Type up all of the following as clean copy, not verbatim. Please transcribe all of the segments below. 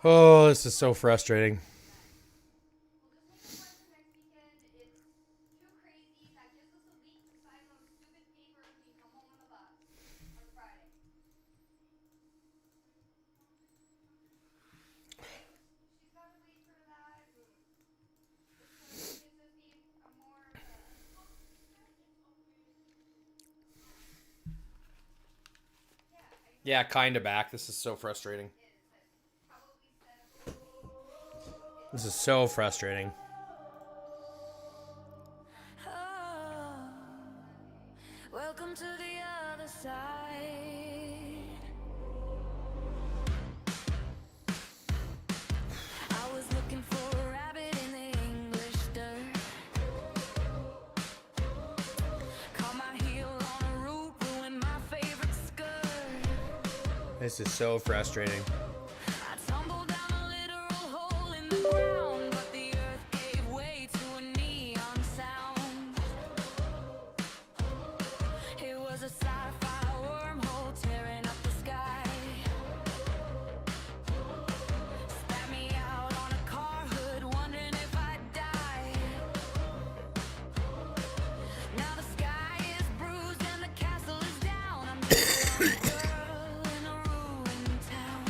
Oh, this is so frustrating. Yeah, kind of back. This is so frustrating. This is so frustrating. Welcome to the other side. I was looking for a rabbit in the English dirt. Caught my heel on a root, ruined my favorite skirt. This is so frustrating. I tumbled down a literal hole in the ground, but the earth gave way to a neon sound. It was a sci-fi wormhole tearing up the sky. Spat me out on a car hood, wondering if I'd die. Now the sky is bruised and the castle is down. I'm just a girl in a ruined town.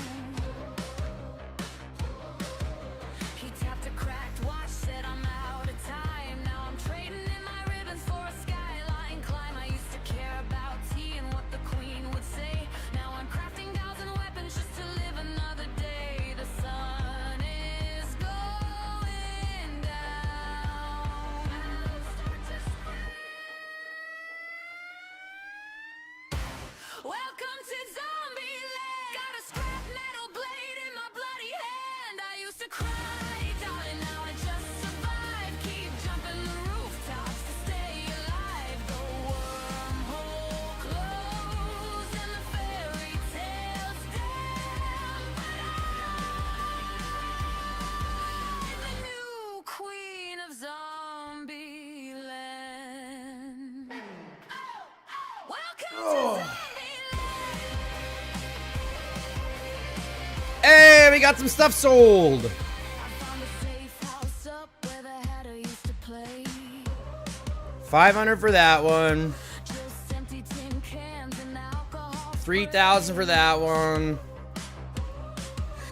He tapped a cracked watch, said I'm out of time. Now I'm trading in my ribbons for a skyline climb. I used to care about tea and what the queen would say. Now I'm crafting gowns and weapons just to live another day. The sun is going down. Welcome to Zombieland. Got a scrap metal blade in my bloody hand. I used to cry, darling, now I just survive. Keep jumping the rooftops to stay alive. The wormhole closed and the fairy tales dim. But I'm the new queen of Zombieland. Welcome to Zombieland. Hey, we got some stuff sold. I found a safe house up where the hatter used to play. 500 for that one. Just empty tin cans and alcohol. 3,000 for that one.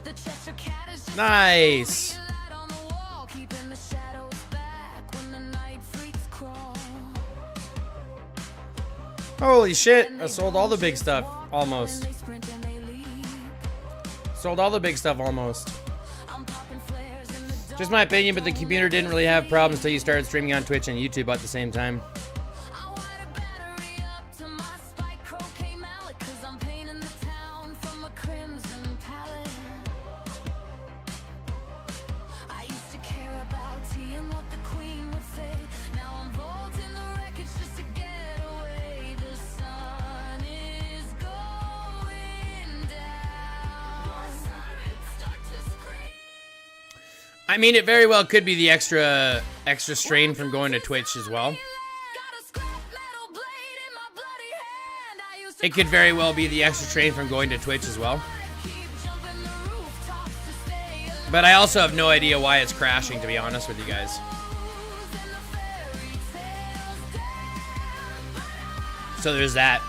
The Cheshire Cat is just Nice. a light on the wall, keeping the shadows back when the night freaks crawl. Holy shit. I sold all the big stuff. Almost. They sprint and they leap. Sold all the big stuff almost. I'm popping flares in the dark. Just my opinion, but the computer didn't really have problems until you started streaming on Twitch and YouTube at the same time. I wired a battery up to my spike croquet mallet, 'cause I'm painting the town from a crimson palette. I used to care about tea and what the queen would say. Now I'm vaulting the wreckage just to get away. The sun is going down. Start to scream. I mean, it very well could be the extra strain from going to Twitch as well. Got a scrap metal blade in my bloody hand. I used to It could very well be the extra strain from going to Twitch as well. keep jumping the rooftops to stay alive. But I also have no idea why it's crashing, to be honest with you guys. So there's that.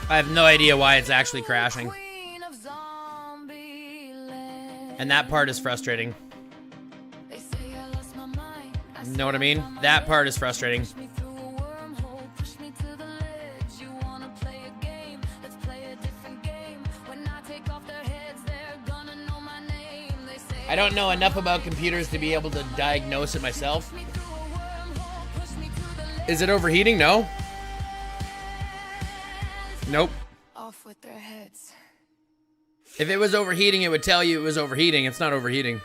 I have no idea why it's actually crashing. Queen of Zombieland. And that part is frustrating. They say I lost my mind. I You know what I mean? That part is frustrating. push me through a wormhole, push me to the ledge. You wanna play a game? Let's play a different game. When I take off their heads, they're gonna know my name. They say I don't know enough about computers to be able to diagnose it myself. push me through a wormhole, push me to the ledge. Is it overheating? No. Nope. Off with their heads. If it was overheating, it would tell you it was overheating. It's not overheating.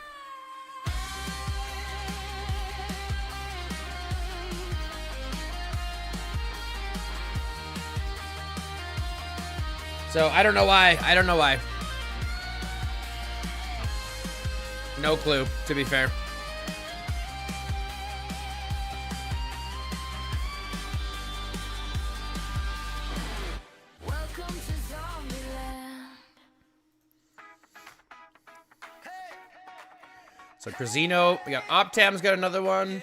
So I don't know why. I don't know why. No clue, to be fair. Welcome to Zombieland. So Crazino, we got Optam's got another one.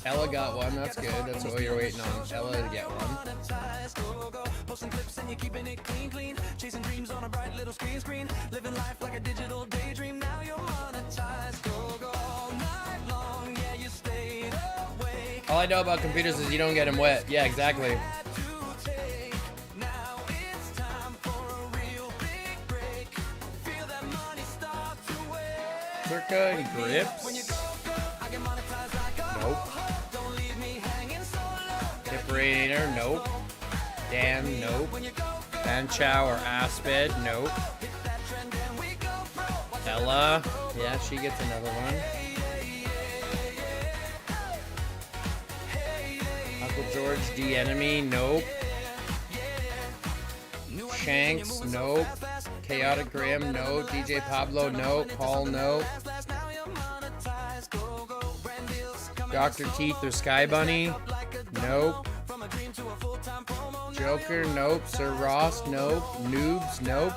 Ella got one, that's good. That's what you're waiting on. Ella to get one. All I know about computers is you don't get them wet. Yeah, exactly. Circa and grips. Nope. Separator, nope. Dan, nope. Banchow or Asped, nope. Ella, yeah, she gets another one. Uncle George, D Enemy, nope. Shanks, nope. Chaotic Graham, no. DJ Pablo, no. Paul, no. Dr. Teeth or Sky Bunny, nope. Joker, nope. Sir Ross, nope. Noobs, nope.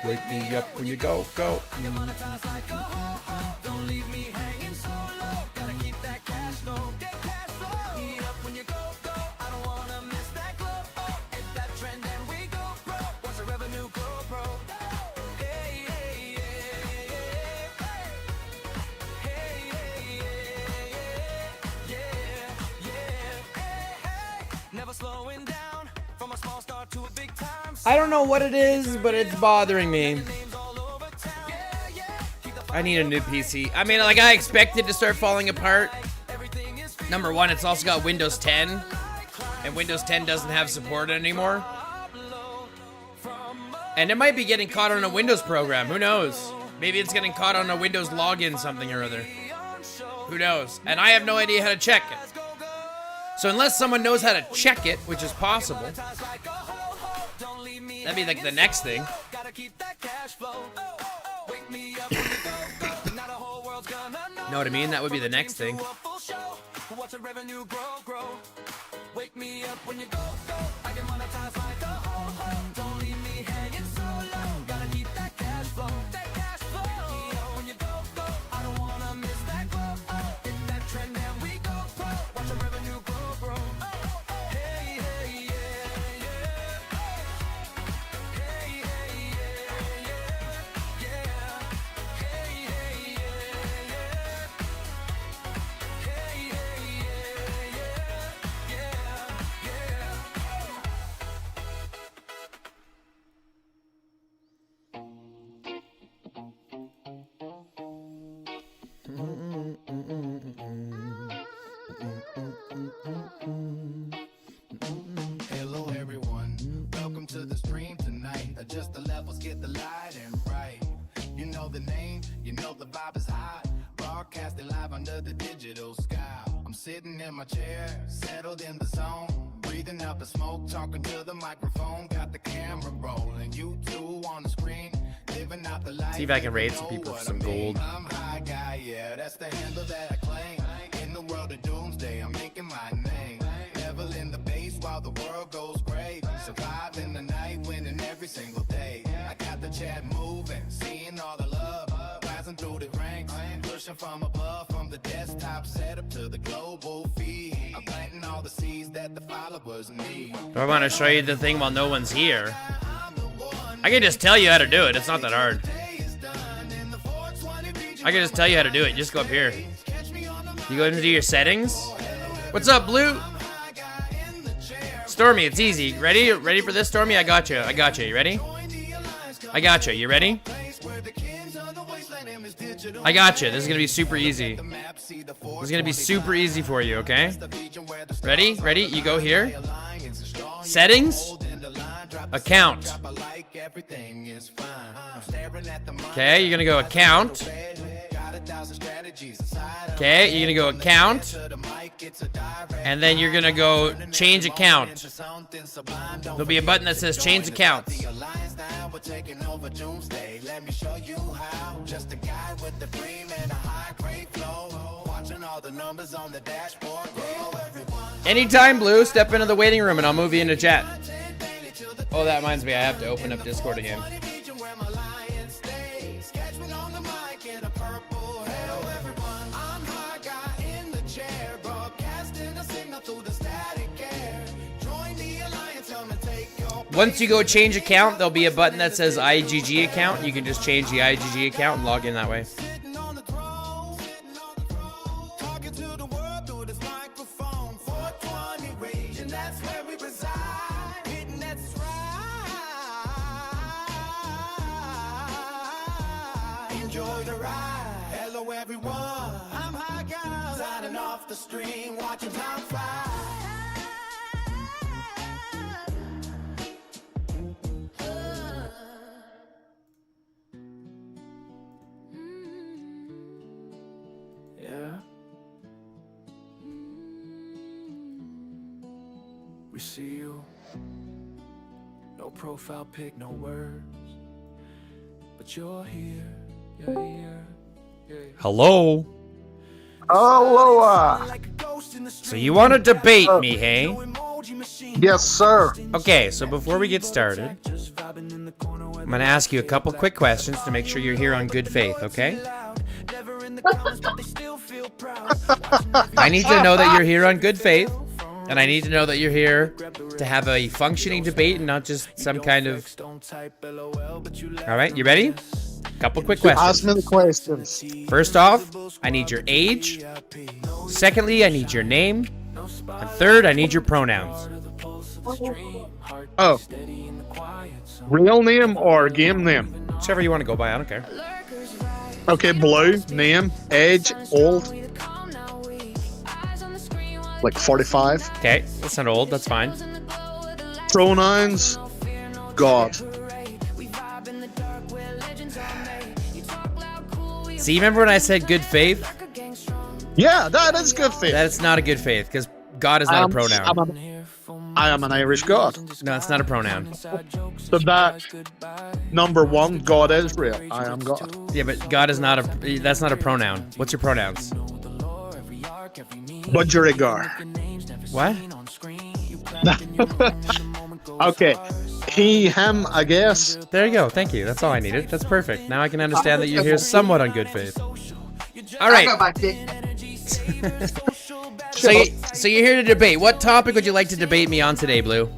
Wake me up when you go, go. Don't leave me hanging so low. Gotta keep that cash flow. Get cash flow. Me up when you go, go. I don't wanna miss that glow. Hit that trend and we go pro. Watch the revenue grow, bro. Hey, hey, yeah, hey, hey, yeah, hey, never slowing down from a small start to a big time. I don't know what it is, but it's bothering me. I need a new PC. I mean, like, I expected to start falling apart. Number one, it's also got Windows 10. And Windows 10 doesn't have support anymore. And it might be getting caught on a Windows program. Who knows? Maybe it's getting caught on a Windows login something or other. Who knows? And I have no idea how to check it. So unless someone knows how to check it, which is possible, that'd be like the next thing. Know what I mean? That would be the next thing. Wake me up when you go, go. I can monetize like a ho-ho. Don't leave me hanging so low. Gotta keep that cash flow. That cash flow. Wake me up when you go, go. I don't wanna miss that glow. Hit that trend and we go pro. Watch the revenue grow, bro. Hey, hey, yeah, yeah. Hey, hey, yeah, yeah. Yeah. Hey, hey, yeah, yeah. Hey, hey, yeah, yeah. Hello everyone, welcome to the stream tonight. Adjust the levels, get the light and right. You know the name, you know the vibe is hot. Broadcasting live under the digital sky. I'm sitting in my chair, settled in the zone. Breathing out the smoke, talking to the microphone. Got the camera rolling, you two on the screen. Living out the life. See if I can raid some people for some gold. I'm high guy, yeah, that's the handle that I claim. In the world of doomsday, I'm making my name. Leveling the base while the world goes great. Surviving the night, winning every single day. I got the chat moving, seeing all the love. Rising through the ranks, pushing from above. From the desktop setup to the global feed. I'm planting all the seeds that the followers need. Do I want to show you the thing while no one's here? I can just tell you how to do it. It's not that hard. I can just tell you how to do it. Just go up here. You go into your settings. What's up, Blue? Stormy, it's easy. Ready? Ready for this, Stormy? I got you. I got you. You ready? I got you. You ready? I got you. This is going to be super easy. This is going to be super easy for you, okay? Ready? Ready? You go here. Settings. Account. Okay, you're going to go account. Okay, you're gonna go account, and then you're gonna go change account. There'll be a button that says change accounts. Anytime, Blue, step into the waiting room and I'll move you into chat. Oh, that reminds me, I have to open up Discord again. Once you go change account, there'll be a button that says IGG account. You can just change the IGG account and log in that way. Enjoy the ride. Hello everyone, I'm High Guy, signing off the stream, watching time fly. We see you. No profile pic, no words. But you're here. You're here. Hello? Aloha. So you want to debate me, hey? Yes, sir. Okay, so before we get started, I'm going to ask you a couple quick questions to make sure you're here on good faith, okay? I need to know that you're here on good faith, and I need to know that you're here to have a functioning debate and not just some kind of... All right, you ready? Couple quick questions. Ask me the questions. First off, I need your age. Secondly, I need your name. And third, I need your pronouns. Oh. Real name or game name? Whichever you want to go by, I don't care. Okay, Blue. Name. Age. Old. Like 45. Okay, that's not old, that's fine. Pronouns. God. See, remember when I said good faith? Yeah, that is good faith. That's not a good faith, because God is not a pronoun. I am an Irish God. No, it's not a pronoun. So that, number one, God is real. I am God. Yeah, but God is not a... That's not a pronoun. What's your pronouns? Budgerigar. What? Okay. He, him, I guess. There you go. Thank you. That's all I needed. That's perfect. Now I can understand that you're here somewhat on good faith. All right. So you're here to debate. What topic would you like to debate me on today, Blue?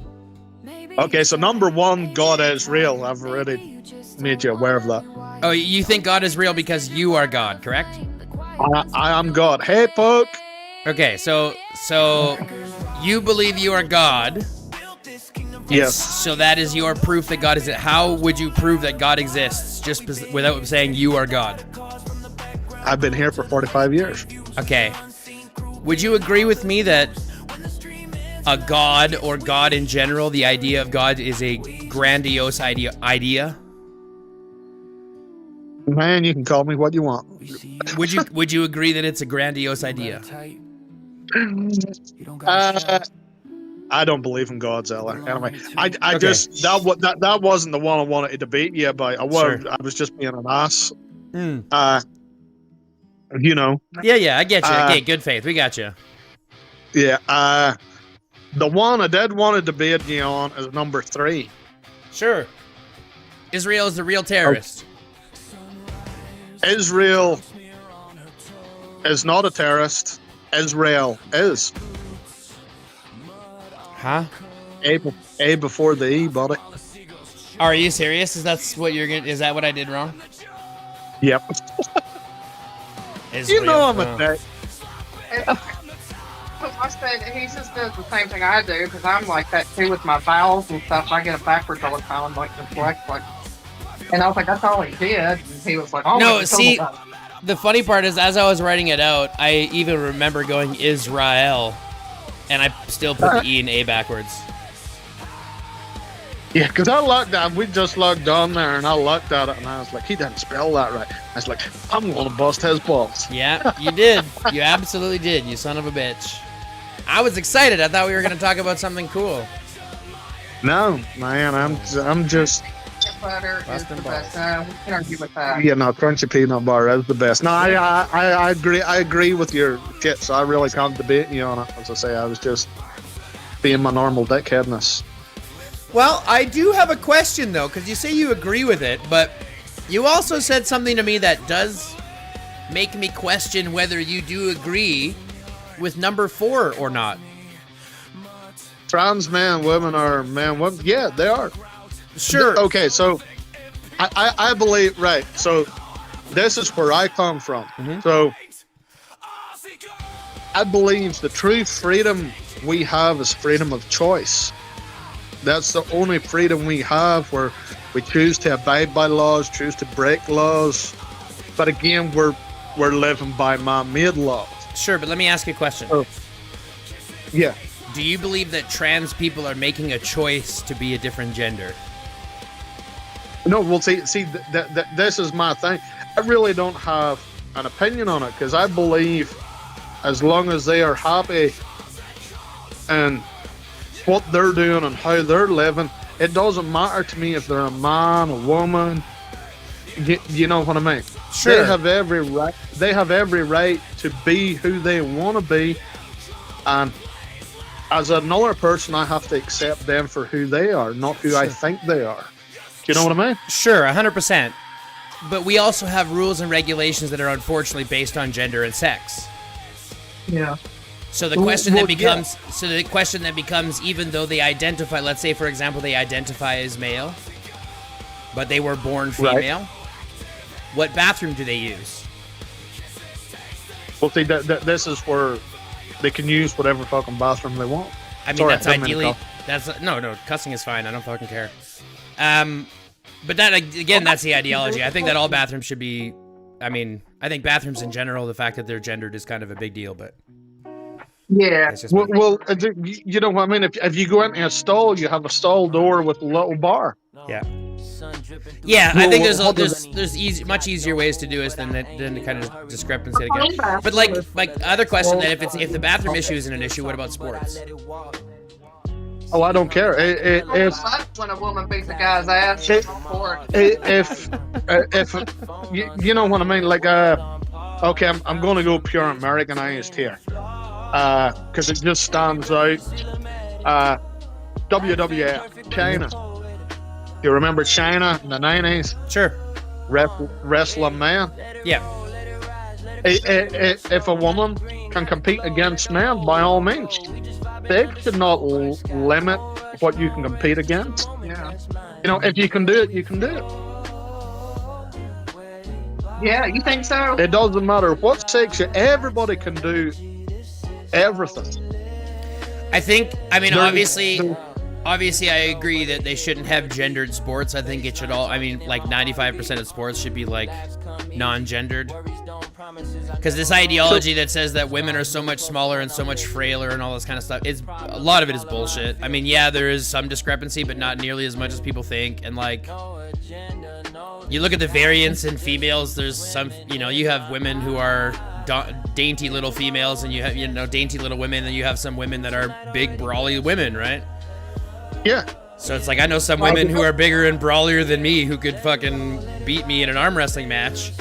Okay, so number one, God is real. I've already made you aware of that. Oh, you think God is real because you are God, correct? I am God. Hey, poke. Okay, so you believe you are God. Yes. So that is your proof that God is it. How would you prove that God exists just without saying you are God? I've been here for 45 years. Okay. Would you agree with me that a God or God in general, the idea of God is a grandiose idea? Man, you can call me what you want. Would you agree that it's a grandiose idea? I don't believe in God's Ella. Anyway, I just that wasn't the one I wanted to debate you about. I was just being an ass. You know. Yeah, I get you. Okay, good faith. We got you. Yeah. The one I did want to debate you on is number 3. Sure. Israel is the real terrorist. Israel is not a terrorist. Israel is. Huh? A before the E, buddy. Are you serious? Is that what I did wrong? Yep. Israel. You know I'm a dick. I said he just does the same thing I do because I'm like that too with my vowels and stuff. I get it backwards all the time. I'm like dyslexic. And I was like, that's all he did. And he was like, oh, no. See, the funny part is, as I was writing it out, I even remember going Israel, and I still put the E and A backwards. Yeah, because I looked at, we just looked on there, and I looked at it, and I was like, he didn't spell that right. I was like, I'm gonna bust his balls. Yeah, you did. You absolutely did, you son of a bitch. I was excited. I thought we were going to talk about something cool. No, man, I'm just. Peanut butter is Busting the balls. best. We can argue with that. Yeah, no, crunchy peanut butter is the best. No, I agree. I agree with your shit. So I really can't debate you on it. As I say, I was just being my normal dickheadness. Well, I do have a question, though, because you say you agree with it, but you also said something to me that does make me question whether you do agree with number 4 or not. Trans men, women are men, women. Yeah, they are. Sure. Okay, so I believe, right. So this is where I come from. So I believe the true freedom we have is freedom of choice. That's the only freedom we have, where we choose to abide by laws, choose to break laws. But again, we're living by man-made laws. Sure, but let me ask you a question. Oh. Yeah. Do you believe that trans people are making a choice to be a different gender? No, well, see, this is my thing. I really don't have an opinion on it, because I believe as long as they are happy and what they're doing and how they're living, it doesn't matter to me if they're a man, a woman. You know what I mean? Sure. They have every right. They have every right to be who they want to be, and as another person, I have to accept them for who they are, not who I think they are. Do you know what I mean? Sure, 100%. But we also have rules and regulations that are unfortunately based on gender and sex. Yeah. So the question Well, then becomes, even though they identify, let's say for example they identify as male, but they were born female, what bathroom do they use? Well, see, this is where they can use whatever fucking bathroom they want. I mean, Sorry, that's don't mean to ideally. cuss. No, cussing is fine. I don't fucking care. But that again, that's the ideology. I think that all bathrooms should be. I mean, I think bathrooms in general, the fact that they're gendered is kind of a big deal. But Yeah. that's just me. Well, you know what I mean? If you go into a stall, you have a stall door with a little bar. Yeah. Yeah, I think Well, there's much easier ways to do it than to kind of discrepancy together. But like other question, that if the bathroom issue isn't an issue, what about sports? Oh, I don't care. If That's when a woman beats a guy's ass. For it. if you know what I mean, like okay, I'm going to go pure Americanized here, because it just stands out. WWF, China. You remember China in the 90s? Sure. Wrestling man. Yeah. If a woman can compete against men, by all means, they should not limit what you can compete against. Yeah. You know, if you can do it, you can do it. Yeah, you think so? It doesn't matter what sex you. Everybody can do everything. I think. I mean, There- obviously, I agree that they shouldn't have gendered sports. I think it should all. I mean, like 95% of sports should be like non-gendered. Because this ideology that says that women are so much smaller and so much frailer and all this kind of stuff, a lot of it is bullshit. I mean, yeah, there is some discrepancy, but not nearly as much as people think. And like, you look at the variance in females. There's some, you have women who are dainty little females, and you have dainty little women, and you have some women that are big brawly women, right? Yeah. So it's like I know some women who are bigger and brawlier than me who could fucking beat me in an arm wrestling match,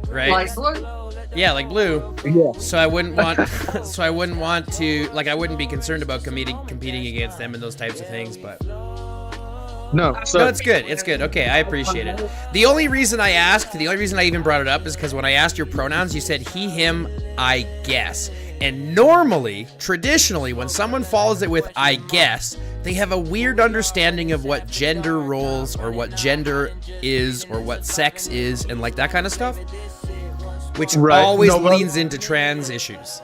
right? Like, look, Yeah, like Blue. Yeah. So I wouldn't want. I wouldn't be concerned about competing against them and those types of things. But No. So no, it's good. It's good. Okay, I appreciate it. The only reason I even brought it up is because when I asked your pronouns, you said he, him, I guess. And normally, traditionally, when someone follows it with I guess, they have a weird understanding of what gender roles or what gender is or what sex is and like that kind of stuff, which always leans into trans issues.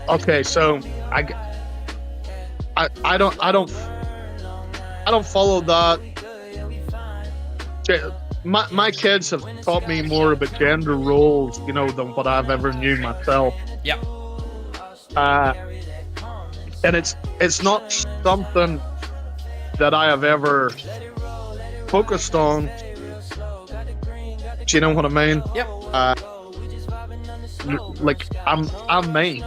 Okay, so I don't follow that. My kids have taught me more about gender roles, than what I've ever knew myself. Yep. And it's not something that I have ever focused on. Do you know what I mean? Yep. Like I'm me.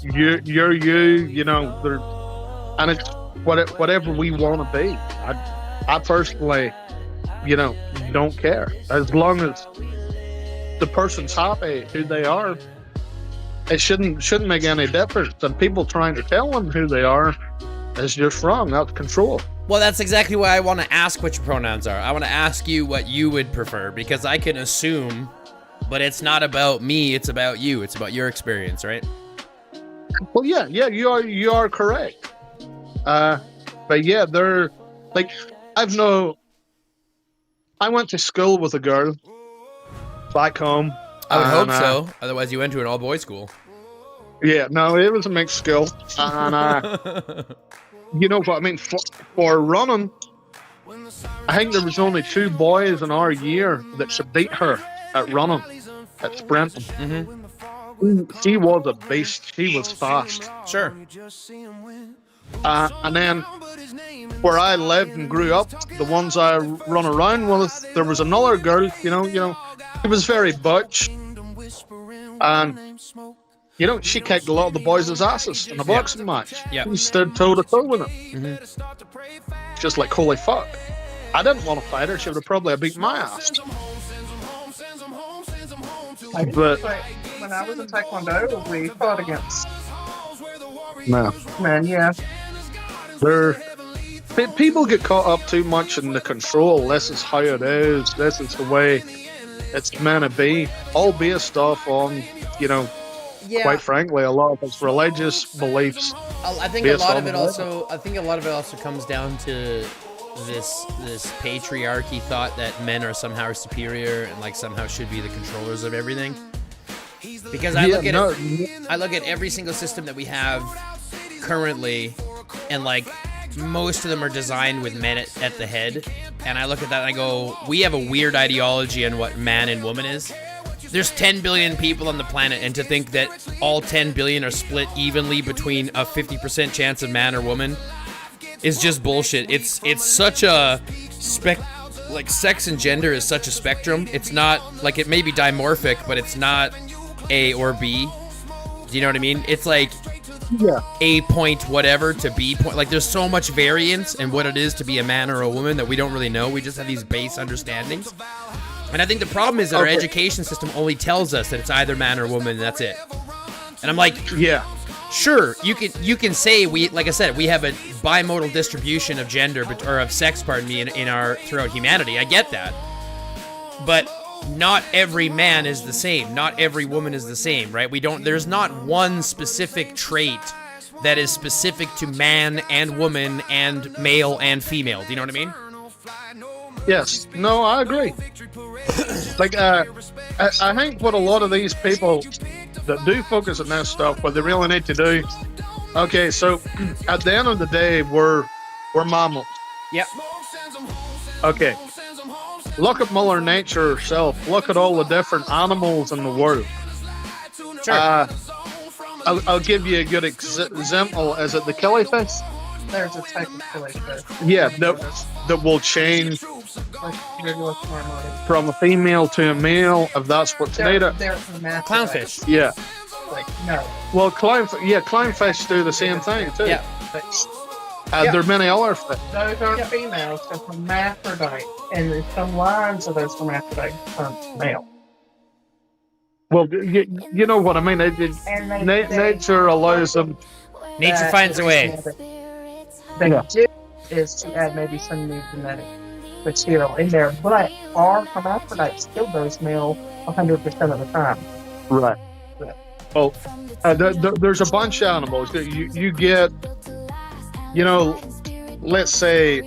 You're you. You know, and it's whatever we want to be. I personally, you know, don't care as long as the person's happy who they are. It shouldn't make any difference. And people trying to tell them who they are is just wrong. That's control. Well, that's exactly why I want to ask what your pronouns are. I want to ask you what you would prefer, because I can assume, but it's not about me, it's about you. It's about your experience, right? Well, yeah, you are correct. But yeah, they're like, I went to school with a girl back home. I would hope so. Otherwise, you went to an all-boys school. Yeah, no, it was a mixed school. And you know what I mean? For running, I think there was only 2 boys in our year that could beat her at running, at sprinting. Mm-hmm. She was a beast. She was fast. Sure. And then where I lived and grew up, the ones I run around with, there was another girl, you know, she was very butch. And, you know, she kicked a lot of the boys' asses in a boxing match. Yeah. She stood toe to toe with them. Mm-hmm. Just like, holy fuck. I didn't want to fight her. She would have probably beat my ass. But when I was in Taekwondo, we fought against men, yeah. People get caught up too much in the control. This is how it is. This is the way it's meant to be. All based off on, you know, quite frankly, a lot of it's religious beliefs. I think a lot of it also comes down to this patriarchy thought that men are somehow superior and like somehow should be the controllers of everything. Because I look at every single system that we have currently, and like most of them are designed with men at the head, and I look at that and I go, we have a weird ideology on what man and woman is. There's 10 billion people on the planet, and to think that all 10 billion are split evenly between a 50% chance of man or woman is just bullshit. It's such a like sex and gender is such a spectrum. It's not like, it may be dimorphic, but it's not A or B. Do you know what I mean? It's like A point whatever to B point. Like, there's so much variance in what it is to be a man or a woman that we don't really know. We just have these base understandings. And I think the problem is that our education system only tells us that it's either man or woman, and that's it. And I'm like, sure, you can say like I said, we have a bimodal distribution of gender, or of sex, pardon me, in our throughout humanity. I get that. But not every man is the same. Not every woman is the same, right? There's not one specific trait that is specific to man and woman and male and female. Do you know what I mean? Yes. No, I agree. Like, I think what a lot of these people that do focus on this stuff, what they really need to do, okay, so at the end of the day, we're mammals. Yep. Okay. Look at Mother Nature herself. Look at all the different animals in the world. Sure. I'll give you a good example. Is it the killifish? There's a type of killifish. Yeah, that will change from a female to a male if that's what's needed. They're Clownfish. Yeah. Like, no. Well, clownfish do the same thing too. Yeah. There are many other fish. Those are females, they're hermaphrodite, and there's some lines of those hermaphrodites are male. Well, you know what I mean. Nature allows them. Nature finds a way. The do is to add maybe some new genetic material in there, but our hermaphrodite still goes male 100% of the time. Right. Well, there's a bunch of animals that you get. You know, let's say,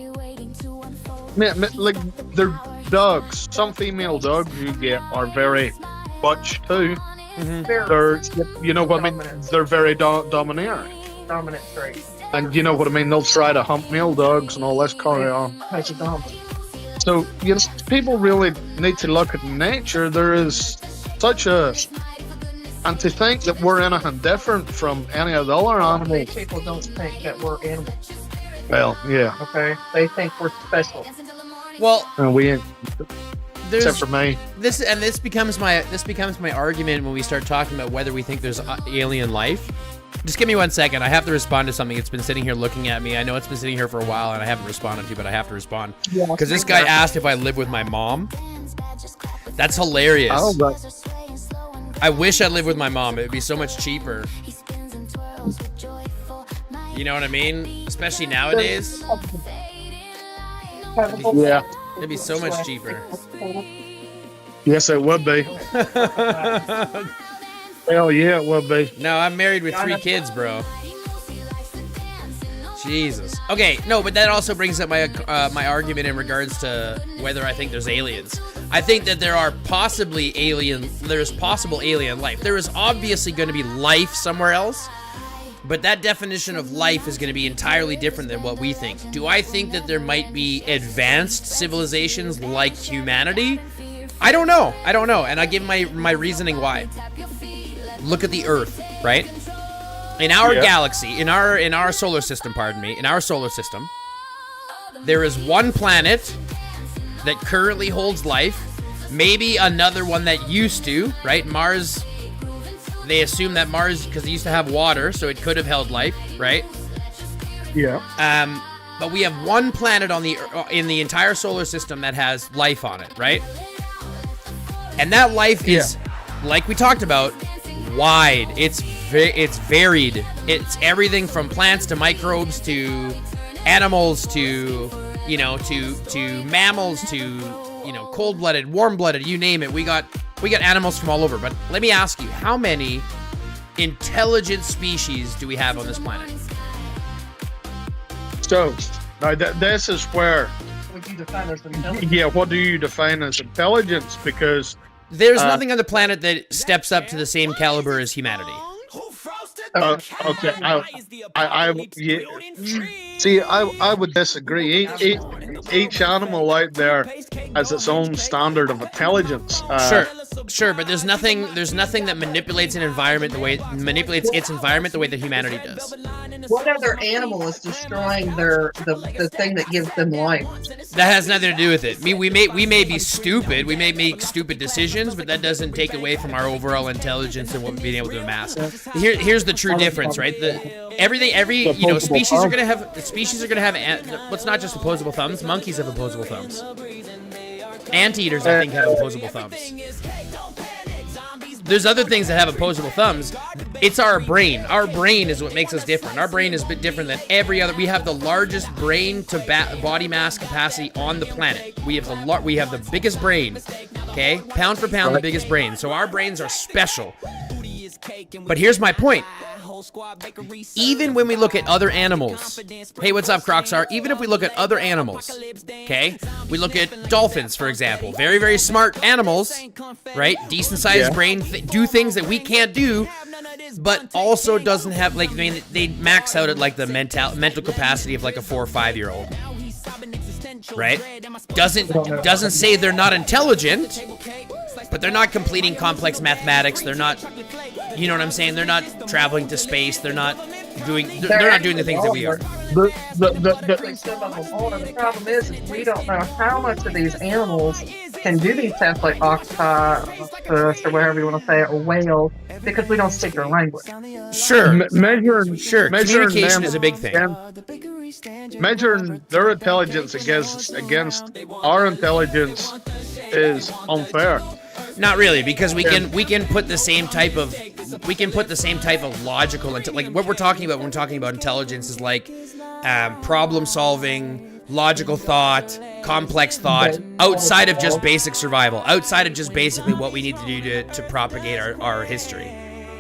like, they're dogs. Some female dogs you get are very butch too. Mm-hmm. They're, you know what I mean? They're very domineering. Dominant trait. And you know what I mean? They'll try to hump male dogs and all this carry on. That's a dominant. So, you know, people really need to look at nature. There is such a And to think that we're anything different from any of the other Many animals. people don't think that we're animals. Well, yeah. Okay, they think we're special. Well, And we ain't, there's except for me. this becomes my argument when we start talking about whether we think there's alien life. Just give me 1 second. I have to respond to something. It's been sitting here looking at me. I know it's been sitting here for a while and I haven't responded to, but I have to respond. Because this guy asked if I live with my mom. That's hilarious. Oh, but I wish I lived with my mom. It would be so much cheaper. You know what I mean? Especially nowadays. yeah. It'd be so much cheaper. Yes, it would be. Hell yeah, it would be. No, I'm married with 3 kids, bro. Jesus. Okay, no, but that also brings up my my argument in regards to whether I think there's aliens. I think that there's possible alien life. There is obviously going to be life somewhere else, but that definition of life is going to be entirely different than what we think. Do I think that there might be advanced civilizations like humanity? I don't know. And I give my reasoning why. Look at the Earth, right? In our galaxy, in our solar system, in our solar system, there is one planet that currently holds life, maybe another one that used to, right? Mars, they assume that Mars, because it used to have water, so it could have held life, right? Yeah. But we have one planet in the entire solar system that has life on it, right? And that life is, like we talked about, wide. It's varied. It's everything from plants to microbes to animals to to mammals to cold-blooded, warm-blooded, you name it. We got animals from all over. But let me ask you, how many intelligent species do we have on this planet? So, now this is where, What do you define as intelligence? yeah, what do you define as intelligence? Because There's nothing on the planet that steps up to the same caliber as humanity. okay, see, I would disagree. Each animal out there has its own standard of intelligence. Sure, but there's nothing that manipulates its environment the way that humanity does. What other animal is destroying the thing that gives them life? That has nothing to do with it. We may be stupid, we may make stupid decisions, but that doesn't take away from our overall intelligence and what we've been able to amass. Here's the true difference, right? Species are gonna have. Let's not just opposable thumbs. Monkeys have opposable thumbs. Anteaters, I think, have opposable thumbs. There's other things that have opposable thumbs. It's our brain. Our brain is what makes us different. Our brain is a bit different than every other. We have the largest brain to body mass capacity on the planet. We have the biggest brain. Okay, pound for pound, the biggest brain. So our brains are special. But here's my point. Even when we look at other animals, hey, what's up, Crocsar? Even if we look at other animals, okay? We look at dolphins, for example. Very, very smart animals, right? Decent-sized brain, do things that we can't do, but also doesn't have, they max out at, mental capacity of, a 4 or 5-year-old. Right? Doesn't say they're not intelligent, but they're not completing complex mathematics. They're not, you know what I'm saying? They're not traveling to space. They're not doing the things that we are. The problem is we don't know how much of these animals can do these tests, like octopus or whatever you want to say, or whales, because we don't speak their language. Sure. Measuring Communication is a big thing. Measuring their intelligence against our intelligence is unfair. Not really, because we can put the same type of logical what we're talking about when we're talking about intelligence is problem solving, logical thought, complex thought, outside of just basic survival, outside of just basically what we need to do to propagate our history,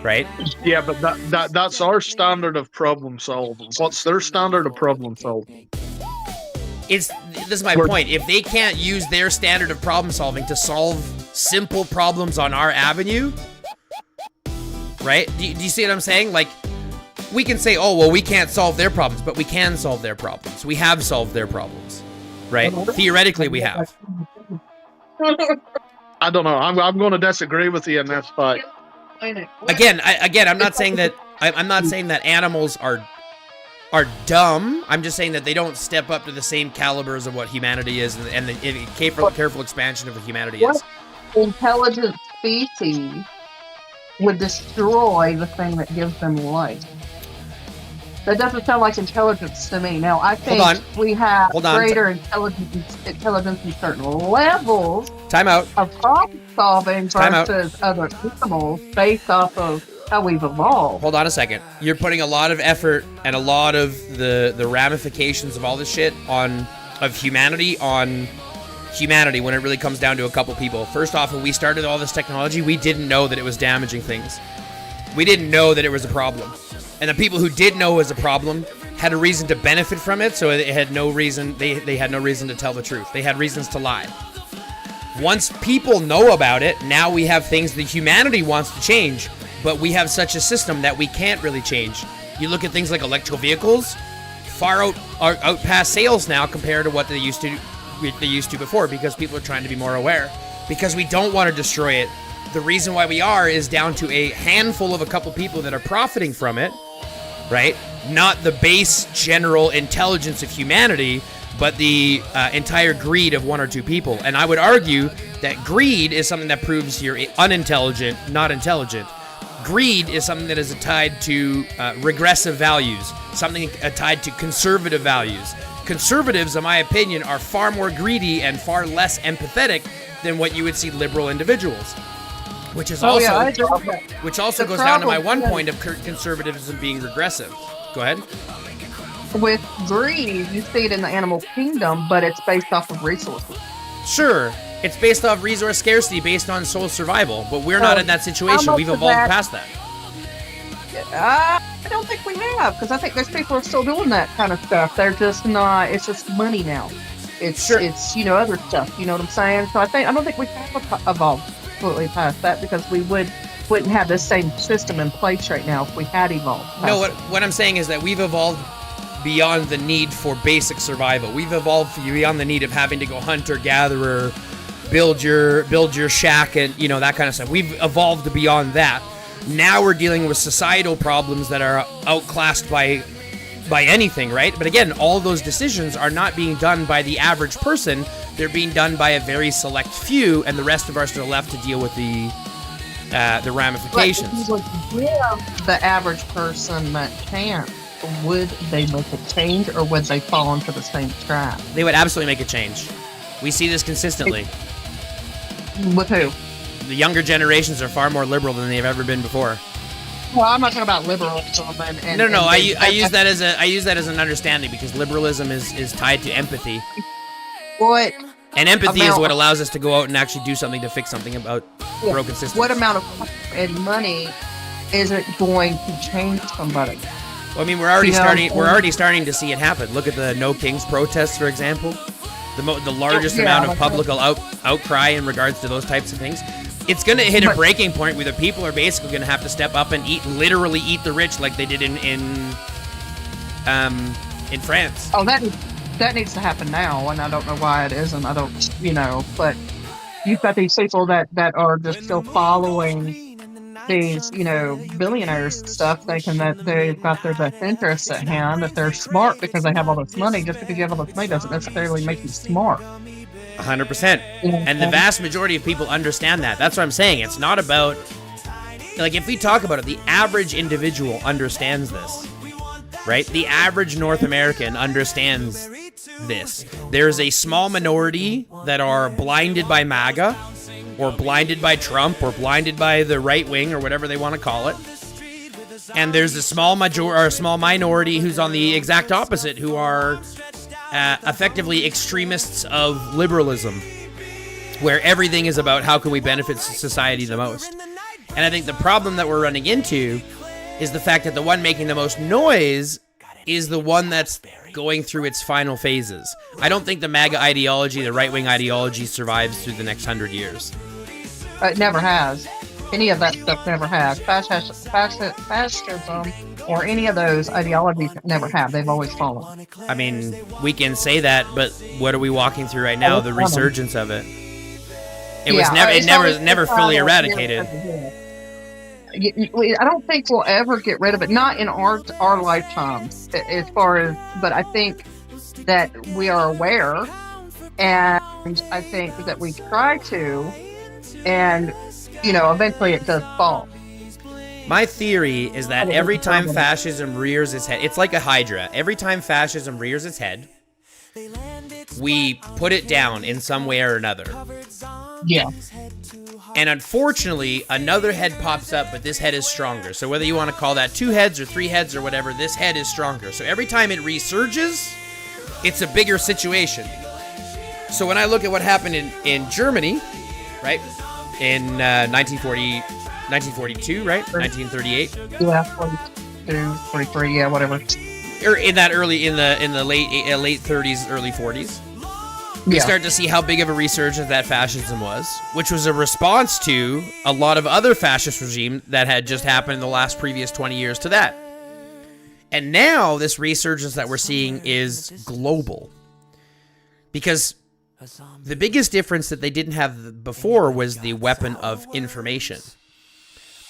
right? Yeah, but that's our standard of problem solving. What's their standard of problem solving? This is my point. If they can't use their standard of problem solving to solve simple problems on our avenue, right? Do you see what I'm saying? We can say, oh, well, we can't solve their problems, but we can solve their problems. We have solved their problems, right? Theoretically, we have. I don't know. I'm going to disagree with you in this fight. planet. Again, I'm not saying that I'm not saying that animals are dumb. I'm just saying that they don't step up to the same calibers of what humanity is and the careful expansion of what humanity is. What intelligent species would destroy the thing that gives them life? That doesn't sound like intelligence to me. Now, I think we have greater intelligence in certain levels Time out. of problem solving versus other animals based off of how we've evolved. Hold on a second. You're putting a lot of effort and a lot of the ramifications of all this shit on humanity when it really comes down to a couple people. First off, when we started all this technology, we didn't know that it was damaging things. We didn't know that it was a problem. And the people who did know it was a problem had a reason to benefit from it, so it had no reason. They had no reason to tell the truth. They had reasons to lie. Once people know about it, now we have things that humanity wants to change, but we have such a system that we can't really change. You look at things like electrical vehicles, far out past sales now compared to what they used to before, because people are trying to be more aware. Because we don't want to destroy it. The reason why we are is down to a handful of a couple people that are profiting from it, right? Not the base general intelligence of humanity, but the entire greed of one or two people. And I would argue that greed is something that proves you're unintelligent, not intelligent. Greed is something that is tied to regressive values, something tied to conservative values. Conservatives, in my opinion, are far more greedy and far less empathetic than what you would see liberal individuals. Which is also, which also goes down to my one point of conservatism being regressive. Go ahead. With greed, you see it in the animal kingdom, but it's based off of resources. Sure, it's based off resource scarcity, based on soul survival, but we're not in that situation. We've evolved past that. I don't think we have, because I think there's people who are still doing that kind of stuff. They're just not. It's just money now. It's other stuff. You know what I'm saying? So I don't think we have evolved completely past that, because we wouldn't have the same system in place right now if we had evolved. No, what I'm saying is that we've evolved beyond the need for basic survival. We've evolved beyond the need of having to go hunter-gatherer, build your shack, and that kind of stuff. We've evolved beyond that. Now we're dealing with societal problems that are outclassed by anything, right? But again, all those decisions are not being done by the average person. They're being done by a very select few, and the rest of us are left to deal with the ramifications. But if you would give the average person that chance, would they make a change, or would they fall into the same trap? They would absolutely make a change. We see this consistently. With who? The younger generations are far more liberal than they've ever been before. Well, I'm not talking about liberalism. No. I use that as an understanding, because liberalism is tied to empathy. What? And empathy is what allows us to go out and actually do something to fix something about broken systems. What amount of money isn't going to change somebody? Well, I mean, we're already starting to see it happen. Look at the No Kings protests, for example. The largest amount of public outcry in regards to those types of things. It's going to hit a breaking point where the people are basically going to have to step up and literally eat the rich, like they did in France. Oh, that needs to happen now, and I don't know why it isn't. I don't, but you've got these people that are just still following these, billionaires and stuff, thinking that they've got their best interests at hand, that they're smart because they have all this money. Just because you have all this money doesn't necessarily make you smart. 100%. And the vast majority of people understand that. That's what I'm saying. It's not about, like, if we talk about it, the average individual understands this, right? The average North American understands this. There's a small minority that are blinded by MAGA, or blinded by Trump, or blinded by the right wing, or whatever they want to call it. And there's a small minority who's on the exact opposite, who are effectively extremists of liberalism, where everything is about how can we benefit society the most. And I think the problem that we're running into is the fact that the one making the most noise is the one that's going through its final phases. I don't think the MAGA ideology, the right-wing ideology, survives through the next 100 years. It never has. Any of that stuff never has. Fascism or any of those ideologies never have. They've always fallen. I mean, we can say that, but what are we walking through right now? The resurgence of it. It was never fully eradicated. I don't think we'll ever get rid of it. Not in our lifetimes, as far as. But I think that we are aware, and I think that we try to, and eventually it does fall. My theory is that every time fascism rears its head, it's like a hydra. Every time fascism rears its head, we put it down in some way or another. Yeah. And unfortunately, another head pops up, but this head is stronger. So whether you want to call that 2 heads or 3 heads or whatever, this head is stronger. So every time it resurges, it's a bigger situation. So when I look at what happened in Germany, right, in 1942, right, 1938. Yeah, 42, 43, yeah, whatever. Or in that in the late 30s, early 40s. We start to see how big of a resurgence that fascism was, which was a response to a lot of other fascist regime that had just happened in the last previous 20 years to that. And now this resurgence that we're seeing is global. Because the biggest difference that they didn't have before was the weapon of information.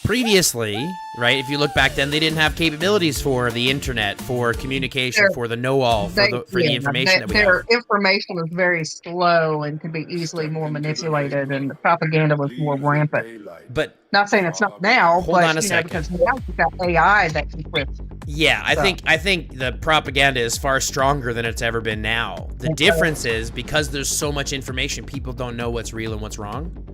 Previously, right, if you look back then, they didn't have capabilities for the internet, for communication, for the know-all, for the information that we have. Their information was very slow and could be easily more manipulated, and the propaganda was more rampant. But not saying it's not now, hold on a second. Because now you've got AI that can flip. Yeah, I think the propaganda is far stronger than it's ever been now. The difference is because there's so much information, people don't know what's real and what's wrong.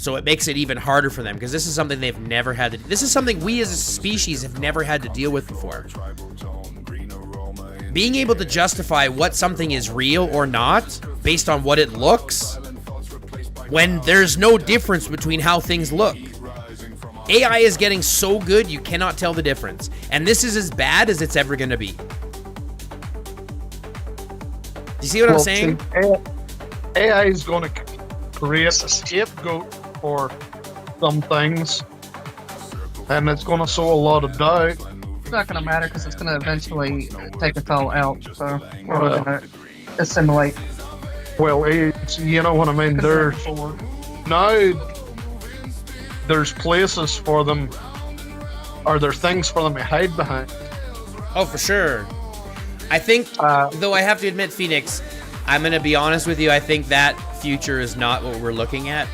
So it makes it even harder for them because this is something they've never had to. This is something we as a species have never had to deal with before. Being able to justify what something is real or not based on what it looks, when there's no difference between how things look. AI is getting so good you cannot tell the difference, and this is as bad as it's ever going to be. Do you see what I'm saying? AI is going to create a scapegoat for some things, and it's going to sow a lot of doubt. It's not going to matter because it's going to eventually take us all out. So we're going to assimilate. Well, you know what I mean. There's places for them, or there's things for them to hide behind. Oh, for sure. I think, though I have to admit, Phoenix, I'm going to be honest with you, I think that future is not what we're looking at.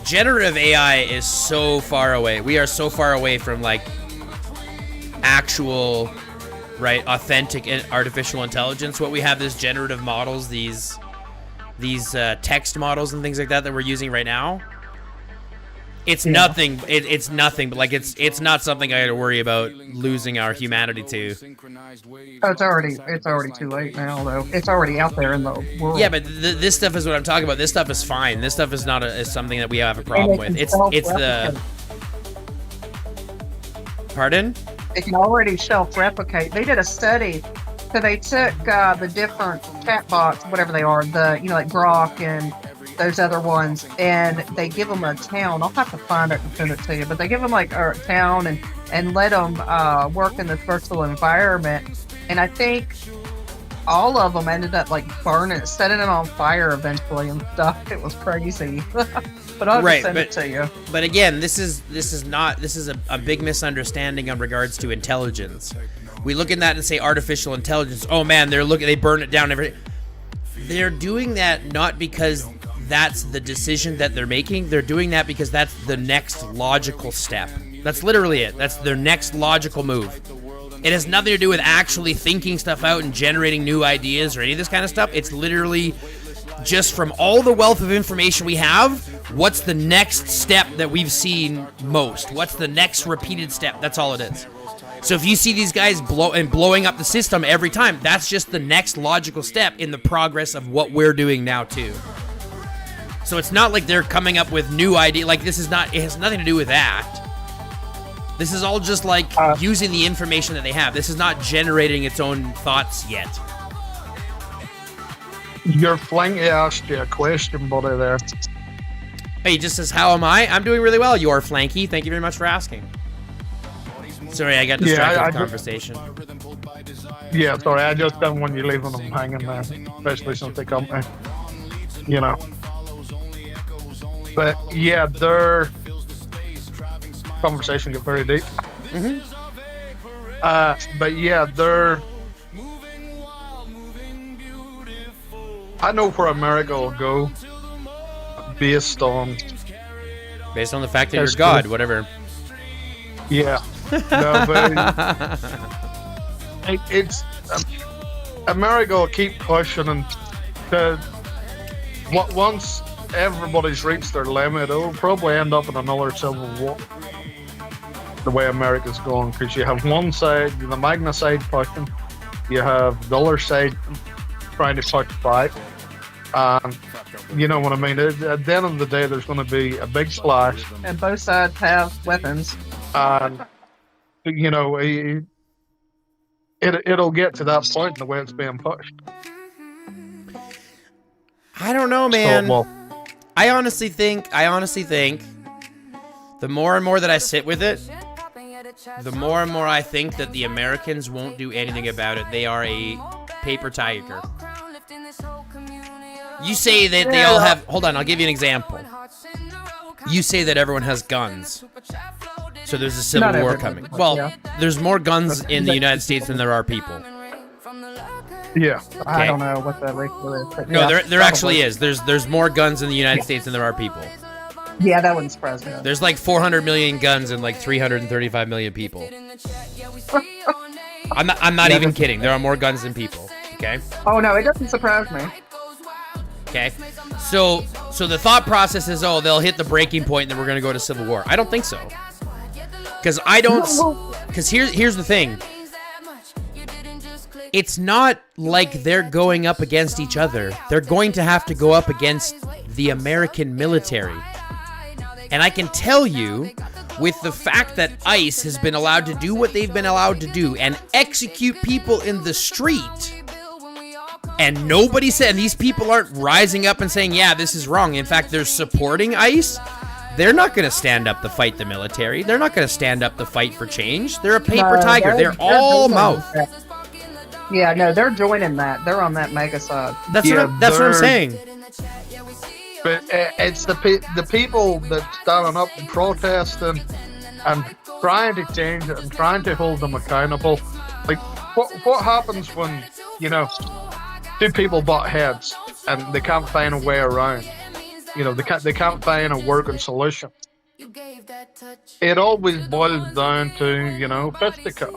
Generative AI is so far away. We are so far away from, like, actual, right, authentic artificial intelligence. What we have is generative models, these text models and things like that we're using right now. It's nothing. It's nothing. But like it's not something I got to worry about losing our humanity to. Oh, it's already too late now, though. It's already out there in the world. Yeah, but this stuff is what I'm talking about. This stuff is fine. This stuff is not is something that we have a problem with. It's the. Pardon? It can already self-replicate. They did a study. So they took the different chatbots, whatever they are, like Grok and those other ones, and they give them a town. I'll have to find it and send it to you, but they give them like a town and let them work in this virtual environment. And I think all of them ended up like setting it on fire eventually and stuff. It was crazy. But I'll just send it to you. But again, this is a big misunderstanding in regards to intelligence. We look at that and say artificial intelligence. Oh man, they burn it down. They're doing that not because that's the decision that they're making. They're doing that because that's the next logical step. That's literally it. That's their next logical move. It has nothing to do with actually thinking stuff out and generating new ideas or any of this kind of stuff. It's literally just from all the wealth of information we have, what's the next step that we've seen most? What's the next repeated step? That's all it is. So if you see these guys blowing up the system every time, that's just the next logical step in the progress of what we're doing now too. So it's not like they're coming up with new ideas. Like it has nothing to do with that. This is all just like using the information that they have. This is not generating its own thoughts yet. Your Flanky asked you a question, buddy, there. Hey, he just says, how am I? I'm doing really well, your Flanky. Thank you very much for asking. Sorry, I got distracted with conversation. Yeah, sorry, I just don't want you leaving them hanging there, especially since they come there. You know. But yeah, conversation get very deep. Mm-hmm. But yeah, I know where America will go based on the fact that you're God, whatever. Yeah. No, but it's America will keep pushing, and once everybody's reached their limit, it'll probably end up in another civil war. The way America's going, because you have one side, the Magna side pushing, you have the other side trying to push back, and you know what I mean. At the end of the day, there's going to be a big splash, And both sides have weapons. and you know it'll get to that point in the way it's being pushed. I don't know, man. So, well, I honestly think the more and more that I sit with it, the more and more I think that the Americans won't do anything about it. They are a paper tiger. You say that they all have... Hold on, I'll give you an example. You say that everyone has guns. So there's a civil Not war everybody, coming. Well, yeah. there's more guns in the United States than there are people. yeah. I don't know what that ratio is. But No, yeah, there probably. actually is. There's more guns in the United States than there are people. Yeah, that wouldn't surprise me. There's like 400 million guns and like 335 million people. I'm not even kidding. There are more guns than people. Okay. Oh no, it doesn't surprise me. Okay. So the thought process is, oh, they'll hit the breaking point and then we're gonna go to civil war. I don't think so. Because here's the thing. It's not like they're going up against each other. They're going to have to go up against the American military. And I can tell you, with the fact that ICE has been allowed to do what they've been allowed to do and execute people in the street, and nobody said, and these people aren't rising up and saying, yeah, this is wrong. In fact, they're supporting ICE. They're not going to stand up to fight the military. They're not going to stand up to fight for change. They're a paper tiger. They're all mouth. Yeah, no, they're joining that. They're on that mega side. That's what I'm saying. But it's the people that standing up and protesting and trying to change it and trying to hold them accountable. Like, what happens when, you know, two people butt heads and they can't find a way around? You know, they can't find a working solution. It always boils down to, you know, fisticuff.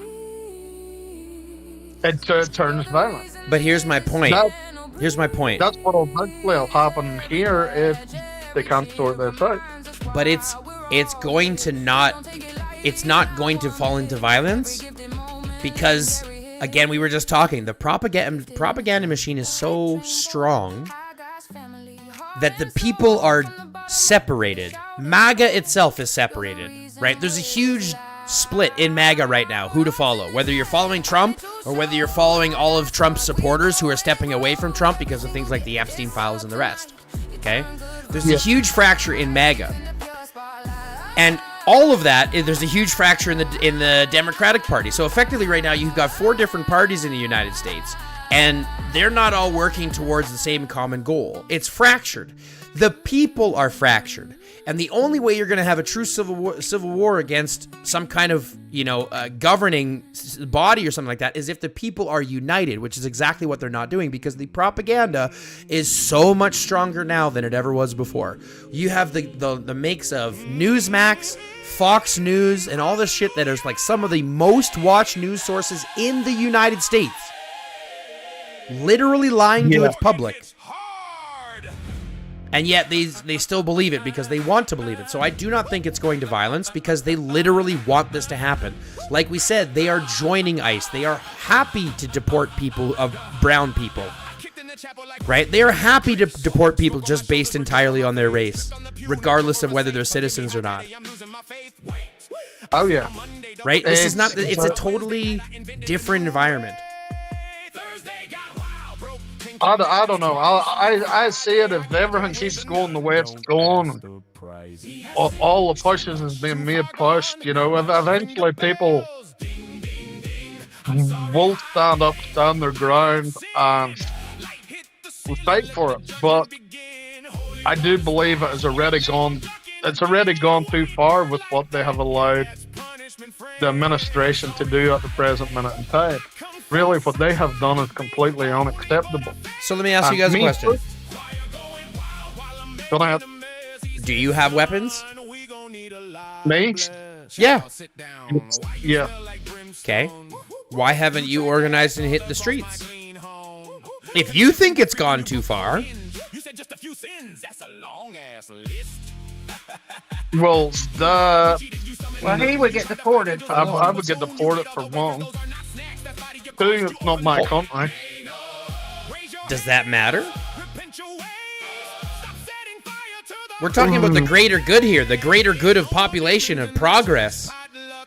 It turns violent. But here's my point. Here's my point. That's what will happen here if they can't sort this out. But it's not going to fall into violence because, again, we were just talking. The propaganda machine is so strong that the people are separated. MAGA itself is separated, right? There's a huge split in MAGA right now, who to follow. Whether you're following Trump or whether you're following all of Trump's supporters who are stepping away from Trump because of things like the Epstein files and the rest. Okay? There's a huge fracture in MAGA. And all of that, there's a huge fracture in the Democratic Party. So effectively right now you've got 4 different parties in the United States. And they're not all working towards the same common goal. It's fractured. The people are fractured. And the only way you're going to have a true civil war against some kind of, you know, governing body or something like that is if the people are united, which is exactly what they're not doing because the propaganda is so much stronger now than it ever was before. You have the makes of Newsmax, Fox News, and all this shit that is like some of the most watched news sources in the United States. Literally lying to its public. And yet they still believe it because they want to believe it. So I do not think it's going to violence because they literally want this to happen. Like we said, they are joining ICE. They are happy to deport people of brown people. Right? They are happy to deport people just based entirely on their race, regardless of whether they're citizens or not. Oh yeah. Right? It's a totally different environment. I don't know. I see it if everything keeps going the way it's going. All the pushes is being made pushed. You know, eventually people will stand up, stand their ground, and will fight for it. But I do believe it has already gone. it's already gone too far with what they have allowed the administration to do at the present minute in time. Really, what they have done is completely unacceptable. So let me ask you guys a question. Go ahead. Do you have weapons? Me? Yeah. Yeah. Okay. Why haven't you organized and hit the streets? If you think it's gone too far, Well, Well, he would get deported. For I one. would get deported for one. Two, it's not my country. does that matter? We're talking about the greater good here, the greater good of population, of progress.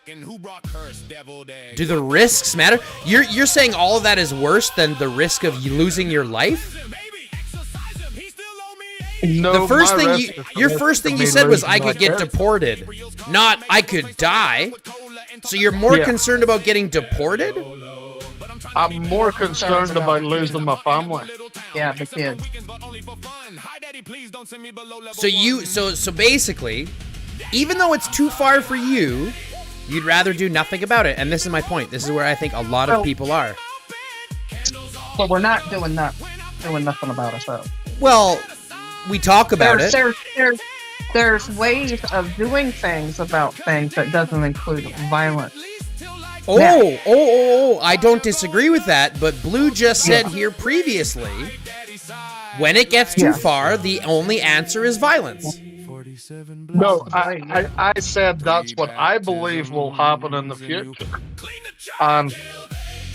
Do the risks matter? You're saying all of that is worse than the risk of you losing your life? No, The first my thing risk is your the first thing risk you of said me was losing I my could get kids. deported, not I could die. So you're more Yeah. concerned about getting deported? I'm more concerned about losing my family. Yeah, the kids. So basically, even though it's too far for you, you'd rather do nothing about it. And this is my point. This is where I think a lot of people are. But we're not doing nothing about it, though. Well, we talk about it. There's ways of doing things about things that doesn't include violence. I don't disagree with that, but Blue just said here previously, when it gets too far, the only answer is violence. No, I said that's what I believe will happen in the future. And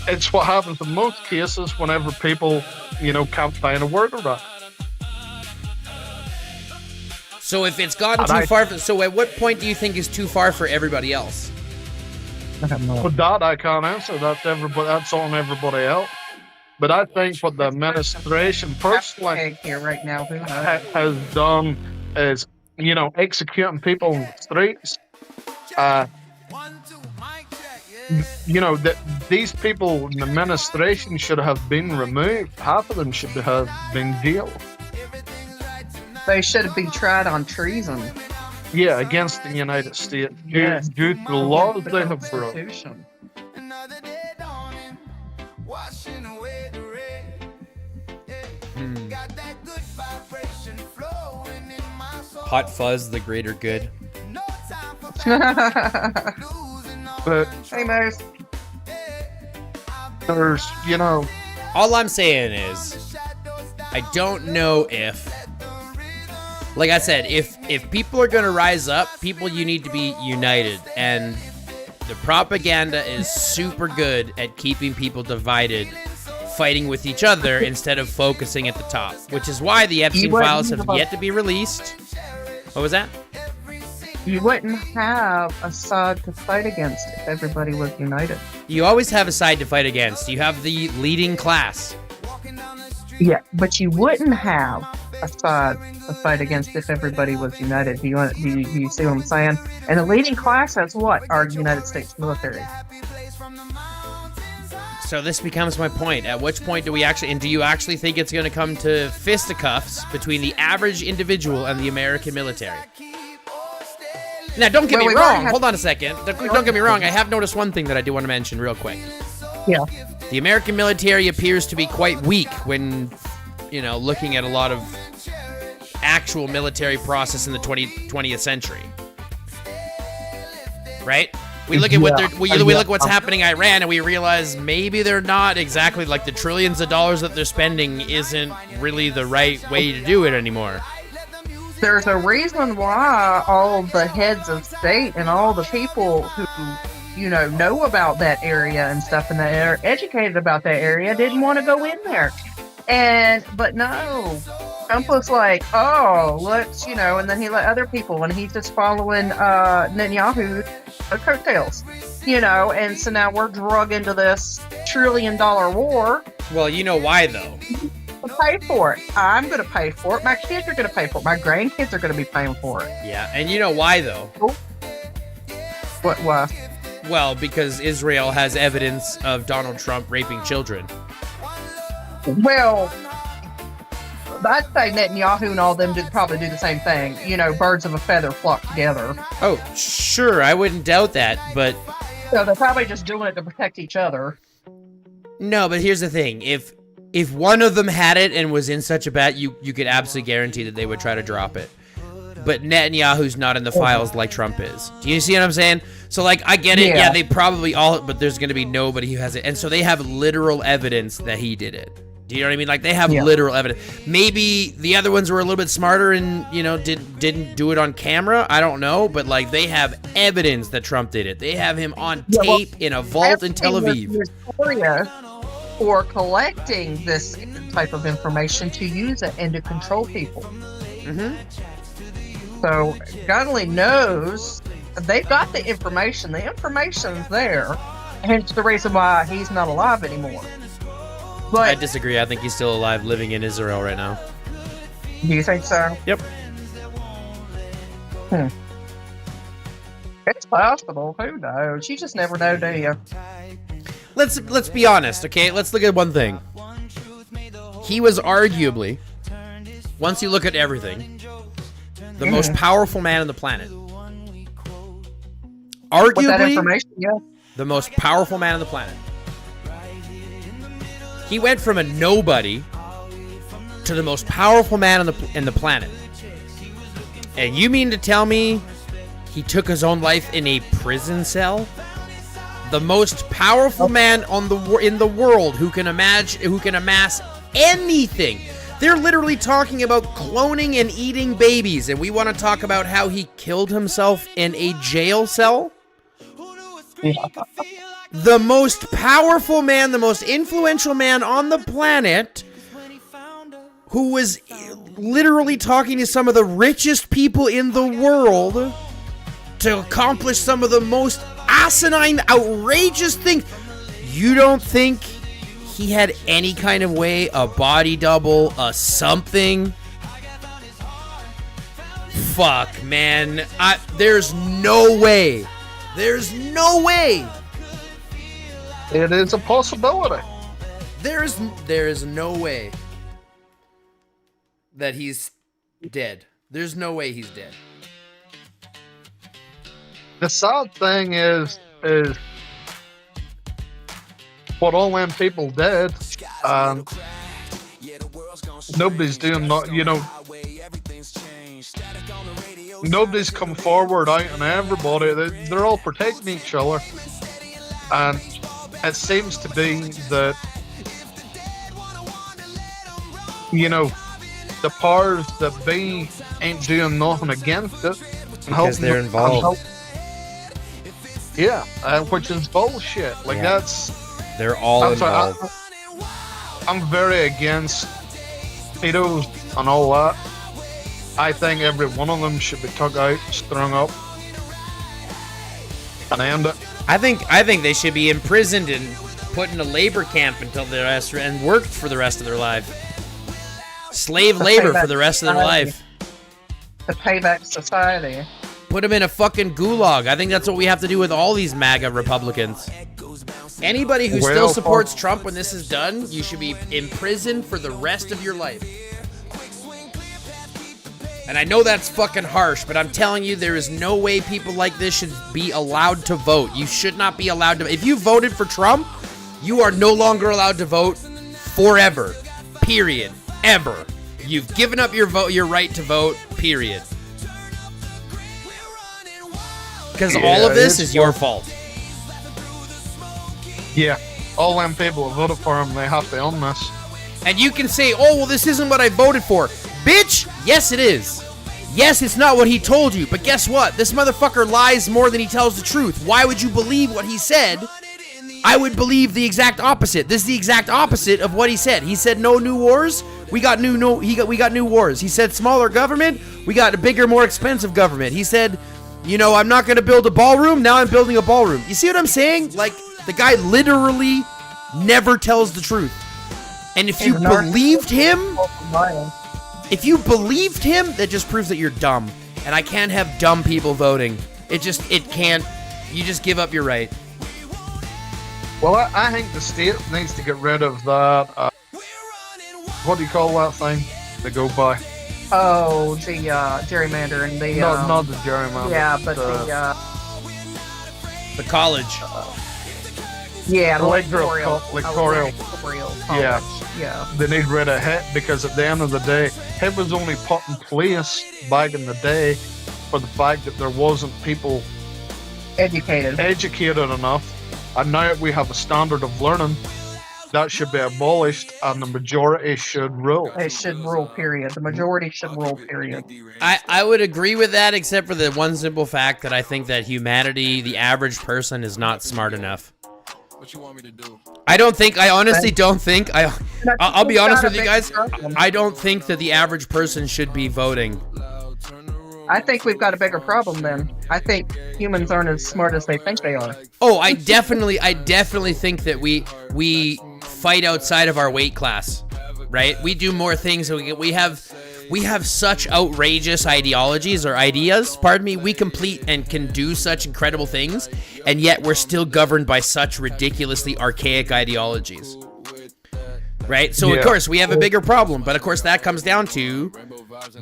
it's what happens in most cases whenever people, can't find a word around. So if it's gotten too far, so at what point do you think is too far for everybody else? But that I can't answer. That's on everybody else. But I think what the administration personally Here right now, has done is, executing people in the streets. These people in the administration should have been removed. Half of them should have been jailed. they should be tried on treason. Yeah, against the United States. Yes. Due to the laws they have broke. Constitution. Another day dawning, washing away the rain. Got that good vibration flowing in my soul. Hot fuzz, the greater good. No time for losing all But Hey, Mose. there's, All I'm saying is, I don't know if, like I said, if people are gonna rise up, you need to be united, and the propaganda is super good at keeping people divided, fighting with each other instead of focusing at the top, which is why the Epstein files have yet to be released. What was that? You wouldn't have a side to fight against if everybody was united. You always have a side to fight against. You have the leading class. Yeah, but you wouldn't have a side to fight against if everybody was united. Do you see what I'm saying? And the leading class has what? Our United States military. So this becomes my point. At which point do you actually think it's going to come to fisticuffs between the average individual and the American military? Now, don't get me wrong. Hold on a second. Don't get me wrong. I have noticed one thing that I do want to mention real quick. Yeah. The American military appears to be quite weak when, looking at a lot of actual military process in the 20th century. Right? We look at we look at what's happening in Iran, and we realize maybe they're not exactly like the trillions of dollars that they're spending isn't really the right way to do it anymore. There's a reason why all the heads of state and all the people who, know about that area and stuff and that are educated about that area didn't want to go in there. But no, Trump was like, oh, let's, and then he let other people, and he's just following Netanyahu's coattails, and so now we're drug into this $1 trillion war. Well, you know why, though. Pay for it. I'm going to pay for it. My kids are going to pay for it. My grandkids are going to be paying for it. Yeah, and you know why, though? What? Why? Well, because Israel has evidence of Donald Trump raping children. Well, I'd say Netanyahu and all them probably do the same thing. You know, birds of a feather flock together. Oh, sure, I wouldn't doubt that, but So they're probably just doing it to protect each other. no, but here's the thing. If one of them had it and was in such a bad, you could absolutely guarantee that they would try to drop it. But Netanyahu's not in the files like Trump is. Do you see what I'm saying? So, like, I get it. Yeah, they probably all, but there's going to be nobody who has it. And so they have literal evidence that he did it. Do you know what I mean? Like, they have literal evidence. Maybe the other ones were a little bit smarter and, you know, didn't do it on camera. I don't know. But, like, they have evidence that Trump did it. They have him on tape in a vault in Tel Aviv. For collecting this type of information to use it and to control people. Mm-hmm. So God only knows they've got the information. The information's there. Hence the reason why he's not alive anymore. But I disagree. I think he's still alive, living in Israel right now. Do you think so? Yep. It's possible. Who knows? You just never know, do you? Let's be honest, okay? Let's look at one thing. He was arguably, once you look at everything, the most powerful man on the planet. With that Arguably, information, yeah. the most powerful man on the planet. He went from a nobody to the most powerful man on the planet. And you mean to tell me he took his own life in a prison cell? The most powerful man in the world who can amass anything. They're literally talking about cloning and eating babies, and we want to talk about how he killed himself in a jail cell? The most powerful man, the most influential man on the planet, who was literally talking to some of the richest people in the world to accomplish some of the most asinine, outrageous things. You don't think he had any kind of way, a body double, a something? Fuck, man. There's no way. There's no way. It is a possibility. There is no way that he's dead. There's no way he's dead. The sad thing is what all them people did. Nobody's doing that, you know. Nobody's come forward out and everybody. They're all protecting each other, and it seems to be that, you know, the powers that be ain't doing nothing against it. Because they're involved. Yeah, which is bullshit. Like, they're all involved. I'm very against pedos and all that. I think every one of them should be took out, strung up, and end it. I think they should be imprisoned and put in a labor camp until the rest and worked for the rest of their life. Slave labor for the rest of their life. The payback society. Put them in a fucking gulag. I think that's what we have to do with all these MAGA Republicans. Anybody who still supports Trump when this is done, you should be imprisoned for the rest of your life. And I know that's fucking harsh, but I'm telling you, there is no way people like this should be allowed to vote. You should not be allowed to. If you voted for Trump, you are no longer allowed to vote forever. Period. Ever. You've given up your vote, your right to vote. Period. Because all of this is your fault. Yeah, all them people who voted for him, they have to own this. And you can say, oh, well, this isn't what I voted for. Bitch, yes, it is. Yes, it's not what he told you. But guess what? This motherfucker lies more than he tells the truth. Why would you believe what he said? I would believe the exact opposite. This is the exact opposite of what he said. He said no new wars. We got new wars. He said smaller government. We got a bigger, more expensive government. He said, you know, I'm not going to build a ballroom. Now I'm building a ballroom. You see what I'm saying? Like, the guy literally never tells the truth. And if you believed him, that just proves that you're dumb. And I can't have dumb people voting. It can't. You just give up your right. Well, I think the state needs to get rid of that. What do you call that thing? they go by. Oh, the gerrymander and the Not the gerrymander. yeah, but The college. yeah, the electoral electoral Yeah. yeah. They need rid of HIT because at the end of the day, HIT was only put in place back in the day for the fact that there wasn't people Educated. educated enough, and now that we have a standard of learning, that should be abolished and the majority should rule. It should rule, period. The majority should rule, period. I would agree with that, except for the one simple fact that I think that humanity, the average person, is not smart enough. What you want me to do? I honestly don't think, I'll be honest with you guys, I don't think that the average person should be voting. I think we've got a bigger problem then. I think humans aren't as smart as they think they are. Oh, I definitely think that we fight outside of our weight class, right? We do more things. We have such outrageous ideologies or ideas. Pardon me. We complete and can do such incredible things, and yet we're still governed by such ridiculously archaic ideologies. Right? So, of course, we have a bigger problem. But, of course, that comes down to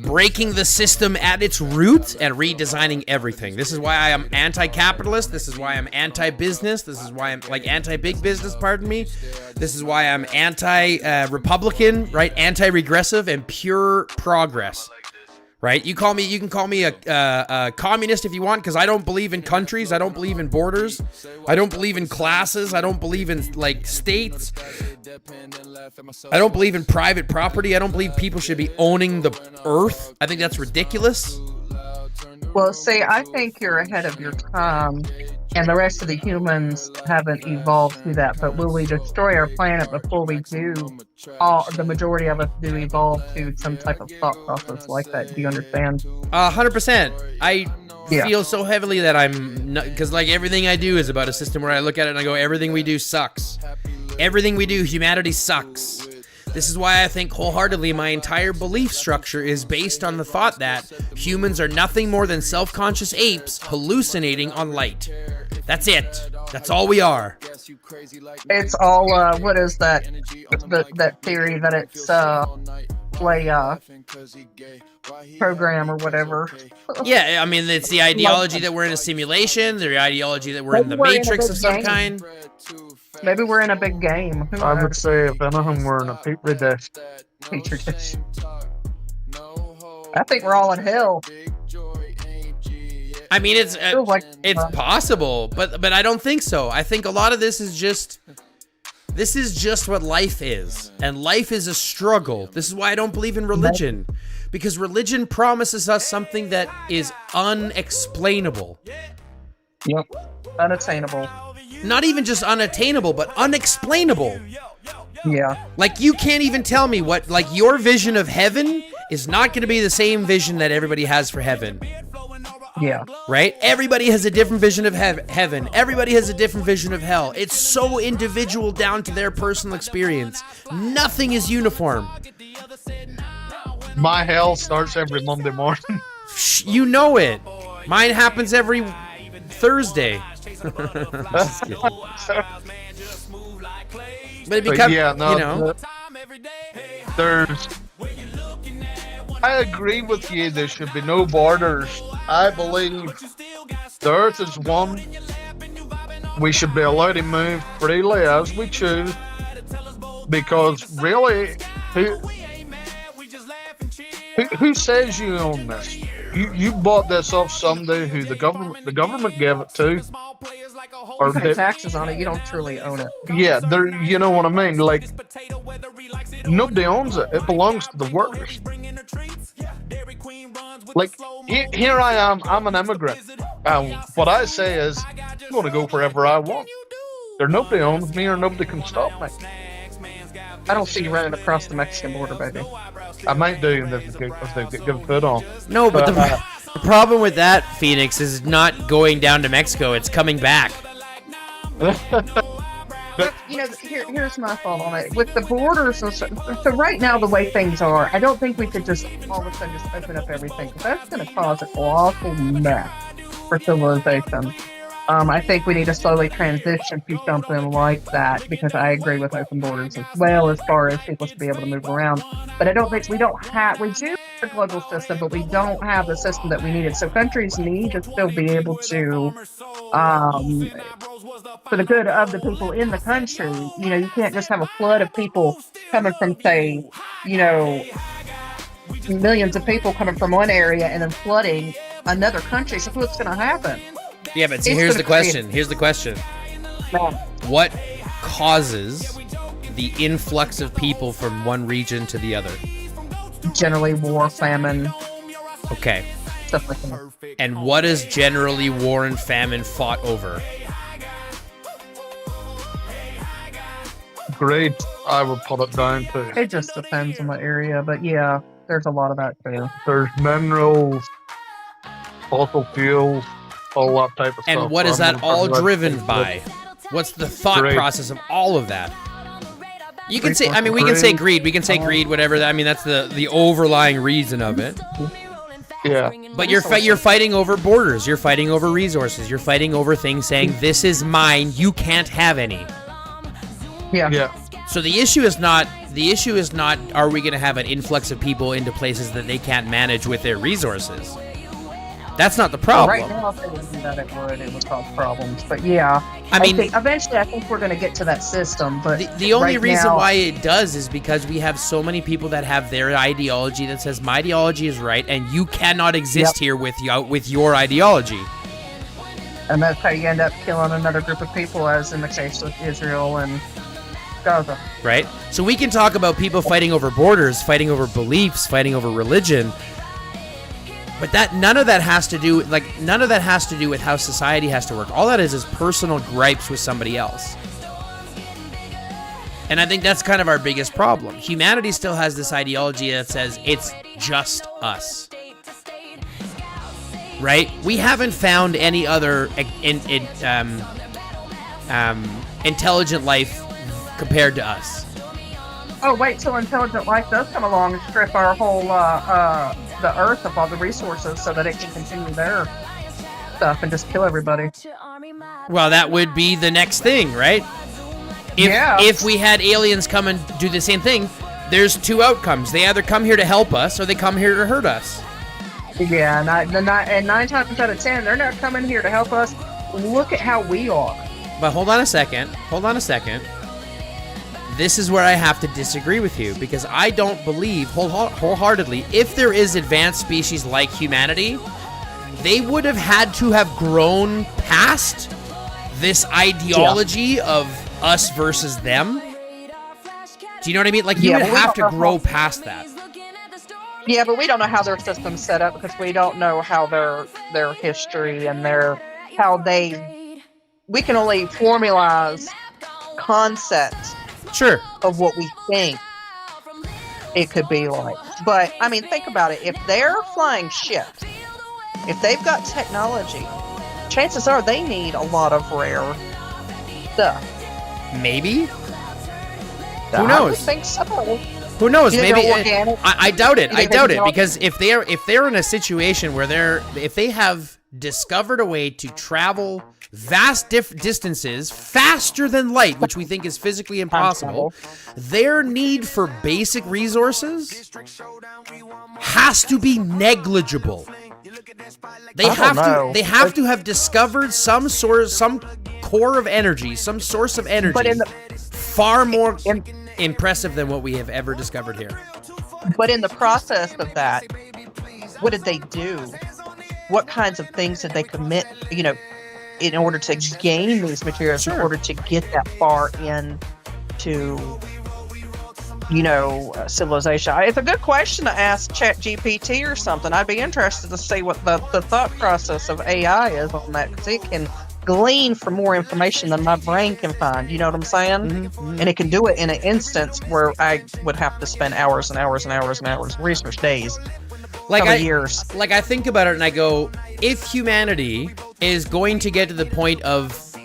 breaking the system at its root and redesigning everything. This is why I am anti-capitalist. This is why I'm anti-business. This is why I'm, like, anti-big business, pardon me. This is why I'm anti-Republican, right? Anti-regressive and pure progress. Right? You can call me a communist if you want, because I don't believe in countries. I don't believe in borders. I don't believe in classes. I don't believe in, like, states. I don't believe in private property. I don't believe people should be owning the earth. I think that's ridiculous. Well, see, I think you're ahead of your time, and the rest of the humans haven't evolved to that. But will we destroy our planet before we do? The majority of us do evolve to some type of thought process like that. Do you understand? 100%. I feel so heavily that I'm not, because like everything I do is about a system where I look at it and I go, everything we do sucks. Everything we do, humanity sucks. This is why I think wholeheartedly my entire belief structure is based on the thought that humans are nothing more than self-conscious apes hallucinating on light. That's it. That's all we are. It's all, what is that? That theory that it's, program or whatever. Yeah, I mean, it's the ideology that we're in a simulation, the ideology that we're in the Matrix of some kind. Maybe we're in a big game. I would say, if anything, we're in a petri dish. Petri dish. I think we're all in hell. I mean, it's possible, but I don't think so. I think a lot of this is just what life is, and life is a struggle. This is why I don't believe in religion, because religion promises us something that is unexplainable. Yep, unattainable. Not even just unattainable, but unexplainable. Yeah. Like, you can't even tell me what, like, your vision of heaven is not going to be the same vision that everybody has for heaven. Yeah. Right? Everybody has a different vision of heaven. Everybody has a different vision of hell. It's so individual down to their personal experience. Nothing is uniform. My hell starts every Monday morning. You know it. Mine happens every Thursday. Just kidding. But it becomes, you know. I agree with you, there should be no borders. I believe the earth is one. We should be allowed to move freely as we choose. Because really, who says you own this? You bought this off somebody who the government gave it to. Or pay taxes on it, you don't truly own it. Yeah, you know what I mean? Like, nobody owns it. It belongs to the workers. Like, here I am, I'm an immigrant. What I say is, I'm going to go wherever I want. There nobody owns me or nobody can stop me. I don't see you running across the Mexican border, baby. I might do if they get good foot on. No, but the problem with that, Phoenix, is not going down to Mexico. It's coming back. But, you know, here's my thought on it. With the borders and stuff, so right now, the way things are, I don't think we could just all of a sudden just open up everything. Because that's going to cause an awful mess for civilization. I think we need to slowly transition to something like that because I agree with open borders as well as far as people should be able to move around. But I don't think we do have a global system, but we don't have the system that we needed. So countries need to still be able to, for the good of the people in the country, you can't just have a flood of people coming from, say, millions of people coming from one area and then flooding another country. So what's going to happen? Yeah, but see, here's the question. Here's the question. What causes the influx of people from one region to the other? Generally war, famine. Okay. Stuff like that. And what is generally war and famine fought over? Great, I would put it down to. It just depends on the area, but yeah, there's a lot of that too. There's minerals, fossil fuels, all that type of stuff. And what is that all driven by? What's the thought process of all of that? You can say, we can say greed. We can say greed, whatever. That's the overlying reason of it. Yeah. But you're fighting over borders. You're fighting over resources. You're fighting over things saying, this is mine, you can't have any. Yeah. So the issue is not, are we going to have an influx of people into places that they can't manage with their resources? That's not the problem. Right now, if they would do that, it would cause problems. But yeah, eventually, I think we're going to get to that system. But the only reason why it does is because we have so many people that have their ideology that says my ideology is right, and you cannot exist here with your ideology. And that's how you end up killing another group of people, as in the case of Israel and Gaza. Right. So we can talk about people fighting over borders, fighting over beliefs, fighting over religion. But none of that has to do with how society has to work. All that is personal gripes with somebody else. And I think that's kind of our biggest problem. Humanity still has this ideology that says it's just us. Right? We haven't found any other intelligent life compared to us. Oh, wait till intelligent life does come along and strip our whole the earth of all the resources so that it can continue their stuff and just kill everybody. Well, that would be the next thing, right? If we had aliens come and do the same thing, there's two outcomes. They either come here to help us or they come here to hurt us. Yeah, and 9 times out of 10, they're not coming here to help us. Look at how we are. But hold on a second. This is where I have to disagree with you, because I don't believe wholeheartedly, if there is advanced species like humanity, they would have had to have grown past this ideology of us versus them. Do you know what I mean? Like, you would have to grow past that. Yeah, but we don't know how their system's set up because we don't know how their history and we can only formalize concepts of what we think it could be like. But think about it. If they're flying ships, if they've got technology, chances are they need a lot of rare stuff. Maybe. Who knows? I think so. Who knows? Maybe I doubt it. Because if they're in a situation where if they have discovered a way to travel vast distances faster than light, which we think is physically impossible, their need for basic resources has to be negligible. They have to have discovered some core of energy, some source of energy, far more impressive than what we have ever discovered here. But in the process of that, what did they do? What kinds of things did they commit, in order to gain these materials, in order to get that far into, civilization? It's a good question to ask ChatGPT or something. I'd be interested to see what the thought process of AI is on that, because it can glean for more information than my brain can find. You know what I'm saying? Mm-hmm. And it can do it in an instance where I would have to spend hours and hours and hours and hours, research days. Years. Like, I think about it and I go, if humanity is going to get to the point of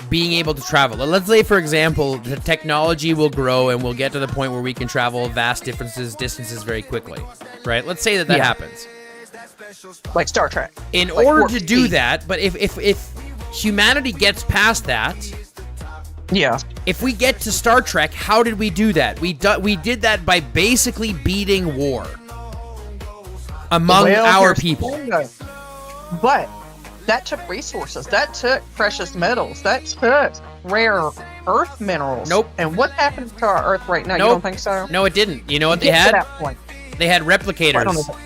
being able to travel, let's say, for example, the technology will grow and we'll get to the point where we can travel vast distances very quickly, right? Let's say that happens. Like Star Trek. In order to do that, but if humanity gets past that. Yeah. If we get to Star Trek, how did we do that? We did that by basically beating war among our here's the people. thing, though. But that took resources. That took precious metals. That took rare earth minerals. Nope. And what happened to our Earth right now? You Nope. don't think so? No, it didn't. You know what they Get to had? that point. They had I don't replicators. know.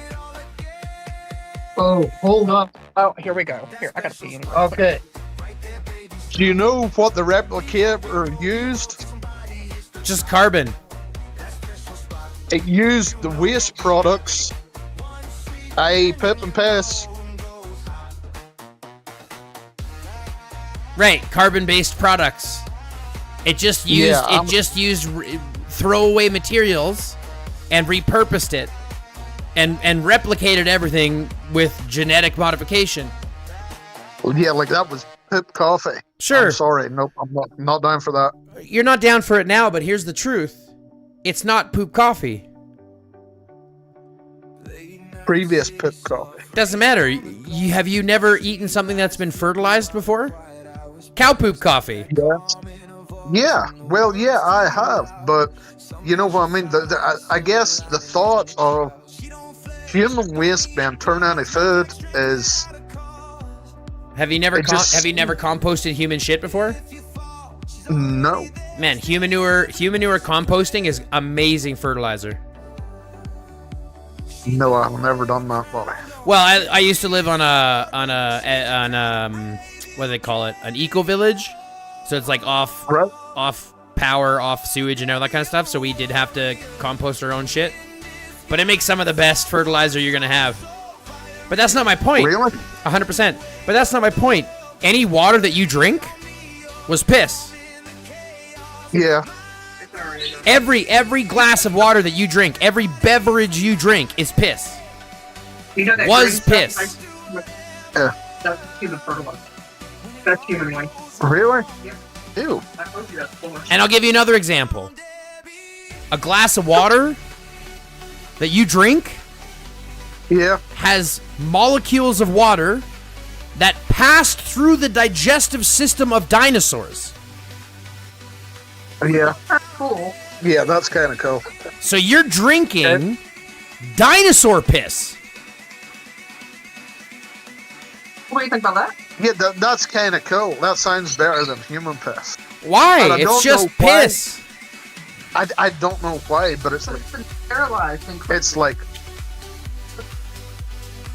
Oh, hold up. Oh, here we go. Here, I gotta pee. Anyway. Okay. Do you know what the replicator used? Just carbon. It used the waste products, i.e. poop and piss. Right, carbon-based products. It just used throwaway materials and repurposed it and replicated everything with genetic modification. Well, yeah, like that was poop coffee. Sure. I'm sorry. Nope, I'm not down for that. You're not down for it now, but here's the truth. It's not poop coffee. Previous poop coffee. Doesn't matter. Have you never eaten something that's been fertilized before? Cow poop coffee. Yeah. Well, yeah, I have. But you know what I mean? I guess the thought of human waste being turned into food is... Have you never It just- have you never composted human shit before? No. Man, human manure composting is amazing fertilizer. No, I've never done that, buddy. Well, I used to live on what do they call it? An eco village. So it's like off Right. power, off sewage and all that kind of stuff. So we did have to compost our own shit. But it makes some of the best fertilizer you're gonna have. But that's not my point. Really? 100%. But that's not my point. Any water that you drink was piss. Yeah. Every glass of water that you drink, every beverage you drink is piss. You know that Was green piss. stuff Yeah. That's human fertilizer. That's human waste. Really? Yeah. Ew. I told you that's bullshit. And I'll give you another example. A glass of water that you drink Yeah. has molecules of water that passed through the digestive system of dinosaurs. Yeah. That's cool. Yeah, that's kind of cool. So you're drinking dinosaur piss. What do you think about that? Yeah, that's kind of cool. That sounds better than human piss. Why? And I It's don't just know why. piss. I don't know why, but it's like, It's been sterilized and it's like.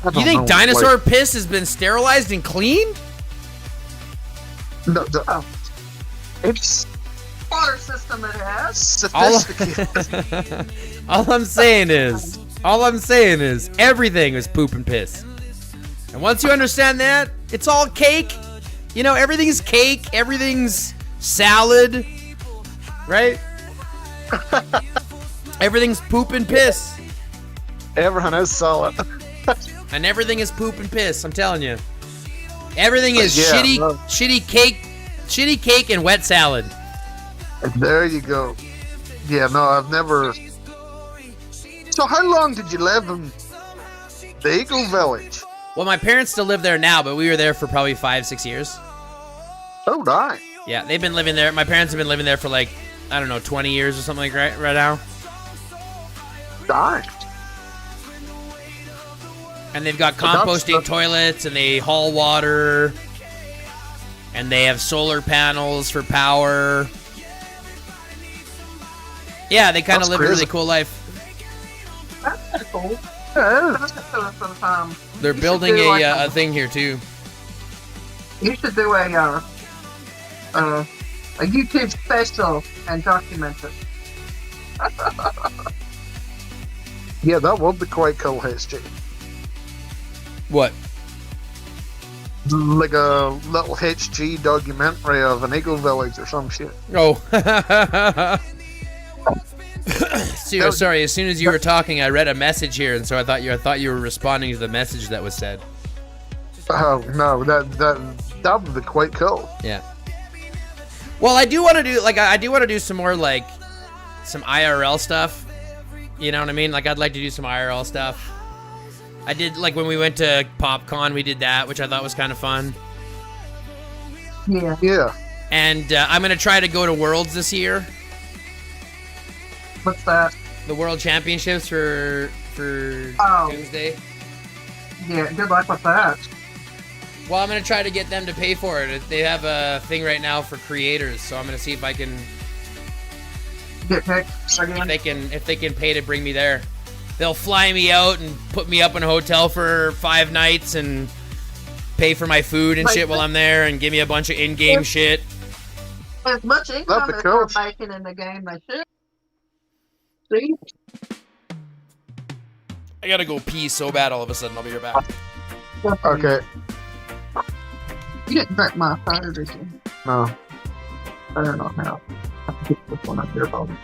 I You don't think know, dinosaur piss has been sterilized and cleaned? like, Oh. it's water system it has. sophisticated. All I'm saying is everything is poop and piss. And once you understand that, it's all cake. You know, everything's cake, everything's salad, right? Everything's poop and piss. Everyone is solid. And everything is poop and piss, I'm telling you. Everything is Yeah, shitty cake and wet salad. There you go. Yeah, no, I've never. So, how long did you live in the Eagle Village? Well, my parents still live there now, but we were there for probably 5-6 years. Oh, die. Yeah, they've been living there. My parents have been living there for like, I don't know, 20 years or something like right now. Die. And they've got Well, composting that's- toilets, and they haul water, and they have solar panels for power. Yeah, they kind of That's live a really crazy. cool life. That's kind of cool. Yeah. They're You should building do like a thing here too. You should do a YouTube special and document it. Yeah, that would be quite cool, HG. What? Like a little HG documentary of an Eagle Village or some shit. Oh. Sorry. As soon as you were talking, I read a message here, and so I thought you were responding to the message that was said. Oh no, that would be quite cool. Yeah. Well, I do want to do some more like some IRL stuff. You know what I mean? Like I'd like to do some IRL stuff. I did like when we went to PopCon, we did that, which I thought was kind of fun. Yeah. Yeah. And I'm gonna try to go to Worlds this year. What's that? The World Championships for Oh. Tuesday. Yeah. Good luck with that. Well, I'm gonna try to get them to pay for it. They have a thing right now for creators, so I'm gonna see if I can, Get picked again. if they can pay to bring me there. They'll fly me out and put me up in a hotel for 5 nights and pay for my food and shit while I'm there and give me a bunch of in-game shit. As much income be as cool. they're making in the game, they should. See? I gotta go pee so bad all of a sudden. I'll be right back. Okay. You didn't drink my cider, did you? No. I don't know how. I can keep this one up here, probably.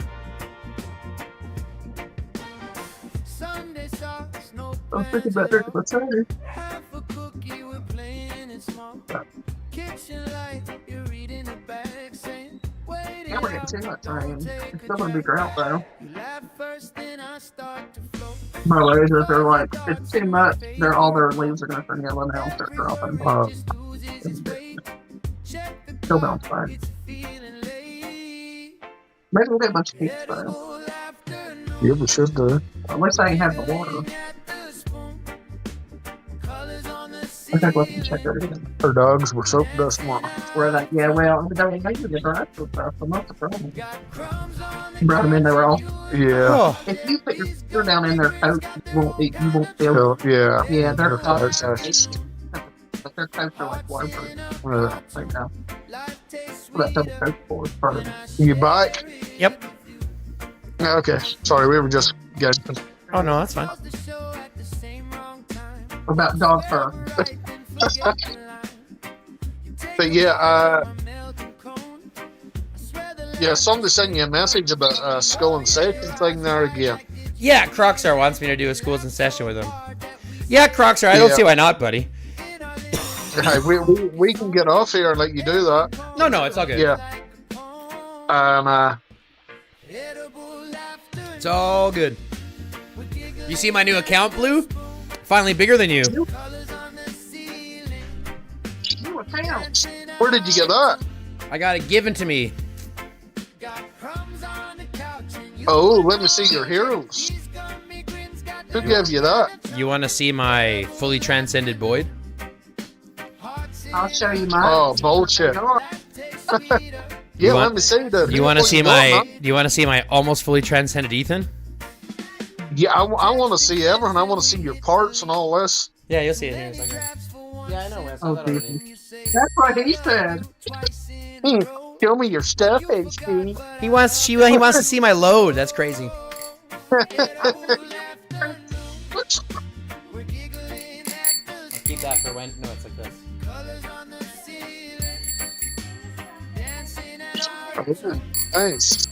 Sunday sauce, no I was thinking about drinking my cider. half a cookie, we're playing it small. Kitchen light, you're reading the back saying, wait Now we're getting too much rain. It's still gonna be drought though. You laugh first, then I start to flow. My lasers are like, it's too much. All their leaves are gonna turn yellow now and start dropping. Just loses its weight. Check the Still bounce back. it's feeling late. Maybe we'll get a bunch of peaks though. Whole afternoon Yeah, we should do. At least I ain't have the water. at the spoon. Colors on the I think we can check it again. Her dogs were soap dust one. Where that, yeah, well, they don't make the drive-through stuff, so that's the problem. got crumbs on You brought them in, they were all. Yeah. Oh, If you put your finger down in their coat, you won't feel. So, yeah. Yeah, their Their coats coats. but their coats are like waterproof. Like now. life tastes That double coat for is part of it. You back? yep. Okay. Sorry, we were just getting. Oh no, that's fine. the show at the same wrong time. About dog fur. But yeah, Melting cone. I swear the yeah, somebody sent you a message about Skull and Safety thing there again. Yeah, Crocstar wants me to do a schools in session with him. Yeah, Crocstar, I don't Yeah. see why not, buddy. Hey, we can get off here and let you do that. No, it's all good. Yeah. And It's all good. You see my new account, Blue? Finally bigger than you. You a town. where did you get that? I got it given to me. Oh, let me see your heroes. Who gave you that? You want to see my fully transcended Boyd? I'll show you mine. Oh, bullshit. Yeah, want- let me see that. You want to What see you my? got, man? Do you want to see my almost fully transcended Ethan? Yeah, I want to see everything. I want to see your parts and all this. Yeah, you'll see it here in a second. Yeah, I know. I Oh, that's what he said. Show me your stuff, HD. He wants to see my load. That's crazy. I'll keep that for when. No, it's like this. Nice.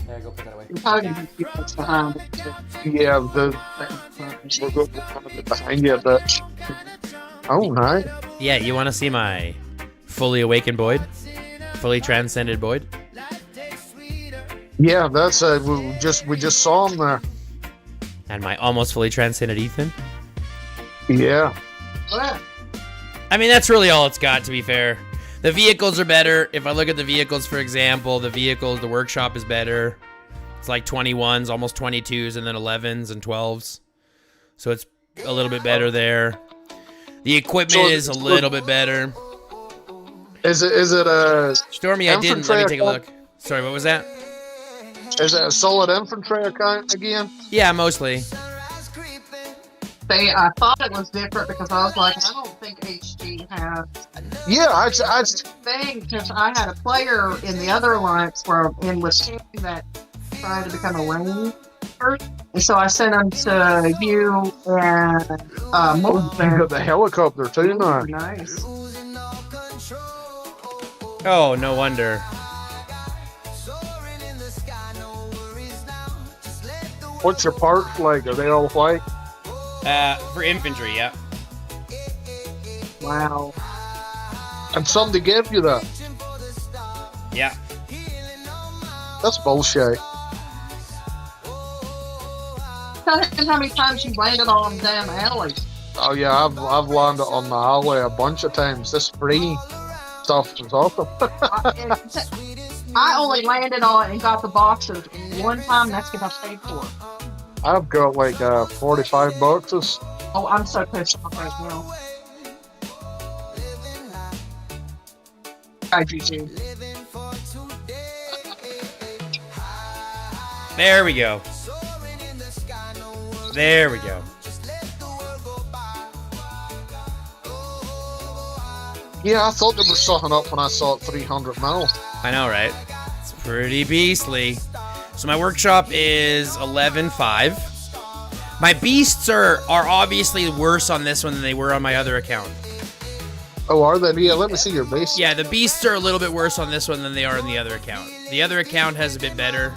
There, go put that away. You're probably gonna keep what's behind it. Yeah, we're going behind you, but oh, nice. Yeah, you want to see my fully awakened Boyd? Fully transcended Boyd? Yeah, that's we just saw him there. And my almost fully transcended Ethan? Yeah. What? I mean, that's really all it's got, to be fair. The vehicles are better. If I look at the vehicles, for example, the workshop is better. It's like 21s, almost 22s, and then 11s and 12s. So it's a little bit better there. The equipment is a little bit better. Is it a Stormy, I didn't. Let me take a look. Sorry, what was that? is it a solid infantry account again? Yeah, mostly. I thought it was different because I was like, I don't think HG has Yeah, I thing because I had a player in the other alliance where I'm in with him that tried to become a ranger, and so I sent him to you and you got the helicopter too now. Nice. Oh, no wonder. What's your parts like? Are they all white? For infantry, yeah. Wow. And somebody gave you that? Yeah. That's bullshit. Tell him how many times you landed on damn alley. Oh yeah, I've landed on the alley a bunch of times. This free. stuff is awesome. I only landed on and got the boxes one time. That's what I paid for. I've got like 45 boxes. Oh, I'm so pissed off right now. IGG. There we go. There we go. Yeah, I thought there was something up when I saw it 300 mil. I know, right? It's pretty beastly. So my workshop is 11.5. My beasts are obviously worse on this one than they were on my other account. Oh, are they? Yeah, let me see your base. Yeah, the beasts are a little bit worse on this one than they are on the other account. The other account has a bit better.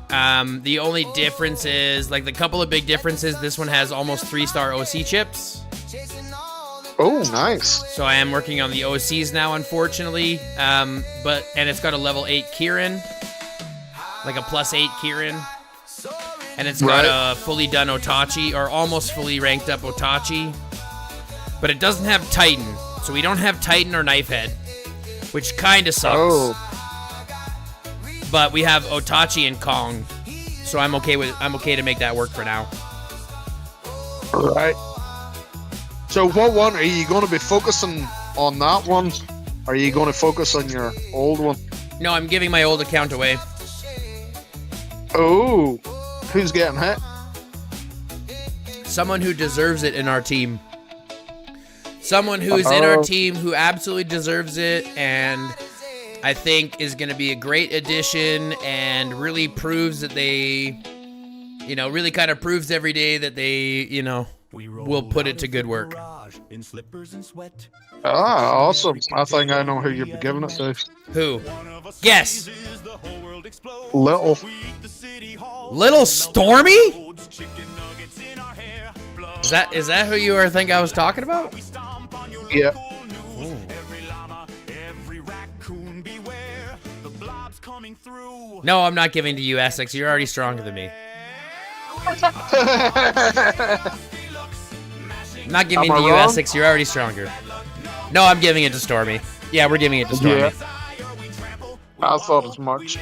The only difference is, like, the couple of big differences, this one has almost 3-star OC chips. Oh, nice. So I am working on the OCs now, unfortunately. And it's got a level 8 Kieran. Like a +8 Kieran. And it's got a fully done Otachi, or almost fully ranked up Otachi. But it doesn't have Titan. So we don't have Titan or Knifehead, which kind of sucks. Oh. But we have Otachi and Kong. So I'm okay to make that work for now. All right. So what one are you going to be focusing on? That one? Or are you going to focus on your old one? No, I'm giving my old account away. Oh, who's getting hit? Someone who deserves it in our team. Someone who's in our team who absolutely deserves it, and I think is going to be a great addition and really proves that they, really kind of proves every day that they, will put it to good work. In slippers and sweat. Ah, awesome. I think I know who you'll be giving it to. Who? Guess. Little Stormy? Is that who you think I was talking about? Yeah. No, I'm not giving to you, Essex. You're already stronger than me. I'm not giving Am to I you, wrong? Essex. You're already stronger. No, I'm giving it to Stormy. Yeah, we're giving it to Stormy. Yeah. I thought as much.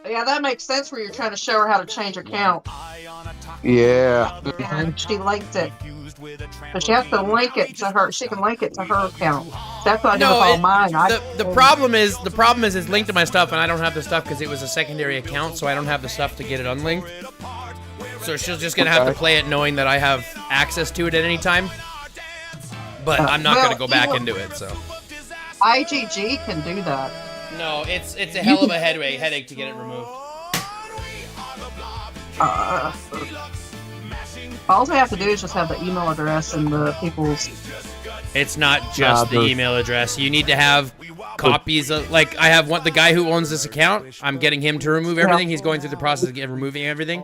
Yeah, that makes sense where you're trying to show her how to change her count. Yeah. And she linked it. But she has to link it to her. She can link it to her account. That's what I did with all mine. The problem is it's linked to my stuff, and I don't have the stuff because it was a secondary account, so I don't have the stuff to get it unlinked. So she's just gonna have to play it knowing that I have access to it at any time. But I'm not gonna go back into it. So IGG can do that. no, it's a hell of a headache to get it removed. All they have to do is just have the email address and the people's. It's not just the email address. You need to have copies of, like, I have the guy who owns this account. I'm getting him to remove everything. He's going through the process of removing everything.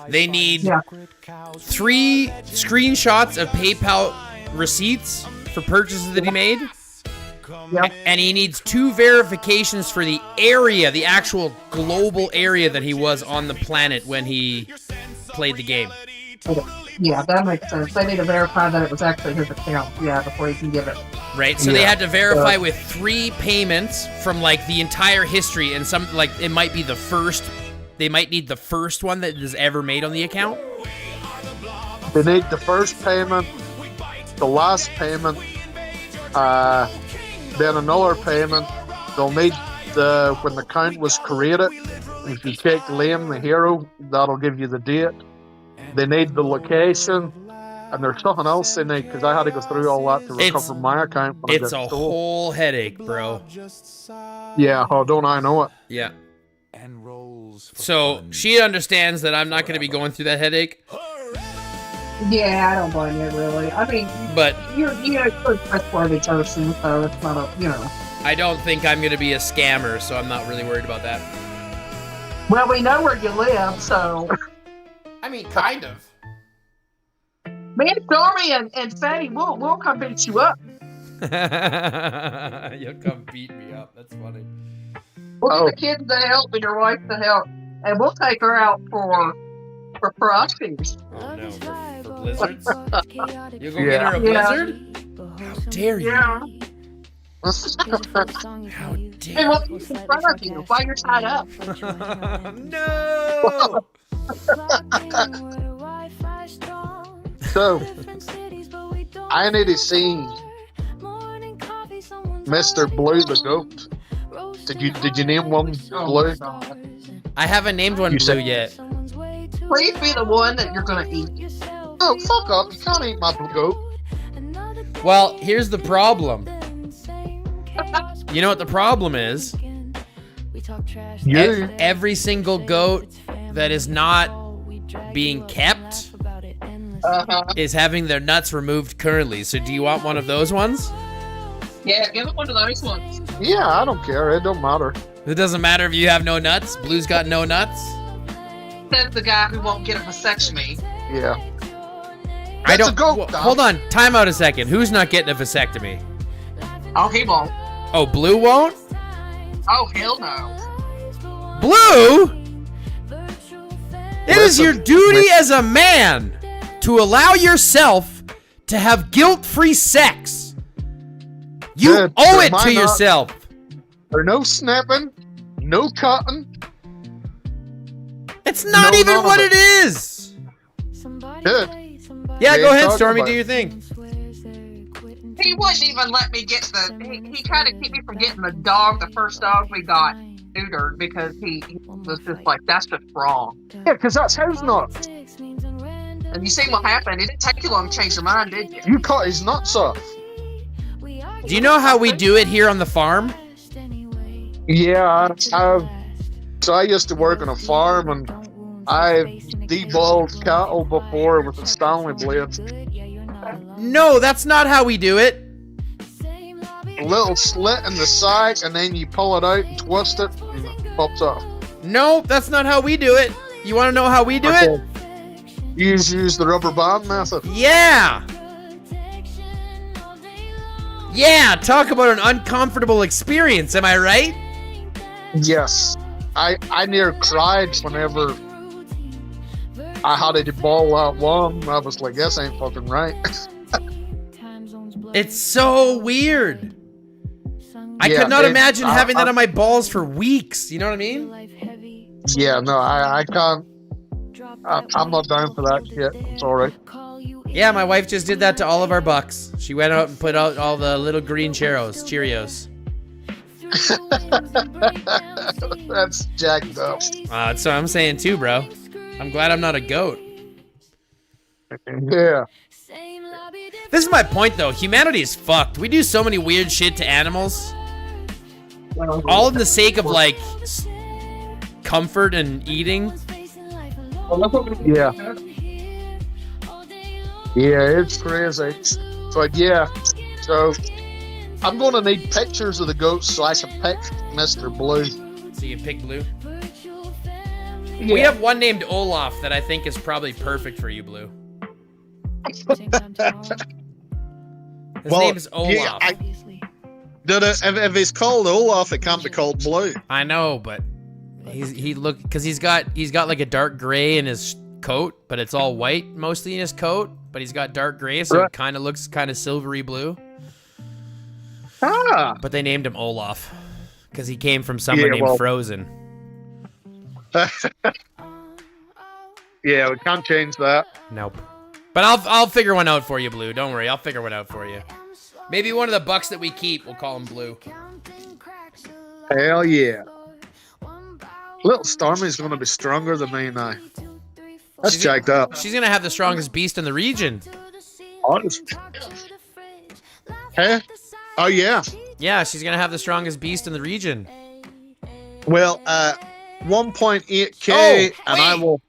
They need 3 screenshots of PayPal receipts for purchases that he made. Yep. And he needs 2 verifications for the area, the actual global area that he was on the planet when he played the game. Yeah, that makes sense. They need to verify that it was actually his account, before you can give it. Right, so they had to verify with 3 payments from, like, the entire history, and some, like, it might be the first, they might need the first one that is ever made on the account. They need the first payment, the last payment, then another payment. They'll need when the account was created. If you take Liam, the hero, that'll give you the date. They need the location, and there's something else they need, because I had to go through all that to recover my account. It's a whole headache, bro. Yeah, oh, don't I know it? Yeah. So she understands that I'm not going to be going through that headache. Yeah, I don't blame you, really. I mean, but you're a trustworthy person, so it's not a, I don't think I'm going to be a scammer, so I'm not really worried about that. Well, we know where you live, so. I mean, kind of. Me and Stormy and Fanny, we'll come beat you up. You'll come beat me up. That's funny. We'll get the kids to help and your wife to help, and we'll take her out for frosties. Oh no, for blizzards? You'll go get her a blizzard? How dare you? Yeah. How Hey, dare what's in front of you? Why you're tied up? No! So, I need to see Mr. Blue the goat. Did you name one Blue? I haven't named one You Blue said- yet. Please be the one that you're gonna eat. Oh, fuck up! You can't eat my goat. Well, here's the problem. You know what the problem is? You. Every single goat that is not being kept is having their nuts removed currently. So do you want one of those ones? Yeah, give it one of those ones. Yeah, I don't care. It don't matter. It doesn't matter if you have no nuts. Blue's got no nuts. Says the guy who won't get a vasectomy. Yeah. I That's don't. a goat, Doc. Hold on. Time out a second. Who's not getting a vasectomy? Oh, he won't. Oh, Blue won't? Oh, hell no. Blue? It is your duty as a man to allow yourself to have guilt-free sex. You Good. owe So it am I to not- yourself. There's no snapping, no cutting. It's not No, even none of what it. it is. Good. Yeah, We go ain't ahead, talking Stormy. about Do it. your thing. He wouldn't even let me get the. He tried to keep me from getting the dog, the first dog we got neutered, because he was just like, that's just wrong. Yeah, because that's his nuts. And you see what happened? It didn't take you long to change your mind, did you? You cut his nuts off. Do you know how we do it here on the farm? Yeah, so I used to work on a farm, and I deballed cattle before with a Stanley blade. No, that's not how we do it. A little slit in the side, and then you pull it out and twist it, and it pops off. No, that's not how we do it. You want to know how we do it? You use the rubber band method. Yeah. Yeah, talk about an uncomfortable experience, am I right? Yes. I near cried whenever I had to deball that one. I was like, this ain't fucking right. It's so weird. I Yeah, could not it- imagine I- having that I- on my balls for weeks. You know what I mean? Yeah, no, I can't. I'm not down for that shit. I'm sorry. Yeah, my wife just did that to all of our bucks. She went out and put out all the little green Cheerios. That's jacked up. That's what I'm saying too, bro. I'm glad I'm not a goat. Yeah. This is my point, though. Humanity is fucked. We do so many weird shit to animals, all in the sake of like comfort and eating. Yeah. Yeah, it's crazy. But yeah, so I'm going to need pictures of the goats so I can pick Mr. Blue. So you can pick Blue. We have one named Olaf that I think is probably perfect for you, Blue. His name is Olaf. yeah, if it's called Olaf, it can't be called Blue. I know, but he's got like a dark gray in his coat, but it's all white mostly in his coat. But he's got dark gray, so Right. it kind of looks kind of silvery blue. Ah. But they named him Olaf because he came from someone Yeah, named well- Frozen. Yeah, we can't change that. Nope. But I'll figure one out for you, Blue. Don't worry, I'll figure one out for you. Maybe one of the bucks that we keep, we'll call him Blue. Hell yeah. Little Stormy's going to be stronger than me now. That's She's- jacked up. She's gonna have the strongest beast in the region. Honest. Huh? Oh, yeah. Yeah, she's gonna have the strongest beast in the region. Well, 1.8k, Oh, and I wait. will.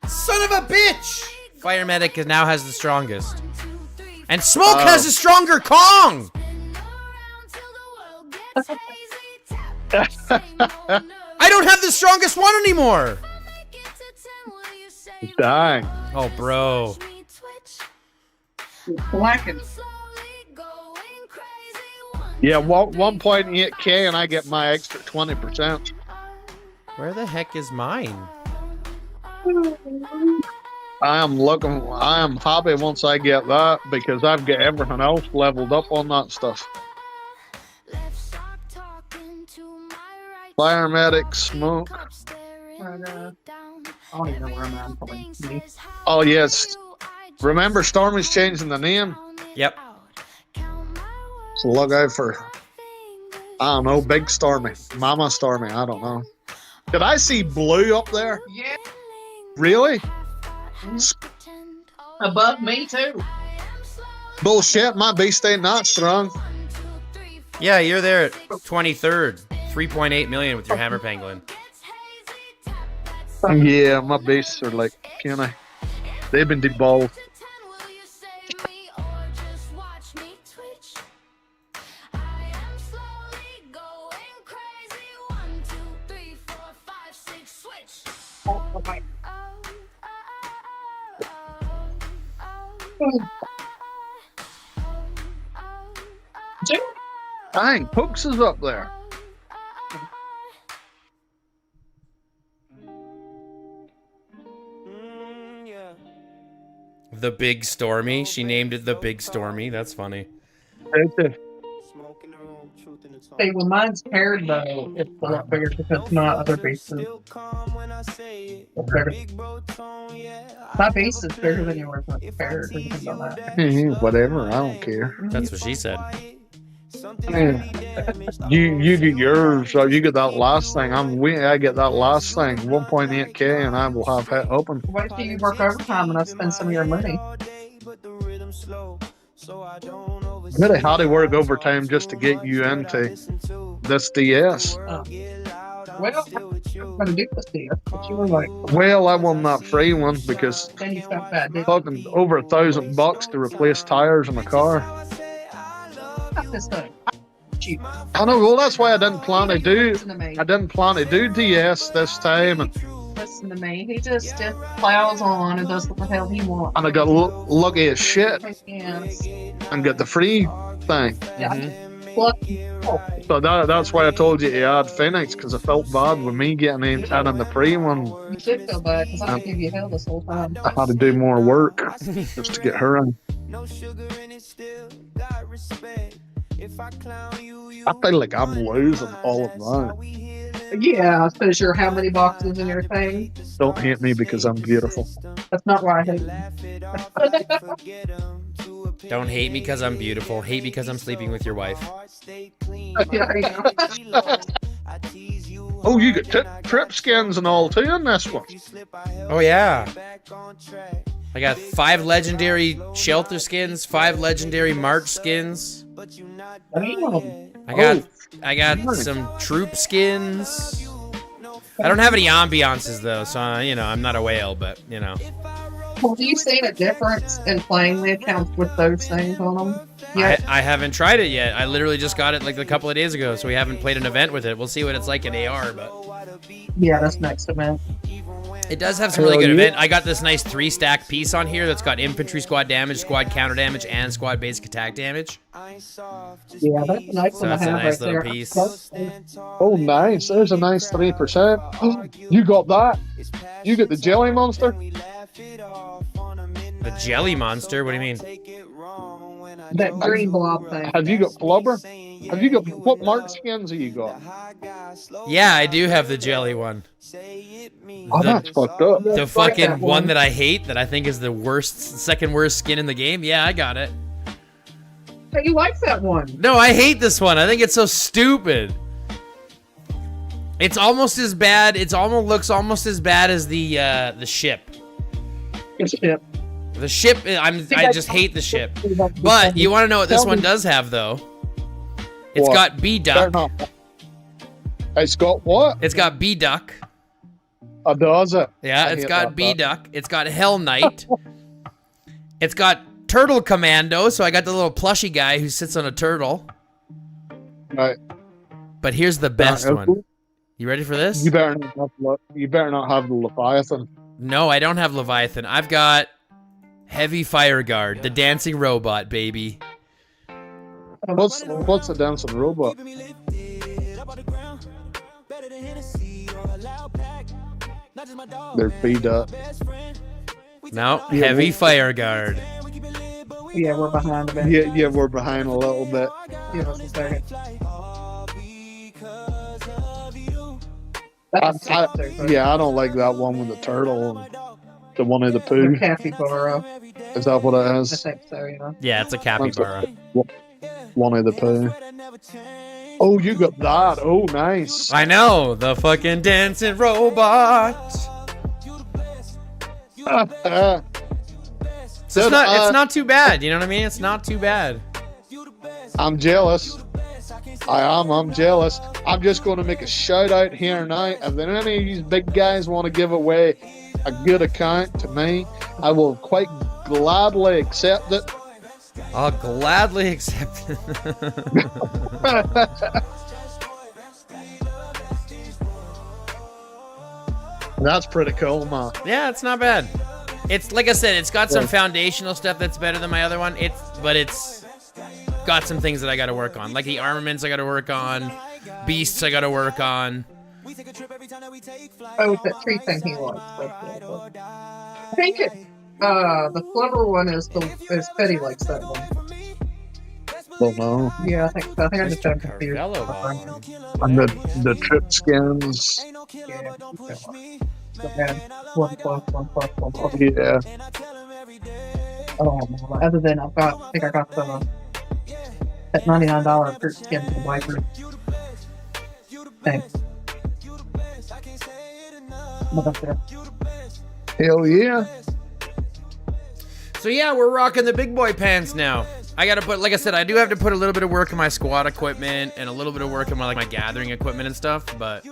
Son of a bitch! Fire Medic now has the strongest. And Smoke has a stronger Kong! I don't have the strongest one anymore! Dang. Oh, bro. Blackened. Yeah, 1.8k, and I get my extra 20%. Where the heck is mine? I am happy once I get that because I've got everything else leveled up on that stuff. Fire medic, smoke. I don't even know where I'm at. Probably me. Oh, yes. Remember, Stormy's changing the name. Yep. So look out for, I don't know, Big Stormy. Mama Stormy, I don't know. Did I see blue up there? Yeah. Really? Above me, too. Bullshit, my beast ain't not strong. Yeah, you're there at 23rd. 3.8 million with your hammer pangolin. Yeah, my beasts are like, can I? They've been deballed. Dang, Pokes is up there. The Big Stormy. She named it the Big Stormy. That's funny. See, when mine's paired, though, it's a lot bigger because my other beast is bigger. My beast is bigger than yours when it's paired. What do you think about that? Whatever, I don't care. That's what she said. You get yours, so you get that last thing. I get that last thing, 1.8k, and I will have it open. Why do you work overtime and I spend some of your money? Really had to work overtime just to get you into this DS. Oh. Well, I'm going to do this DS, but you were like, Well, I won that free one because then you felt bad, didn't you? fucking over $1,000 to replace tires in the car. Not this thing. Cheap. I know. Well, that's why I didn't plan to do. Listen to me. I didn't plan to do DS this time, and Listen to me. He just plows on and does what the hell he wants. I got lucky as shit Yes. and get the free thing. Yeah. Pluck. Oh, So that's why I told you to add Phoenix, because I felt bad with me getting in and the free one. you should feel bad because I give you hell this whole time. I had to do more work just to get her in. I feel like I'm losing all of that. Yeah, because you're how many boxes in your thing? Don't hate me because I'm beautiful. That's not why I hate you. Don't hate me because I'm beautiful. Hate me because I'm sleeping with your wife. Yeah, I know. Oh, you get trip skins and all too in this one. Oh, yeah. I got 5 legendary shelter skins, 5 legendary march skins. Damn. I got some troop skins. I don't have any ambiances though, so I'm not a whale, but Well, do you see a difference in playing the accounts with those things on them? Yeah. I haven't tried it yet. I literally just got it like a couple of days ago, so we haven't played an event with it. We'll see what it's like in AR, but Yeah, that's next event. it does have some really good event. I got this nice 3-stack piece on here that's got infantry squad damage, squad counter damage, and squad basic attack damage. Yeah, that's a nice So one that's to a have nice right little there. piece. Oh, nice. There's a nice 3%. Oh, you got that? You get the jelly monster? The jelly monster? What do you mean? That green blob thing. Have you got flubber? Have you got what mark skins have you got? Yeah, I do have the jelly one. Oh, that's fucked up. The That's like fucking that one that I hate, that I think is the second worst skin in the game. Yeah, I got it. Hey, you like that one? No, I hate this one. I think it's so stupid. It's almost as bad. Looks almost as bad as the ship. Good shit. The ship. I just hate the ship. But you want to know what this one does have though? It's What? got B duck. It's got what? It's got B duck. Oh, does it? Yeah, I it's hate got that B part. duck. It's got Hell Knight. It's got Turtle Commando. So I got the little plushy guy who sits on a turtle. Right. But here's the best one. You ready for this? You better not have the Leviathan. No, I don't have Leviathan. I've got Heavy Fire Guard, the dancing robot, baby. What's the dancing robot? They're beat up. No, Heavy Fire Guard. Yeah, we're behind a bit. Yeah, we're behind a little bit. Give us a second. That's stupid. Yeah, I don't like that one with the turtle and the one in the The poo. capybara. Is that what it I is? think so, yeah. Yeah, it's a capybara. One in the poo. Oh, you got that. Oh, nice. I know, the fucking dancing robot. So it's not too bad, you know what I mean? It's not too bad. I'm jealous. I'm jealous. I'm just going to make a shout out here now. If any of these big guys want to give away a good account to me, I will quite gladly accept it. I'll gladly accept it. That's pretty cool, man. Yeah, it's not bad. It's like I said, it's got some foundational stuff that's better than my other one. But it's got some things that I got to work on, like the armaments I got to work on, beasts I got to work on. Oh, it's that tree thing he wants. I think the clever one is Petty likes that one. Well, no. Yeah, I think so. I think I just got confused. Carvello ball. And the trip skins. Yeah. One plus. Yeah. Oh, other than I think I got that $99 fruit skin for the wiper. Thanks. Hell yeah. So yeah, we're rocking the big boy pants now. I gotta put, like I said, I do have to put a little bit of work in my squad equipment and a little bit of work in my gathering equipment and stuff, but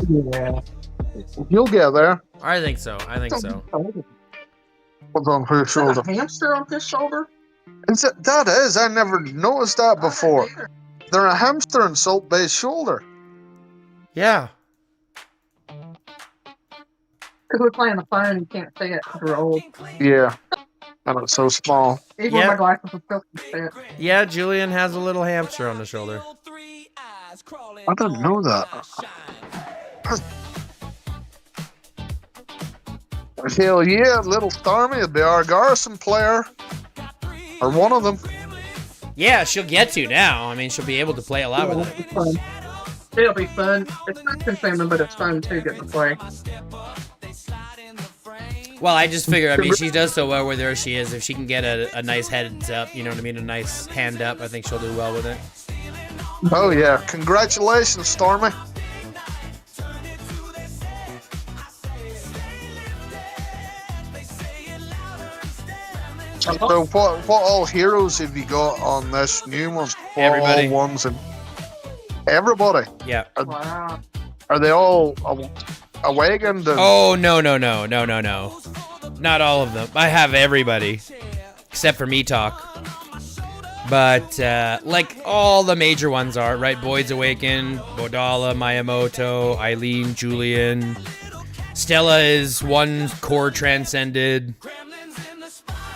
Yeah. You'll get there. I think so. I think so. What's on her shoulder? A hamster on his shoulder? That is. I never noticed that before. They're a hamster and salt-based shoulder. Yeah. Because we play on the phone, you can't see it because we're old. Yeah. And it's so small. Even Yeah. with my glasses, I still can see it. Yeah, Julian has a little hamster on the shoulder. I didn't know that. Hell yeah, little Stormy will be our Garrison player. Or one of them. Yeah, she'll get to now. I mean, she'll be able to play a lot with it. It's fun. It'll be fun. It's not consuming, but it's fun too, getting to play. Well, I just figure, I mean, she does so well with her she is. If she can get a nice heads up, you know what I mean, a nice hand up, I think she'll do well with it. Oh yeah, congratulations, Stormy. So what all heroes have you got on this new one? What Everybody. all ones and everybody? Yeah. Wow. Are they all awakened? And Oh, no. Not all of them. I have everybody. Except for me talk. But, like, all the major ones are, right? Boyd's Awakened, Bodala, Miyamoto, Eileen, Julian. Stella is one core transcended.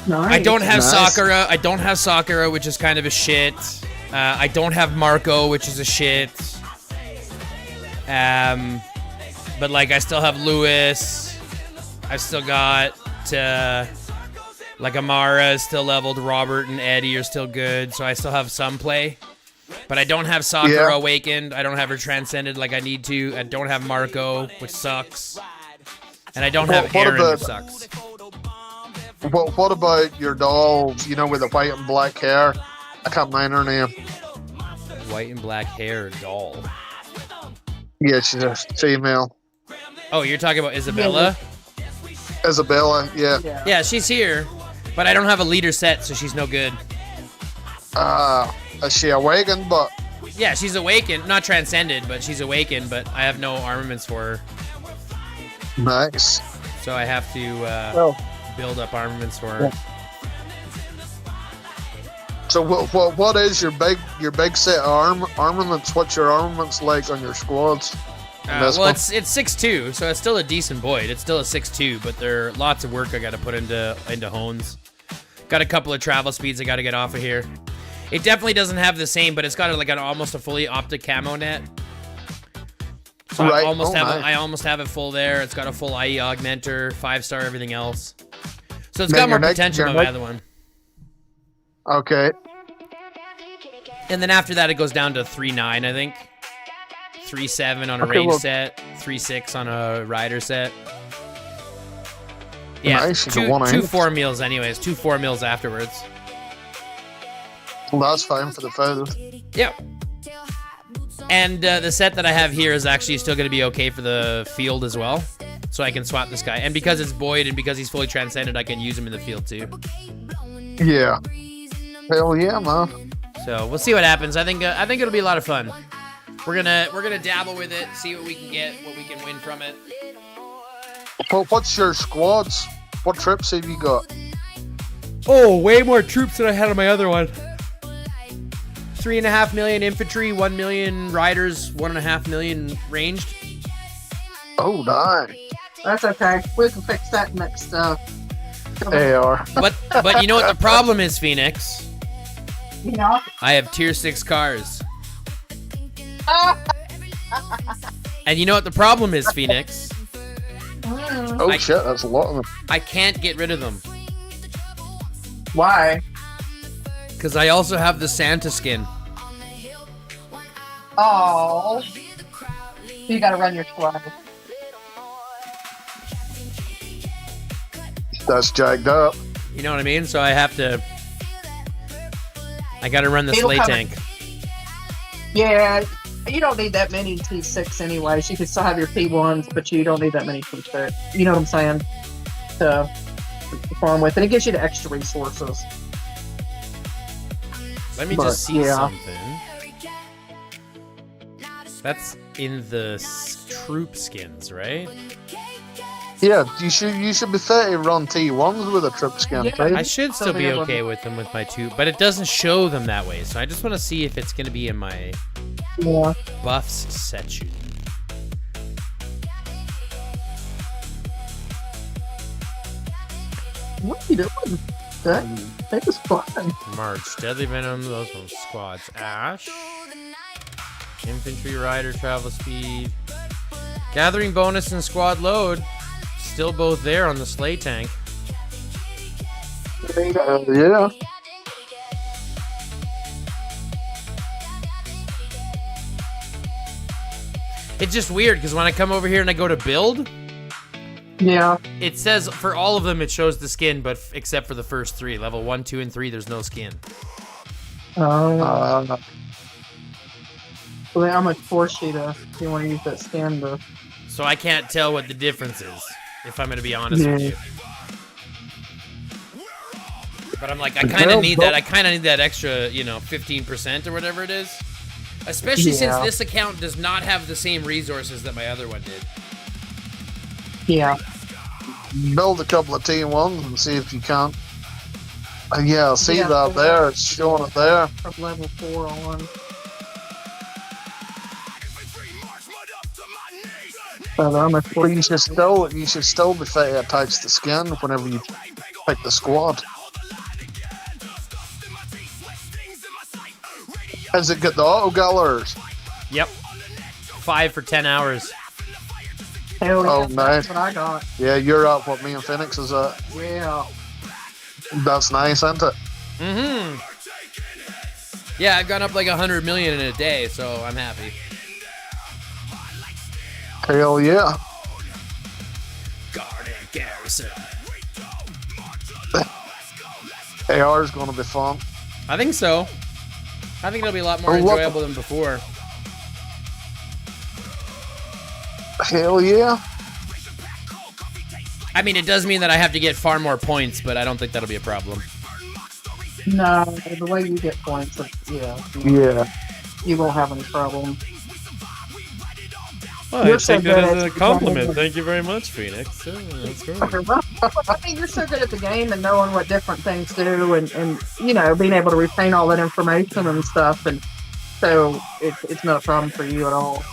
Nice. I don't have Nice. Sakura. I don't have Sakura, which is kind of a shit. I don't have Marco, which is a shit. But like I still have Lewis. I've still got like Amara is still leveled. Robert and Eddie are still good, so I still have some play. But I don't have Sakura Yeah. Awakened. I don't have her Transcended like I need to. I don't have Marco, which sucks. And I don't have What Aaron, about- which sucks. what about your doll? You know, with the white and black hair. I can't mind her name. White and black hair doll. Yeah, she's a female. Oh, you're talking about Isabella? Isabella. Yeah. Yeah, she's here. But I don't have a leader set, so she's no good. Is she awakened? But Yeah, she's awakened. Not transcended, but she's awakened, but I have no armaments for her. nice. So I have to Well. build up armaments for her. So what is your big set of armaments? What's your armaments like on your squads? This Well, one? it's 6'2", so it's still a decent Boyd. It's still a 6'2", but there are lots of work I got to put into Hones. Got a couple of travel speeds I got to get off of here. It definitely doesn't have the same, but it's got like almost a fully optic camo net. So Right. I almost Oh, have nice. I almost have it full there. It's got a full IE augmenter, 5-star everything else. So it's Then got more your next- potential your than my next- other one. Okay. And then after that, it goes down to 3.9, I think. 3.7 on a Okay, range well- set, 3.6 on a rider set. Yeah, Nice, you two, got one two eight. 4 meals anyways, 2 4 meals afterwards. Well, that's fine for the field. Yep. And the set that I have here is actually still going to be okay for the field as well. So I can swap this guy. And because it's Boyd and because he's fully transcended, I can use him in the field too. Yeah. Hell yeah, man. So we'll see what happens. I think it'll be a lot of fun. We're gonna dabble with it, see what we can get, what we can win from it. Well, what's your squads? What trips have you got? Oh, way more troops than I had on my other one. 3.5 million infantry, 1 million riders, 1.5 million ranged. Oh, nice. That's okay. We can fix that next. AR. But you know what the problem is, Phoenix? You know. I have tier 6 cars. And you know what the problem is, Phoenix? Oh, shit, that's a lot of them. I can't get rid of them. Why? Because I also have the Santa skin. Oh. You gotta run your squad. That's jacked up. You know what I mean? So I have to... I gotta run the It'll sleigh come- tank. Yeah, you don't need that many T6 anyways. You can still have your T1s, but you don't need that many T6. You know what I'm saying? To farm with. And it gives you the extra resources. Let me But, just see yeah. something. That's in the troop skins, right? Yeah, you should be 30 run T1s with a trip scan, Yeah. too. I should still be okay with them with my 2, but it doesn't show them that way. So I just want to see if it's going to be in my Yeah. buffs section. What are you doing? That was fun. March, Deadly Venom, those ones, squads. Ash. Infantry Rider, travel speed. Gathering bonus and squad load. Still both there on the sleigh tank. Yeah. It's just weird because when I come over here and I go to build, Yeah. it says for all of them it shows the skin, but except for the first 3. Level 1, 2, and 3, there's no skin. Well, then I'm gonna force you to, if you want to use that skin to. So I can't tell what the difference is, if I'm going to be honest with Yeah. you. But I'm like, I kind of need that. I kind of need that extra, 15% or whatever it is. Especially since Yeah. this account does not have the same resources that my other one did. Yeah. Build a couple of T1s and see if you can. Yeah, I see Yeah. that there. It's showing it there. From level 4 on. So I'm gonna But force you should still be fair attached to skin whenever you pick the squad. Has it got the auto gallers? Yep. 5 for 10 hours. Hell yeah, Oh, that's nice. what I got. Yeah, you're up what me and Phoenix is at. Yeah. That's nice, isn't it? Mm-hmm. Yeah, I've gone up like 100 million in a day, so I'm happy. Hell yeah. Guard and garrison. AR is going to be fun. I think so. I think it'll be a lot more Oh, look. enjoyable than before. Hell yeah. I mean, it does mean that I have to get far more points, but I don't think that'll be a problem. No, the way you get points, yeah, Yeah. you won't have any problem. Well, You're so good at- Thank you very much, Phoenix. That's great. I mean, you're so good at the game and knowing what different things do, and being able to retain all that information and stuff, and so it's not a problem for you at all.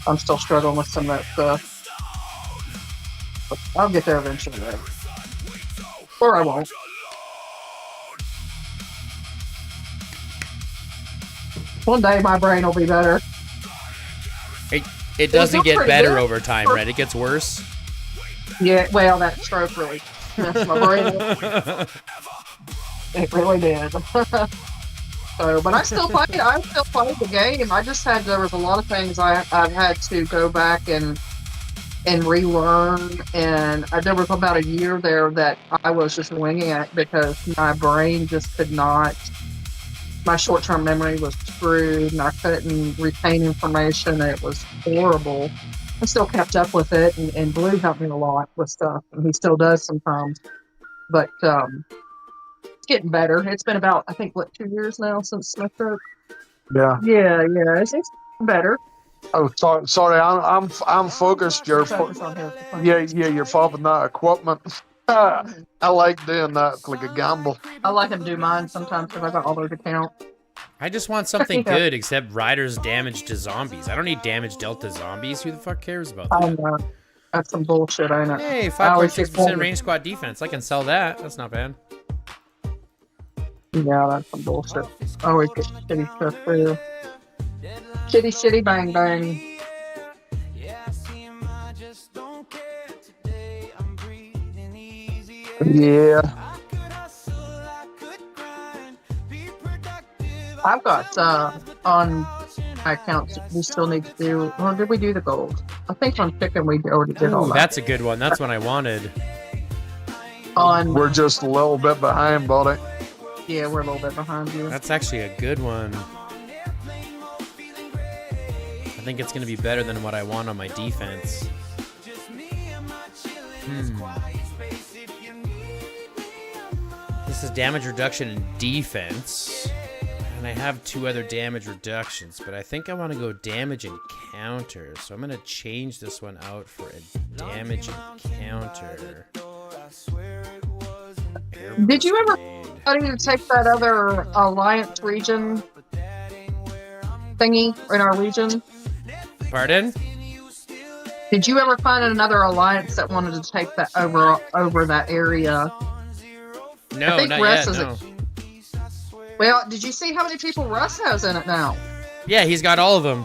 I'm still struggling with some of that stuff, but I'll get there eventually. Right? Or I won't. One day my brain will be better. It doesn't Well, get pretty better good. over time, right? It gets worse. Yeah, well, that stroke really messed my brain up. It really did. So, but I still play. I still play the game. I just had there was a lot of things I've had to go back and relearn. And there was about a year there that I was just winging it because my brain just could not. My short-term memory was screwed, and I couldn't retain information. It was horrible. I still kept up with it, and Blue helped me a lot with stuff, and he still does sometimes. But it's getting better. It's been about, I think, 2 years now since Smith broke. Yeah. Yeah, it's better. Oh, sorry. I'm focused. Focus on his. Yeah. You're popping that equipment. I like doing that, like a gamble. I let him do mine sometimes because I got all those accounts. I just want something Yeah. good except riders damage to zombies. I don't need damage dealt to zombies. Who the fuck cares about I that? know. That's some bullshit, ain't it? Hey, I always get 5.6% told- range squad defense. I can sell that. That's not bad. Yeah, that's some bullshit. I always get shitty stuff too. Shitty, bang, bang. Yeah. I've got on my accounts. We still need to do. Or did we do the gold? I think on chicken we already did all Ooh, that. that's a good one. That's what I wanted. On We're just a little bit behind, buddy. yeah, we're a little bit behind you. That's actually a good one. I think it's going to be better than what I want on my defense. This is damage reduction in defense. And I have 2 other damage reductions, but I think I want to go damage and counter. So I'm going to change this one out for a damage and counter. Did you ever Airblade. study to take that other Alliance region thingy in our region? Pardon? Did you ever find another alliance that wanted to take that over that area? No, think not Russ yet, is a- no. Well, did you see how many people Russ has in it now? Yeah, he's got all of them.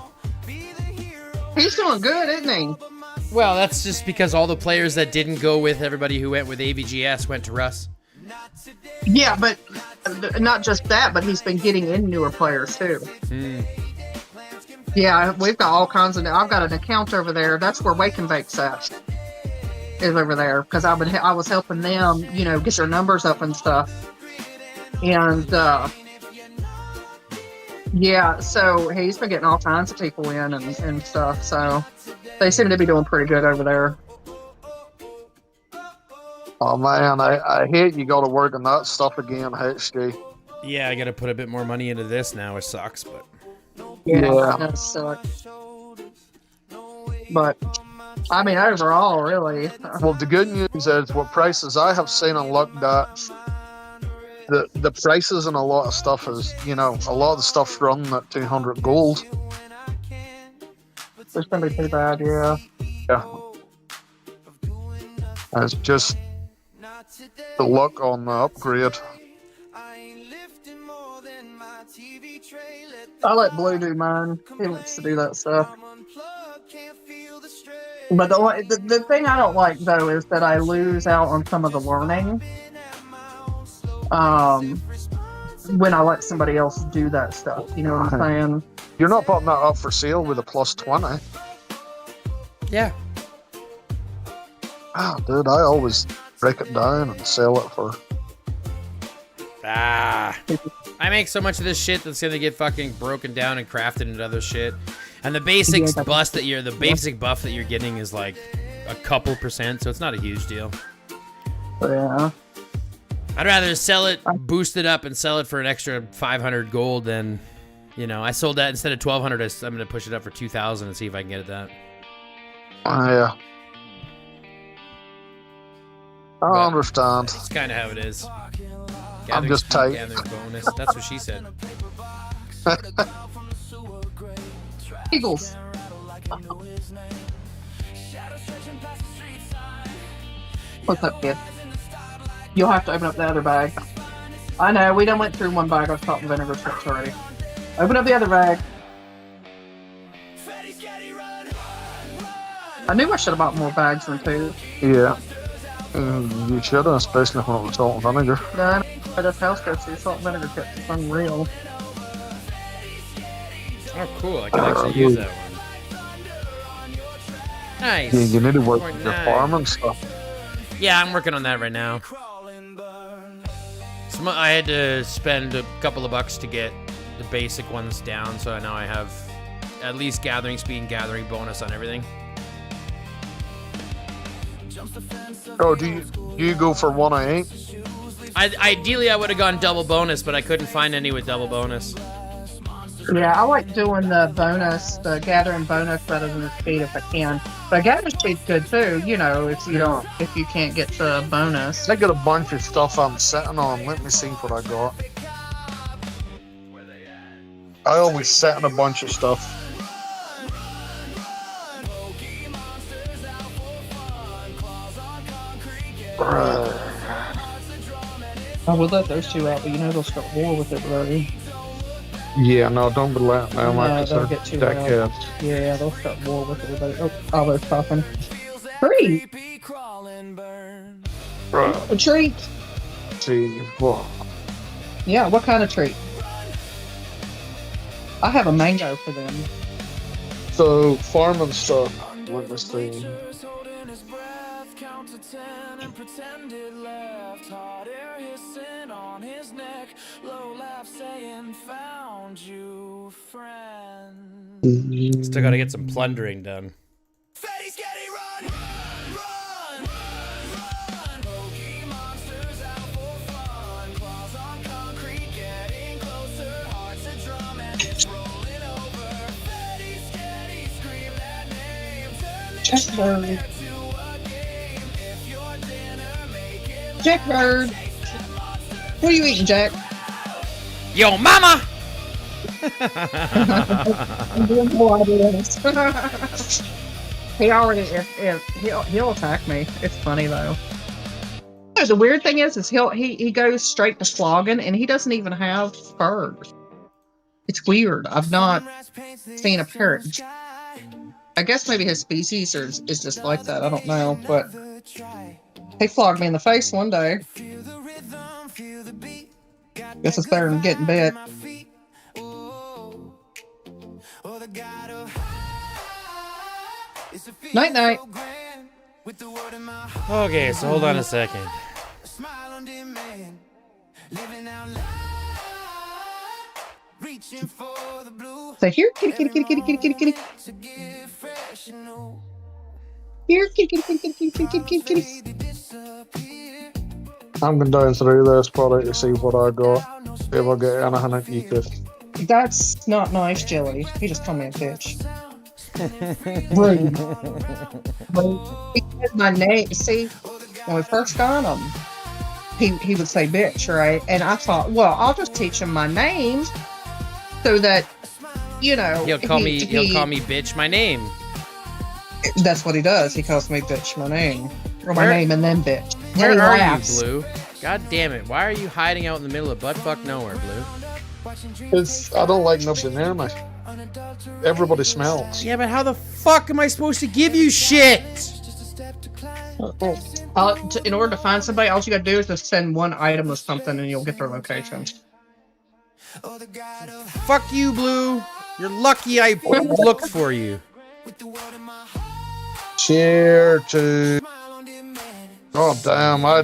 He's doing good, isn't he? Well, that's just because all the players that didn't go with everybody who went with AVGS went to Russ. Yeah, but not just that, but he's been getting in newer players too. Yeah, we've got all kinds of. I've got an account over there. That's where Wake and Bake's at. Is over there because I was helping them, get their numbers up and stuff. And yeah, so he's been getting all kinds of people in and stuff. So they seem to be doing pretty good over there. Oh man, I hate you got to work on that stuff again, HD. Yeah, I got to put a bit more money into this now. It sucks, but Yeah, Yeah. that sucks. But I mean, those are all really. Well, the good news is what prices I have seen and looked at, the prices and a lot of stuff is, a lot of the stuff's running at 200 gold. It's gonna be too bad, yeah. Yeah. It's just the luck on the upgrade. I let Blue do mine. He likes to do that stuff. But the thing I don't like though is that I lose out on some of the learning. When I let somebody else do that stuff, you know what I'm saying? You're not putting that up for sale with a plus 20. yeah. Ah, dude, I always break it down and sell it for. I make so much of this shit that's gonna get fucking broken down and crafted into other shit. And the basic Yeah, basic buff that you're getting is like a couple percent, so it's not a huge deal. Yeah. I'd rather sell it, boost it up, and sell it for an extra 500 gold than, I sold that instead of 1,200. I'm gonna push it up for 2,000 and see if I can get it that. Yeah. I But- understand. It's kind of how it is. I'm just speed, tight. gathering bonus. That's what she said. Eagles. What's up, kid? You'll have to open up the other bag. I know, we done went through one bag of salt and vinegar strips already. Open up the other bag. I knew I should have bought more bags than 2. Yeah. You should have, especially when it was salt and vinegar. No, this house goes through salt and vinegar kits. It's unreal. Oh, cool. I can actually use that one. Nice. Yeah, you need to work with your 4.9. farm and stuff. Yeah, I'm working on that right now. So I had to spend a couple of bucks to get the basic ones down, so now I have at least gathering speed and gathering bonus on everything. Oh, do you go for 108? Ideally, I would have gone double bonus, but I couldn't find any with double bonus. Yeah, I like doing the bonus, the gathering bonus better than the speed if I can. But gathering speed's good too, you know, if you can't get the bonus. I got a bunch of stuff I'm sitting on. Let me see what I got. I always sit on a bunch of stuff. I would let those two out, but you know they'll start war with it, buddy. Yeah, no, don't be letting them out. No, 'Cause they'll they're get too loud. dickheads. Yeah, they'll start war with everybody. Oh, Oliver's popping. Treat! Right. A treat! See, well, Yeah, what kind of treat? I have a mango for them. so farming stuff. Let me see. Still gotta get some plundering done. Jackbird. Jackbird. What are you eating, Jack? Yo, mama! I'm doing no ideas. He already, if he'll attack me. It's funny though. The weird thing is he goes straight to flogging, and he doesn't even have furs. It's weird. I've not seen a parrot. I guess maybe his species is just like that. I don't know, but he flogged me in the face one day. Guess it's better than getting bit. Night night. Okay, so hold on a second. So here, kitty, kitty, kitty, kitty, kitty, kitty, kitty. Here, kitty, kitty, kitty, kitty, kitty, kitty, kitty, kitty. I'm going down through this probably to see what I got. If I get anything at you could. That's not nice, Jelly. He just called me a bitch. Rude. He said my name. See, when we first got him, he would say bitch, right? And I thought, well, I'll just teach him my name so that, you know, He'll call me bitch my name. That's what he does. He calls me bitch my name. Or my Where- name and then bitch. Where And he are laughs. you, Blue? God damn it. Why are you hiding out in the middle of buttfuck nowhere, Blue? I don't like nobody near me. Everybody smells. Yeah, but how the fuck am I supposed to give you shit? In order to find somebody, all you gotta do is just send one item or something and you'll get their location. Fuck you, Blue. You're lucky I looked for you. Share to. Oh damn! I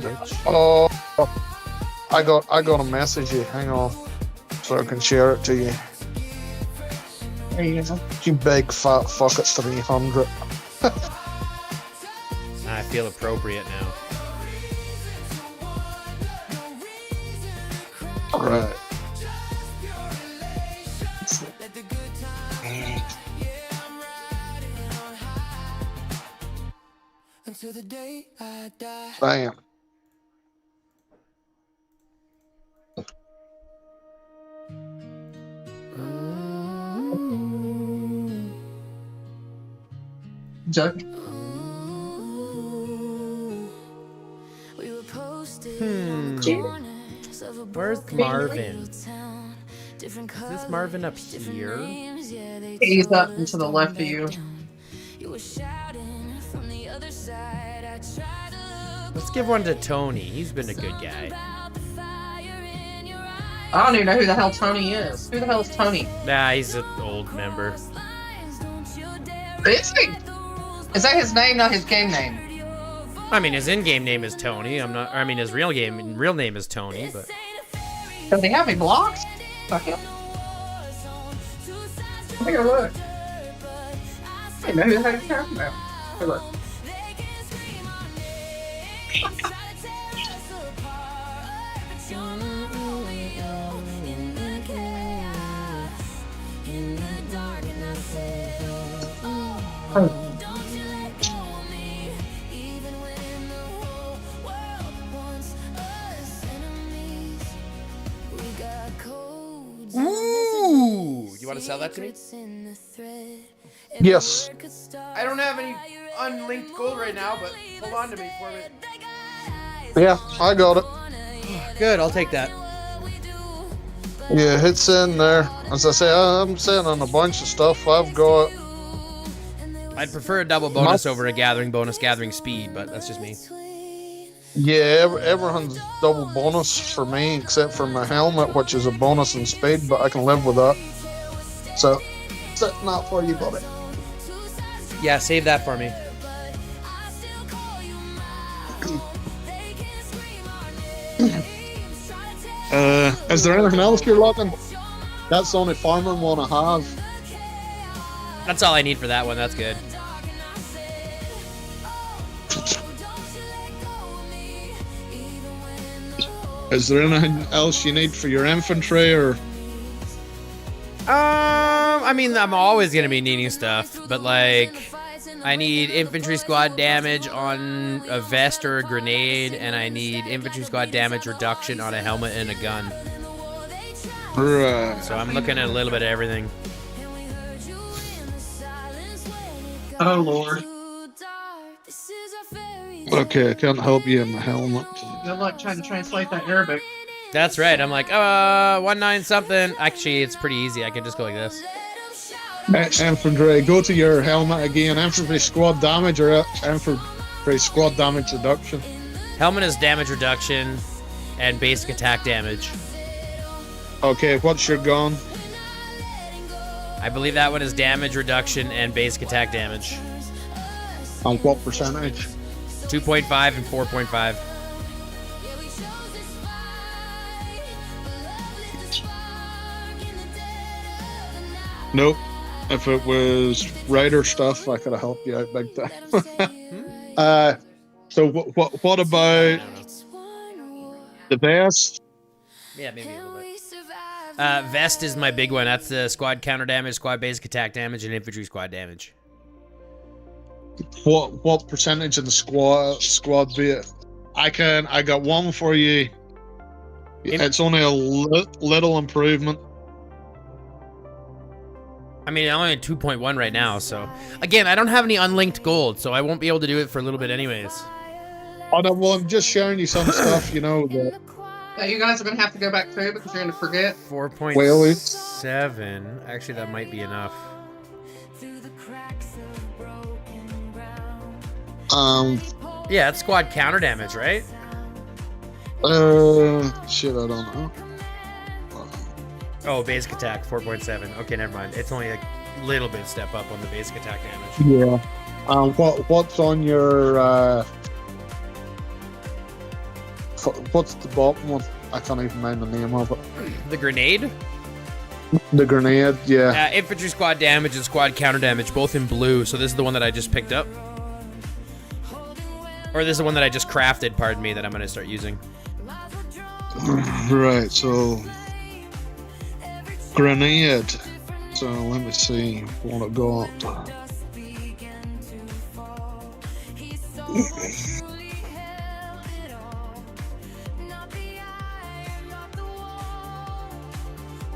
got a message here. Hang on, so I can share it to you. There you go. You big fat fuck at 300. I feel appropriate now. Right. Bam. Joke. Where's Marvin? Is this Marvin up here? He's up and to the left of you. Let's give one to Tony. He's been a good guy. I don't even know who the hell Tony is. Who the hell is Tony? Nah, he's an old member. Is he? Is that his name, not his game name? I mean, his in-game name is Tony. I mean, his real name is Tony, but Does he have me blocked? Fuck him. Take a look. I don't know who the hell you're talking about. Take a look. ooh, you want to sell that to me? Yes. I don't have any unlinked gold right now, but hold on to me for a minute. Yeah, I got it. Good, I'll take that. Yeah, it's in there. As I say, I'm sitting on a bunch of stuff. I've got. I'd prefer a double bonus over a gathering speed, but that's just me. Yeah, everyone's double bonus for me, except for my helmet, which is a bonus in speed, but I can live with that. So, setting that for you, buddy. Yeah, save that for me. Is there anything else you're looking? That's the only farming one I have. That's all I need for that one. That's good. Is there anything else you need for your infantry, or? I mean, I'm always gonna be needing stuff, but like, I need infantry squad damage on a vest or a grenade, and I need infantry squad damage reduction on a helmet and a gun. Right. So I'm looking at a little bit of everything. Oh, Lord. Okay, I can't help you in the helmet. Good luck trying to translate that Arabic. That's right. I'm like, 19 something. Actually, it's pretty easy. I can just go like this. Infantry, go to your helmet again. Infantry squad damage or infantry squad damage reduction. Helmet is damage reduction and basic attack damage. Okay, what's your gun? I believe that one is damage reduction and basic attack damage. On what percentage? 2.5 and 4.5. Nope. If it was Raider stuff, I could have helped you out big time. So what about the vest? Yeah, maybe a little bit. Vest is my big one. That's the squad counter damage, squad basic attack damage, and infantry squad damage. What percentage of the squad be it? I got one for you. It's only a little improvement. I mean, I'm only at 2.1 right now, so again, I don't have any unlinked gold, so I won't be able to do it for a little bit anyways. Oh no, well I'm just sharing you some stuff, you know, that Yeah, you guys are going to have to go back through because you're going to forget. 4.7. Actually, that might be enough. Yeah, it's squad counter damage, right? Shit, I don't know. Oh, basic attack, 4.7. Okay, never mind. It's only a little bit step up on the basic attack damage. Yeah. What's on your what's the bottom one? I can't even mind the name of it. The grenade? The grenade, yeah. Infantry squad damage and squad counter damage, both in blue. So this is the one that I just picked up. Or this is the one that I just crafted, pardon me, that I'm going to start using. Right, so grenade. So let me see what I got.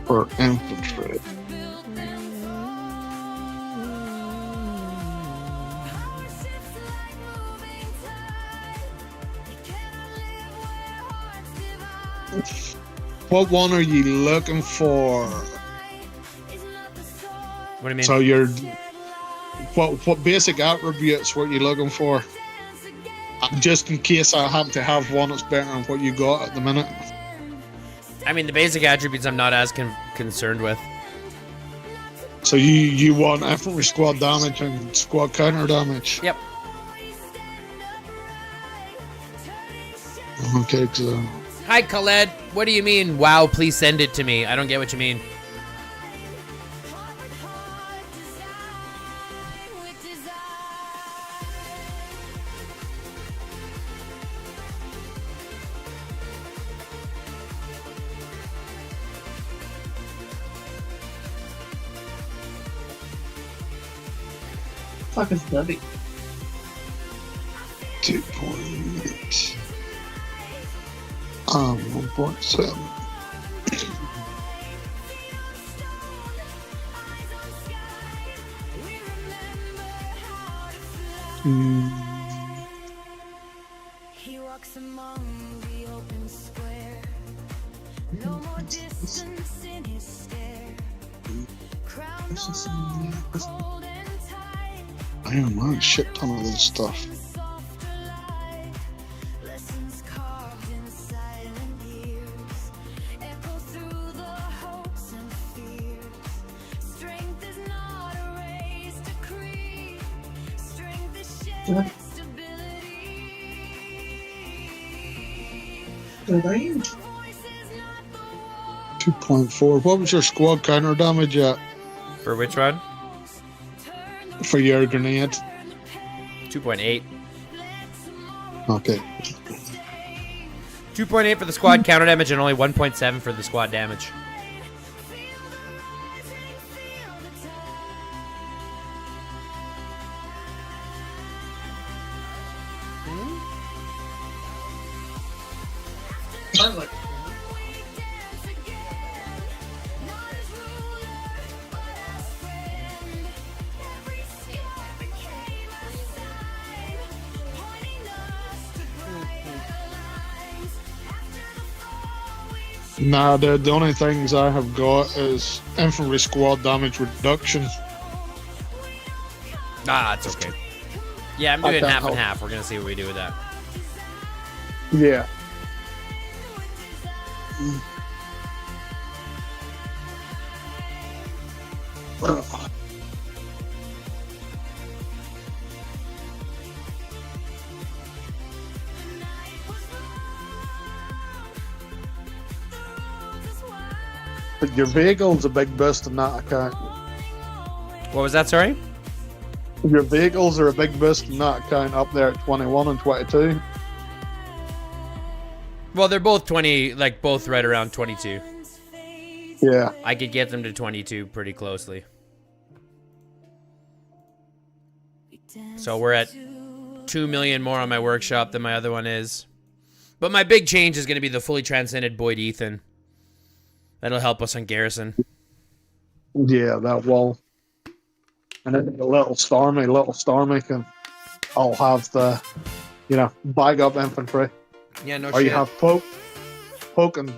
For infantry. What one are you looking for? What do you mean? So you're what basic attributes were you looking for? Just in case I happen to have one that's better than what you got at the minute. I mean, the basic attributes I'm not as concerned with. So you want infantry squad damage and squad counter damage? Yep. Okay, so Hi, Khaled. What do you mean? Wow, please send it to me. I don't get what you mean. Fuck is Debbie? 2.8. 1.7. He walks among the open square. No more distance in his stare. Crown no longer cold and tight. I don't know, a shit ton of this stuff. Softer light. Lessons carved in silent years. Echo through the hopes and fears. Strength is not a race to creed. Strength is shared stability. Voice is not the war. 2.4. What was your squad counter damage at For which one? for your grenade? 2.8. Okay. 2.8 for the squad counter damage and only 1.7 for the squad damage. Charlotte. Nah, the only things I have got is infantry squad damage reduction. Ah, it's okay. Yeah, I'm doing can't half and help. half. We're gonna see what we do with that. Yeah. But your vehicle's a big boost in that account. What was that? Sorry. Your vehicles are a big boost in that account up there at 21 and 22. Well, they're both 20, like both right around 22. Yeah. I could get them to 22 pretty closely. So we're at 2 million more on my workshop than my other one is. But my big change is going to be the fully transcended Boyd Ethan. That'll help us on Garrison. Yeah, that will. And then a little Stormy can all have the, bag up infantry. Yeah, no Or you have Poke, and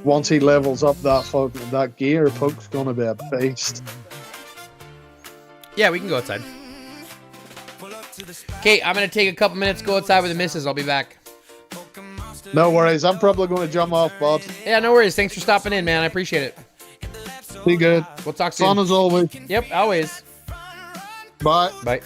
once he levels up that gear, Poke's gonna be a beast. Yeah, we can go outside. Okay, I'm going to take a couple minutes, go outside with the missus. I'll be back. No worries, I'm probably gonna jump off, bud. Yeah, no worries. Thanks for stopping in, man. I appreciate it. Be good. We'll talk soon. Fun as always. Yep, always. Bye. Bye.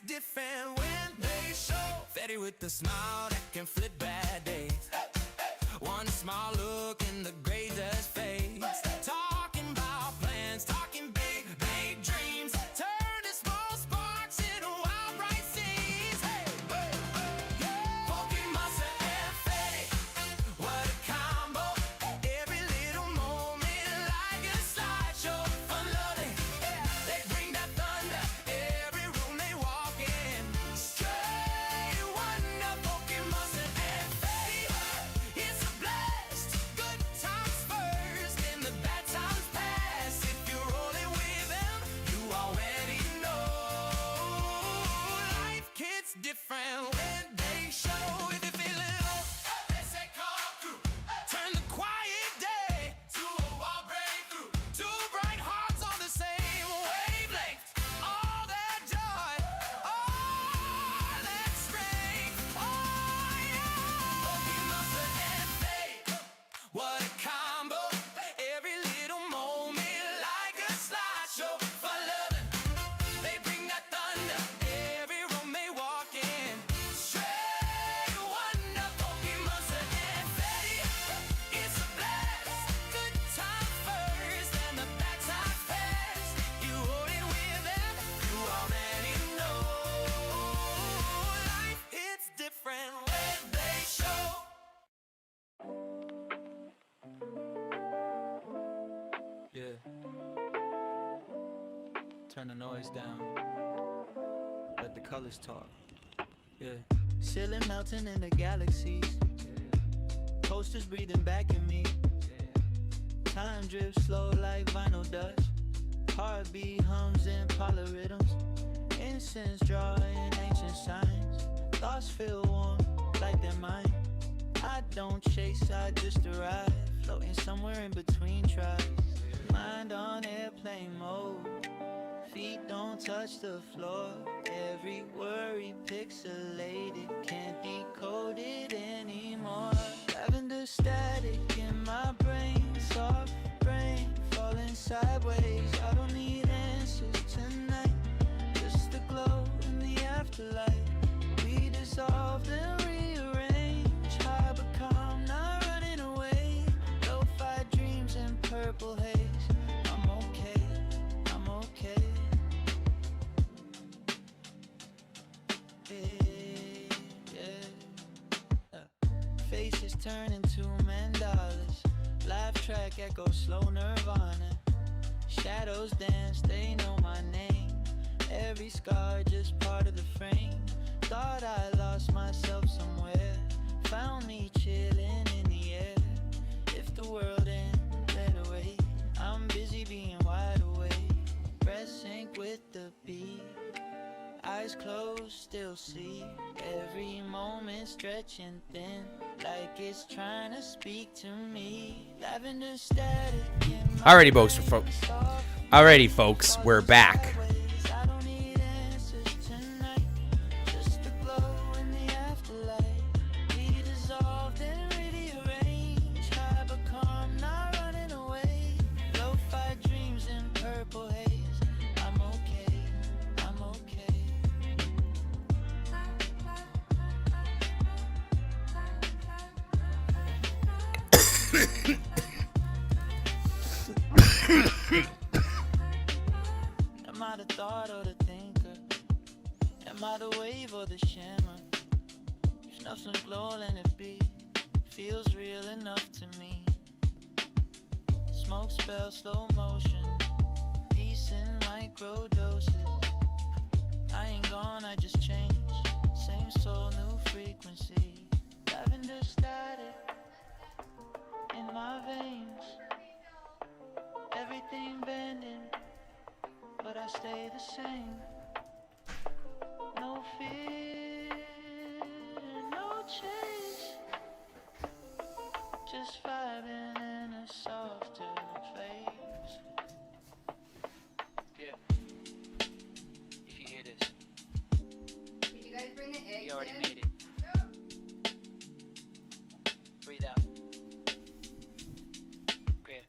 Different when they show Fetty with the smile that can flip bad days. One small look and the gray dust fades. Talking about plans, talking big, big dreams. Turn to small sparks into wild bright scenes. Hey, hey, hey, yeah. Pokemon and Fetty, what a combo. Every little moment like a slideshow. Fun loving, yeah. They bring that thunder. Every room they walk in. Straight wonder, Pokemon and turn the noise down. Let the colors talk. Yeah. Ceiling melting in the galaxies. Posters breathing back at me. Time drifts slow like vinyl dust. Heartbeat hums in polyrhythms. Incense drawing ancient signs. Thoughts feel warm like they're mine. I don't chase, I just arrive. Floating somewhere in between tribes. Mind on airplane mode. Feet don't touch the floor. Every worry pixelated. Can't decode it anymore. Lavender static in my brain. Soft brain falling sideways. I don't need answers tonight. Just the glow in the afterlife. We dissolved and rearrange. High but calm, not running away. Lo-fi dreams and purple haze. I'm okay, I'm okay. Faces turn into mandalas. Laugh track echo slow nirvana. Shadows dance, they know my name. Every scar just part of the frame. Thought I lost myself somewhere. Found me chilling in the air. If the world ended away, I'm busy being wide awake. Breath sync with the beat. Eyes closed, still see every moment stretching thin, like it's trying to speak to me. Lavender static in my Alrighty, folks, we're back. I don't need answers tonight. Just the glow in the afterlife. We dissolved and rearranged. High but calm, not running away. Lo-fi dreams in purple haze. I'm okay, I'm okay. Am I the thought or the thinker? Am I the wave or the shimmer? If nothing's glow, let it be. Feels real enough to me. Smoke spell, slow motion. Peace in micro doses. I ain't gone, I just changed. Same soul, new frequency. Lavender static in my veins. Everything bending, but I stay the same. No fear, no chase. Just vibing in a softer phase. Yeah. If you hear this, Did you guys bring the eggs? we already in? made it. Breathe out. Great.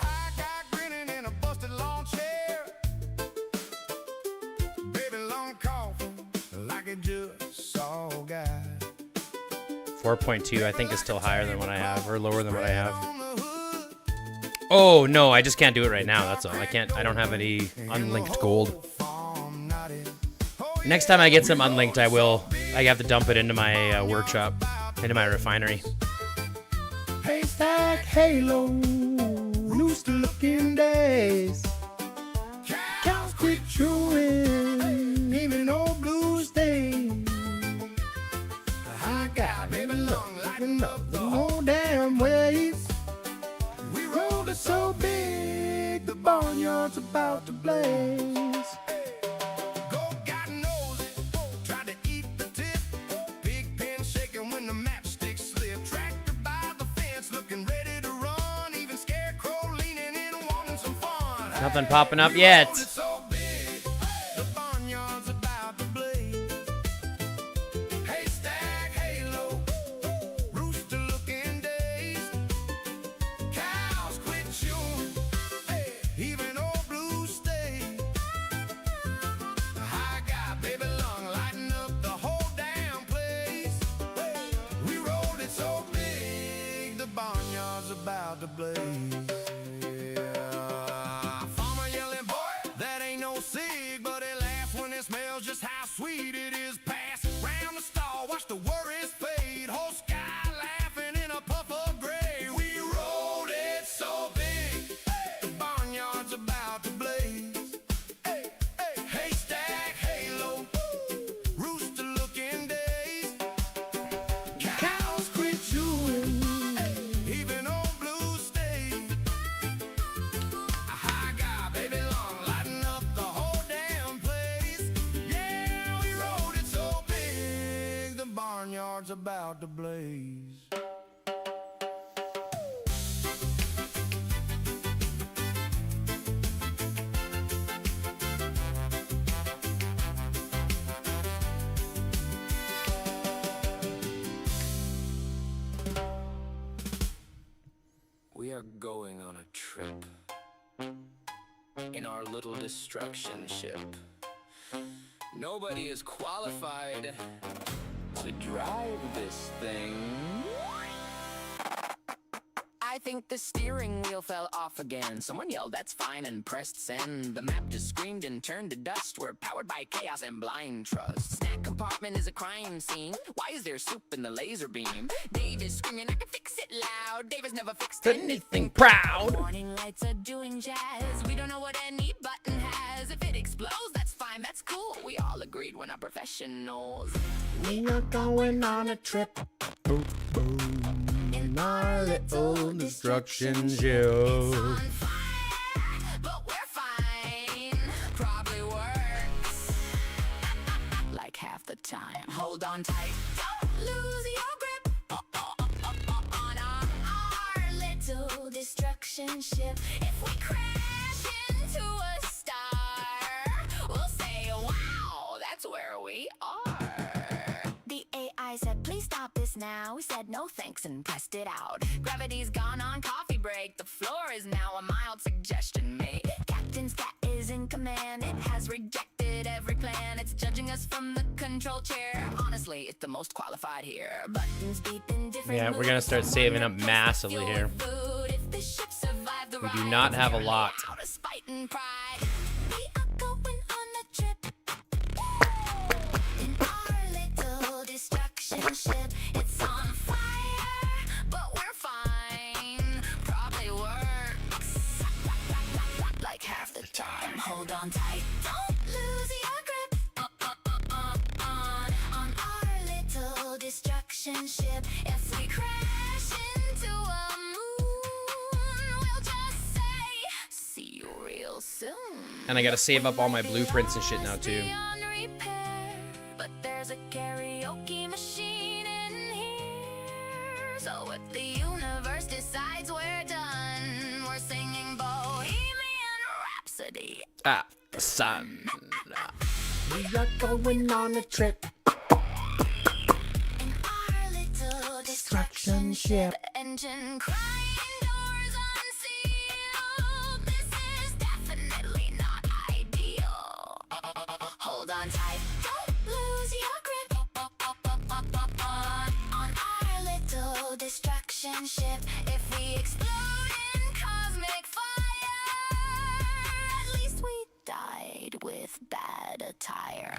I got grinning in a busted lawn chair. Baby long coffin, like it just all got. 4.2, I think, is still higher than what I have, or lower than what I have. Oh no, I just can't do it right now. That's all. I can't. I don't have any unlinked gold. Next time I get some unlinked, I will. I have to dump it into my workshop, into my refinery. Haystack halo, loose looking days. Cows quit chewing, even old blue stains. Nothing popping up yet. So big, the barnyard's about to blaze. Haystack, halo, rooster-looking days. Cows quit chewing, hey, even old blues stay. I got baby lung lighting up the whole damn place. We rolled it so big, the barnyard's about to blaze. Yeah. Farmer yelling, boy, that ain't no cig, but it laughs when it smells just how sweet it is. Pass round the stall, watch the worries fade. Whole sky laughing in a puff of gray. We rolled it so big, the barnyard's about to blaze. Hey, hey, haystack, halo, rooster-looking days. Cows quit chewing, even old blues stay. I got baby long lighting up the whole damn place. Yeah, we rode it so big, the barnyard's about to blaze. We are going on a trip in our little destruction ship. Nobody is qualified to drive this thing. I think the steering wheel fell off again. Someone yelled, "That's fine," and pressed send. The map just screamed and turned to dust. We're powered by chaos and blind trust. Snack compartment is a crime scene. Why is there soup in the laser beam? Dave is screaming, "I can fix it loud." Dave has never fixed Anything proud. Warning lights are doing jazz. We don't know what any button has. If it explodes, that's fine, that's cool. We all agreed we're not professionals. We are going on a trip. Boom, boom. In our little destruction ship. On fire, but we're fine. Probably works like half the time. Hold on tight, don't lose your grip on our little destruction ship. If we crash into a star, we'll say, "Wow, that's where we are." The AI said, "Please stop this now." We said, "No thanks," and pressed it out. Gravity's gone on coffee break. The floor is now a mild suggestion made. Captain's cat is in command. It has rejected every plan. It's judging us from the control chair. Honestly, it's the most qualified here. Buttons beep in different Yeah, we're gonna start moods. saving up massively here. Food, if the ship survived the We do ride, not have a we're lot. out of spite and pride. We are going on a trip in our little destruction ship. It's on fire, but we're fine. Probably works like half the time. Hold on tight, don't lose your grip on our little destruction ship. If we crash into a moon, we'll just say, "See you real soon." And I gotta save up all my blueprints and shit now too. Beyond repair, but there's a karaoke machine in here. So if the universe decides we're done, we're singing Bohemian Rhapsody. Ah, the sun. We are going on a trip. In our little destruction ship. Engine crying, doors unsealed. This is definitely not ideal. Hold on tight, don't lose your grip on our little destruction ship. If we explode in cosmic fire, at least we died with bad attire.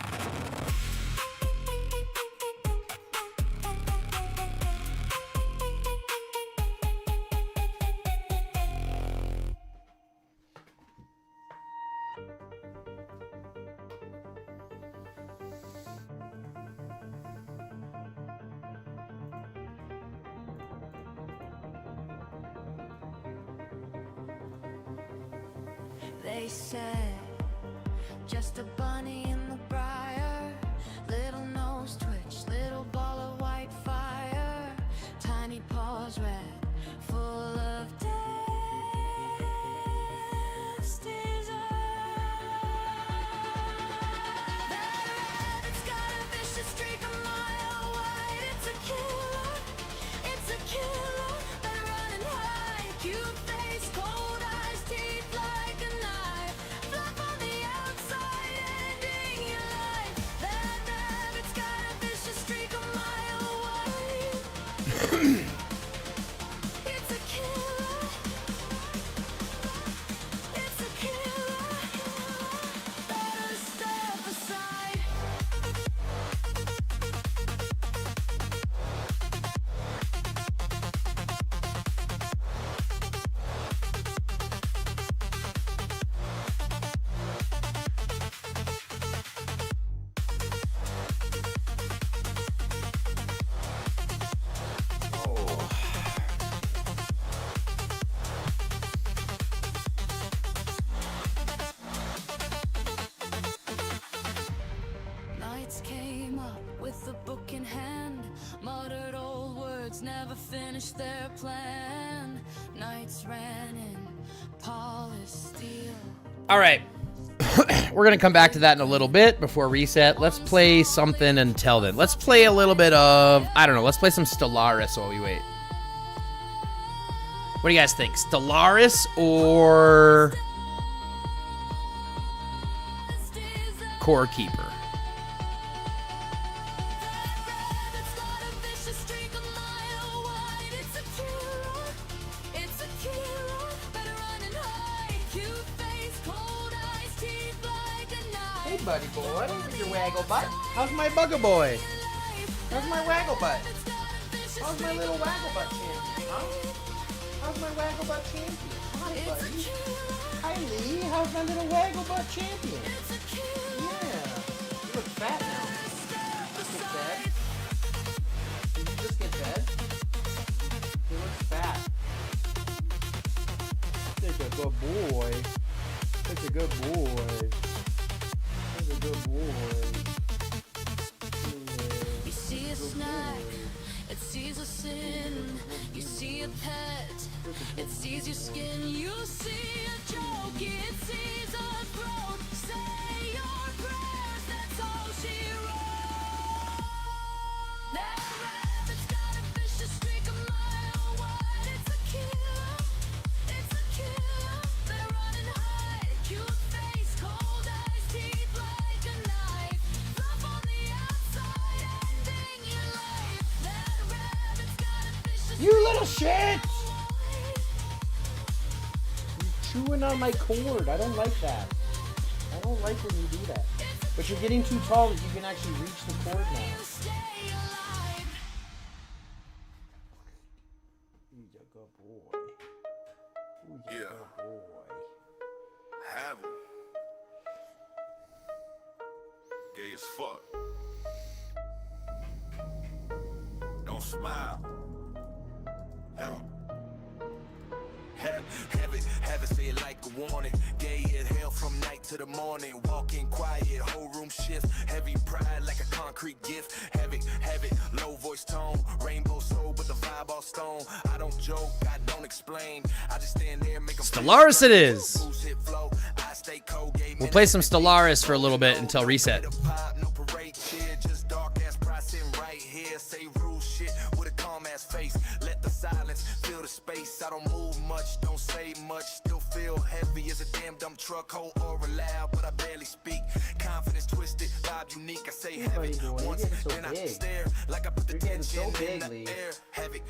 They said, just a bunny in the briar, little nose twitch, little ball of white fire, tiny paws red, full of destiny. It's a killer. It's a killer. Better step aside. Nights came up with a book in hand, muttered old words, never finished their plan. Nights ran in polished steel. All right. We're going to come back to that in a little bit before reset. Let's play something until then. Let's play a little bit of, I don't know, let's play some Stellaris while we wait. What do you guys think? Stellaris or Core Keeper? It's got a vicious streak a mile wide. It's a killer. It's a killer. Better run and hide. Cute face, cold eyes, teeth like a knife. Hey, buddy boy. Where's your waggle butt? How's my bugger boy? How's my waggle butt? How's my little waggle butt champion? Huh? How's my waggle butt champion? Hi, buddy. Hi, Lee. How's my little waggle butt champion? Yeah. You look fat now. Just get fed. Did you just get fed? He looks fat. Such a good boy. Such a good boy. Such a good boy. You see a snack, it sees a sin. You see a pet, it sees your skin. You see a joke, it sees a throat. Say your prayers, that's all she wrote. That rabbit's got a vicious streak a mile wide. It's a killer, it's a killer. Better run and hide. Cute face, cold eyes, teeth like a knife. Fluff on the outside, ending your life. That rabbit's got a vicious You little shit! You're chewing on my cord. I don't like that. I don't like when you do that. But you're getting too tall that you can actually reach the cord now. stay alive. He's a good boy. He's a Yeah. good boy. Have him. Gay as fuck. Don't smile. Have it, say it like a warning. Gay as hell from night to the morning. Walking quiet, whole room shift. Heavy pride like a concrete gift. Have it, low voice tone. Rainbow soul, but the vibe all stone. I don't joke, I don't explain. I just stand there, make a Stellaris it is. We'll play some Stellaris for a little bit until reset. No parade cheer, just dark ass pricing right here. Say rude shit with a calm ass face. Let the silence fill the space. I don't move much, don't say much. Still feel heavy as a damn dumb truck. Whole aura loud, but I barely speak. Confidence twisted, vibe unique. I say heavy once, then I stare like I put the tension in the air. Heavy,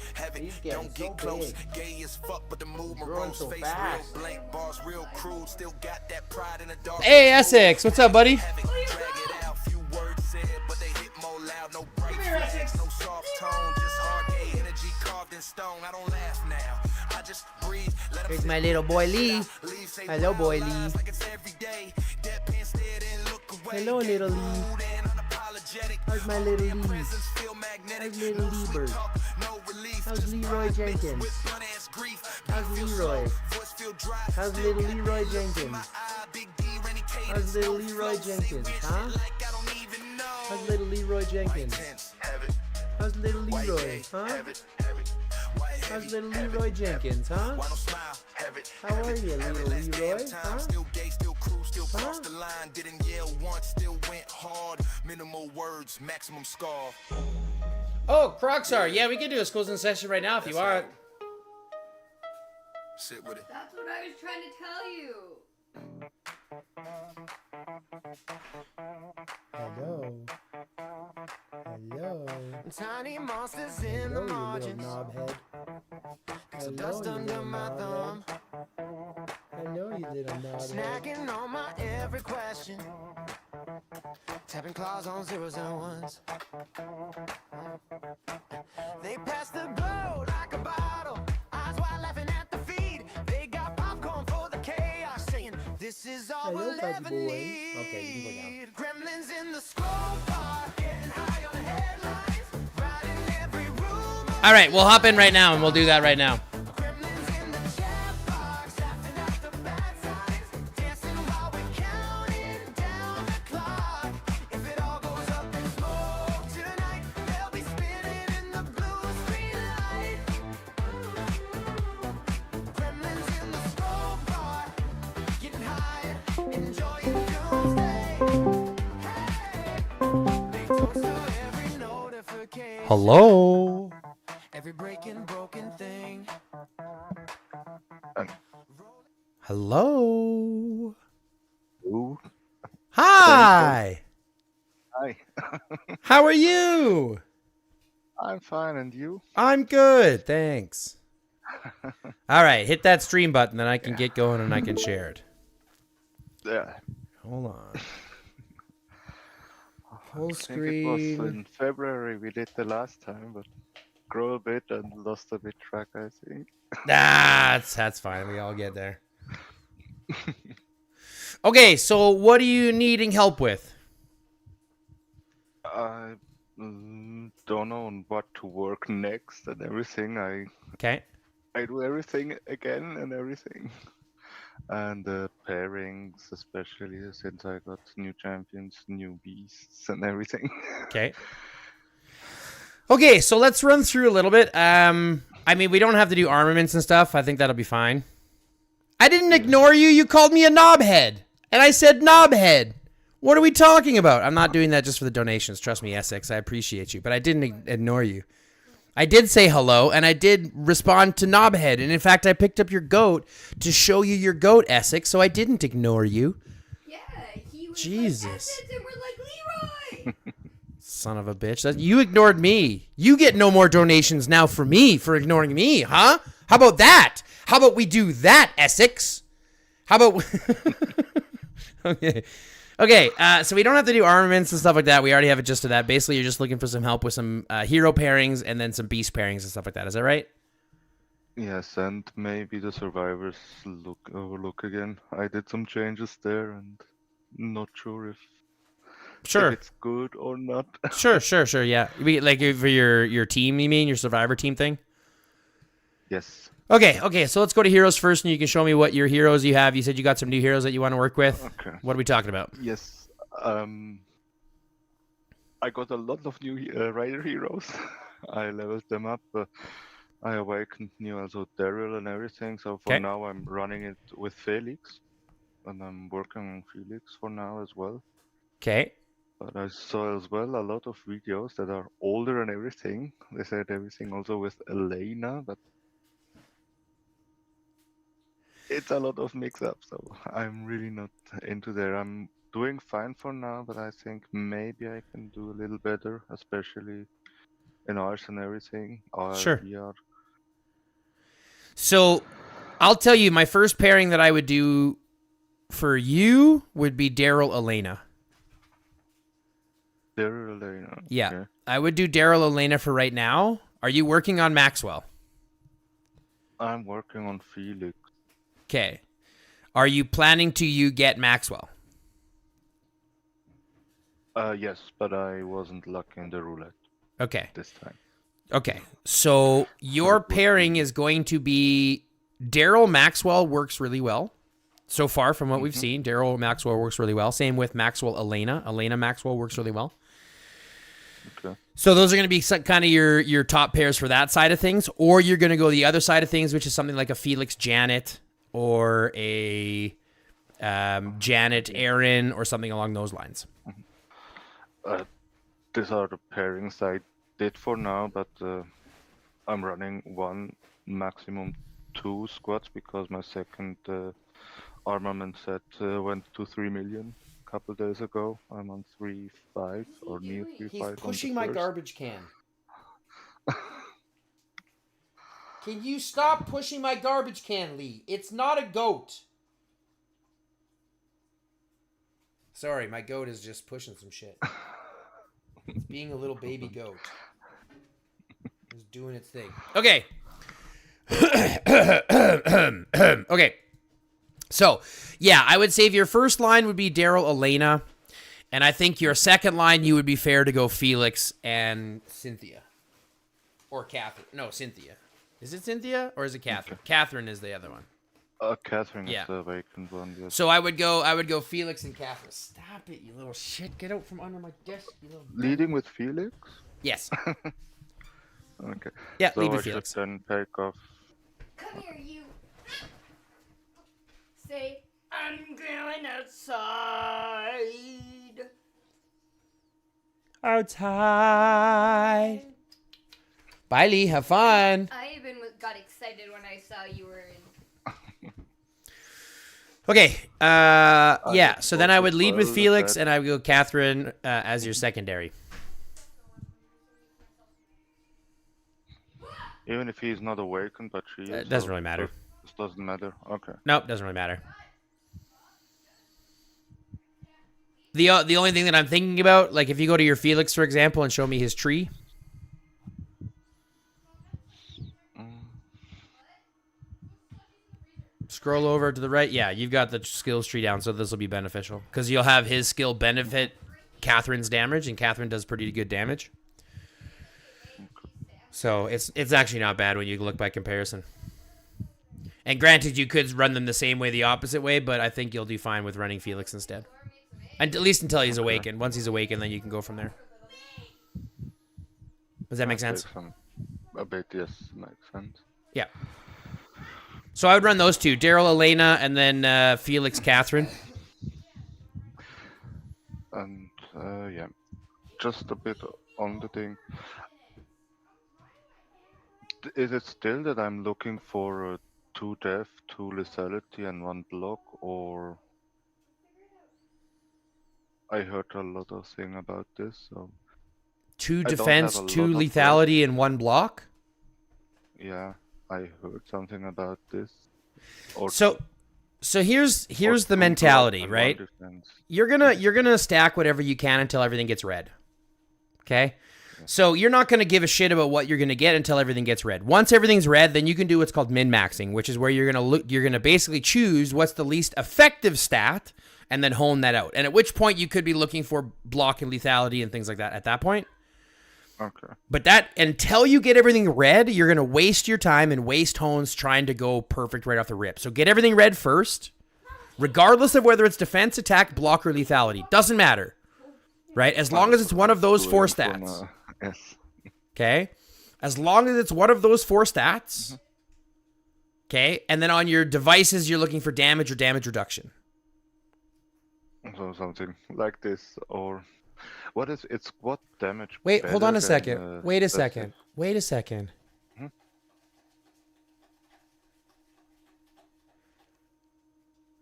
don't get close. Gay as fuck, but the movement rolls face real blank bars, real crude. Still got that pride in the dark. Hey, Essex. What's up, buddy? Drag it out, few words said, but they hit more loud. No bright flags, no soft tone, just hard gay energy carved in stone. I don't laugh now, I just breathe. Let 'em Here's sit my little boy Lee. leave, say Hello, boy lies Lee. like it's every day. Deadpan stared and look away. Hello, little Lee. Rude and unapologetic. How's my little Their Lee? presence feel magnetic. How's little No Lee sweet bird? talk, no relief. How's Just Leroy pride mixed Jenkins? with blunt-ass grief. How's Beat feel Leroy? slow, voice feel dry. How's Still little got Leroy the Jenkins? my eye, Big D, Randy Cadence, How's little no Leroy flow, say Jenkins, weird huh? shit like I don't even know. How's little Leroy Jenkins? Tense, have it. How's little White Leroy, gay, huh? have it. White How's heavy, little have it, Leroy have it. Jenkins, huh? Why don't smile, have it. How have are it, you, have it. little Last damn Leroy, time, huh? Still gay, still cruise, still Huh? crossed the line. Didn't yell once, still went hard. Minimal words, maximum scar. Oh, Crocsar. Yeah, we can do a closing session right now if you That's want. right. Sit with it. That's what I was trying to tell you. Hello. Hello. Tiny monsters in the margins. knobhead. Some dust under my thumb. I know you little knobhead. Snacking on my every question. Tapping claws on zeros and ones. They pass the glow like a bottle. Eyes wide laughing at the feed. They got popcorn for the chaos, saying this is all we'll ever need. Okay, you can go Gremlins in the scroll bar, getting high on the headlines. Riding every room. All right, we'll hop in right now, and we'll do that right now. Gremlins in the chat box, laughing at the bad times. Dancing while we're counting down the clock. If it all goes up in smoke tonight, they'll be spinning in the blue street light. Gremlins in the scroll bar, getting higher, enjoying doomsday. Hey, they toast to every notification. Hello. Every breaking broken thing. Hello. Ooh, Hi. hi. How are you? I'm fine, and you? I'm good, thanks. All right, hit that stream button, then I can get going and I can share it. Yeah. Hold on. Full I think it was screen. in February we did the last time, but grew a bit and lost a bit track, I think. That's fine. We all get there. Okay, so what are you needing help with? I don't know on what to work next and everything. Okay. I do everything again and everything. And the pairings, especially since I got new champions, new beasts, and everything. Okay. Okay, so let's run through a little bit. I mean, we don't have to do armaments and stuff. I think that'll be fine. I didn't ignore you. You called me a knobhead. And I said knobhead. What are we talking about? I'm not doing that just for the donations. Trust me, Essex. I appreciate you. But I didn't ignore you. I did say hello, and I did respond to knobhead. And in fact, I picked up your goat to show you your goat, Essex. So I didn't ignore you. Yeah, he was Jesus. like Essex, and we're like Leroy. Son of a bitch. You ignored me. You get no more donations now for me for ignoring me, huh? How about that? How about we do that, Essex? How about... Okay. Okay, so we don't have to do armaments and stuff like that. We already have a gist of that. Basically, you're just looking for some help with some hero pairings and then some beast pairings and stuff like that. Is that right? Yes, and maybe the survivors overlook again. I did some changes there and not sure if Sure. it's good or not. Sure, yeah. Like for your team, you mean? Your survivor team thing? Yes. Okay, so let's go to heroes first, and you can show me what your heroes you have. You said you got some new heroes that you want to work with. Okay. What are we talking about? Yes. I got a lot of new rider heroes. I leveled them up. I awakened new also Daryl and everything. So for Okay. now I'm running it with Felix. And I'm working on Felix for now as well. Okay. But I saw as well a lot of videos that are older and everything. They said everything also with Elena, but it's a lot of mix-up, so I'm really not into there. I'm doing fine for now, but I think maybe I can do a little better, especially in ours and everything. Sure. VR. So I'll tell you, my first pairing that I would do for you would be Daryl Elena. Daryl Elena. Yeah. Okay. I would do Daryl Elena for right now. Are you working on Maxwell? I'm working on Felix. Okay. Are you planning to get Maxwell? Yes, but I wasn't lucky in the roulette Okay. this time. Okay. So your pairing is going to be Daryl Maxwell works really well. So far from what we've seen, Daryl Maxwell works really well. Same with Maxwell Elena. Elena Maxwell works really well. Okay. So those are going to be kind of your top pairs for that side of things, or you're going to go the other side of things, which is something like a Felix Janet or a Janet Aaron or something along those lines. These are the pairings I did for now, but I'm running one, maximum two squads because my second armament set went to 3 million a couple days ago. I'm on 3.5 or near 3.5. He's pushing my garbage can. Can you stop pushing my garbage can, Lee? It's not a goat. Sorry, my goat is just pushing some shit. It's being a little baby goat. It's doing its thing. Okay. Okay. So, yeah, I would say if your first line would be Daryl, Elena, and I think your second line, you would be fair to go Felix and Cynthia. Or Catherine. No, Cynthia. Is it Cynthia or is it Catherine? Okay. Catherine is the other one. Catherine Yeah. is the vacant one. Yes. So I would go Felix and Catherine. Stop it, you little shit. Get out from under my desk, you little... Leading with Felix? Yes. Okay. Yeah, so lead with I should Felix. then take off. Come here, you. Say, I'm going outside. Outside. Bye, Lee. Have fun. I even got excited when I saw you were in. Okay. Yeah. So then I would lead with well, Felix, that- and I would go Catherine as your secondary. Even if he's not awakened, but she is. It doesn't really matter. This doesn't matter. Okay. Nope, doesn't really matter. The only thing that I'm thinking about, like if you go to your Felix, for example, and show me his tree. Scroll over to the right. Yeah, you've got the skills tree down, so this will be beneficial. Because you'll have his skill benefit Catherine's damage, and Catherine does pretty good damage. So it's actually not bad when you look by comparison. And granted, you could run them the same way, the opposite way, but I think you'll do fine with running Felix instead. And at least until he's awakened. Once he's awakened, then you can go from there. Does that make sense? A bit, yes, makes sense. Yeah. So I would run those two, Daryl, Elena, and then Felix, Catherine. And yeah, just a bit on the thing. Is it still that I'm looking for 2 death, 2 lethality, and 1 block, or I heard a lot of thing about this, so 2 I don't defense, have a 2 lot of lethality, and 1 block. yeah, I heard something about this. Or So here's or the 2 block mentality, and 1 right? defense. You're gonna stack whatever you can until everything gets red. Okay? So you're not gonna give a shit about what you're gonna get until everything gets red. Once everything's red, then you can do what's called min-maxing, which is where you're gonna basically choose what's the least effective stat and then hone that out. And at which point you could be looking for block and lethality and things like that at that point. Okay. But that until you get everything red, you're gonna waste your time and waste hones trying to go perfect right off the rip. So get everything red first, regardless of whether it's defense, attack, block, or lethality. Doesn't matter, right? As long as it's one of those 4 stats. Yes. Okay? As long as it's one of those 4 stats. Okay? And then on your devices, you're looking for damage or damage reduction. So something like this, or what damage? Wait, hold better on a than, second. Wait a let's second. say- Wait a second. Mhm.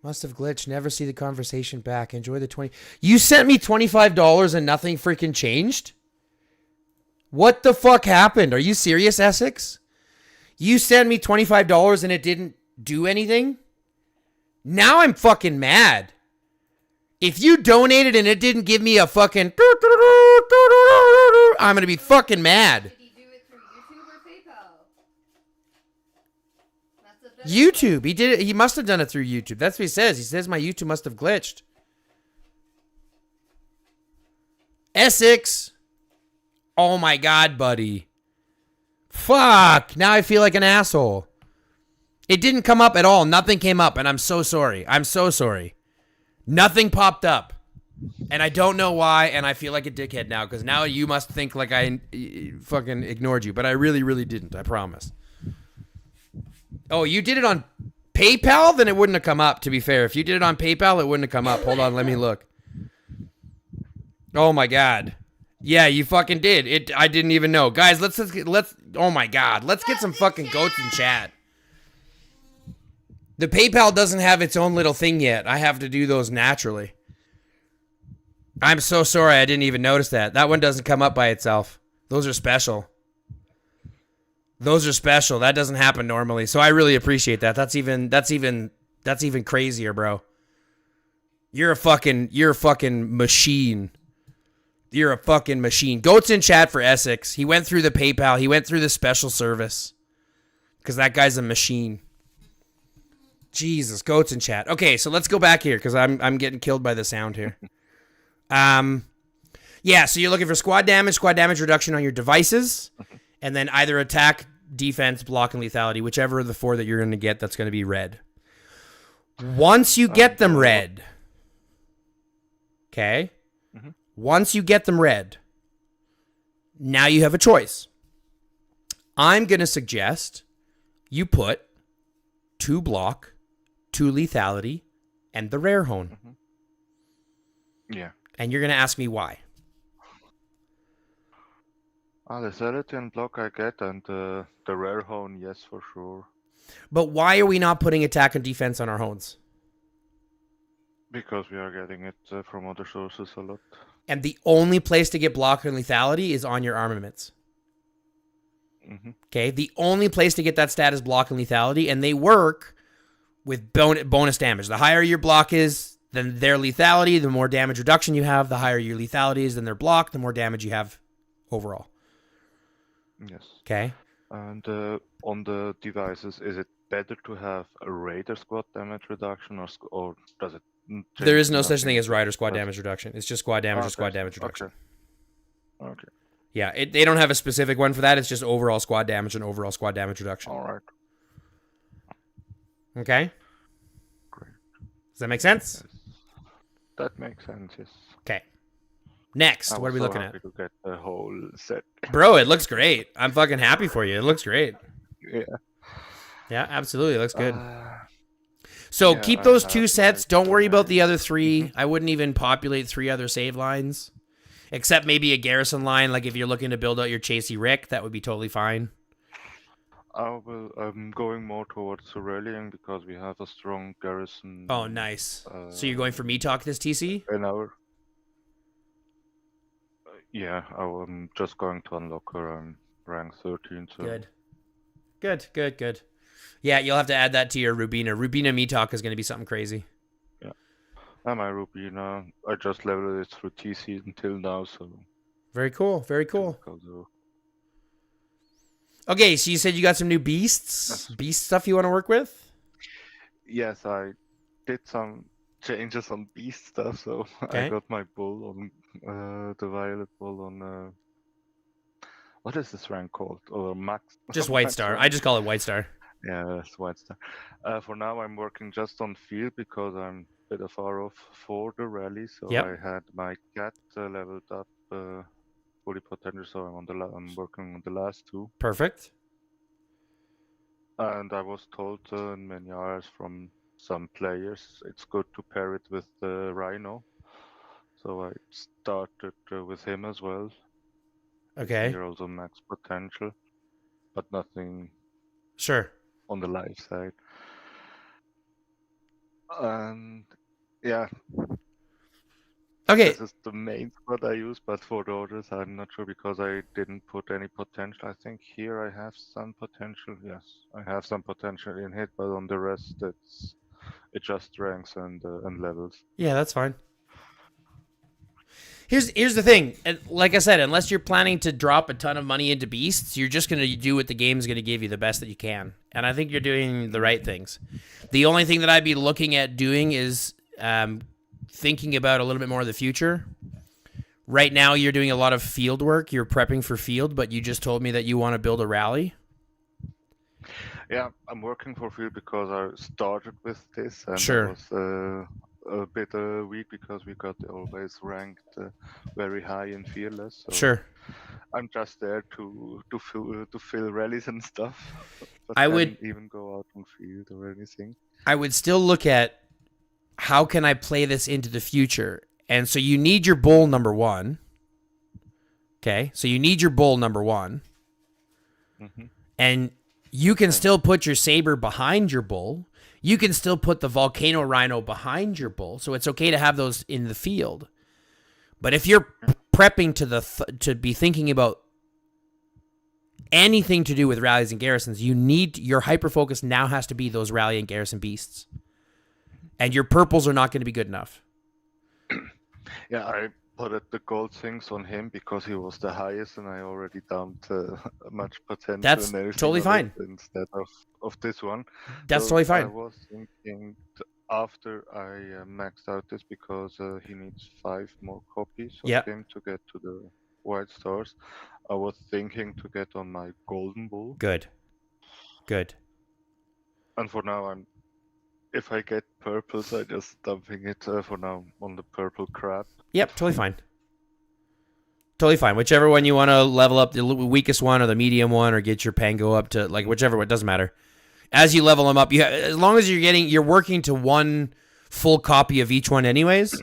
Must have glitched. Never see the conversation back. Enjoy the 20. You sent me $25 and nothing freaking changed? What the fuck happened? Are you serious, Essex? You sent me $25 and it didn't do anything? Now I'm fucking mad. If you donated and it didn't give me a fucking... I'm going to be fucking mad. Did he do it through YouTube or PayPal? That's a better YouTube. He did it. He must have done it through YouTube. That's what he says. He says my YouTube must have glitched. Essex. Oh my God, buddy. Fuck. Now I feel like an asshole. It didn't come up at all. Nothing came up, and I'm so sorry. I'm so sorry. Nothing popped up. And I don't know why, and I feel like a dickhead now, because now you must think like I fucking ignored you, but I really, really didn't. I promise. Oh, you did it on PayPal? Then it wouldn't have come up, to be fair. If you did it on PayPal, it wouldn't have come up. Hold on, let me look. Oh my God. Yeah, you fucking did. I didn't even know. Guys, let's oh my God. Let's get some fucking goats in chat. The PayPal doesn't have its own little thing yet. I have to do those naturally. I'm so sorry I didn't even notice that. That one doesn't come up by itself. Those are special. Those are special. That doesn't happen normally. So I really appreciate that. That's even crazier, bro. You're a fucking machine. You're a fucking machine. Goat's in chat for Essex. He went through the PayPal. He went through the special service. Because that guy's a machine. Jesus, Goat's in chat. Okay, so let's go back here because I'm getting killed by the sound here. Yeah, so you're looking for squad damage reduction on your devices, and then either attack, defense, block, and lethality, whichever of the 4 that you're going to get, that's going to be red. Once you get them red, okay? Once you get them red, now you have a choice. I'm going to suggest you put 2 block, 2 lethality, and the rare hone. Yeah. And you're going to ask me why. The lethality and block I get, and the rare hone, yes, for sure. But why are we not putting attack and defense on our hones? Because we are getting it from other sources a lot. And the only place to get block and lethality is on your armaments. Okay, the only place to get that stat is block and lethality, and they work with bonus damage. The higher your block is than their lethality, the more damage reduction you have. The higher your lethality is than their block, the more damage you have overall. Yes. Okay. And on the devices, is it better to have a Raider squad damage reduction, or does it? There is no such thing as Rider squad damage reduction. It's just squad damage or squad damage reduction. Okay. Yeah, they don't have a specific one for that. It's just overall squad damage and overall squad damage reduction. All right. Okay. Great. Does that make sense? Yes. That makes sense. Yes. Okay. Next, I what are we was so looking happy at? to get the whole set. Bro, it looks great. I'm fucking happy for you. It looks great. Yeah. Yeah, absolutely. It looks good. Uh, So yeah, keep I those have 2 sets. like, Don't worry about the other 3. I wouldn't even populate 3 other save lines. Except maybe a garrison line. Like if you're looking to build out your Chasey Rick, that would be totally fine. I'm going more towards Aurelian because we have a strong garrison. Oh, nice. So you're going for me talk this TC? In our. Yeah, I'm just going to unlock her. I'm rank 13. So. Good. Yeah, you'll have to add that to your Rubina. Rubina me talk is going to be something crazy. Yeah. And my Rubina, I just leveled it through TC until now, so. Very cool. Okay, so you said you got some new beasts? Beast stuff you want to work with? Yes, I did some changes on beast stuff, so Okay. I got my bull on the violet bull on what is this rank called? Or max? Just White max Star. rank. I just call it White Star. Yeah, that's White Star. For now, I'm working just on field because I'm a bit far off for the rally. So Yep. I had my cat leveled up fully potential, so I'm working on the last 2. Perfect. And I was told in many hours from some players, it's good to pair it with the Rhino. So I started with him as well. Okay. Here also max potential, but nothing Sure. on the live side. And yeah, Okay. this is the main squad I use, but for the others, I'm not sure because I didn't put any potential. I think here I have some potential. Yes, I have some potential in hit, but on the rest, it just ranks and levels. Yeah, that's fine. Here's the thing. Like I said, unless you're planning to drop a ton of money into beasts, you're just going to do what the game's going to give you the best that you can. And I think you're doing the right things. The only thing that I'd be looking at doing is thinking about a little bit more of the future. Right now, you're doing a lot of field work. You're prepping for field, but you just told me that you want to build a rally. Yeah, I'm working for field because I started with this and Sure. I was a bit weak because we got always ranked very high in fearless. So Sure. I'm just there to fill rallies and stuff. But I can't would- even go out on field or anything. I would still look at how can I play this into the future. And so you need your bull number 1. Okay, so you need your bull number 1. And you can still put your saber behind your bull. You can still put the volcano rhino behind your bull. So it's okay to have those in the field. But if you're prepping to be thinking about anything to do with rallies and garrisons, you need your hyper focus now has to be those rally and garrison beasts, and your purples are not going to be good enough. Yeah, I put the gold things on him because he was the highest, and I already dumped much potential That's and everything totally on fine. it instead of this one. That's So totally I fine. was thinking after I maxed out this because he needs 5 more copies of Yeah. him to get to the white stars. I was thinking to get on my golden bull, Good. and for now if I get purples, I just dumping it for now on the purple crab. Yep, totally fine. Totally fine. Whichever one you want to level up, the weakest one or the medium one, or get your Pango up to, like, whichever one, it doesn't matter. As you level them up, as long as you're working to one full copy of each one anyways.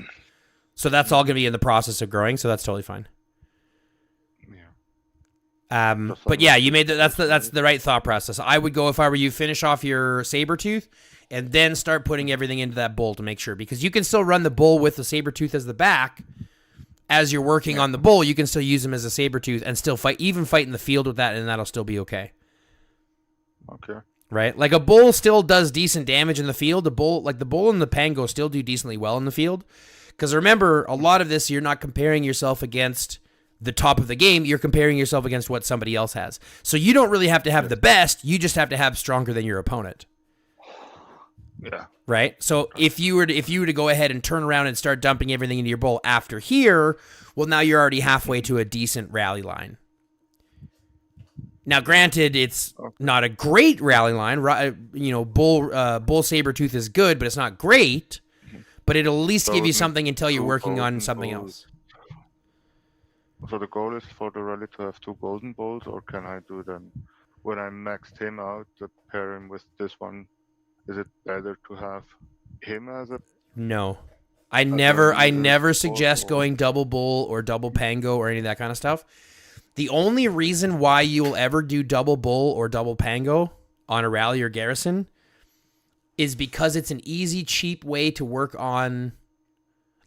So that's all going to be in the process of growing, so that's totally fine. Yeah. But yeah, you made that's the right thought process. I would go, if I were you, finish off your Sabertooth and then start putting everything into that bull to make sure, because you can still run the bull with the Sabertooth as the back. As you're working on the bull, you can still use him as a Sabertooth and still fight in the field with that, and that'll still be okay. Okay. Right? Like, a bull still does decent damage in the field. The bull and the Pango still do decently well in the field. Because remember, a lot of this, you're not comparing yourself against the top of the game. You're comparing yourself against what somebody else has. So you don't really have to have the best. You just have to have stronger than your opponent. Yeah. Right? So if you were to go ahead and turn around and start dumping everything into your bull after here, well, now you're already halfway to a decent rally line. Now, granted, it's not a great rally line. Bull Sabertooth is good, but it's not great. But it'll at least give you something until you're working on something else. So the goal is for the rally to have 2 golden balls, or can I do them when I maxed him out, pair him with this one? Is it better to have him as a... No. I never suggest going double bull or double Pango or any of that kind of stuff. The only reason why you will ever do double bull or double Pango on a rally or garrison is because it's an easy, cheap way to work on...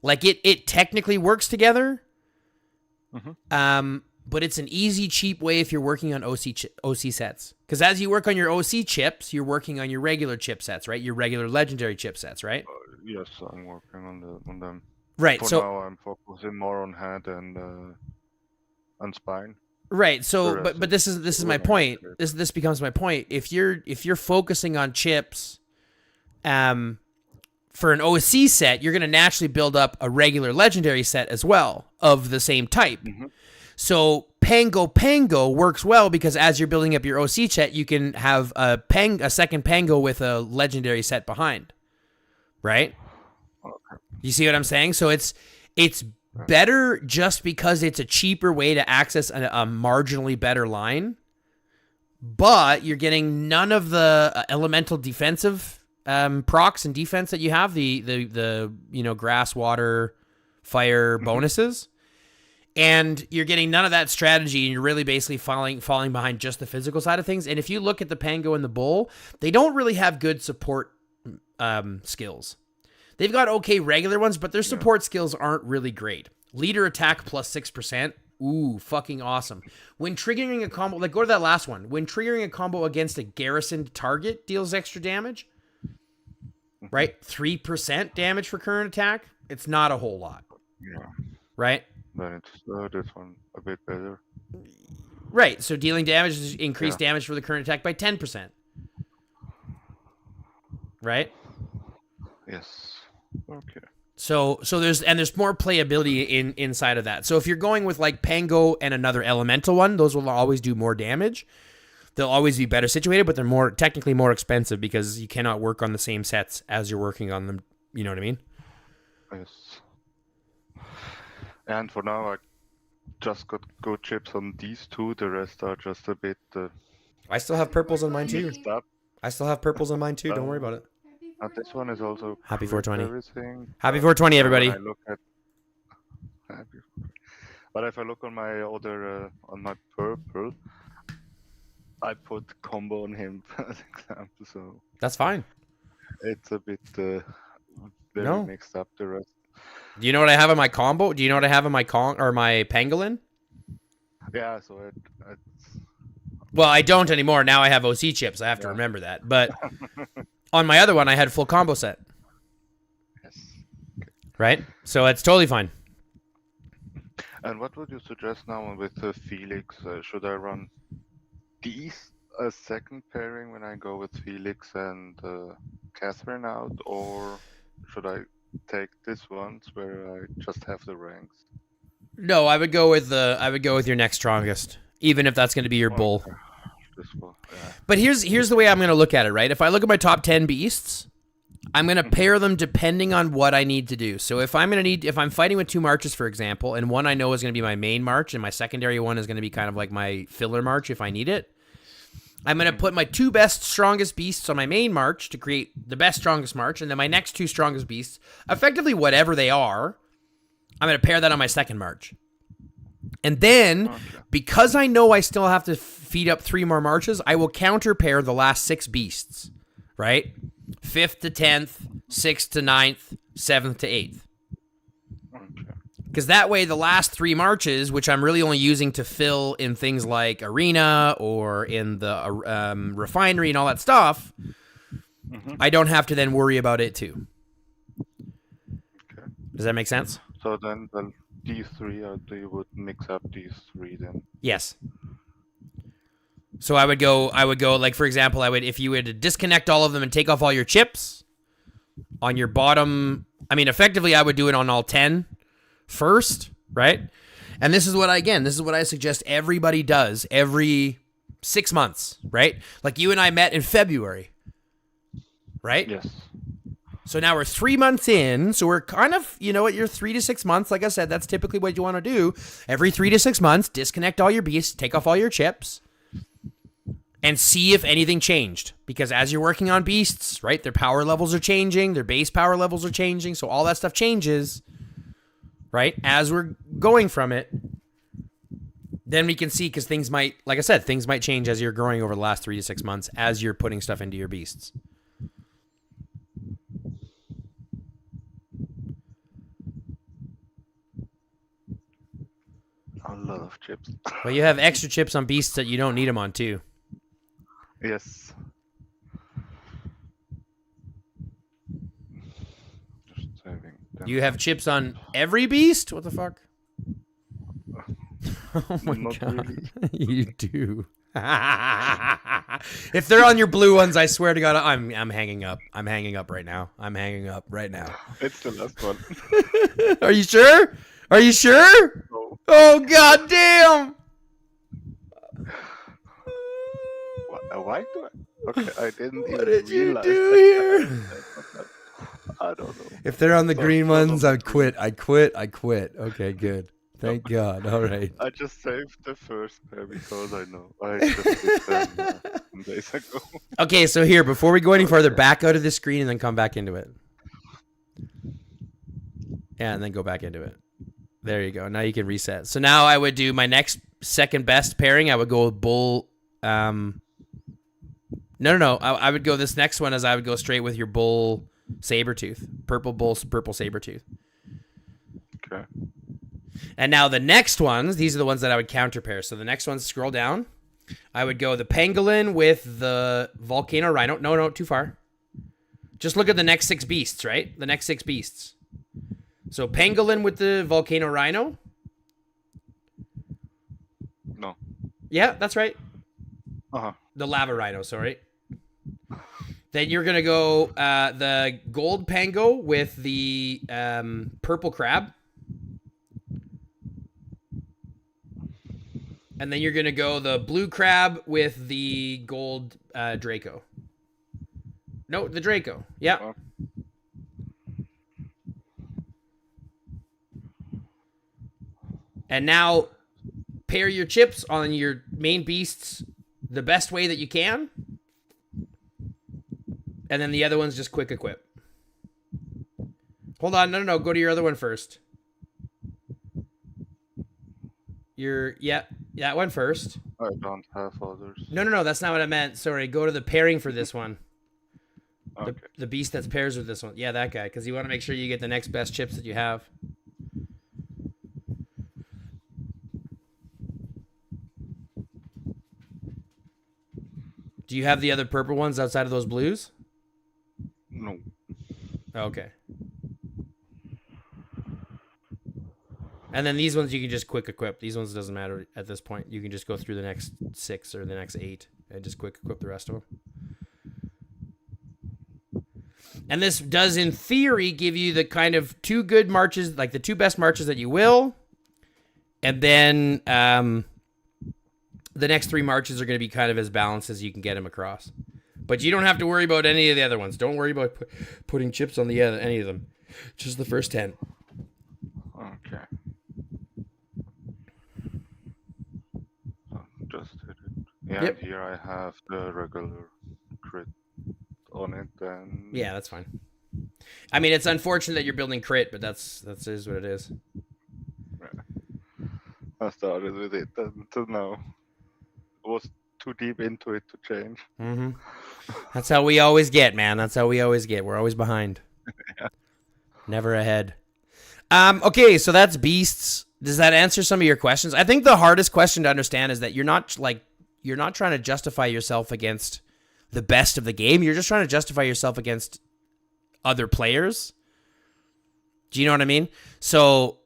Like, it technically works together, but it's an easy, cheap way if you're working on OC sets. Because as you work on your OC chips, you're working on your regular chipsets, right? Your regular legendary chipsets, right? Yes, I'm working on them. Right. For now, I'm focusing more on head and spine. Right. So, but this is my point. This becomes my point. If you're focusing on chips, for an OC set, you're going to naturally build up a regular legendary set as well of the same type. So Pango works well because as you're building up your OC set, you can have a second Pango with a legendary set behind. Right? You see what I'm saying? So it's better just because it's a cheaper way to access a marginally better line, but you're getting none of the elemental defensive procs and defense that you have, the grass, water, fire bonuses, and you're getting none of that strategy, and you're really basically falling behind just the physical side of things. And if you look at the Pango and the Bull, they don't really have good support skills. They've got okay regular ones, but their support skills aren't really great. Leader attack plus 6%. Ooh, fucking awesome. When triggering a combo, like go to that last one. When triggering a combo against a garrisoned target deals extra damage, right? 3% damage for current attack. It's not a whole lot. Yeah. Right? Then it's this one a bit better. Right. So dealing damage is increased damage for the current attack by 10%. Right? Yes. Okay. So there's more playability inside of that. So if you're going with like Pango and another elemental one, those will always do more damage. They'll always be better situated, but they're technically more expensive because you cannot work on the same sets as you're working on them. You know what I mean? Yes. And for now, I just got good chips on these two. The rest are just a bit. I still have purples on mine too. Mixed up. I still have purples on mine too. Don't worry about it. And this one is also Happy 420. Everything. Happy 420, everybody. But if I look on my other on my purple, I put combo on him as example. So that's fine. It's a bit very mixed up. The rest. Do you know what I have in my combo? Do you know what I have in my my pangolin? Yeah, so Well, I don't anymore. Now I have OC chips. I have to remember that. But on my other one, I had full combo set. Yes. Right? So it's totally fine. And what would you suggest now with Felix? Should I run these a second pairing when I go with Felix and Catherine out, or should I take this ones where I just have the ranks? No, I would go with your next strongest, even if that's going to be your bull. This one, yeah. But here's the way I'm going to look at it, right? If I look at my top 10 beasts, I'm going to pair them depending on what I need to do. So if I'm fighting with 2 marches, for example, and one I know is going to be my main march and my secondary one is going to be kind of like my filler march if I need it, I'm going to put my 2 best, strongest beasts on my main march to create the best, strongest march, and then my next 2 strongest beasts, effectively whatever they are, I'm going to pair that on my second march. And then, because I know I still have to feed up 3 more marches, I will counter pair the last 6 beasts, right? 5th to 10th, 6th to 9th, 7th to 8th. Because that way, the last 3 marches, which I'm really only using to fill in things like arena or in the refinery and all that stuff, I don't have to then worry about it too. Okay. Does that make sense? So then these 3, you would mix up these 3 then? Yes. So I would go like, for example, if you were to disconnect all of them and take off all your chips on your bottom, I mean, effectively I would do it on all 10 first, right? And this is what I suggest everybody does every 6 months, right? Like you and I met in February, right? Yes. So now we're 3 months in, so we're kind of, you're 3 to 6 months. Like I said, that's typically what you want to do. Every 3 to 6 months, disconnect all your beasts, take off all your chips, and see if anything changed. Because as you're working on beasts, right, their power levels are changing, their base power levels are changing, so all that stuff changes, right, as we're going from it. Then we can see, because things might, like I said, things might change as you're growing over the last 3 to 6 months as you're putting stuff into your beasts. A lot of chips. But you have extra chips on beasts that you don't need them on, too. Yes. Just saving them. You have chips on every beast? What the fuck? Oh my Not god. really. You do. If they're on your blue ones, I swear to God, I'm hanging up. I'm hanging up right now. I'm hanging up right now. It's the last one. Are you sure? Are you sure? No. Oh god damn! Why do I? Okay, I didn't What even did you realize do that. here? I don't know. If they're on the So, green no, ones, no, I quit. I quit. I quit. Okay, good. Thank God. All right. I just saved the first pair because I know. I just did them some days ago. Okay, so here, before we go any further, back out of the screen and then come back into it. Yeah, and then go back into it. There you go. Now you can reset. So now I would do my next second best pairing. I would go with bull. No. I would go this next one as I would go straight with your bull Sabertooth. Purple bull, purple Sabertooth. Okay. And now the next ones, these are the ones that I would counter pair. So the next ones, scroll down. I would go the pangolin with the volcano rhino. No, too far. Just look at the next 6 beasts, right? The next 6 beasts. So pangolin with the volcano rhino. No. Yeah, that's right. Uh-huh. The lava rhino, sorry. Then you're going to go the gold pango with the purple crab. And then you're going to go the blue crab with the gold Draco. No, the Draco. Yeah. And now pair your chips on your main beasts the best way that you can. And then the other one's just quick equip. Hold on. No. Go to your other one first. That one first. I don't have others. No. That's not what I meant. Sorry. Go to the pairing for this one. Okay. The beast that's pairs with this one. Yeah, that guy. Because you want to make sure you get the next best chips that you have. Do you have the other purple ones outside of those blues? No. Okay. And then these ones you can just quick equip. These ones doesn't matter at this point. You can just go through the next 6 or the next 8 and just quick equip the rest of them. And this does, in theory, give you the kind of 2 good marches, like the 2 best marches that you will. And then the next 3 marches are going to be kind of as balanced as you can get them across. But you don't have to worry about any of the other ones. Don't worry about putting chips on any of them. Just the first 10. Okay. Just hit it. Yeah, Yep. here I have the regular crit on it, and Yeah, that's fine. I mean, it's unfortunate that you're building crit, but that's is what it is. I started with it until now. I was too deep into it to change. Mm-hmm. That's how we always get, man. That's how we always get. We're always behind. Yeah. Never ahead. Okay, so that's beasts. Does that answer some of your questions? I think the hardest question to understand is that you're not trying to justify yourself against the best of the game. You're just trying to justify yourself against other players. Do you know what I mean? So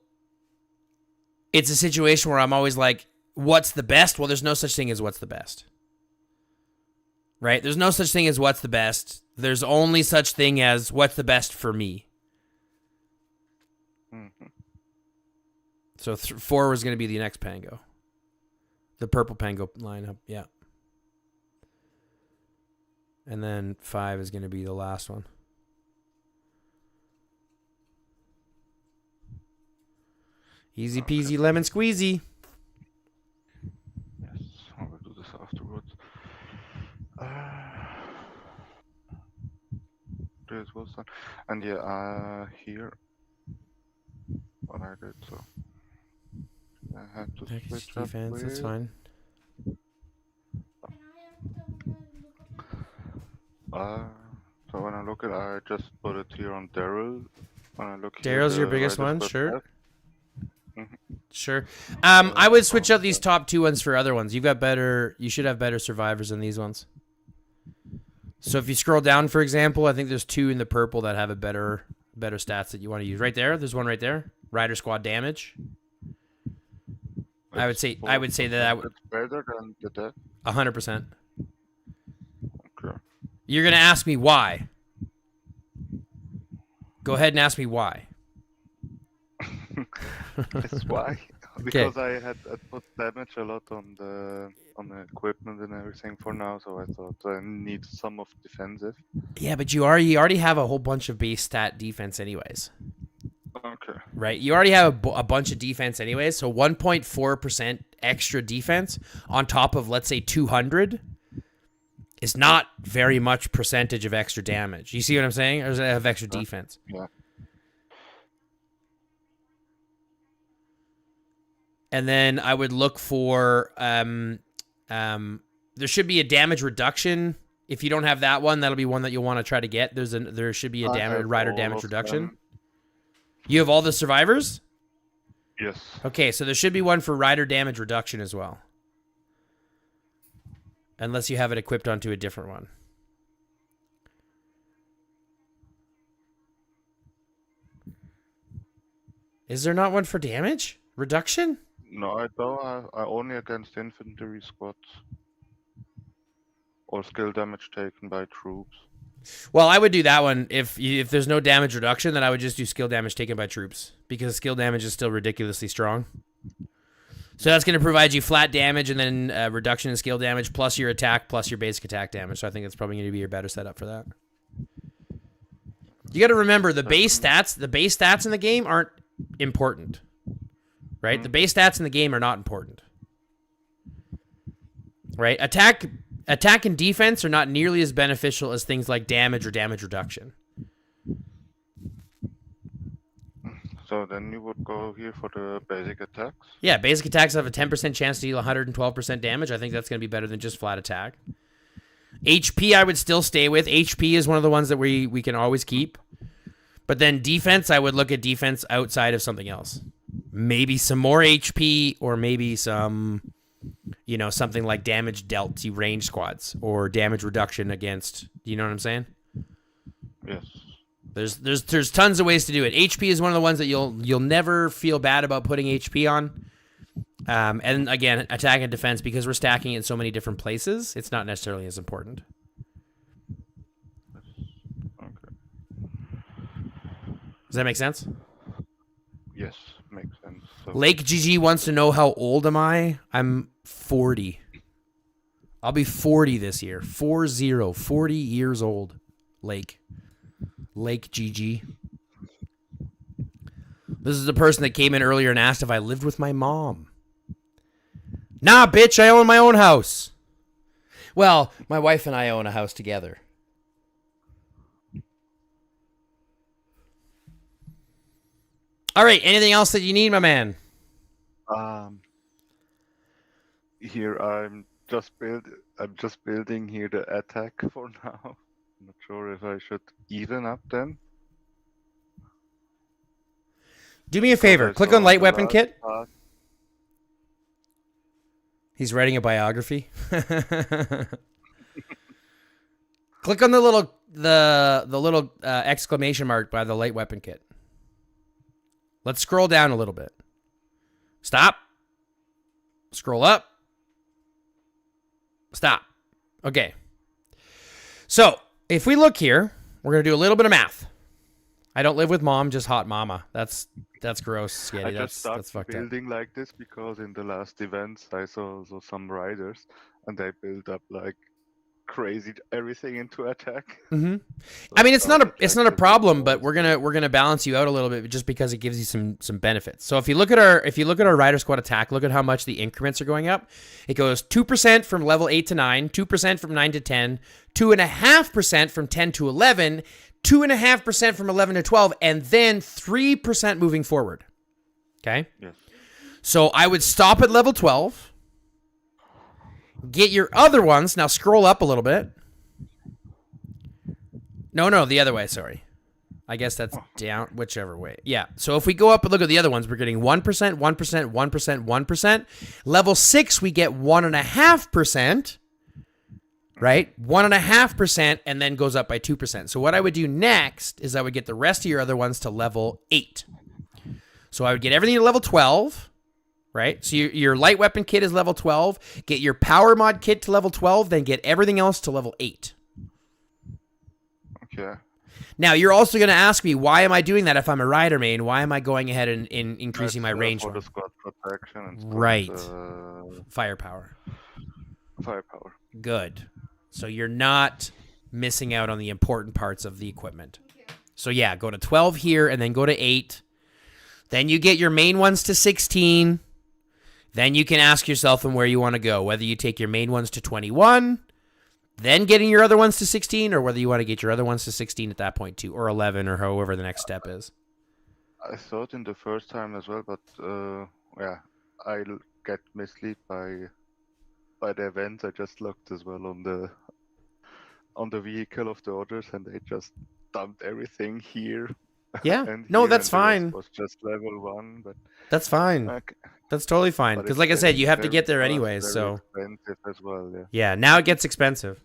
it's a situation where I'm always like, what's the best? Well, there's no such thing as what's the best. Right? There's no such thing as what's the best. There's only such thing as what's the best for me. Mm-hmm. So 4 was going to be the next Pango. The purple Pango lineup, yeah. And then 5 is going to be the last one. Easy peasy lemon squeezy. Yes, I will do this afterwards. This was done. And yeah, here what I did, so I had to Package switch up defense, with... that's fine. So when I look at, I just put it here on Daryl. When I look Daryl's here, your biggest one, got sure. left. Sure. I would switch out these top 2 ones for other ones. You should have better survivors than these ones. So if you scroll down, for example, I think there's 2 in the purple that have a better stats that you want to use. Right there, there's one right there. Rider squad damage. I would say that It's better than the death. 100%. Okay. You're gonna ask me why. Go ahead and ask me why. That's why. Because I put damage a lot on the equipment and everything for now, so I thought I need some of defensive. Yeah, but you already have a whole bunch of base stat defense anyways. Okay. Right? You already have a bunch of defense anyways, so 1.4% extra defense on top of, let's say, 200 is not very much percentage of extra damage. You see what I'm saying? Or does it have extra defense? Yeah. And then I would look for there should be a damage reduction. If you don't have that one, that'll be one that you'll want to try to get. There should be a rider damage reduction. You have all the survivors? Yes. Okay, so there should be one for rider damage reduction as well. Unless you have it equipped onto a different one. Is there not one for damage reduction? No, I don't. I only against infantry squads. Or skill damage taken by troops. Well, I would do that one. If there's no damage reduction, then I would just do skill damage taken by troops. Because skill damage is still ridiculously strong. So that's going to provide you flat damage and then reduction in skill damage plus your attack plus your basic attack damage. So I think that's probably going to be your better setup for that. You got to remember the base stats in the game aren't important. Right? The base stats in the game are not important. Right? Attack and defense are not nearly as beneficial as things like damage or damage reduction. So then you would go here for the basic attacks? Yeah, basic attacks have a 10% chance to deal 112% damage. I think that's going to be better than just flat attack. HP I would still stay with. HP is one of the ones that we can always keep. But then defense, I would look at defense outside of something else. Maybe some more HP or maybe some you know, something like damage dealt to range squads or damage reduction against, you know what I'm saying? Yes. There's tons of ways to do it. HP is one of the ones that you'll never feel bad about putting HP on. And again, attack and defense, because we're stacking it in so many different places, it's not necessarily as important. Okay. Does that make sense? Yes, makes sense. So, Lake GG wants to know how old am I? I'm 40. I'll be 40 this year. 40 years old. Lake GG. This is the person that came in earlier and asked if I lived with my mom. Nah, bitch, I own my own house. Well, my wife and I own a house together. All right, anything else that you need, my man? Here I'm just building here the attack for now. I'm not sure if I should even up then. Do me a favor. I Click saw on light the weapon last kit. part- He's writing a biography. Click on the little exclamation mark by the light weapon kit. Let's scroll down a little bit. Stop. Scroll up. Stop. Okay. So, if we look here, we're going to do a little bit of math. I don't live with mom, just hot mama. That's gross, I Skitty. just started That's fucked up. building like this because in the last events I saw some riders and they build up like crazy everything into attack. Mm-hmm. So I mean, it's not a started problem, with but we're gonna balance you out a little bit just because it gives you some benefits. So if you look at our rider squad attack, look at how much the increments are going up. It goes 2% from level 8 to 9, 2% from 9 to 10, 2.5% from 10 to 11, 2.5% from 11 to 12, and then 3% moving forward. Okay. Yes. So I would stop at level 12. Get your other ones. Now scroll up a little bit. No, the other way. Sorry. I guess that's down, whichever way. Yeah. So if we go up and look at the other ones, we're getting 1%, 1%, 1%, 1%. Level 6, we get 1.5%. Right? 1.5%, and then goes up by 2%. So what I would do next is I would get the rest of your other ones to level 8. So I would get everything to level 12. Right? So your light weapon kit is level 12. Get your power mod kit to level 12, then get everything else to level 8. Okay. Now, you're also going to ask me, why am I doing that if I'm a rider main? Why am I going ahead and increasing my range? For the squad protection and squad, Right. Firepower. Firepower. Good. So you're not missing out on the important parts of the equipment. So yeah, go to 12 here and then go to 8. Then you get your main ones to 16. Then you can ask yourself where you want to go, whether you take your main ones to 21, then getting your other ones to 16, or whether you want to get your other ones to 16 at that point too, or 11, or however the next step is. I thought in the first time as well, but yeah, I'll get misled by the events. I just looked as well on the vehicle of the others, and they just dumped everything here. Yeah, and no, here, that's and the rest fine. Was just level 1, but That's fine. okay. That's totally fine. But Because it's like I said, you have to very get there fast, anyways. very So expensive as well. Yeah. yeah, now it gets expensive.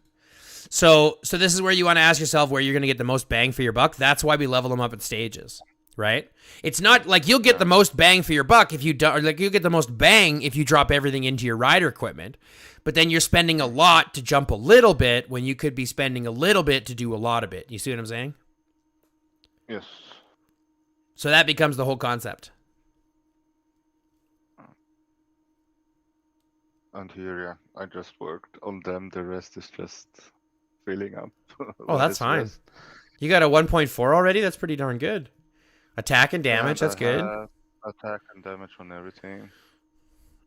So this is where you want to ask yourself where you're going to get the most bang for your buck. That's why we level them up in stages, right? It's not like you'll get the most bang for your buck if you do, or like you'll get the most bang if you drop everything into your rider equipment. But then you're spending a lot to jump a little bit when you could be spending a little bit to do a lot of it. You see what I'm saying? Yes. So that becomes the whole concept. And here, yeah, I just worked on them. The rest is just filling up. Oh, what that's is fine. rest. You got a 1.4 already? That's pretty darn good. Attack and damage, And that's I good. have attack and damage on everything.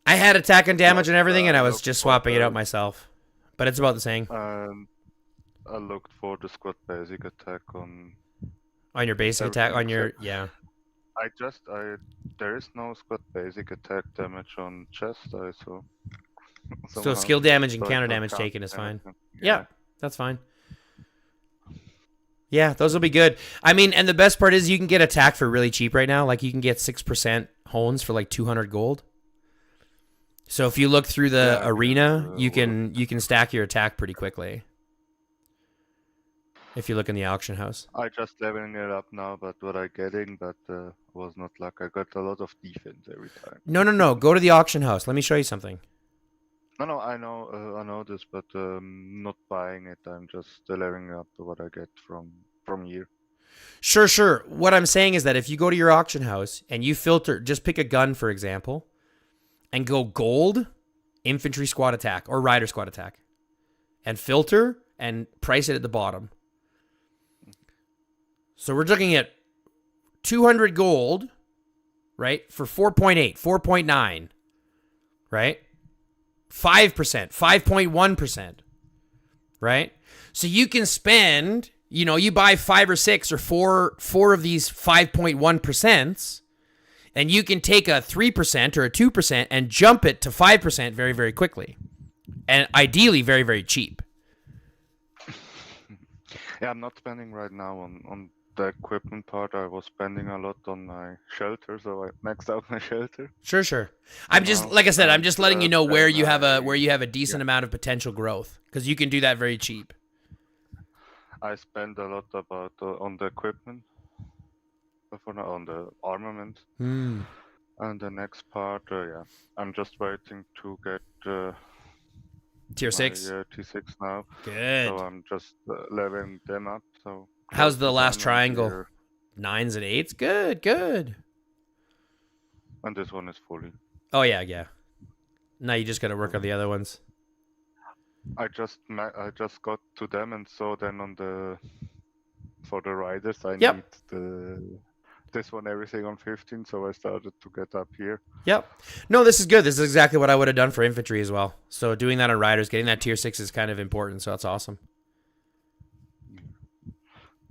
I had attack and damage and everything, and I was looked just for swapping it out the- myself. But it's about the same. And I looked for the squad basic attack on. On your basic attack, on your, yeah. There is no squad basic attack damage on chest, I saw. So somehow. skill damage and So I counter thought damage counter taken is fine. damage, Yeah, that's fine. Yeah, those will be good. I mean, and the best part is you can get attack for really cheap right now. Like you can get 6% hones for like 200 gold. So if you look through the Yeah, I guess, arena, you well, can stack your attack pretty quickly. If you look in the auction house. I just leveling it up now, but what I getting, but was not luck. I got a lot of defense every time. No. Go to the auction house. Let me show you something. No, I know this, but not buying it. I'm just leveling up what I get from here. Sure. What I'm saying is that if you go to your auction house and you filter, just pick a gun, for example, and go gold, infantry squad attack, or rider squad attack, and filter and price it at the bottom. So we're looking at 200 gold, right, for 4.8, 4.9, right? 5%, 5.1%, right? So you can spend, you buy 5 or 6 or 4 of these 5.1%, and you can take a 3% or a 2% and jump it to 5% very, very quickly. And ideally very, very cheap. Yeah, I'm not spending right now on the equipment part. I was spending a lot on my shelter, so I maxed out my shelter. Sure. I'm just, like I said, I'm just letting you know where you have a decent yeah. amount of potential growth, because you can do that very cheap. I spend a lot about on the equipment, for now, on the armament, and the next part, yeah, I'm just waiting to get Tier 6? T6 now. Good. So I'm just leveling them up. So how's the last diamond triangle? here. 9s and 8s? Good. And this one is fully. Oh, yeah. Now you just got to work on the other ones. I just got to them, and so then for the riders I need this one everything on 15, so I started to get up here. Yep. No, this is good. This is exactly what I would have done for infantry as well. So doing that on riders, getting that tier 6 is kind of important, so that's awesome.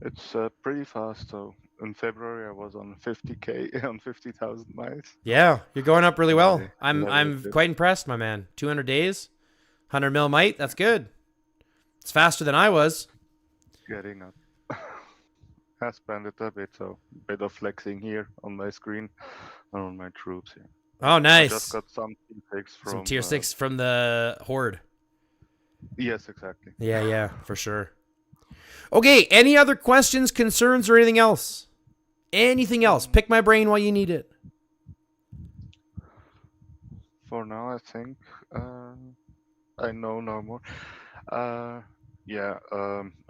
It's pretty fast. So in February I was on 50k on 50,000 miles. Yeah, you're going up really well. Yeah, I'm quite impressed, my man. 200 days, 100 mil might. That's good. It's faster than I was. Getting up. I spent it a bit, so a bit of flexing here on my screen and on my troops here. Oh, nice. I just got some tier 6 from tier 6 from the horde. Yes, exactly. Yeah, for sure. Okay, any other questions, concerns, or anything else? Anything else? Pick my brain while you need it. For now, I think I know no more.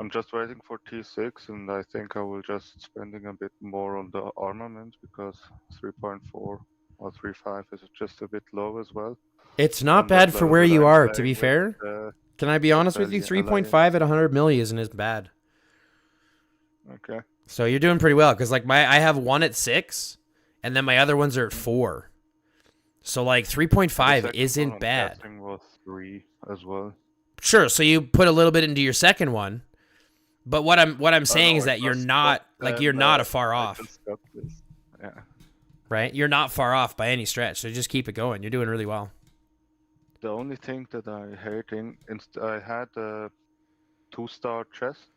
I'm just waiting for T6, and I think I will just spending a bit more on the armament, because 3.4 or 3.5 is just a bit low as well. It's not bad for where you are, to be fair. Can I be honest with you? 3.5 at 100 milli isn't as bad. Okay. So you're doing pretty well, because I have one at 6, and then my other ones are at 4. So 3.5 isn't bad. Was 3 as well. Sure. So you put a little bit into your second one, but what I'm saying is that you're not a far off. Yeah. Right. You're not far off by any stretch. So just keep it going. You're doing really well. The only thing that I hating, I had a 2-star chest,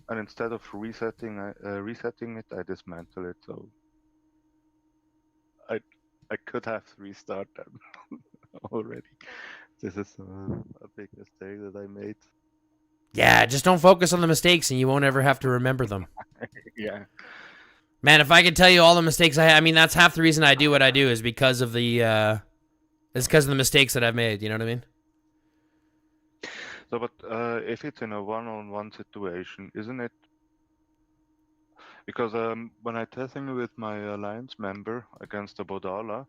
and instead of resetting it, I dismantle it. So I could have 3-starred them already. This is a big mistake that I made. Yeah, just don't focus on the mistakes, and you won't ever have to remember them. Yeah. Man, if I could tell you all the mistakes I mean, that's half the reason I do what I do is because of the mistakes that I've made. You know what I mean? So, but if it's in a one-on-one situation, isn't it? Because when I testing with my alliance member against the Bodala,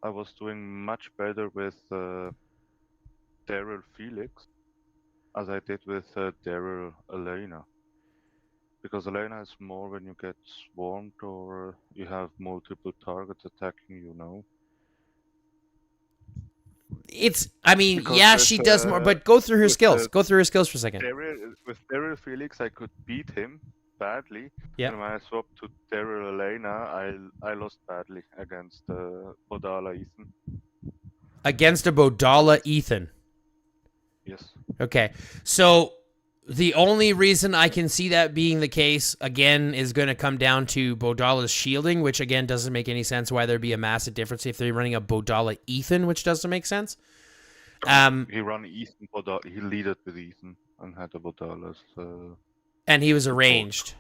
I was doing much better with Daryl Felix as I did with Daryl Elena. Because Elena is more when you get swarmed or you have multiple targets attacking you, She does more, but go through her skills. Go through her skills for a second. With Daryl Felix, I could beat him badly. Yeah. And when I swapped to Daryl Elena, I lost badly against Bodala Ethan. Against a Bodala Ethan. Yes. Okay. So The only reason I can see that being the case, again, is going to come down to Bodala's shielding, which, again, doesn't make any sense why there'd be a massive difference if they're running a Bodala Ethan, which doesn't make sense. He ran Ethan, he leaded with Ethan and had the Bodalas. And he was arranged.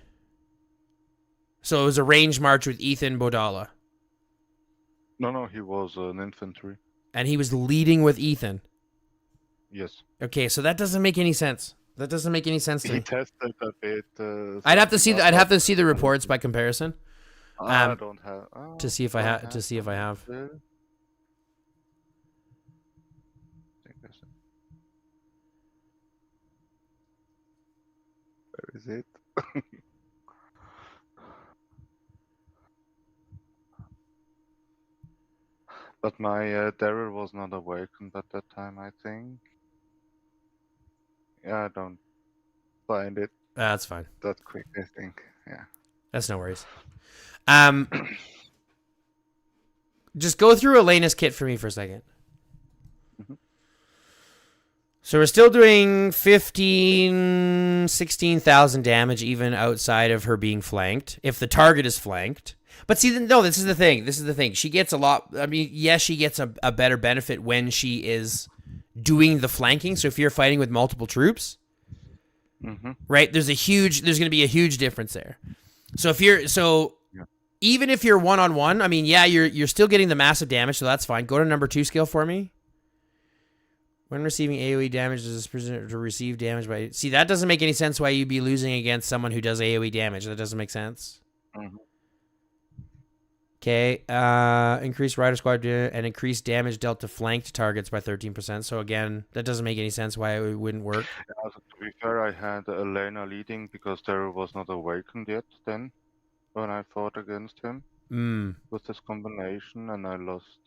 So it was a ranged march with Ethan Bodala. No, he was an infantry. And he was leading with Ethan. Yes. Okay, so that doesn't make any sense. That doesn't make any sense to He me. tested a bit. I'd have to see. I'd have to see the reports by comparison. I don't have To see if I have. To see if I have. Where is it? But my Daryl was not awakened at that time, I think. Yeah, I don't find it That's fine. that quick, I think. Yeah. That's no worries. Just go through Elena's kit for me for a second. Mhm. So we're still doing 16,000 damage even outside of her being flanked, if the target is flanked. But see, no, this is the thing. This is the thing. She gets a lot. I mean, yes, she gets a better benefit when she is doing the flanking. So if you're fighting with multiple troops, right, there's going to be a huge difference there. So even if you're one-on-one, I mean, yeah, you're still getting the massive damage, so that's fine. Go to number 2 skill for me. When receiving AoE damage, does this prisoner to receive damage by... See, that doesn't make any sense why you'd be losing against someone who does AoE damage. That doesn't make sense. Okay, increased rider squad and increased damage dealt to flanked targets by 13%. So again, that doesn't make any sense why it wouldn't work. Yeah, so to be fair, I had Elena leading because Daryl was not awakened yet then when I fought against him with this combination, and I lost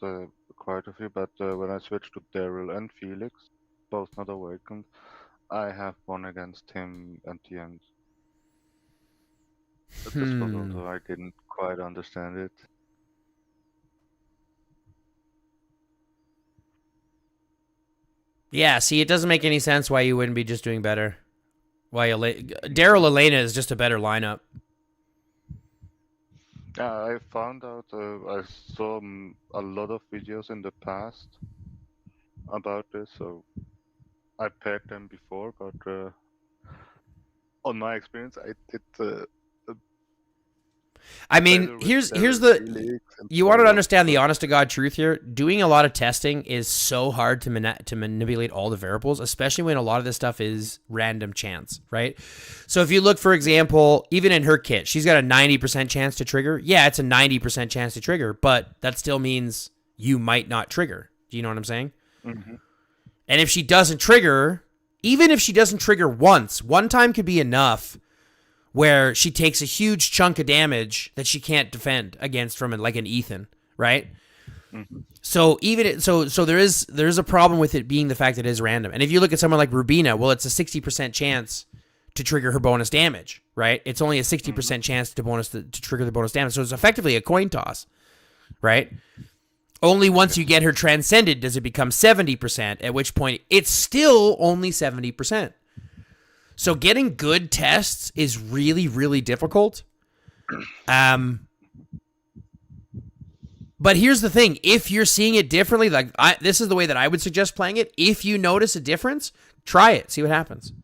quite a few. But when I switched to Daryl and Felix, both not awakened, I have won against him at the end. But this was although I didn't quite understand it. Yeah, see, it doesn't make any sense why you wouldn't be just doing better. Why Daryl Elena is just a better lineup. Yeah, I found out, I saw a lot of videos in the past about this, so I paired them before, but on my experience, I did. I mean, here's the. You want to understand the honest to God truth here. Doing a lot of testing is so hard to manipulate all the variables, especially when a lot of this stuff is random chance, right? So if you look, for example, even in her kit, she's got a 90% chance to trigger. Yeah, it's a 90% chance to trigger, but that still means you might not trigger. Do you know what I'm saying? Mm-hmm. And if she doesn't trigger, even if she doesn't trigger once, one time could be enough where she takes a huge chunk of damage that she can't defend against from like an Ethan, right? Mm-hmm. So there is a problem with it being the fact that it is random. And if you look at someone like Rubina, well, it's a 60% chance to trigger her bonus damage, right? It's only a 60% chance to trigger the bonus damage. So it's effectively a coin toss, right? Only once you get her transcended does it become 70%, at which point it's still only 70%. So getting good tests is really, really difficult. But here's the thing. If you're seeing it differently, this is the way that I would suggest playing it. If you notice a difference, try it. See what happens.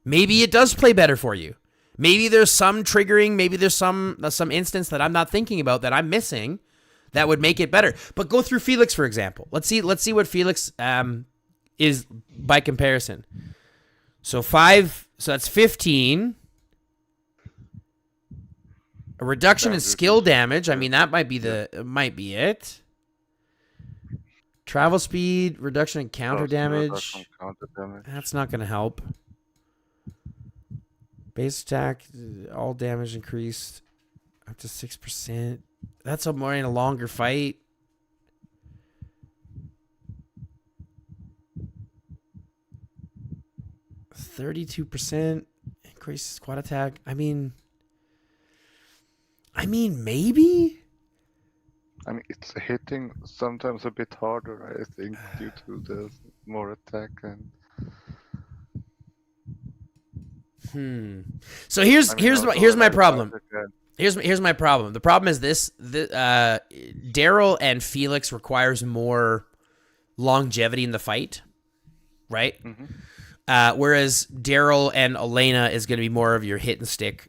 Maybe it does play better for you. Maybe there's some triggering. Maybe there's some instance that I'm not thinking about that I'm missing that would make it better. But go through Felix, for example. Let's see what Felix is by comparison. So that's 15. A reduction in skill damage. I mean, that might be it. Travel speed, reduction in counter damage. That's not going to help. Base attack, all damage increased up to 6%. That's more in a longer fight. %32% increase squad attack. I mean, maybe. I mean, it's hitting sometimes a bit harder, I think, due to the more attack and. So here's I mean, here's also here's when my I problem. fight again- Here's my problem. The problem is this: Daryl and Felix requires more longevity in the fight, right? Whereas Daryl and Elena is going to be more of your hit and stick,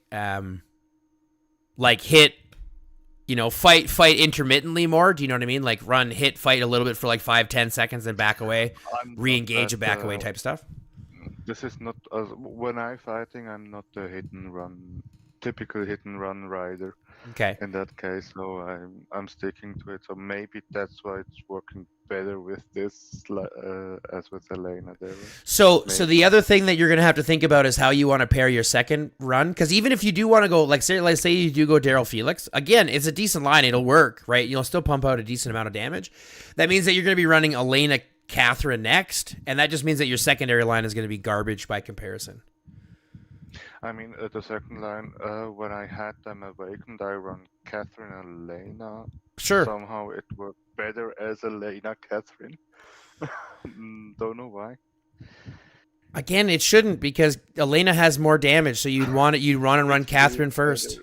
like hit, fight intermittently more. Do you know what I mean? Like run, hit, fight a little bit for like 5-10 seconds, and back away, I'm not re-engage and that, back away type stuff. This is not when I fighting. I'm not a typical hit and run rider. Okay. In that case, so I'm sticking to it. So maybe that's why it's working better with this as with Elena there. So the other thing that you're gonna have to think about is how you want to pair your second run. Because even if you do want to go, like say you do go Daryl Felix, again, it's a decent line. It'll work, right? You'll still pump out a decent amount of damage. That means that you're gonna be running Elena Catherine next, and that just means that your secondary line is gonna be garbage by comparison. I mean, the second line, when I had them awakened, I run Catherine and Elena. Sure. Somehow it worked better as Elena Catherine. Don't know why. Again, it shouldn't, because Elena has more damage, so you'd run and run Catherine first.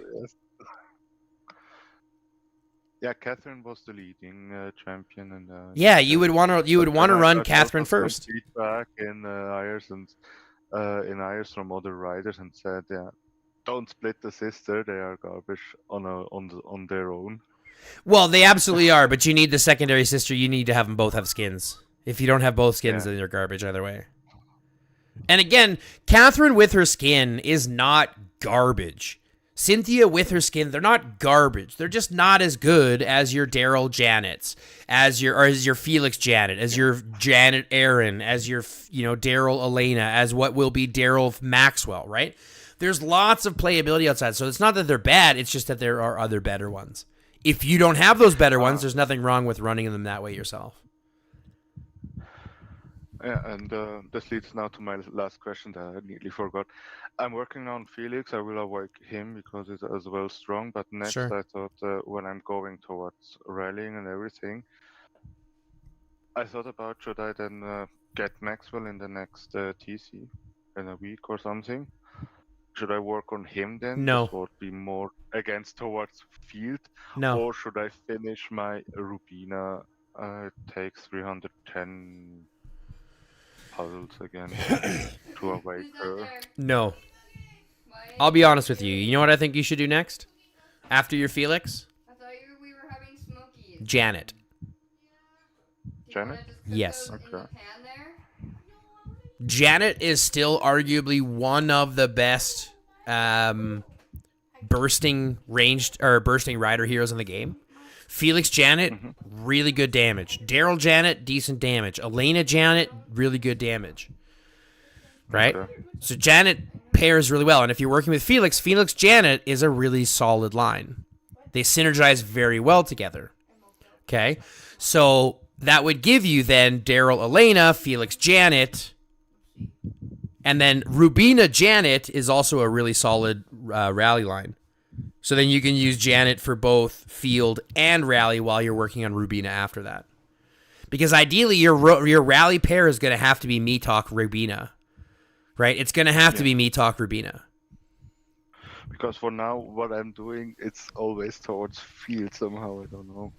Yeah, Catherine was the leading champion, and yeah, you would want to run Catherine first. Feedback in Ayers from other riders and said, yeah, don't split the sister. They are garbage on their own. Well, they absolutely are, but you need the secondary sister. You need to have them both have skins. If you don't have both skins, then they're garbage either way. And again, Catherine with her skin is not garbage. Cynthia with her skin, they're not garbage. They're just not as good as your Daryl Janets, as your Felix Janet, as your Janet Aaron, as your Daryl Elena, as what will be Daryl Maxwell, right? There's lots of playability outside, so it's not that they're bad, it's just that there are other better ones. If you don't have those better ones, there's nothing wrong with running them that way yourself. Yeah, and this leads now to my last question that I nearly forgot. I'm working on Felix. I will avoid him because he's as well strong. But next, Sure. I thought when I'm going towards rallying and everything, I thought about should I then get Maxwell in the next TC in a week or something? Should I work on him then? No. This would be more against towards field. No. Or should I finish my Rubina? It takes 310 puzzles again to awake her. No. I'll be honest with you. You know what I think you should do next? After your Felix? I thought we were having smokies. Janet. Janet? Yes. Okay. Janet is still arguably one of the best bursting rider heroes in the game. Felix Janet, really good damage. Daryl Janet, decent damage. Elena Janet, really good damage. Right? Okay. So Janet pairs really well. And if you're working with Felix, Felix Janet is a really solid line. They synergize very well together. Okay? So that would give you then Daryl Elena, Felix Janet, and then Rubina Janet is also a really solid rally line. So then you can use Janet for both field and rally while you're working on Rubina after that. Because ideally, your rally pair is going to have to be Metalk Rubina. Right? It's going to have to be Metalk Rubina. Because for now, what I'm doing, it's always towards field somehow. I don't know.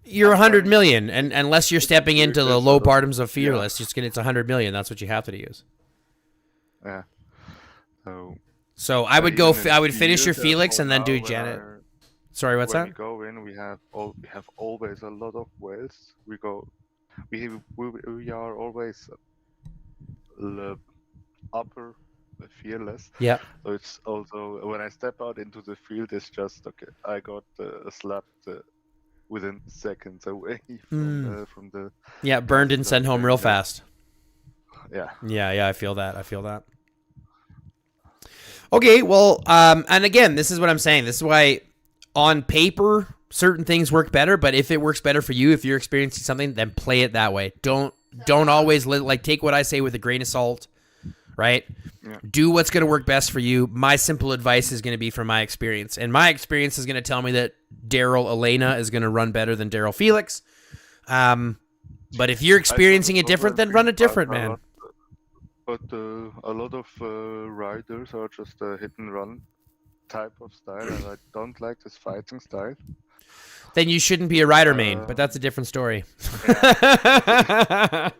You're 100 million, and unless you're stepping into the low bottoms of Fearless, it's 100 million. That's what you have to use. Yeah. So I would finish your Felix and then do Janet. Sorry, what's that? When we go in, we have always a lot of whales. We are always upper Fearless. Yeah. So it's also when I step out into the field, it's just okay. I got slapped within seconds away from the. Yeah, burned and sent home real fast. Yeah. Yeah, I feel that. Okay, well, and again, this is what I'm saying. This is why, on paper, certain things work better. But if it works better for you, if you're experiencing something, then play it that way. Don't always take what I say with a grain of salt, right? Yeah. Do what's going to work best for you. My simple advice is going to be from my experience, and my experience is going to tell me that Daryl Elena is going to run better than Daryl Felix. But if you're experiencing it different, then run it different, man. but a lot of riders are just a hit and run type of style, and I don't like this fighting style. Then you shouldn't be a rider main, but that's a different story. Yeah.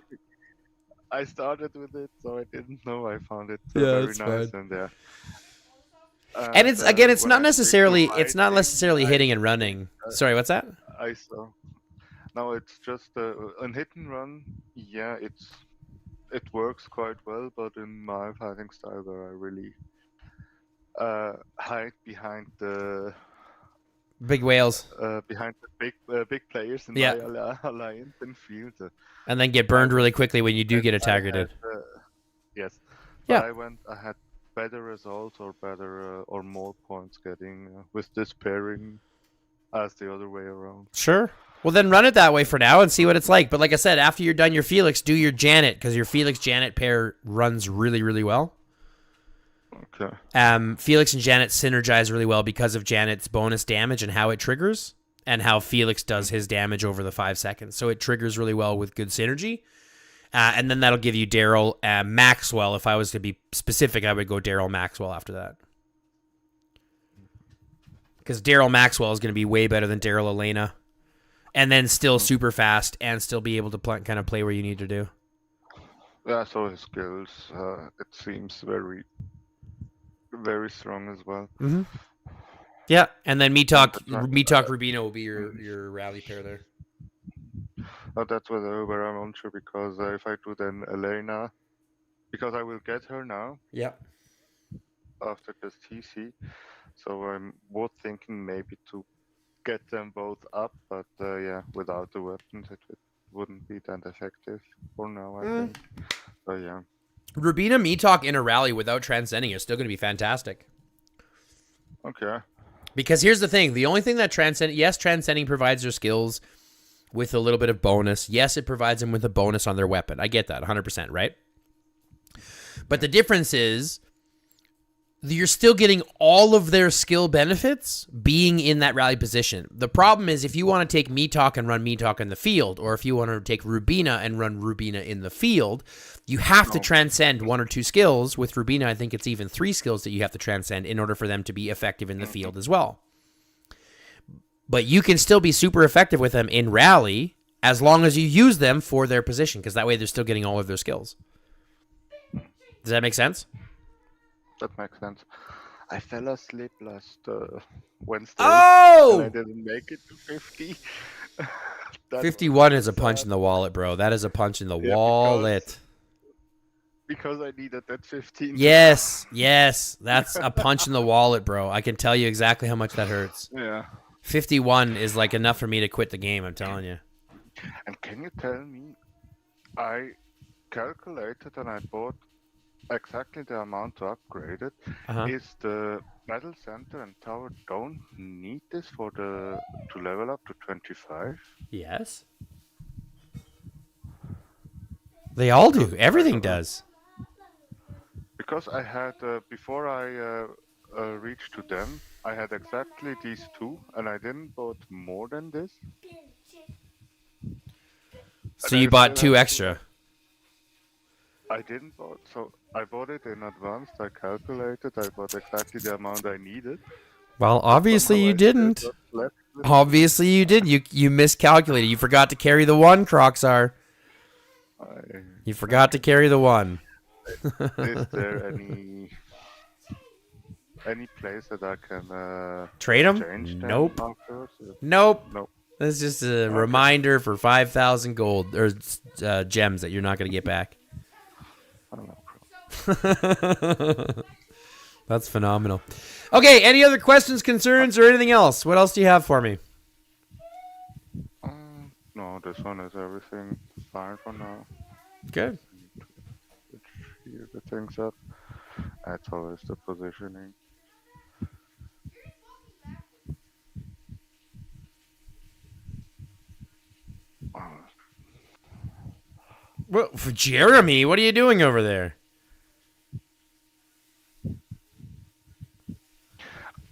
I started with it, so I didn't know. I found it very that's nice, fine. and yeah. And it's again, it's when not I switched to necessarily fighting, hitting and running. Sorry, what's that? I saw. No, it's just an hit and run. Yeah, it works quite well, but in my fighting style, where I really hide behind the Big whales. Behind the big players in Yeah. my alliance and field. And then get burned really quickly when you do get targeted. Yes. Yeah. But I had better results or better or more points getting with this pairing as the other way around. Sure. Well, then run it that way for now and see what it's like. But like I said, after you're done your Felix, do your Janet, because your Felix-Janet pair runs really, really well. Okay. Felix and Janet synergize really well because of Janet's bonus damage and how it triggers, and how Felix does his damage over the 5 seconds. So it triggers really well with good synergy. And then that'll give you Daryl Maxwell. If I was to be specific, I would go Daryl Maxwell after that. Because Daryl Maxwell is going to be way better than Daryl Elena. And then still super fast and still be able to kind of play where you need to do. Yeah, so his skills, it seems very, very strong as well. Mm-hmm. Yeah, and then Me Talk Rubino will be your rally pair there. That's where I'm unsure, because if I do then Elena, because I will get her now. Yeah. After this TC, so I'm both thinking maybe to get them both up, but yeah, without the weapons it wouldn't be that effective for now, I think. So yeah. Rubina Me Talk in a rally without transcending is still going to be fantastic. Okay. Because here's the thing. The only thing that transcending provides their skills with a little bit of bonus. Yes, it provides them with a bonus on their weapon. I get that 100%, right? But the difference is you're still getting all of their skill benefits being in that rally position. The problem is if you want to take Me Talk and run Me Talk in the field, or if you want to take Rubina and run Rubina in the field, you have to transcend 1 or 2 skills. With Rubina, I think it's even 3 skills that you have to transcend in order for them to be effective in the field as well. But you can still be super effective with them in rally as long as you use them for their position, because that way they're still getting all of their skills. Does that make sense? That makes sense. I fell asleep last Wednesday. Oh! And I didn't make it to 50. 51 is a punch in the wallet, bro. That is a punch in the wallet. Because I needed that 15. Yes, that's a punch in the wallet, bro. I can tell you exactly how much that hurts. Yeah. 51 is like enough for me to quit the game, I'm telling you. And can you tell me, I calculated and I bought exactly the amount to upgrade it. Is the battle center and tower don't need this to level up to 25? Yes. They all do. Everything does. Because I had, before I reached to them, I had exactly these 2, and I didn't bought more than this. So you bought 2 extra? I didn't bought, so I bought it in advance. I calculated, I bought exactly the amount I needed. Well, obviously you didn't. Obviously you did. You miscalculated. You forgot to carry the 1, Croxar. You forgot to carry the 1. Is there any place that I can trade them? Change them Nope. afterwards? Nope. Nope. That's just a reminder for 5,000 gold or gems that you're not going to get back. I don't know. That's phenomenal. Okay, any other questions, concerns, or anything else? What else do you have for me? No, this one is everything fine for now. Good. Here the things up. That's always the positioning. Well, for Jeremy, what are you doing over there?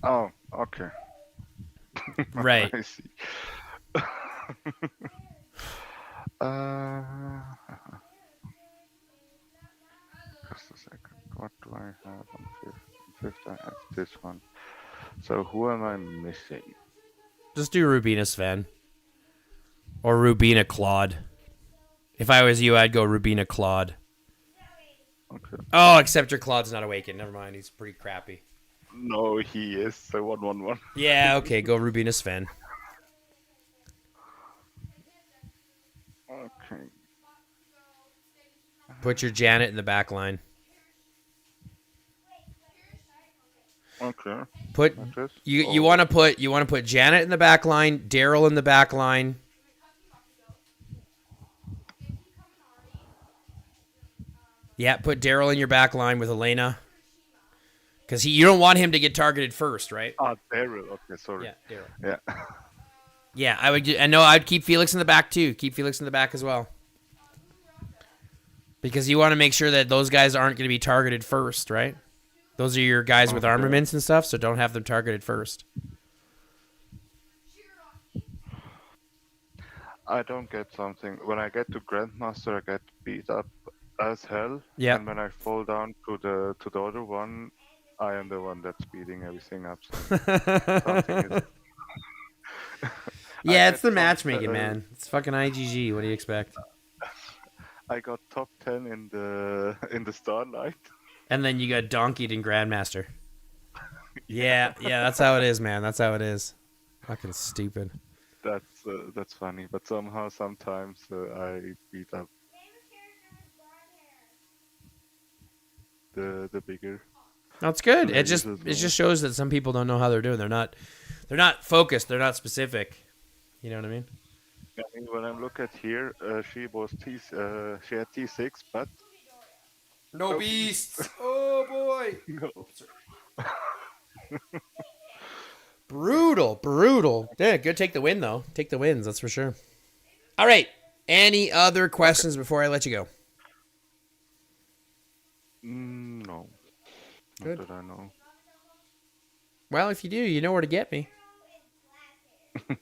Oh, okay. Right. I see. I have on fifth I have this one. So who am I missing? Just do Rubina Sven. Or Rubina Claude. If I was you, I'd go Rubina Claude. Okay. Oh, except your Claude's not awakened. Never mind, he's pretty crappy. No, he is. So 1-1-1. Yeah, okay, go Rubina Sven. Okay. Put your Janet in the back line. Okay. Put Like this? you want to put Janet in the back line, Daryl in the back line. Yeah, put Daryl in your back line with Elena. Because you don't want him to get targeted first, right? Ah, Daryl. Okay, sorry. Yeah, Daryl. Yeah. Yeah, I know I'd keep Felix in the back too. Keep Felix in the back as well. Because you want to make sure that those guys aren't going to be targeted first, right? Those are your guys with armaments and stuff, so don't have them targeted first. I don't get something. When I get to Grandmaster, I get beat up as hell. Yeah. And when I fall down to the other one, I am the one that's beating everything up. So something is... Yeah, it's the matchmaking, man. It's fucking IGG. What do you expect? I got top 10 in the Starlight. And then you got donkeyed in Grandmaster. Yeah, that's how it is, man. That's how it is. Fucking stupid. That's funny, but somehow sometimes I beat up the bigger. That's good. It players just shows that some people don't know how they're doing. They're not focused. They're not specific. You know what I mean? I mean, when I look at here, she had T6, but no beasts. Oh boy. no. Brutal. Yeah, good. Take the win though. Take the wins. That's for sure. All right. Any other questions before I let you go? No. Good. Not that I know. Well, if you do, you know where to get me.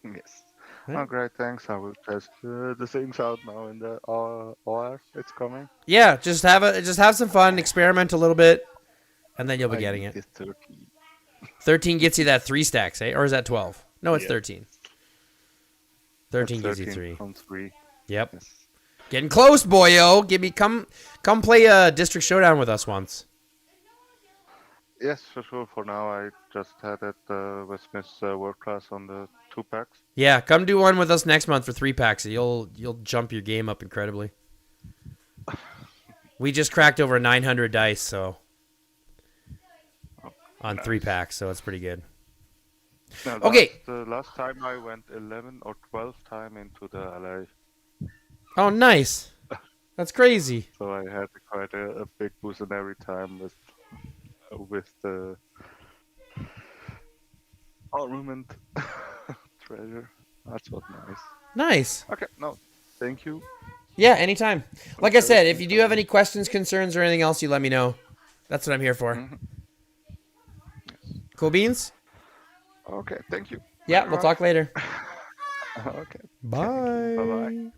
Yes. Right. Oh, great. Thanks. I will test the things out now in the OR. It's coming. Yeah, just have some fun, experiment a little bit, and then you'll be getting it. It's 13. 13 gets you that 3 stacks, eh? Or is that 12? No, it's Yeah. 13. 13 gives you 3. On 3. Yep. Yes. Getting close, boyo. Come play a District Showdown with us once. Yes, for sure. For now, I just had it with Miss World Class on the 2 packs. Yeah, come do one with us next month for 3 packs. You'll jump your game up incredibly. We just cracked over 900 dice, so on 3 packs, so it's pretty good. Now, Okay. The last time I went 11 or 12 time into the LA, Oh, nice. That's crazy. so I had quite a big boost in every time with the armament treasure. That's what nice. Nice. Okay, no, thank you. Yeah, anytime. Like I said, if you do have any questions, concerns, or anything else, you let me know. That's what I'm here for. Cool beans? Okay, thank you. Yeah, we'll talk later. Okay. Bye. Bye-bye.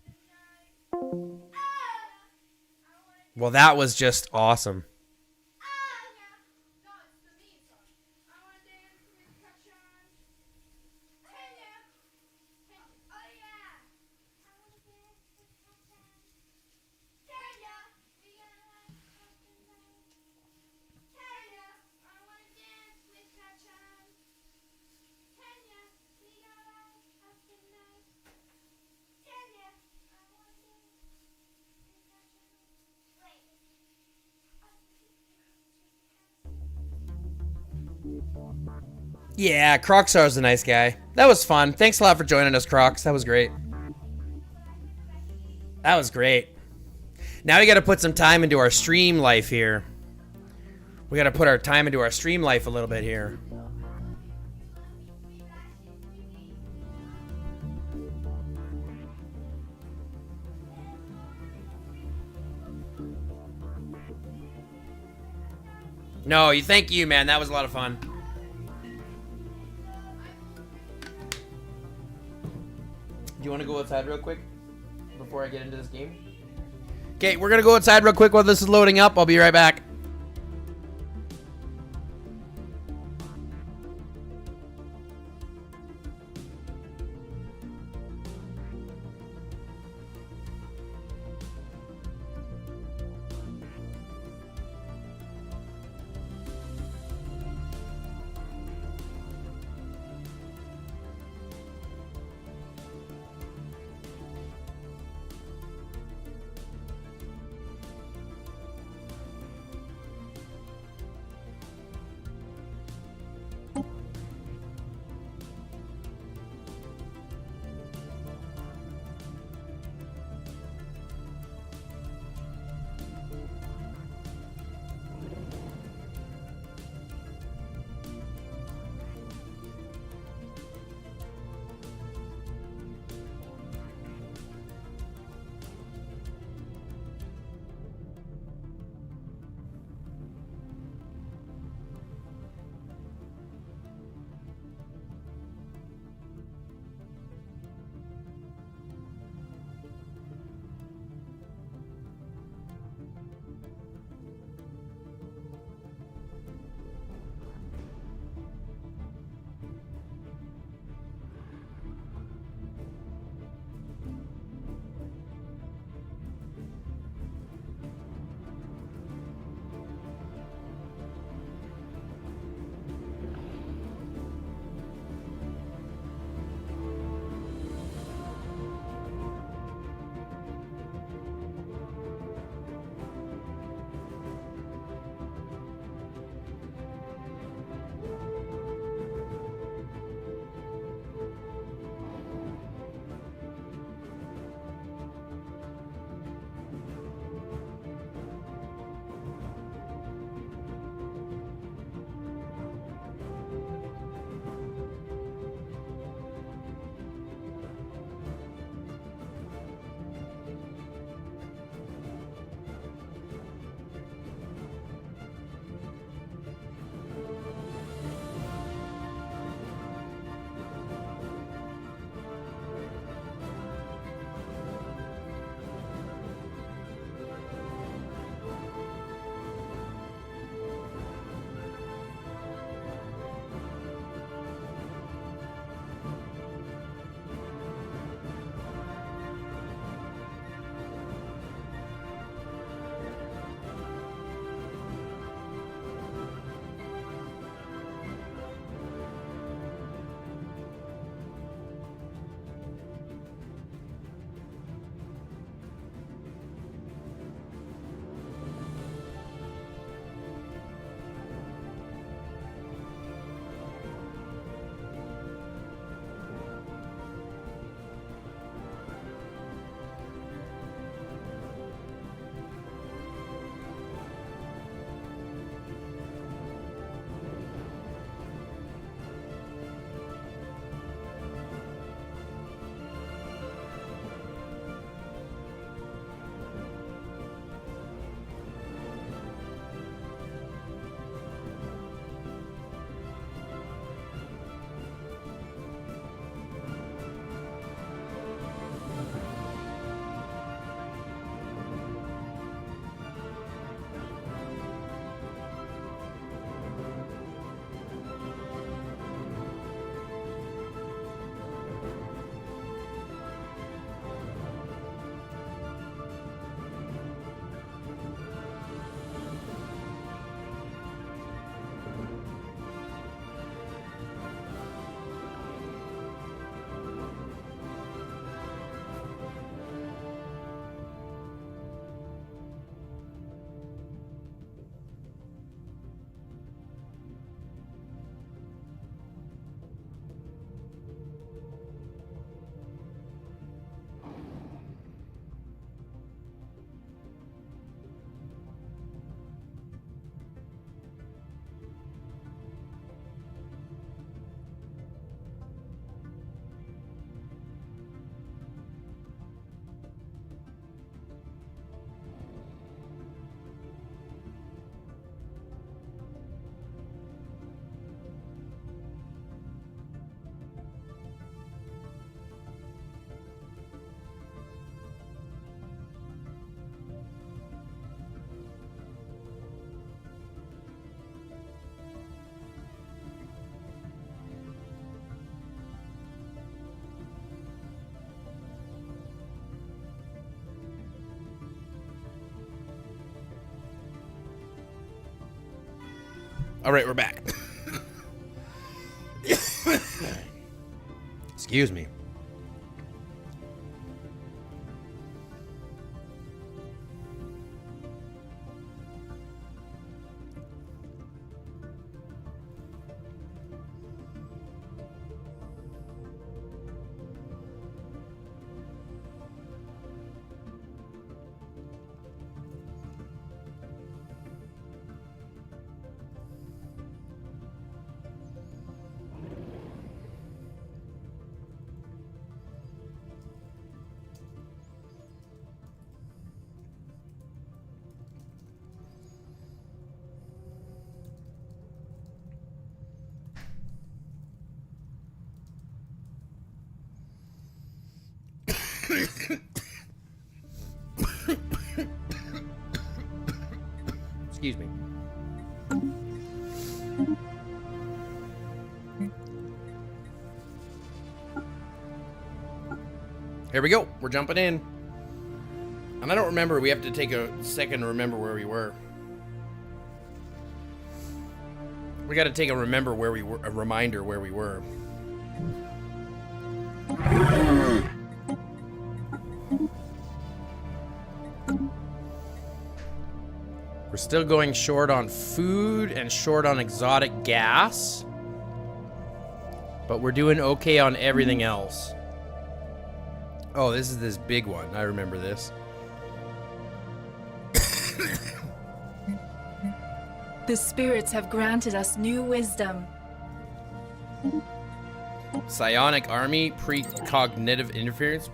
Well, that was just awesome. Yeah, Crocsar's a nice guy. That was fun. Thanks a lot for joining us, Crocs. That was great. That was great. Now we got to put some time into our stream life here. We got to put our time into our stream life a little bit here. No, thank you, man. That was a lot of fun. Do you want to go outside real quick before I get into this game? Okay, we're going to go outside real quick while this is loading up. I'll be right back. All right, we're back. Excuse me. Excuse me. Here we go. We're jumping in. And I don't remember. We have to take a second to remember where we were. We got to take a reminder where we were. We're still going short on food and short on exotic gas. But we're doing okay on everything else. Oh, this is this big one. I remember this. The spirits have granted us new wisdom. Psionic army, precognitive interference.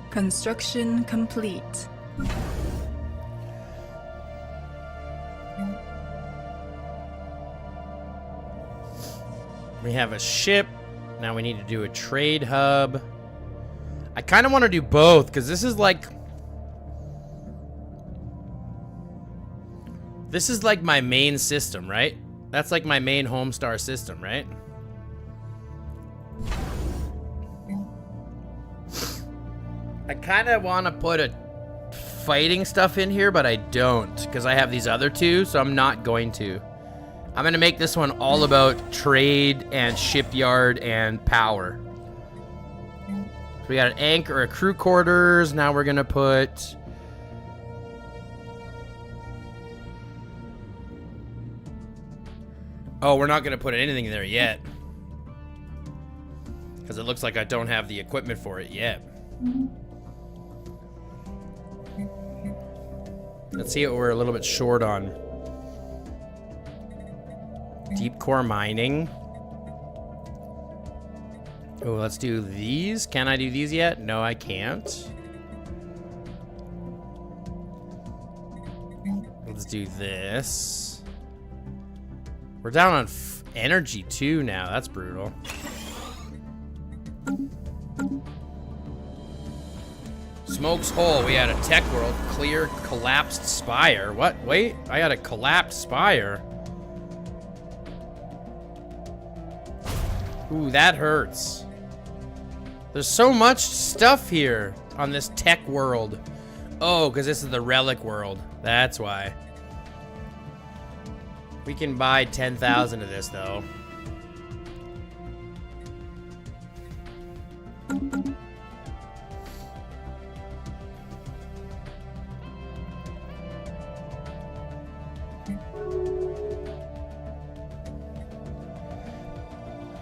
Construction complete. We have a ship. Now we need to do a trade hub. I kind of want to do both because this is like my main system, right? That's like my main Homestar system, right? I kind of want to put a fighting stuff in here, but I don't because I have these other two, so I'm not going to. I'm going to make this one all about trade and shipyard and power. So we got an anchor, a crew quarters. Now we're going to put... Oh, we're not going to put anything in there yet. Because it looks like I don't have the equipment for it yet. Let's see what we're a little bit short on. Deep core mining. Oh, let's do these. Can I do these yet? No, I can't. Let's do this. We're down on energy too now. That's brutal. Smoke's hole. We had a tech world. Clear collapsed spire. What? Wait, I got a collapsed spire. Ooh, that hurts. There's so much stuff here on this tech world. Oh, because this is the relic world. That's why. We can buy 10,000 of this, though.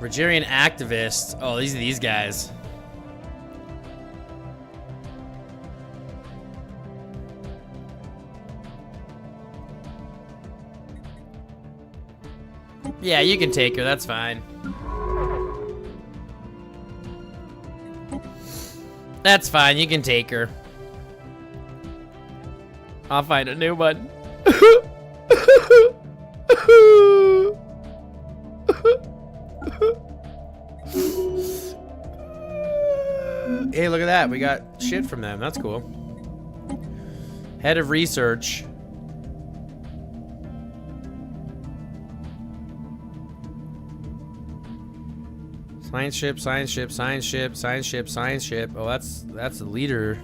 Rogerian activists. Oh, these are these guys. Yeah, you can take her. That's fine. That's fine. You can take her. I'll find a new one. Hey, look at that. We got shit from them. That's cool. Head of research. Science ship, science ship, science ship, science ship, science ship. Oh, that's a leader.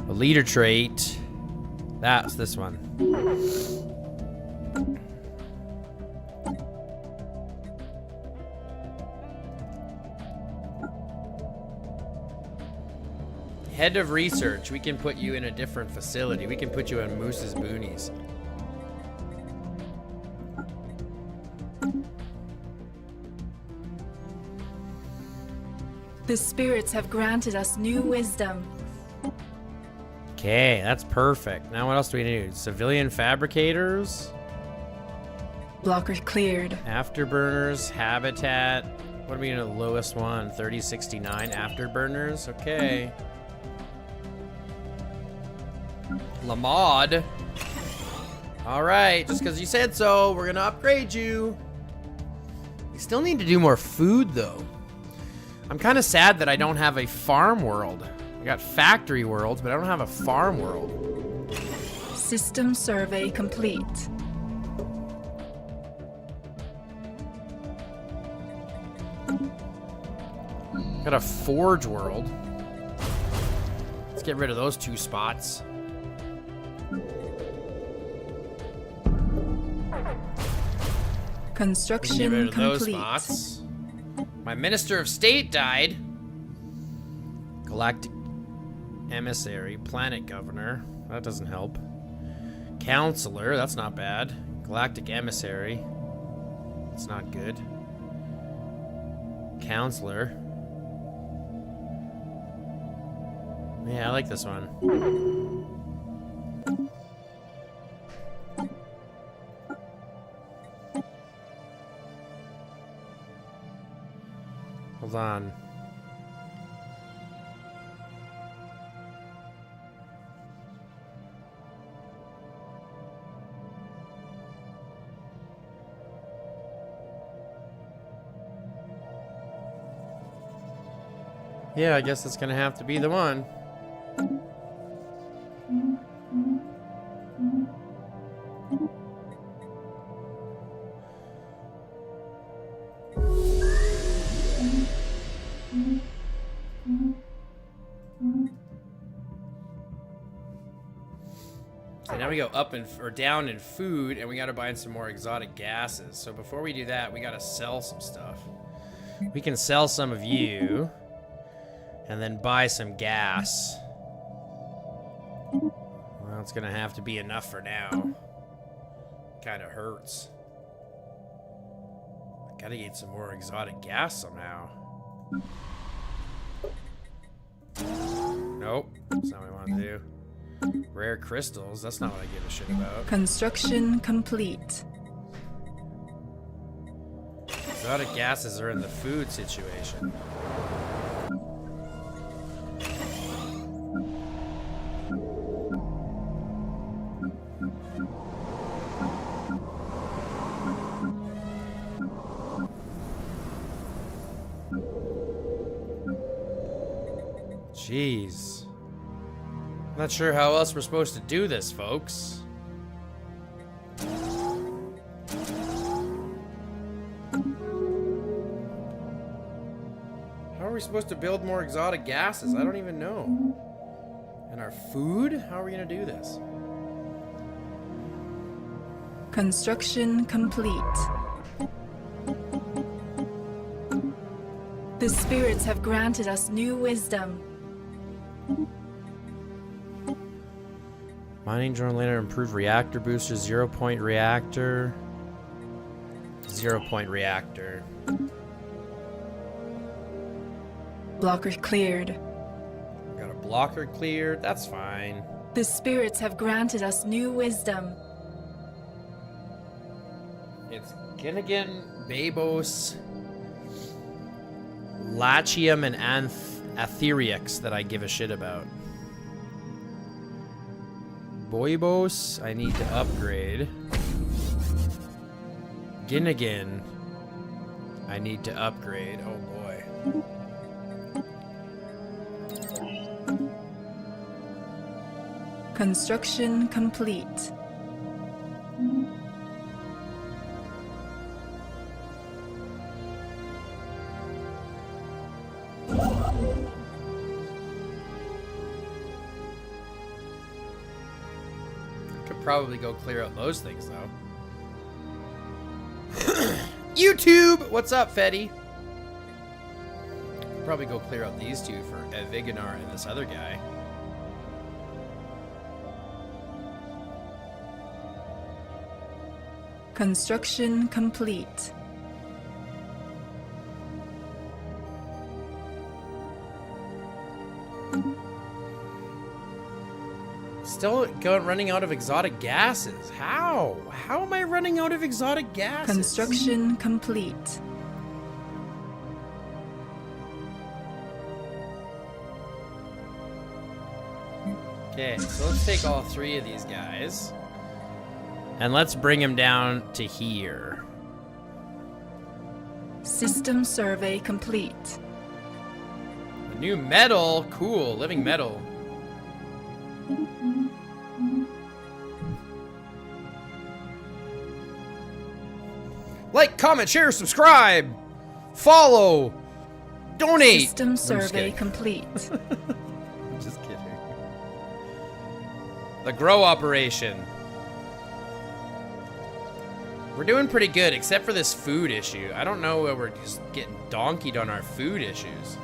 A leader trait. That's this one. Head of research. We can put you in a different facility. We can put you in Moose's Boonies. The spirits have granted us new wisdom. Okay, that's perfect. Now what else do we need? Civilian fabricators? Blocker cleared. Afterburners, habitat. What are we gonna the lowest one? 3069 afterburners? Okay. Lamod. Alright, just because you said so, we're gonna upgrade you. We still need to do more food though. I'm kind of sad that I don't have a farm world. I got factory worlds, but I don't have a farm world. System survey complete. Got a forge world. Let's get rid of those 2 spots. Construction Get rid of those complete. spots. My Minister of State died. Galactic Emissary, Planet Governor. That doesn't help. Counselor, that's not bad. Galactic Emissary. That's not good. Counselor. Yeah, I like this one. Hold on. Yeah, I guess it's gonna have to be the one. So now we go up or down in food, and we gotta buy some more exotic gases. So before we do that, we gotta sell some stuff. We can sell some of you, and then buy some gas. Well, it's gonna have to be enough for now. Kinda hurts. I gotta get some more exotic gas somehow. Nope, that's not what I want to do. Rare crystals, that's not what I give a shit about. Construction complete. Exotic gases are in the food situation. Jeez. I'm not sure how else we're supposed to do this, folks. How are we supposed to build more exotic gases? I don't even know. And our food? How are we going to do this? Construction complete. The spirits have granted us new wisdom. Mining drone later improved reactor booster, 0-point reactor. 0-point reactor. Blocker cleared. Got a blocker cleared, that's fine. The spirits have granted us new wisdom. It's Ginnigan, Babos, Latium, and Aetheriux that I give a shit about. Boibos, I need to upgrade. Ginnigan, I need to upgrade. Oh boy. Construction complete. probably go clear out those things, though. YouTube! What's up, Fetty? Probably go clear out these two for Viganar and this other guy. Construction complete. Still running out of exotic gases. How? How am I running out of exotic gases? Construction complete. Okay, so let's take all three of these guys. And let's bring them down to here. System survey complete. A new metal. Cool. Living metal. Like, comment, share, subscribe, follow, donate. System survey complete. I'm just kidding. The grow operation. We're doing pretty good, except for this food issue. I don't know where we're just getting donkeyed on our food issues.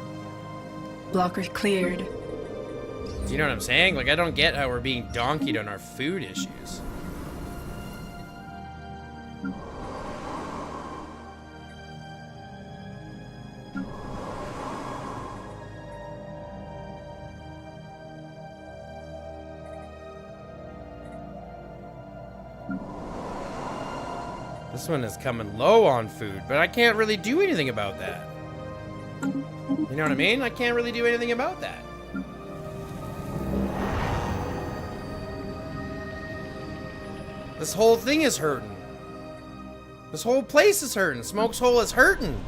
Blocker cleared. Do you know what I'm saying? Like, I don't get how we're being donkeyed on our food issues. This one is coming low on food, but I can't really do anything about that. You know what I mean? I can't really do anything about that. This whole thing is hurting. This whole place is hurting. Smoke's hole is hurting.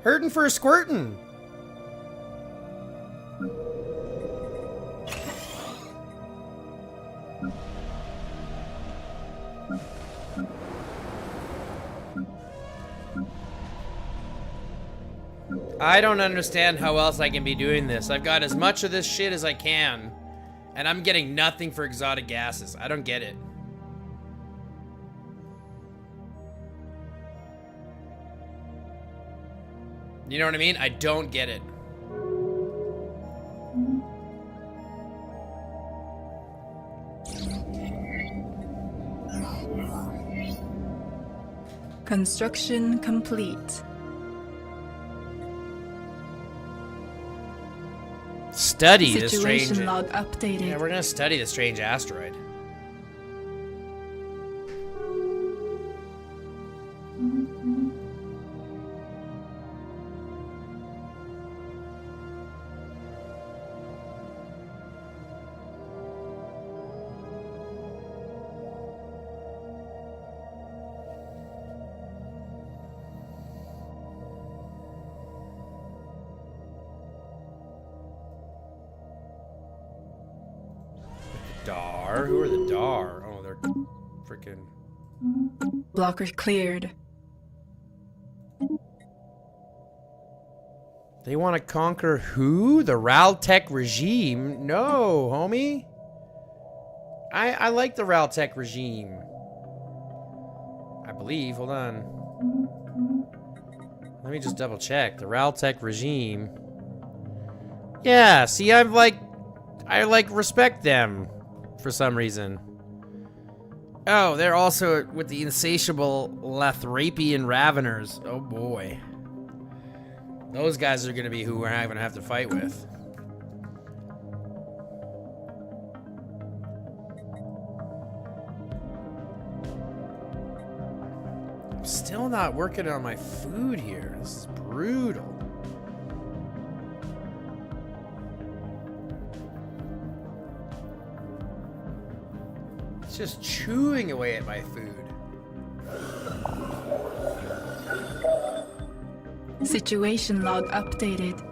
Hurting for a squirtin'. I don't understand how else I can be doing this. I've got as much of this shit as I can, and I'm getting nothing for exotic gases. I don't get it. You know what I mean? I don't get it. Construction complete. Study the Situation strange... log updated. Yeah, we're gonna study the strange asteroid. Dar? Who are the Dar? Oh, they're freaking... Blocker cleared. They want to conquer who? The Raltech regime? No, homie. I like the Raltech regime. I believe. Hold on. Let me just double check. The Raltech regime. Yeah, see, I respect them for some reason. Oh, they're also with the insatiable Lathrapian Raveners. Oh boy. Those guys are gonna be who we're not gonna have to fight with. I'm still not working on my food here. This is brutal. It's just chewing away at my food. Situation log updated.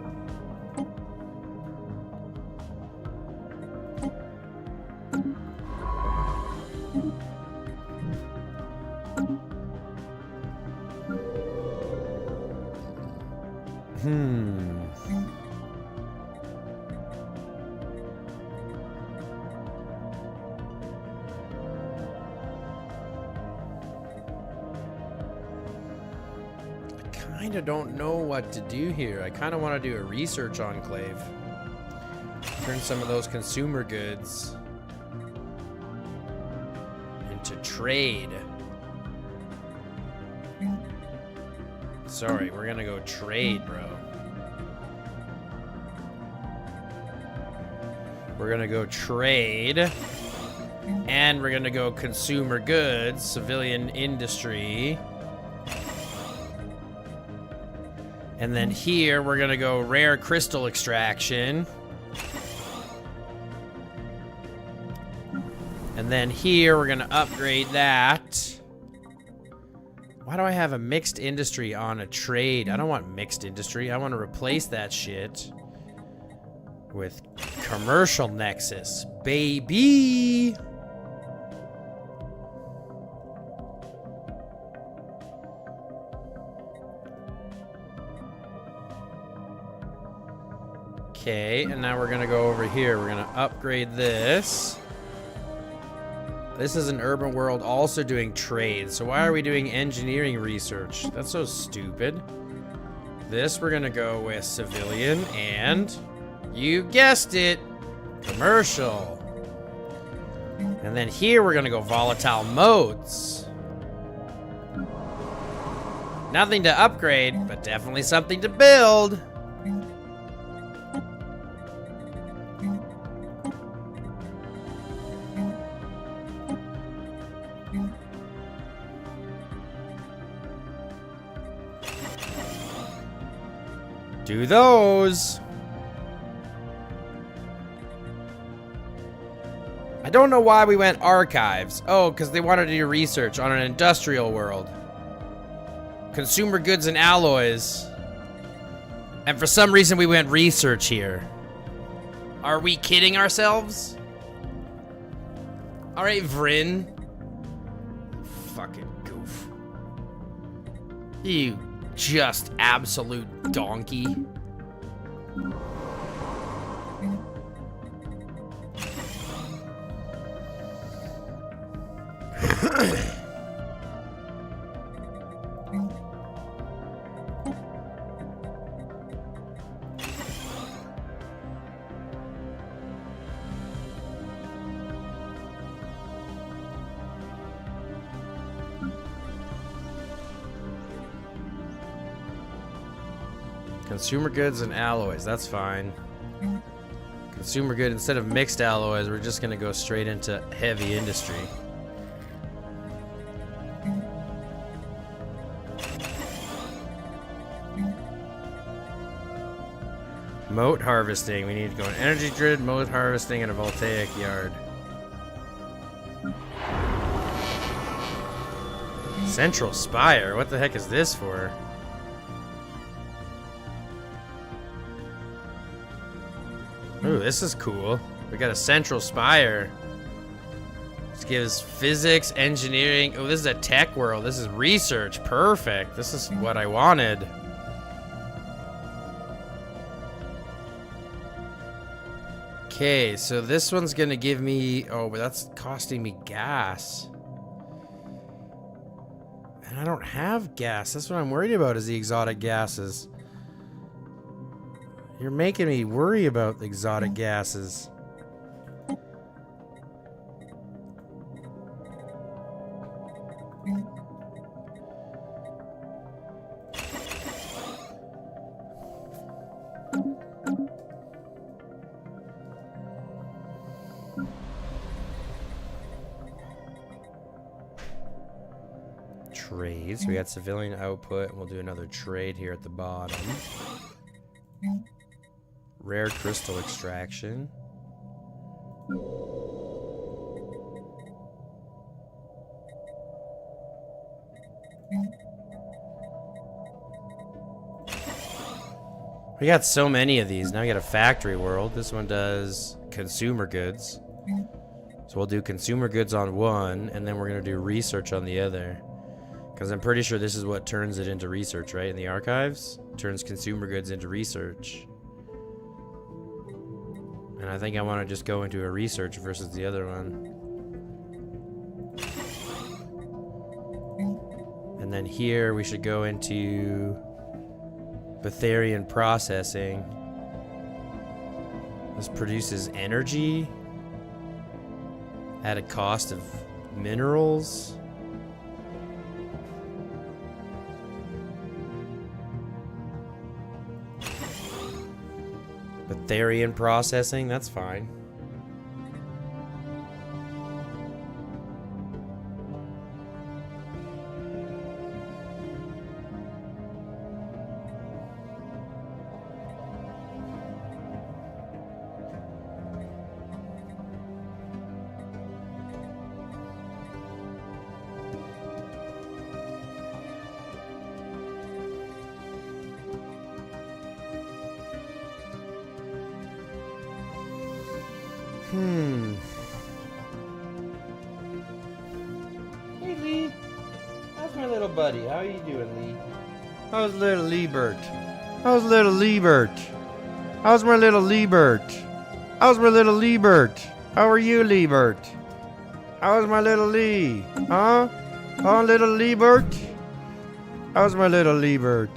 kind of don't know what to do here. I kind of want to do a research enclave. Turn some of those consumer goods into trade. Sorry, we're gonna go trade, bro. We're gonna go trade. And we're gonna go consumer goods, civilian industry. And then here, we're gonna go rare crystal extraction. And then here, we're gonna upgrade that. Why do I have a mixed industry on a trade? I don't want mixed industry. I want to replace that shit with commercial nexus, baby. Okay, and now we're gonna go over here. We're gonna upgrade this. This is an urban world also doing trade. So why are we doing engineering research? That's so stupid. This we're gonna go with civilian and, you guessed it, commercial. And then here we're gonna go volatile modes. Nothing to upgrade, but definitely something to build. Do those. I don't know why we went archives. Oh, because they wanted to do research on an industrial world. Consumer goods and alloys. And for some reason we went research here. Are we kidding ourselves? Alright, Vryn. Fucking goof. You just absolute donkey. Consumer goods and alloys, that's fine. Consumer good, instead of mixed alloys, we're just gonna go straight into heavy industry. Moat harvesting, we need to go an energy grid, moat harvesting, and a voltaic yard. Central Spire, what the heck is this for? Ooh, this is cool. We got a central spire. This gives physics, engineering. Oh, this is a tech world. This is research. Perfect. This is what I wanted. Okay, so this one's gonna give me... Oh, but that's costing me gas. And I don't have gas. That's what I'm worried about, is the exotic gases. You're making me worry about exotic gases. Trades. We got civilian output, and we'll do another trade here at the bottom. Rare crystal extraction. We got so many of these. Now we got a factory world. This one does consumer goods. So we'll do consumer goods on one, and then we're going to do research on the other. Because I'm pretty sure this is what turns it into research, right? In the archives? Turns consumer goods into research. And I think I want to just go into a research versus the other one. And then here we should go into Betharian processing. This produces energy at a cost of minerals. Betharian processing, that's fine. Hey Lee, how's my little buddy? How are you doing, Lee? How's little Liebert? How's little Liebert? How's my little Liebert? How's my little Liebert? How are you, Liebert? How's my little Lee? Huh? Huh, little Liebert? How's my little Liebert?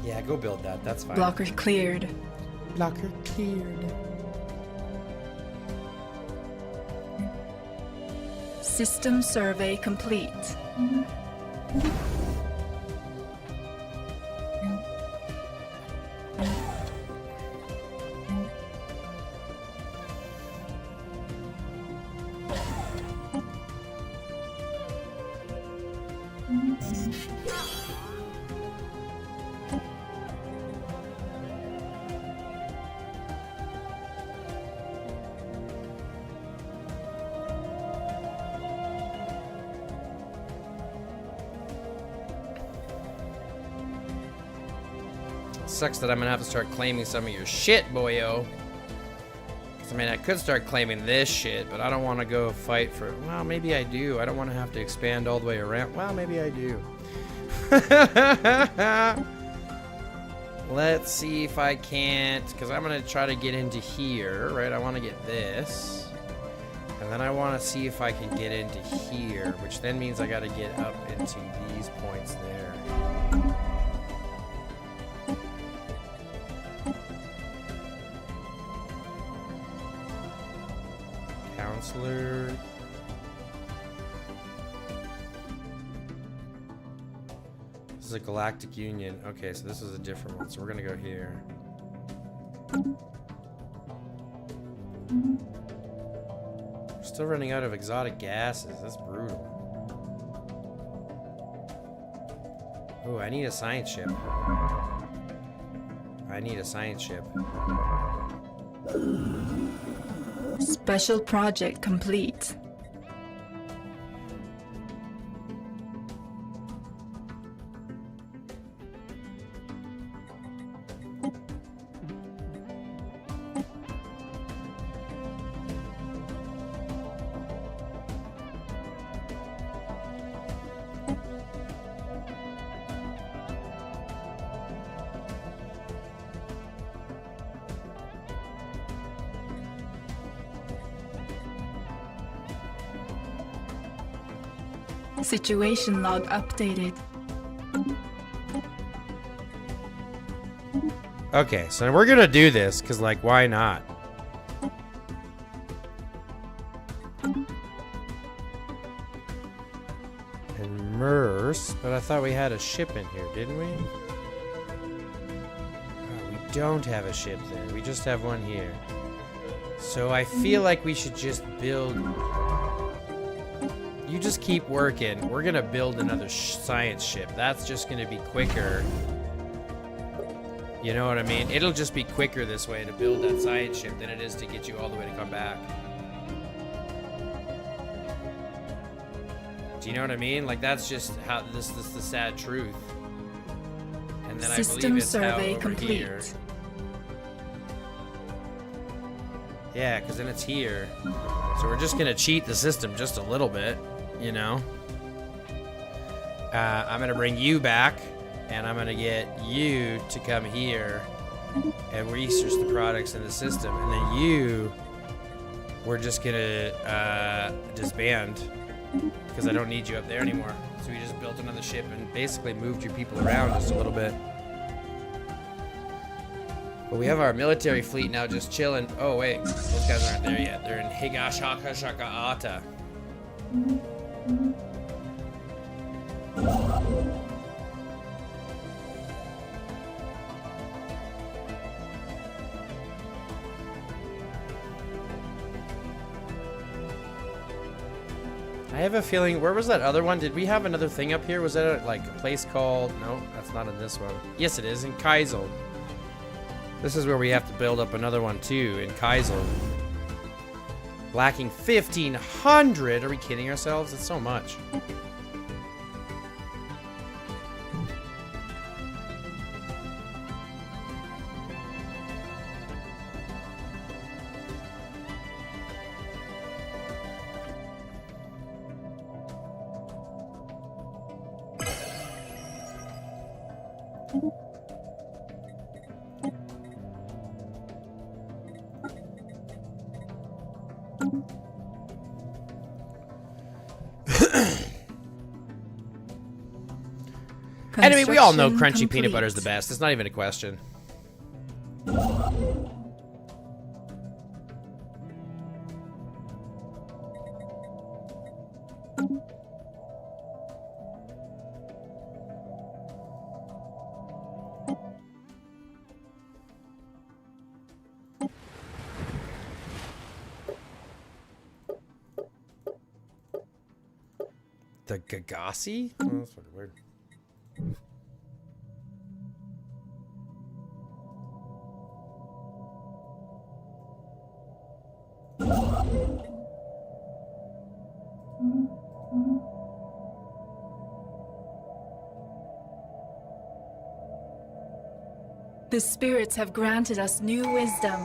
Yeah, go build that. That's fine. Blocker cleared. Blocker cleared. System survey complete. Sucks that I'm gonna have to start claiming some of your shit, boyo. 'Cause, I mean, I could start claiming this shit, but I don't want to go fight for. Well, maybe I do. I don't want to have to expand all the way around. Well, maybe I do. Let's see if I can't, because I'm gonna try to get into here, right? I want to get this, and then I want to see if I can get into here, which then means I got to get up into these points there. Counselor. This is a Galactic Union. Okay, so this is a different one. So we're gonna go here. We're still running out of exotic gases. That's brutal. Oh, I need a science ship. I need a science ship. Special project complete. Situation log updated. Okay, so we're gonna do this because, like, why not? Immerse, but I thought we had a ship in here, didn't we? Oh, we don't have a ship there. We just have one here. So I feel like we should just build. You just keep working. We're gonna build another science ship. That's just gonna be quicker. You know what I mean? It'll just be quicker this way to build that science ship than it is to get you all the way to come back. Do you know what I mean? Like, that's just how this the sad truth. And then I System believe it's how survey over complete. here. Yeah, because then it's here. So we're just gonna cheat the system just a little bit, you know? I'm gonna bring you back, and I'm gonna get you to come here and research the products in the system, and then you, we're just gonna disband, because I don't need you up there anymore. So we just built another ship and basically moved your people around just a little bit. But we have our military fleet now just chilling. Oh wait, those guys aren't there yet. They're in Higashakashakaata. I have a feeling, where was that other one? Did we have another thing up here? Was that like a place called, no, that's not in this one. Yes, it is, in Kaisel. This is where we have to build up another one too, in Kaisel. Lacking 1,500? Are we kidding ourselves? It's so much. Anyway, we all know crunchy peanut butter is the best. It's not even a question. The Gagassi? Oh, that's sort of weird. The spirits have granted us new wisdom.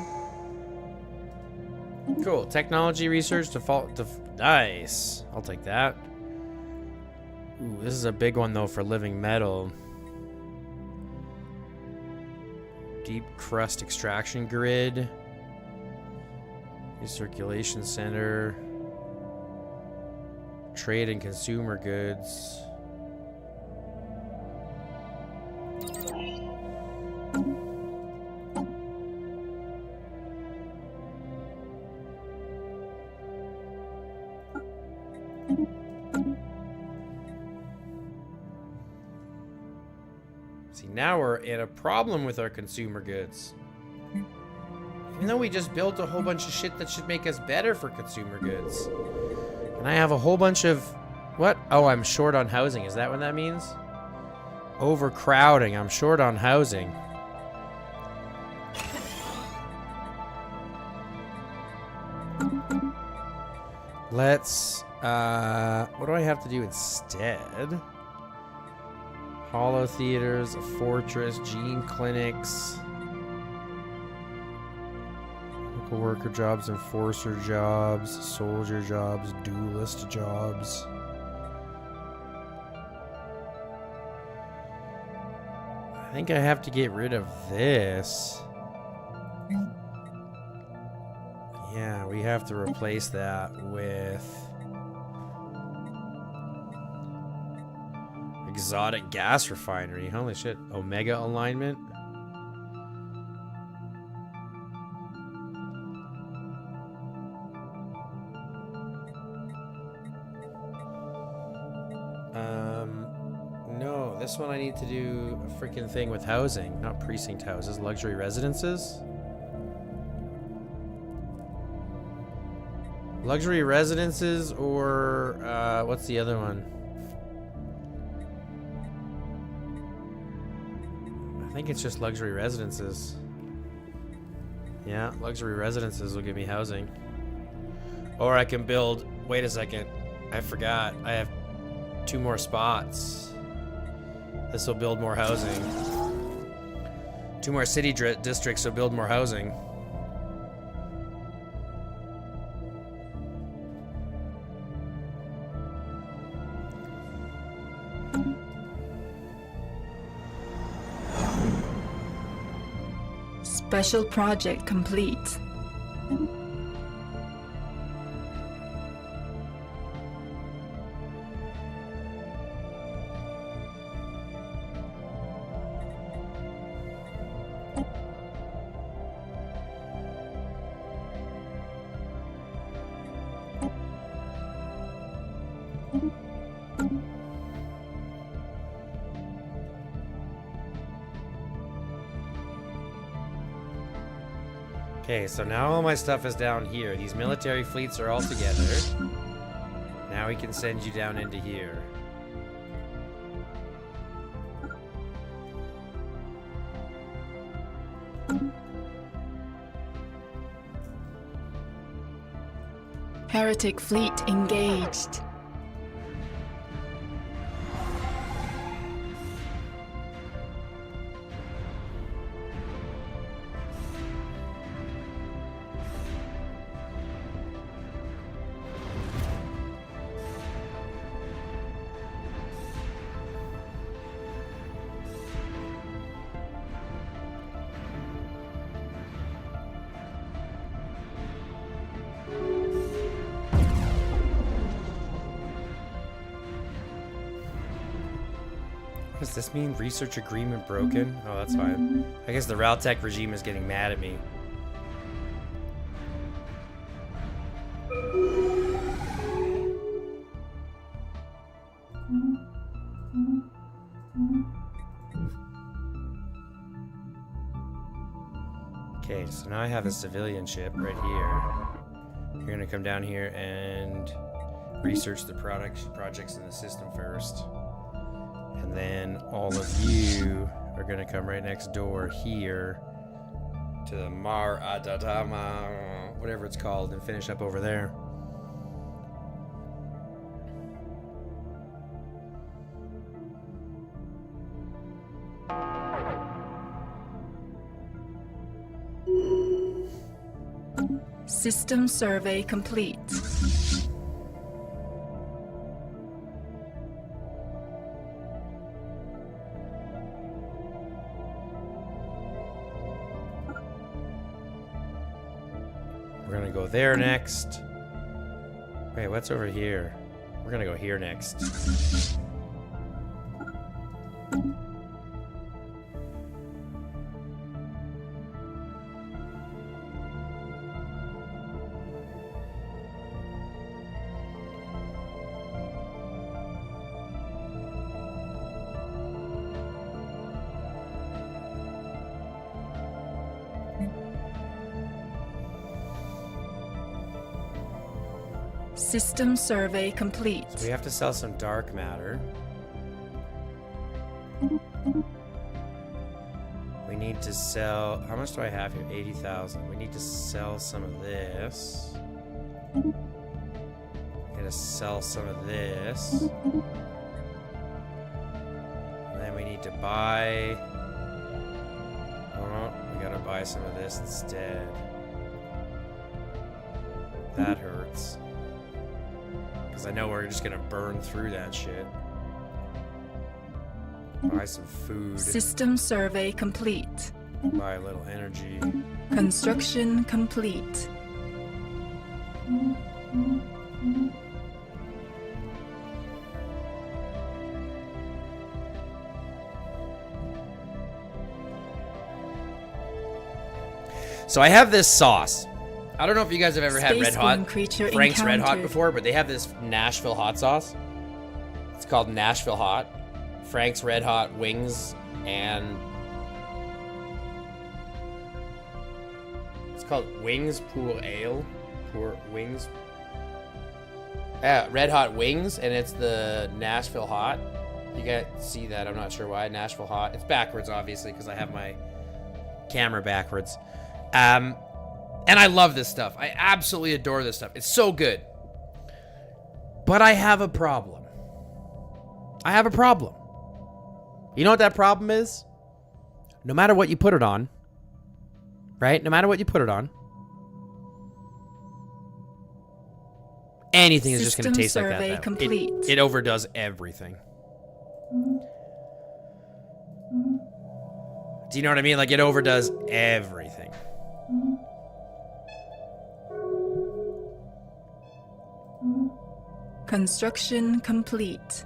Cool. Technology research default. Nice. I'll take that. Ooh, this is a big one though for living metal. Deep crust extraction grid. Recirculation center. Trade and consumer goods. See, now we're in a problem with our consumer goods. Even though we just built a whole bunch of shit that should make us better for consumer goods. And I have a whole bunch of... What? Oh, I'm short on housing. Is that what that means? Overcrowding. I'm short on housing. Let's... what do I have to do instead? Hollow theaters, a fortress, gene clinics... Worker jobs, enforcer jobs, soldier jobs, duelist jobs. I think I have to get rid of this. Yeah, we have to replace that with exotic gas refinery. Holy shit. Omega alignment. No, this one I need to do a freaking thing with housing, not precinct houses, luxury residences. Luxury residences or, what's the other one? I think it's just luxury residences. Yeah, luxury residences will give me housing. Or I can build, wait a second, I forgot, I have 2 more spots. This will build more housing. 2 more city districts will build more housing. Special project complete. Okay, so now all my stuff is down here. These military fleets are all together. Now we can send you down into here. Heretic fleet engaged. What does this mean? Research agreement broken? Oh, that's fine. I guess the Raltech regime is getting mad at me. Okay, so now I have a civilian ship right here. You're gonna come down here and research the projects in the system first. And then all of you are going to come right next door here to the Mar Adadama, whatever it's called, and finish up over there. System survey complete. We're gonna go there next. Wait, what's over here? We're gonna go here next. System survey complete. So we have to sell some dark matter. We need to sell... How much do I have here? 80,000. We need to sell some of this. Gotta sell some of this. And then we need to buy... Oh, we gotta buy some of this instead. That hurts. Because I know we're just gonna burn through that shit. Buy some food. System survey complete. Buy a little energy. Construction complete. So I have this sauce. I don't know if you guys have ever had Red Hot, creature Frank's Red Hot encountered. before, but they have this Nashville hot sauce. It's called Nashville Hot. Frank's Red Hot wings and... It's called Wings Pool Ale. Poor Wings. Red Hot Wings, and it's the Nashville Hot. You guys see that? I'm not sure why. Nashville Hot. It's backwards, obviously, because I have my camera backwards. And I love this stuff. I absolutely adore this stuff. It's so good. But I have a problem. I have a problem. You know what that problem is? No matter what you put it on, right? No matter what you put it on, anything is just going to taste like that. Survey complete. It overdoes everything. Do you know what I mean? Like, it overdoes everything. Construction complete.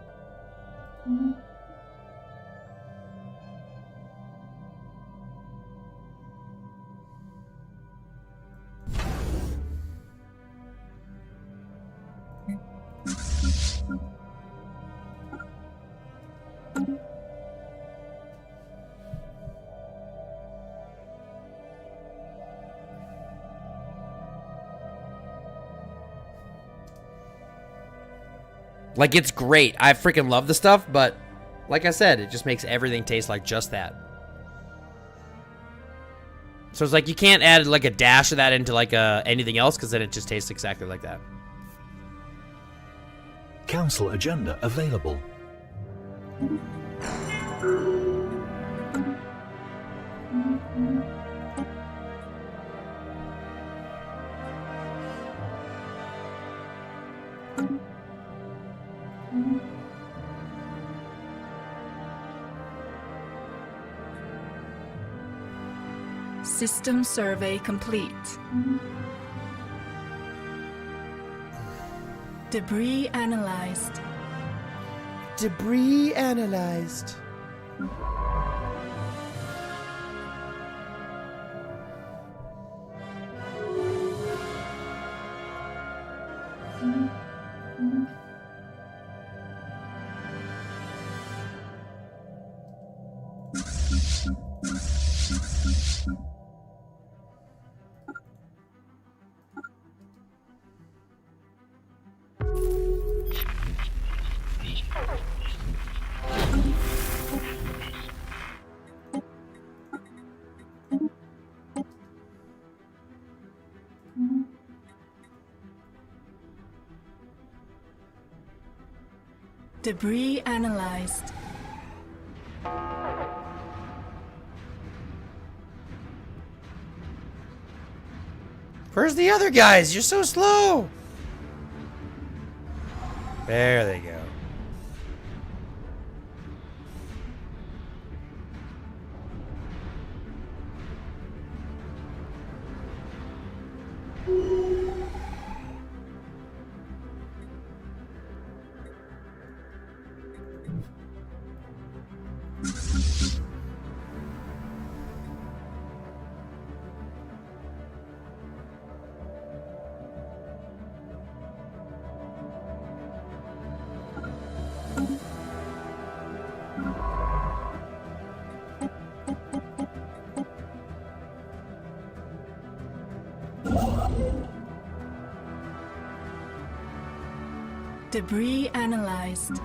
Like, it's great. I freaking love the stuff, but like I said, it just makes everything taste like just that. So it's like you can't add like a dash of that into like anything else, because then it just tastes exactly like that. Council agenda available. System survey complete. Debris analyzed. Debris analyzed. Debris analyzed. Where's the other guys? You're so slow. There they go. Debris analyzed.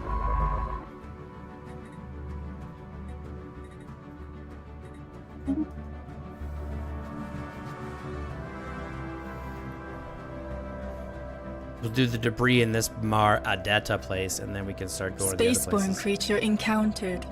We'll do the debris in this Mar Adetta place, and then we can start going to the other Spaceborne places. creature encountered.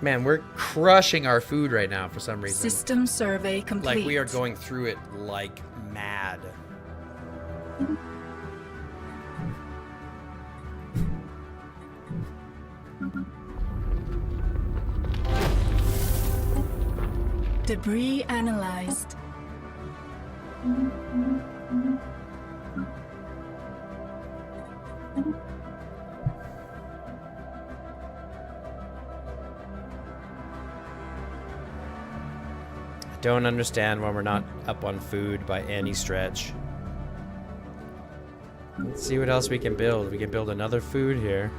Man, we're crushing our food right now for some reason. System survey complete. Like, we are going through it like mad. Debris analyzed. Don't understand why we're not up on food by any stretch. Let's see what else we can build. We can build another food here.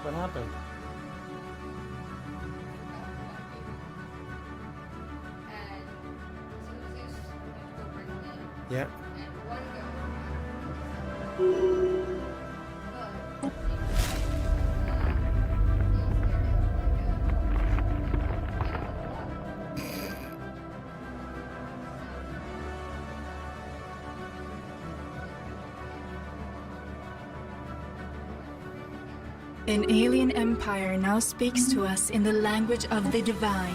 What happened? Yeah. An alien empire now speaks to us in the language of the divine.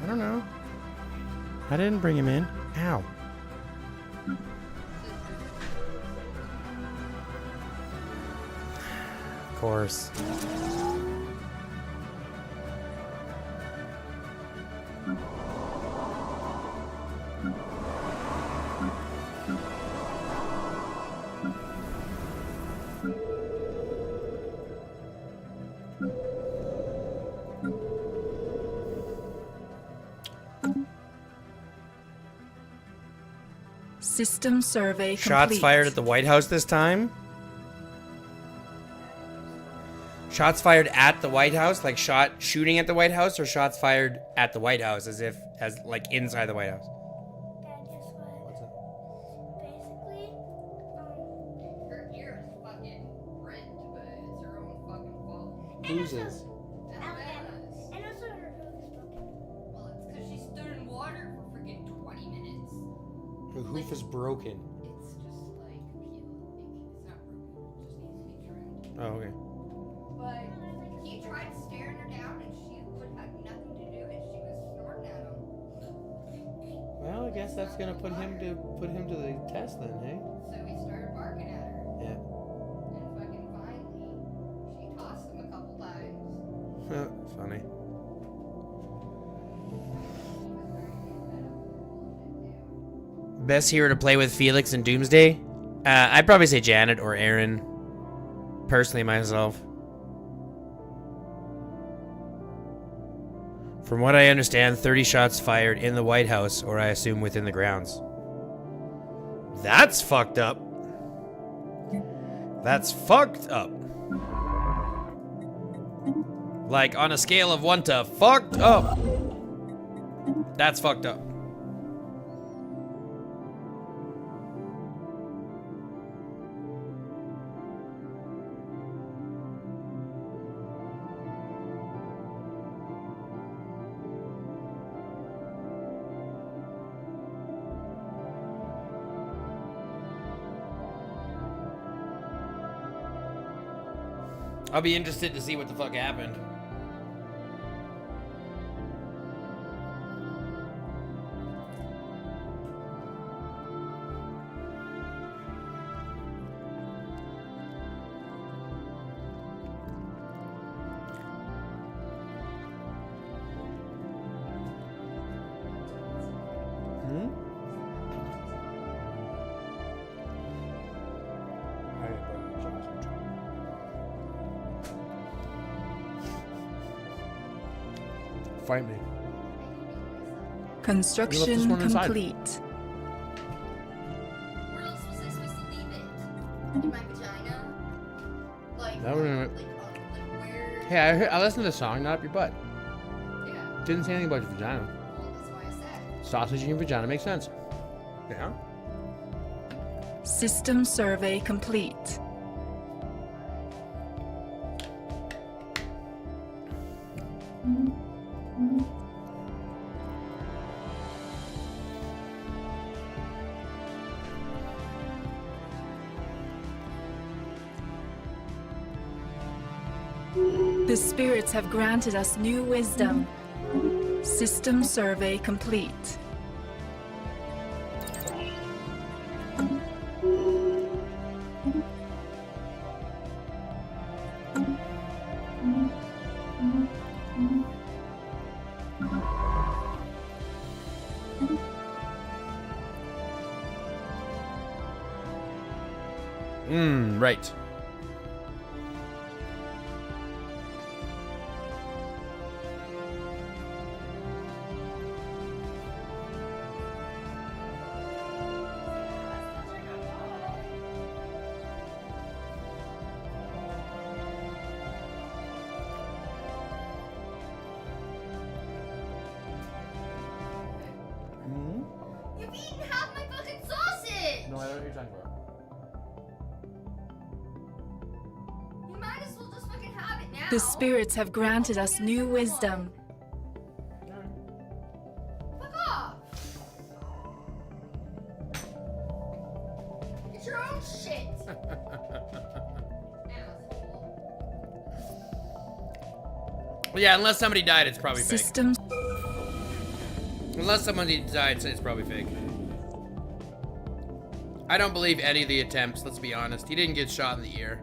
I don't know. I didn't bring him in. Ow. Of course. System survey complete. Shots fired at the White House this time? Shots fired at the White House? Like shooting at the White House? Or shots fired at the White House as like inside the White House? Dad, guess what? What's up? Basically, Her ear is fucking rent, but it's her own fucking fault. Whose is? Alabama's. and also her hoof is broken. Well, it's because she stood in water for freaking 20 minutes. Her hoof is broken. It's just like it's not broken. It just needs to be trimmed. Oh, okay. But he tried staring her down, and she would have nothing to do, and she was snorting at him. Well, I guess that's gonna put him to the test then, hey? So he started barking at her, Yeah. and fucking finally, she tossed him a couple times. Funny. Best hero to play with Felix and Doomsday? I'd probably say Janet or Aaron. Personally, myself. From what I understand, 30 shots fired in the White House, or I assume within the grounds. That's fucked up. That's fucked up. Like, on a scale of 1 to fucked up. That's fucked up. I'll be interested to see what the fuck happened. Fight me. Construction complete. Where else was I supposed to leave it? In my vagina? Like, That would've- like where? Hey, I listened to the song, not up your butt. Yeah. Didn't say anything about your vagina. Well, that's why I said. Sausage in your vagina makes sense. Yeah. System survey complete. The spirits have granted us new wisdom. System survey complete. Right. You've eaten half my fucking sausage! No, I know what you're talking about. You might as well just fucking have it now. The spirits have granted us new wisdom. Fuck off! It's your own shit! Well, yeah, unless somebody died, it's probably fake. Systems. Unless somebody died, it's probably fake. I don't believe any of the attempts, let's be honest. He didn't get shot in the ear.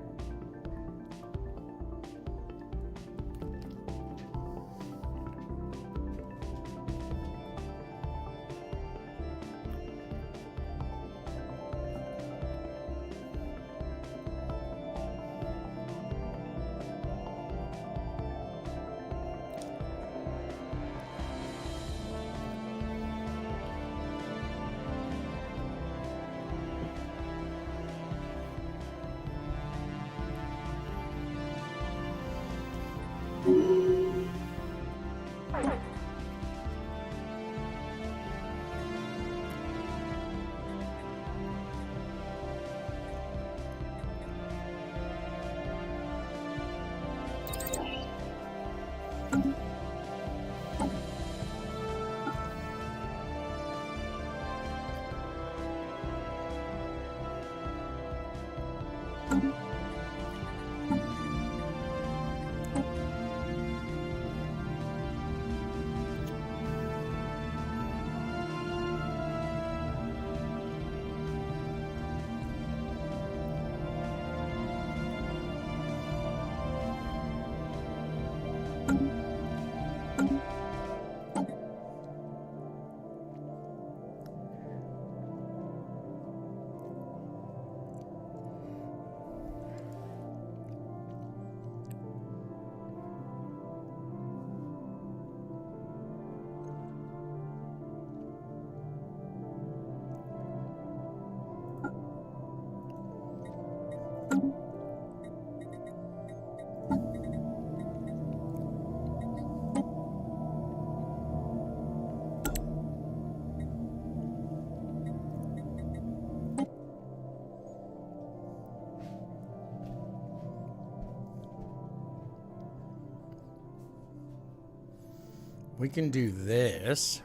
We can do this.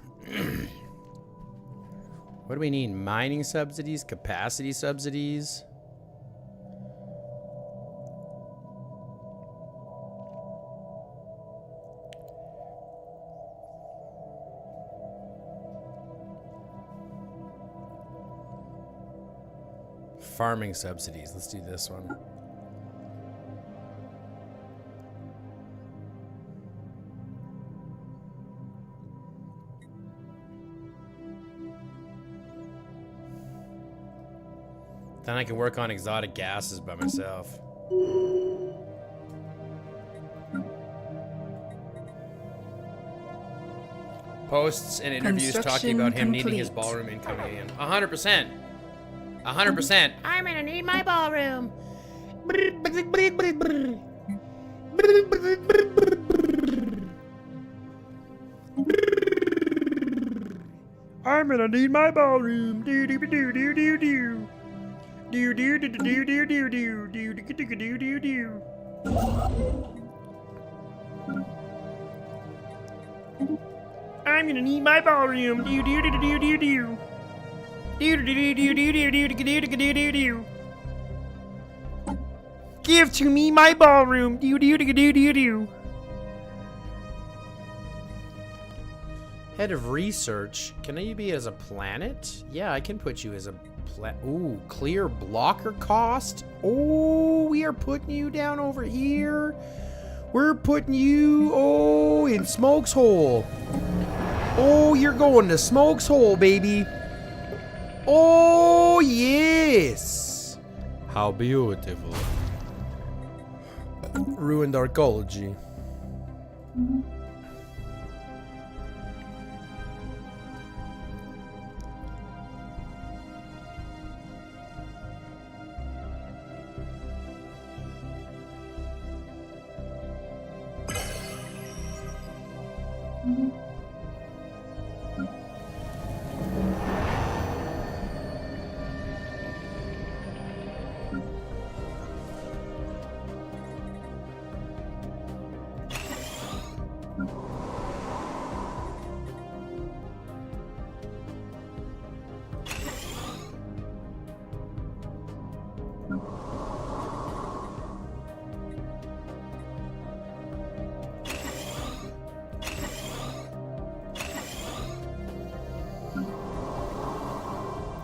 What do we need? Mining subsidies? Capacity subsidies? Farming subsidies. Let's do this one. Then I can work on exotic gases by myself. Posts and interviews talking about him needing his ballroom income again. 100%. 100%. I'm gonna need my ballroom. I'm gonna need my ballroom. Do do do do do do. Do do do do do do do do do do do do. I'm gonna need my ballroom. Do do do do do do. Do do do do do do do do do do do. Give to me my ballroom. Do do do do do do. Head of research. Can you be as a planet? Yeah, I can put you as a ooh, clear blocker cost. Oh, we are putting you down over here. We're putting you, oh, in Smoke's Hole. Oh, you're going to Smoke's Hole, baby. Oh, yes. How beautiful. Ruined arcology.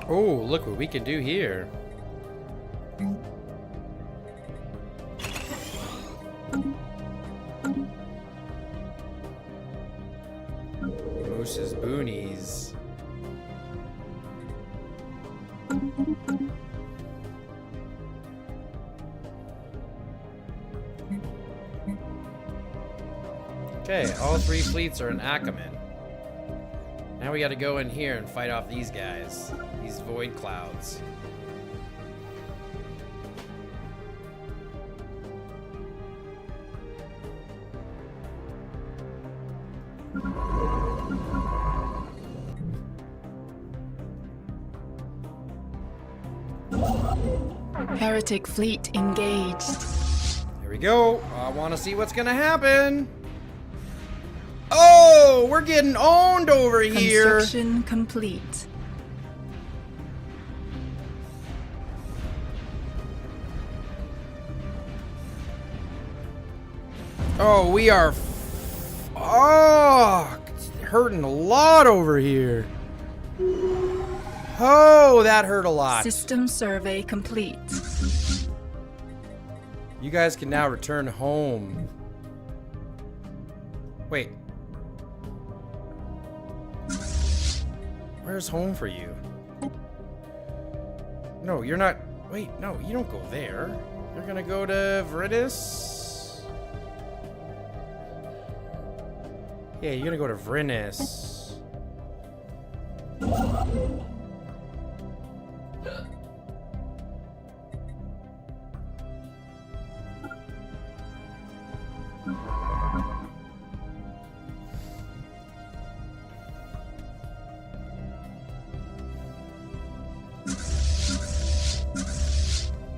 Oh, look what we can do here. Moose's boonies. Okay, all three fleets are in Ackerman. Now we gotta go in here and fight off these guys. These void clouds. Heretic fleet engaged. Here we go. I want to see what's gonna happen. Oh, we're getting owned over here. Construction complete. Oh, we are it's hurting a lot over here. Oh, that hurt a lot. System survey complete. You guys can now return home. Wait. Where's home for you? No, you're not. Wait, no, you don't go there. You're gonna go to Vridis? Yeah, you're gonna go to Vridis.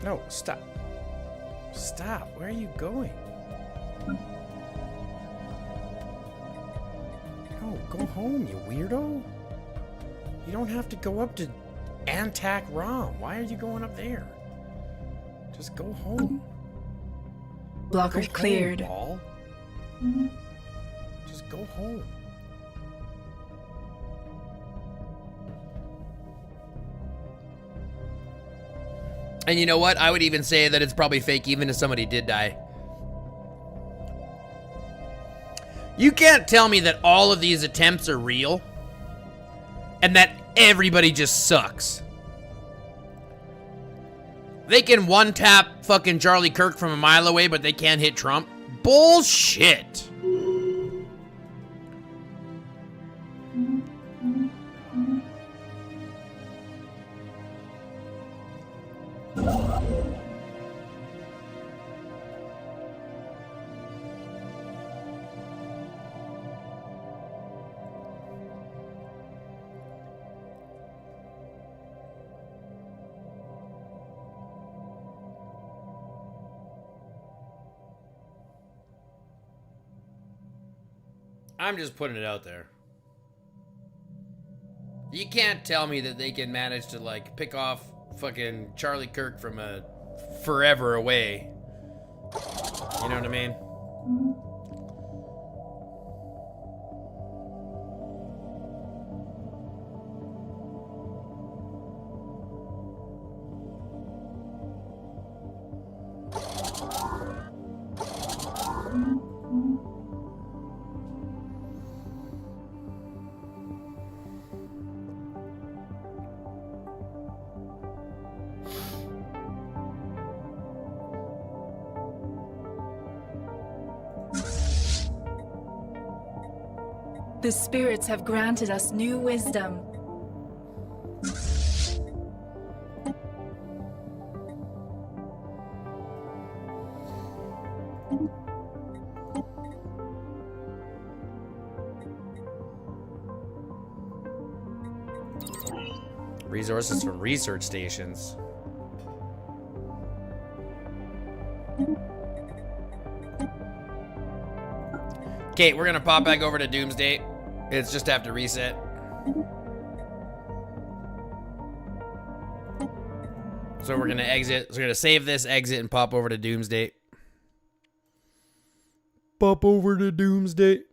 No, stop. Stop. Where are you going? No, go home, you weirdo. You don't have to go up to Antac Rom. Why are you going up there? Just go home. Blocker Go cleared. Home, Ball. Just go home. And you know what? I would even say that it's probably fake even if somebody did die. You can't tell me that all of these attempts are real and that everybody just sucks. They can one-tap fucking Charlie Kirk from a mile away, but they can't hit Trump. Bullshit. I'm just putting it out there. You can't tell me that they can manage to, like, pick off fucking Charlie Kirk from a forever away. You know what I mean? The spirits have granted us new wisdom. Resources from research stations. Okay, we're gonna pop back over to Doomsday. It's just after reset. So we're gonna exit. So we're gonna save this, exit, and pop over to Doomsday. Pop over to Doomsday.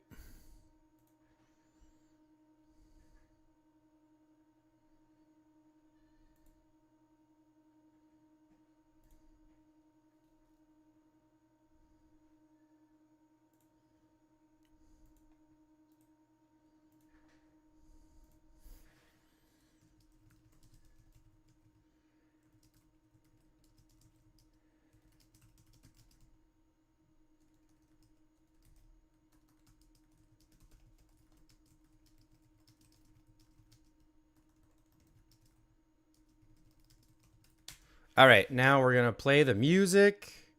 All right, now we're gonna play the music.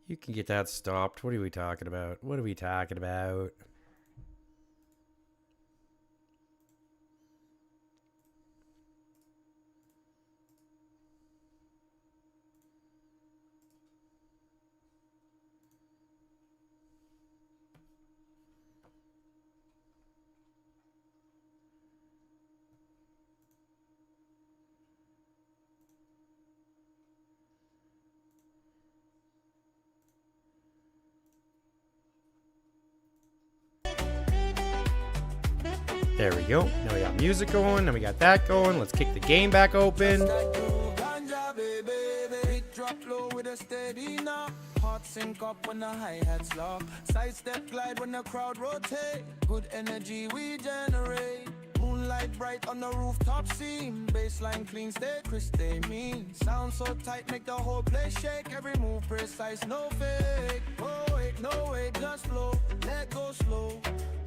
You can get that stopped. What are we talking about? What are we talking about? There we go. Now we got music going. Now we got that going. Let's kick the game back open. Heart sync up when the hi-hats lock. Side step glide when the crowd rotate. Good energy we generate. Moonlight bright on the rooftop scene. Baseline clean, stay crisp, stay mean. Sound so tight, make the whole place shake. Every move precise, no fake. Oh wait, no wait, just flow. Let go slow,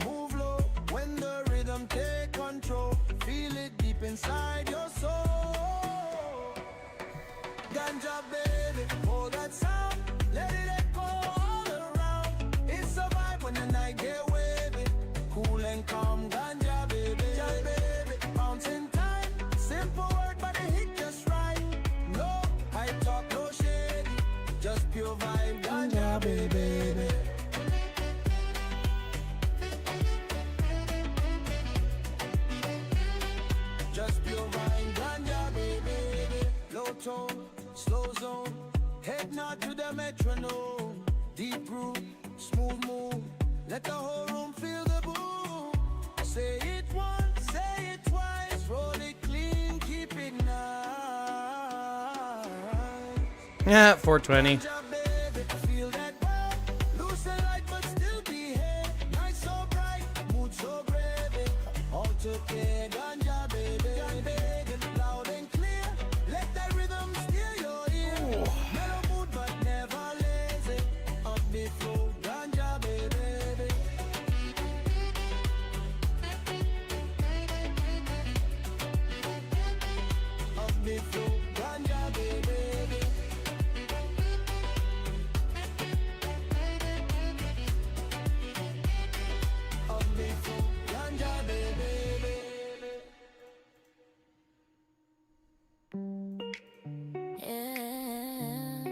move low. When the rhythm take control, feel it deep inside your soul. Ganja baby, hold that sound. Let it echo all around. It's a vibe when the night get wavy. Cool and calm, ganja baby. Ganja baby, bouncing time. Simple word but the hit just right. No hype talk, no shady. Just pure vibe, ganja baby. Just pure vibe, ganja baby. Low tone, slow zone. Head nod to the metronome. Deep groove, smooth move. Let the whole room feel the boom. Say it once, say it twice. Roll it clean, keep it nice. Yeah, 420. Feel that vibe. Loose and light but still behave. Night so bright, mood so brave. All together, ganja baby. Loud and clear. Let that rhythm steal your ear. Mellow mood but never lazy. Up the flow, ganja baby. Up the flow, ganja baby. Up the flow, ganja baby. Yeah.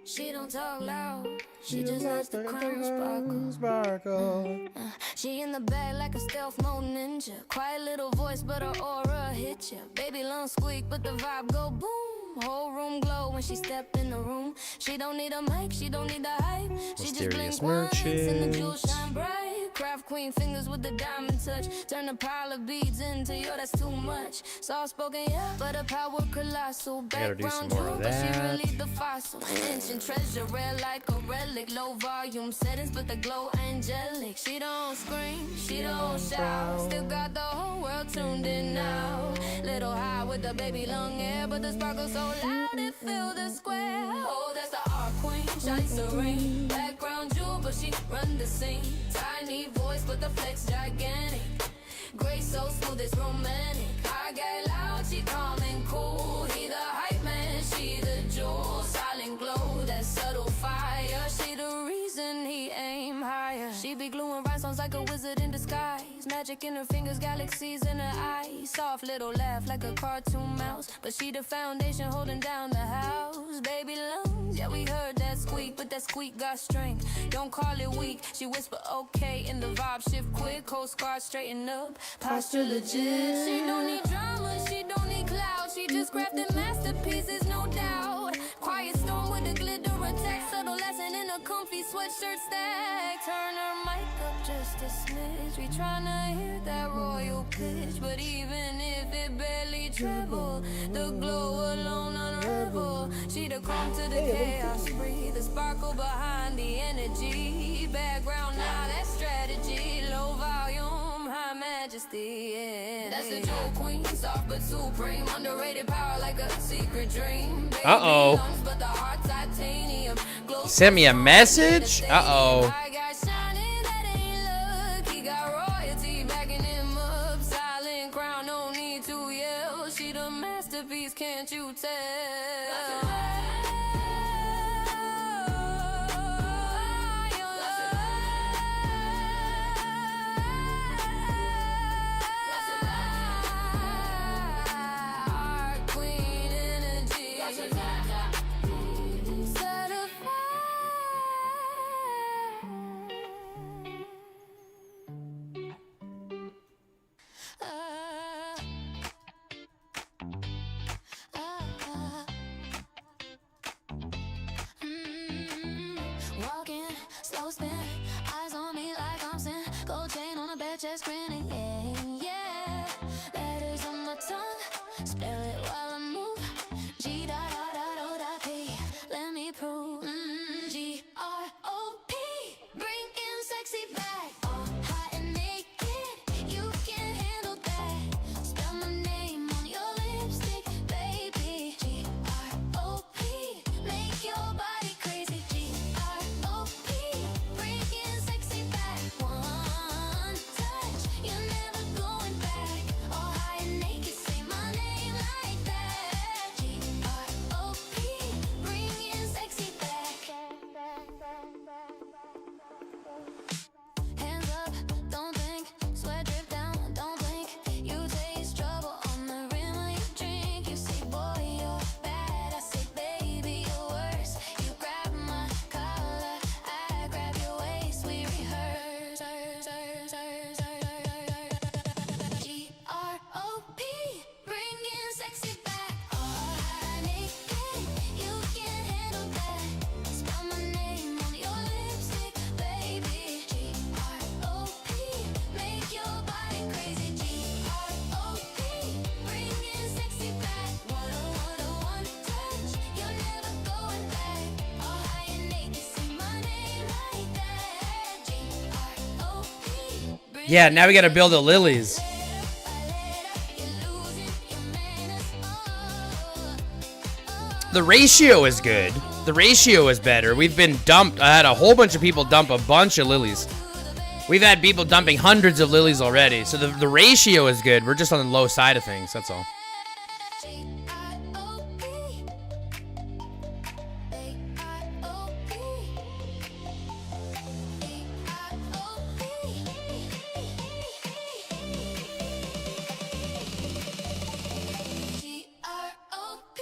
She don't talk loud. She just lets the crown sparkle. She in the bag like a stealth mode ninja. Quiet little voice, but her aura hit ya. Baby lung squeak, but the vibe go boom. Whole room glow when she step in the room. She don't need a mic, she don't need the hype. She just Mysterious blink once and the merchant. jewels shine bright. Craft queen fingers with the diamond touch. Turn a pile of beads into yo, that's too much. Soft spoken, yeah, but her power colossal. gotta do some Background more of jewel, but she that. really the fossil. Ancient treasure, rare like a relic. Low volume settings, but the glow angelic. She don't scream, she don't shout. Still got the whole world tuned in now. Little high with the baby long hair, but the sparkle so loud it fill the square. Oh, that's the art queen, shine serene. Background jewel, but but she run the scene. Tiny voice, but the flex gigantic. Grace so smooth, it's romantic. I get loud, she calm and cool. He the hype man, she the jewel. Silent glow, that subtle fire. She the reason he aim higher. She be gluing rhinestones like a wizard in disguise. Magic in her fingers, galaxies in her eyes. Soft little laugh like a cartoon mouse. But she the foundation holding down the house. Baby lungs, yeah, we heard that squeak, but that squeak got strength. Don't call it weak. She whisper okay, and the vibe shift quick. Coast guard straighten up, posture legit. She don't need drama, she don't need cloud. She just crafted masterpieces, no doubt. Quiet storm with a glitter attack. Subtle lesson in a comfy sweatshirt stack. Turn her mic up just a smidge. We tryna hear that royal pitch, but even if it barely treble, the glow alone unravel. She the calm to the chaos, breathe the sparkle behind the energy. Background now, that's strategy. Low volume, high majesty. Yeah. That's the jewel queen, soft but supreme. Underrated power like a secret dream. Uh-oh. But the heart titanium. He sent me a message? Uh-oh. I got shining, that ain't luck. He got royalty backing him up. Silent crown, no need to yell. She the masterpiece, can't you tell? Walking, slow spin, eyes on me like I'm sin. Gold chain on a bed, just grinning, yeah, yeah. Letters on my tongue, spell it while I move. G dot dot dot O dot P, let me prove. G-R-O-P, bring in sexy back. All hot and naked, you can't handle that. Spell my name on your lipstick, baby. G-R-O-P, make your body crazy. G-R-O-P, bring in sexy back. One touch, you're never going back. All high and naked, say my name like that. G-R-O-P, bring in sexy back. Hands up, don't think, sweat drip down, don't blink. You taste trouble on the rim of your drink. You say, boy, you're bad. I say, baby, you're worse. You grab my collar, I grab your waist. We rehearse. G-R-O-P, bring in sexy back. All high naked, you can't handle that. Spell my name on your lipstick, baby. G-R-O-P, make your body crazy. G-R-O-P, bring in sexy back. One touch, you're never going back. All high and naked, say my name like that. G-R-O-p, bring Yeah, now we gotta build the lilies. The ratio is good. The ratio is better. We've been dumped. I had a whole bunch of people dump a bunch of lilies. We've had people dumping hundreds of lilies already. So the ratio is good. We're just on the low side of things. That's all. G-R-O-P,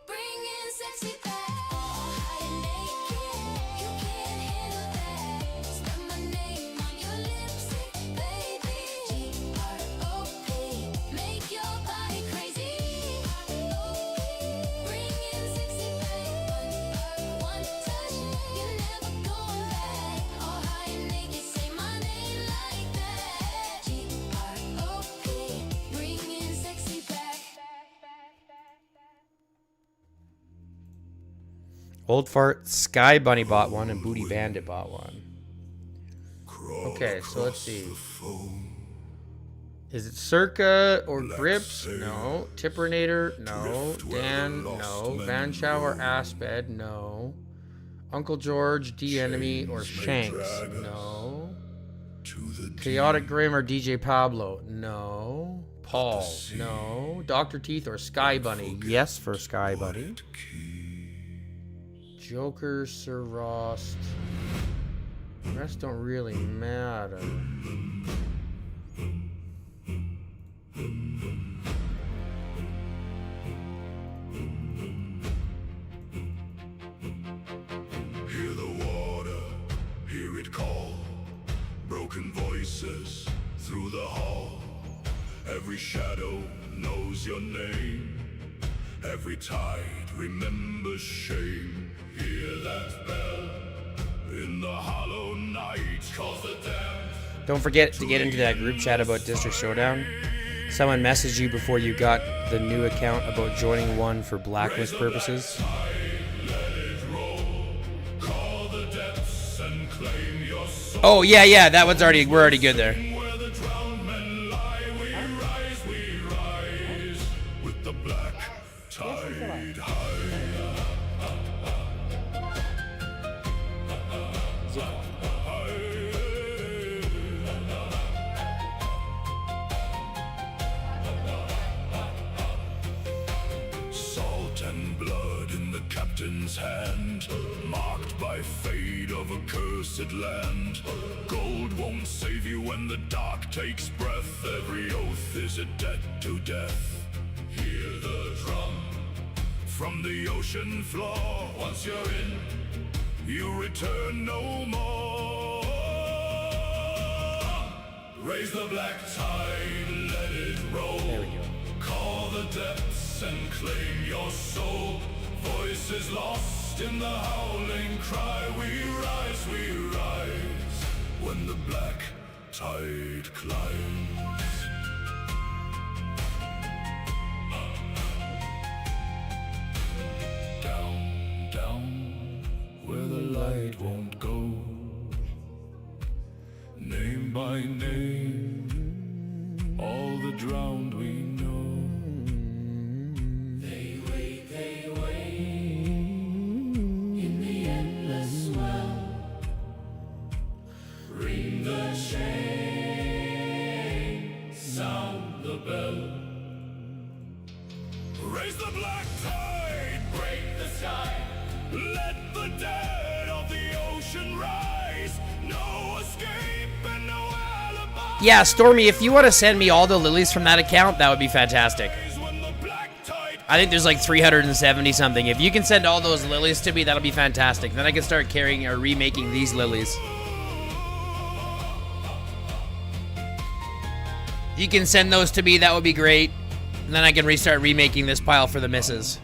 bring in sexy back. All high and naked, you can't handle that. Spell my name on your lipstick, baby. G-R-O-P, make your body crazy. Bring in sexy back. One touch, you're never going back. All high and naked, say my name like that. G-R-O-P, bring in sexy back. Old Fart Sky Bunny bought one and Booty Bandit bought one. Okay, so let's see. Is it Circa or Grips? No. Tippernator? No. Dan? No. Van Shower Asped? No. Uncle George, D Enemy, or Shanks? No. Chaotic Grim or DJ Pablo? No. Paul? No. Dr. Teeth or Sky Bunny? Yes for Sky Bunny. Joker, Sir Rost. The rest don't really matter. Hear the water, hear it call. Broken voices through the hall. Every shadow knows your name. Every tide remembers shame. Hear that bell in the hollow night. Calls the damned. Don't forget to get into that group chat about District Showdown. Someone messaged you before you got the new account about joining one for blacklist purposes. Oh yeah, that one's already, we're already good there. Salt and blood in the captain's hand, marked by fate of a cursed land. Gold won't save you when the dark takes breath. Every oath is a debt to death. Hear the drum from the ocean floor. Once you're in, you return no more. Raise the black tide, let it roll. There we go. Call the depths and claim your soul. Voices lost in the howling cry. We rise when the black tide climbs. Down, down, where the light won't go. Name by name, all the drowned we know. They wait in the endless well. Ring the chain, sound the bell. Raise the black tide, break the sky. Let the dead of the ocean rise. No escape and no alibi. Yeah, Stormy, if you want to send me all the lilies from that account, that would be fantastic. I think there's like 370 something. If you can send all those lilies to me, that'll be fantastic. Then I can start carrying or remaking these lilies. If you can send those to me, that would be great. And then I can restart remaking this pile for the misses.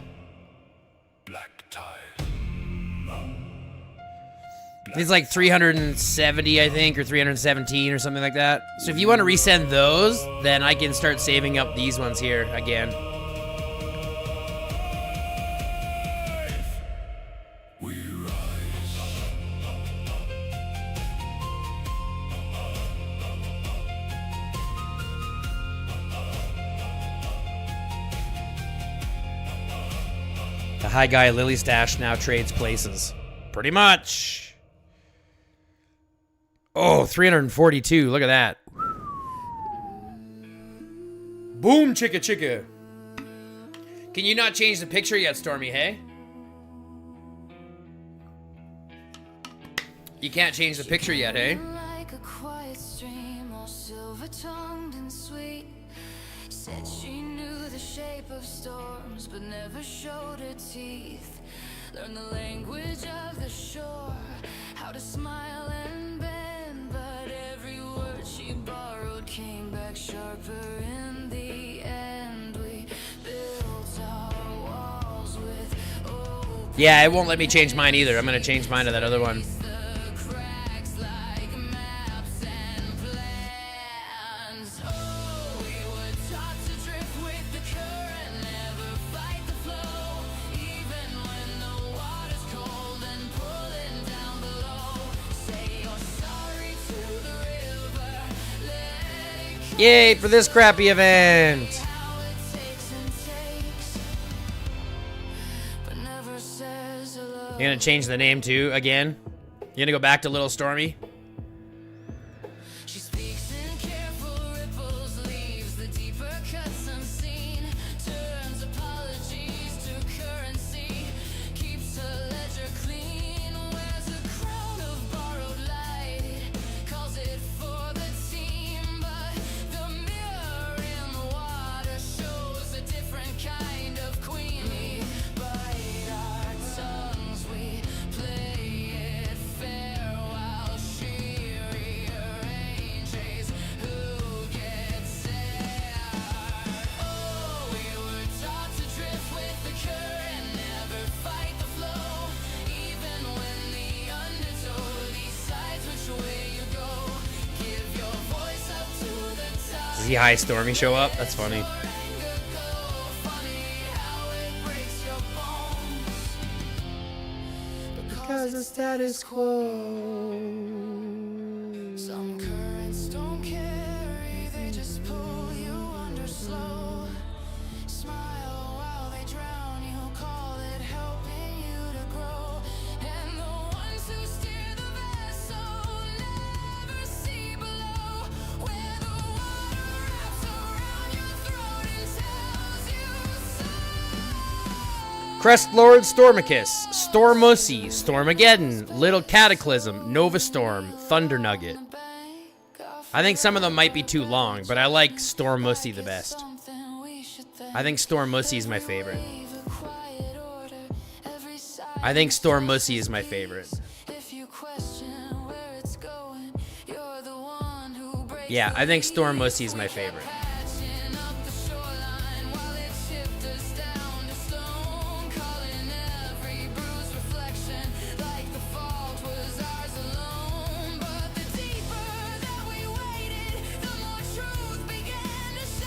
It's like 370, I think, or 317 or something like that. So if you want to resend those, then I can start saving up these ones here again. The high guy Lily Stash now trades places. Pretty much. Oh, 342. Look at that. Boom, chicka chicka. Can you not change the picture yet, Stormy, hey? You can't change the picture yet, hey? Like a quiet stream, all silver-tongued and sweet. Said she knew the shape of storms, but never showed her teeth. Learned the language of the shore, how to smile and bend, but every word she borrowed came back sharper in the end. We built our walls with open. Yeah, it won't let me change mine either. I'm gonna change mine to that other one. Yay for this crappy event! You gonna change the name too again? You gonna go back to Little Stormy? She speaks in careful ripples, leaves the deeper cuts unseen, turns apologies to currency, keeps her ledger clean, wears a crown of borrowed light, calls it for the team, but the mirror in the water shows a different kind of queen. We bite our tongues, we play it fair while she rearranges who gets there. Oh, we were taught to drift with the current, never fight the flow, even when the undertow decides which way you go. Give your voice up to the top. Does he high Stormy show up? That's funny. Because the status quo. Some currents don't carry, they just pull you under slow. Smile while they drown you, call it helping you to grow. And the ones who steer the vessel never see below, where the water wraps around your throat and tells you so. Crest Lord Stormicus, Stormussy, Stormageddon, Little Cataclysm, Nova Storm, Thunder Nugget. I think some of them might be too long, but I like Stormussy the best. I think Stormussy is my favorite. I think Stormussy is my favorite. Yeah, I think Stormussy is my favorite.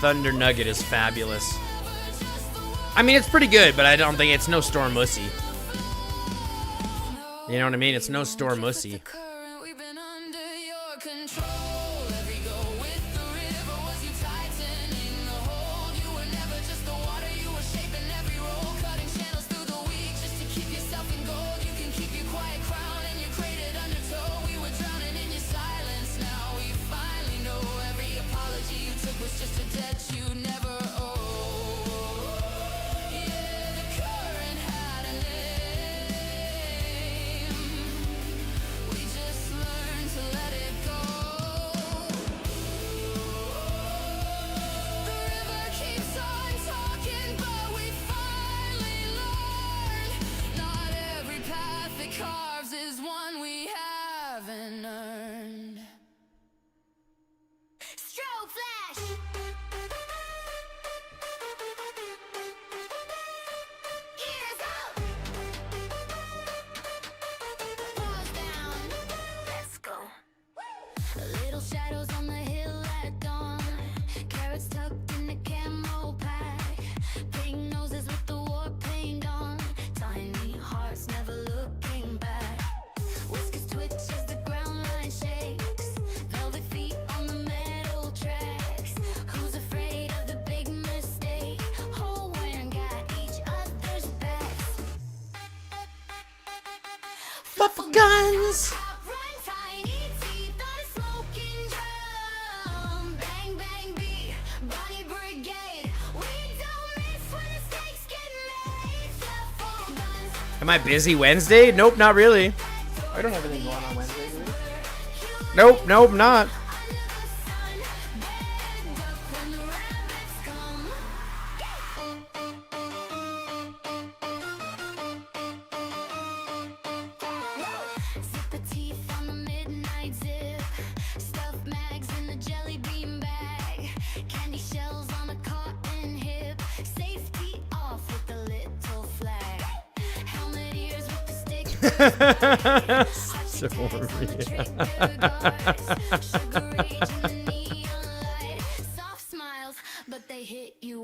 Thunder Nugget is fabulous. I mean, it's pretty good, but I don't think it's no Stormussy. You know what I mean? It's no Stormussy. For guns. Am I busy Wednesday? Nope, not really. I don't have anything going on Wednesday, do we? Nope, not.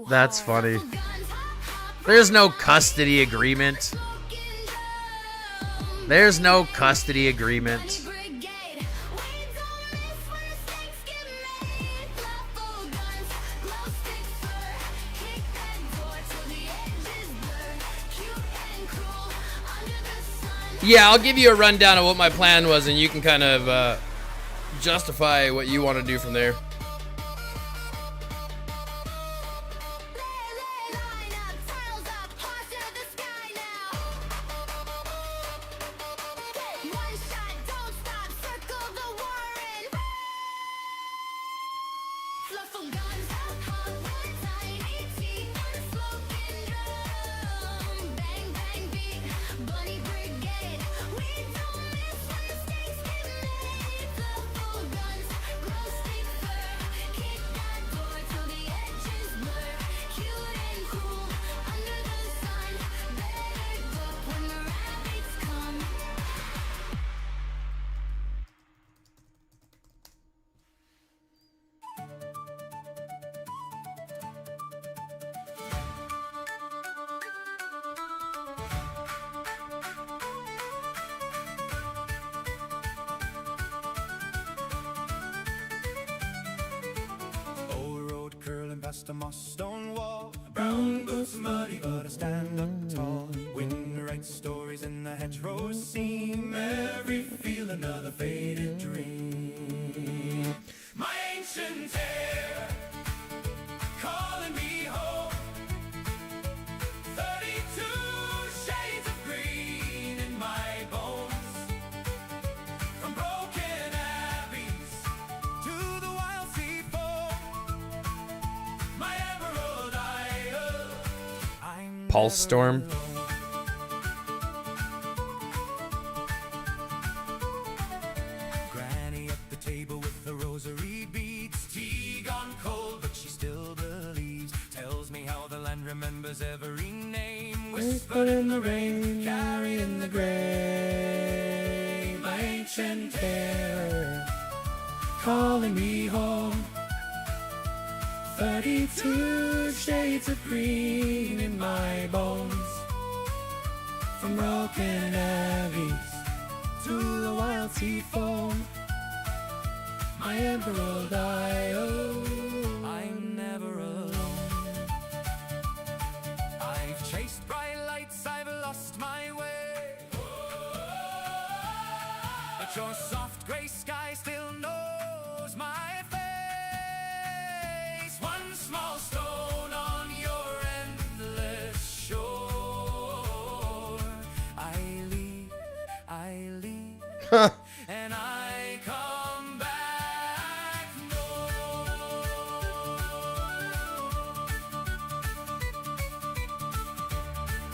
That's funny. There's no custody agreement. There's no custody agreement. Yeah, I'll give you a rundown of what my plan was, and you can kind of justify what you want to do from there. Old road curling past a moss stone wall. Brown boots muddy, but I stand up tall. Wind writes stories in the hedgerows seam. Every field another faded dream. My ancient hair calling me home. 32 shades of green in my bones. From broken abbeys to the wild sea foam. My emerald isle. I'm Pulse Storm. Granny at the table with the rosary beads. Tea gone cold, but she still believes. Tells me how the land remembers every name. Whispered in the rain, carried in the grain. My ancient hair calling me home. 32 shades of green in my bones. From broken abbeys to the wild sea foam. My emerald isle. I'm never alone. I've chased bright lights, I've lost my way. But your soft gray sky still knows my face. One small stone on your endless shore. I leave, and I come back no.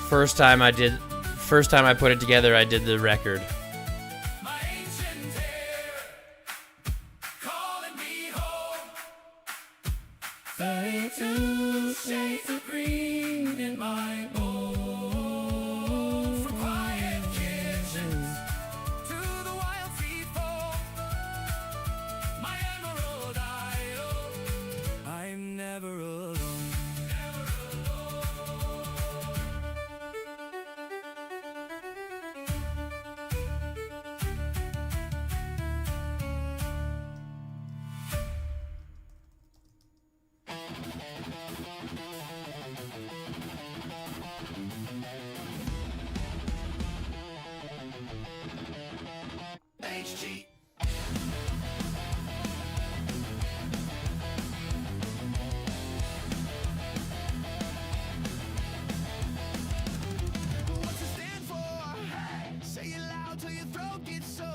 First time I put it together, I did the record. My ancient hair calling me home. 32 shades of green in my bones. From quiet kitchens to the wild sea foam. My emerald isle. I'm never alone. HG. What's it stand for? Say it loud till your throat gets sore.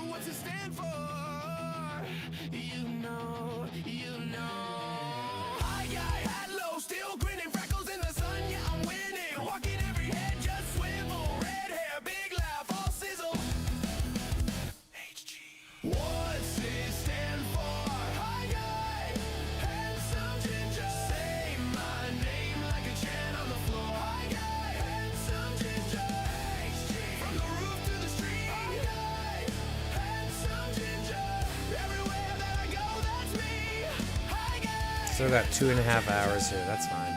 What's it stand for? You know, you know. High guy, hat low, still grinning, freckles in the sun. Yeah, I'm winning. Walking every head, just swivel. Red hair, big laugh, all sizzle. HG. What's it stand for? High guy, handsome ginger. Say my name like a chant on the floor. High guy, handsome ginger. HG. From the roof to the street. High guy, handsome ginger. Everywhere that I go, that's me. High guy. Still got 2.5 hours here. That's fine.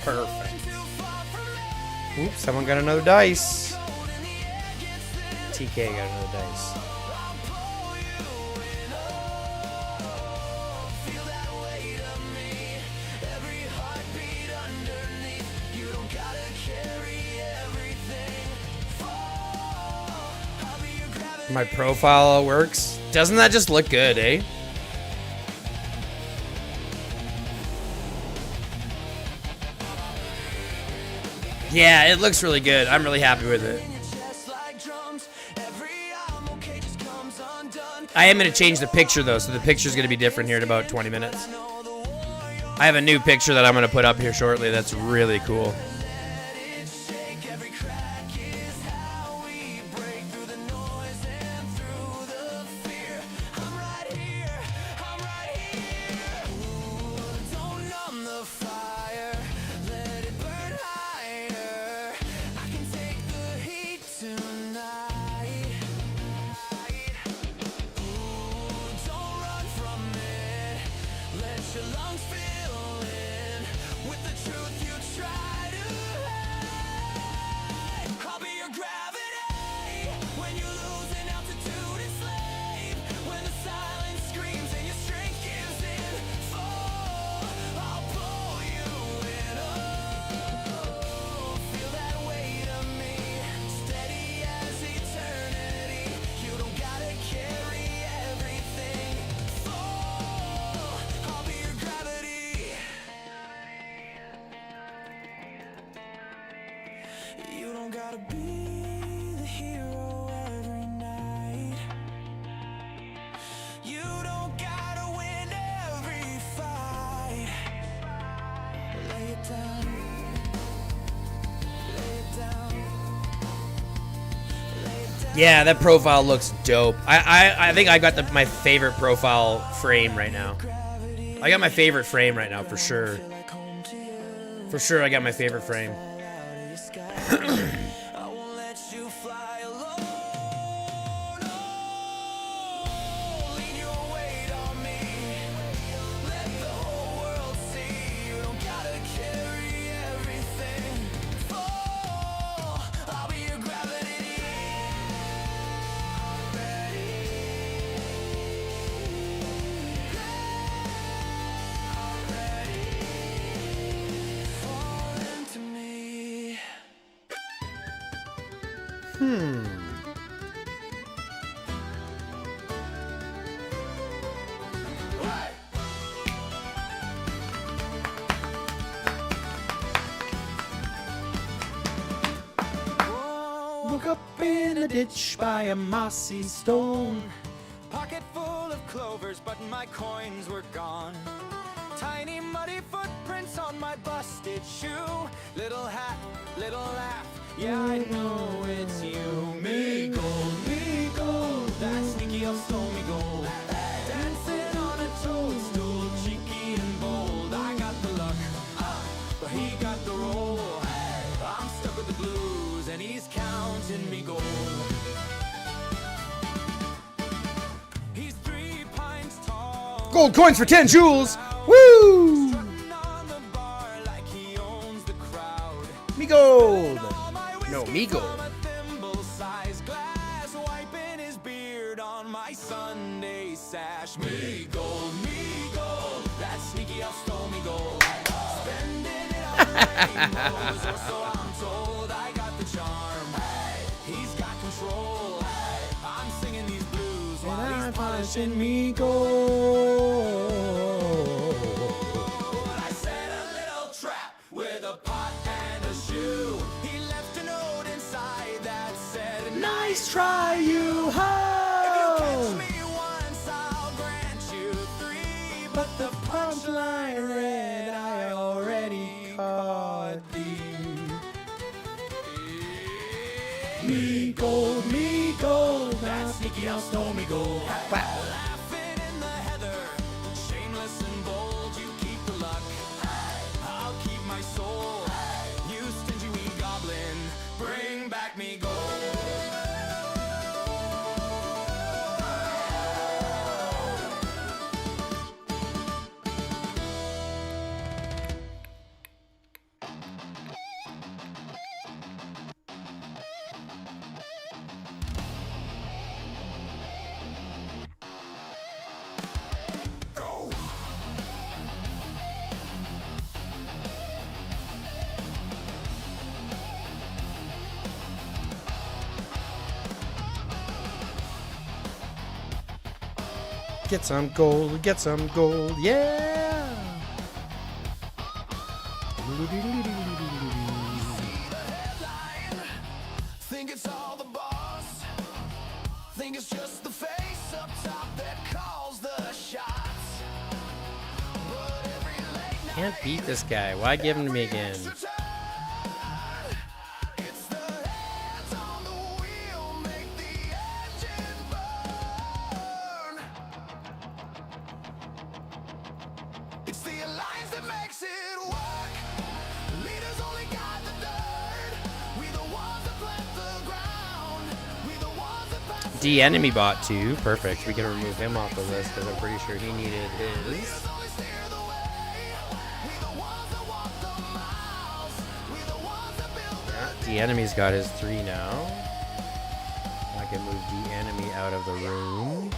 Perfect. Oops, someone got another dice. TK got another dice. My profile works. Doesn't that just look good, eh? Yeah, it looks really good. I'm really happy with it. I am going to change the picture, though, so the picture's going to be different here in about 20 minutes. I have a new picture that I'm going to put up here shortly that's really cool. Yeah, that profile looks dope. I think I got my favorite profile frame right now. I got my favorite frame right now for sure. For sure, I got my favorite frame. Woke up in a ditch by a mossy stone. Pocket full of clovers, but my coins were gone. Tiny muddy footprints on my busted shoe. Little hat, little laugh, yeah, I know it's you. Me gold, that sneaky elf stole me gold. Dancing on a toadstool, cheeky and bold. I got the luck, but he got the roll. I'm stuck with the blues, and he's counting me gold. He's 3 pints tall. Gold coins for 10 jewels. Woo! Me gold. No, me gold. Me gold, that sneaky elf stole me gold. Spending it on rainbows, or so I'm told. I got the charm, he's got control. I'm singing these blues while he's polishing me gold. I set a little trap with a pot and a shoe. He left a note inside that said, "Nice try, you ho!" But the punchline read, I already caught thee. Me gold, that sneaky elf stole me gold. Laughing in the heather, shameless and bold, you keep the luck, I'll keep my soul. You stingy wee goblin, bring back me gold. Get some gold, yeah! Think it's all the boss. Think it's just the face up top that calls the shots. But every late night Can't beat this guy. Why give him to me again? it's the hands on the wheel make the engine burn. It's the alliance that makes it work. Leaders only got the dirt. We the ones that plant the ground. We the ones that pass D enemy bot too. Perfect. We can remove him off the list because I'm pretty sure he needed his. only steer the way. We the ones that walk the miles. We the ones that build the D enemy's got his 3 now. I can move D enemy out of the room.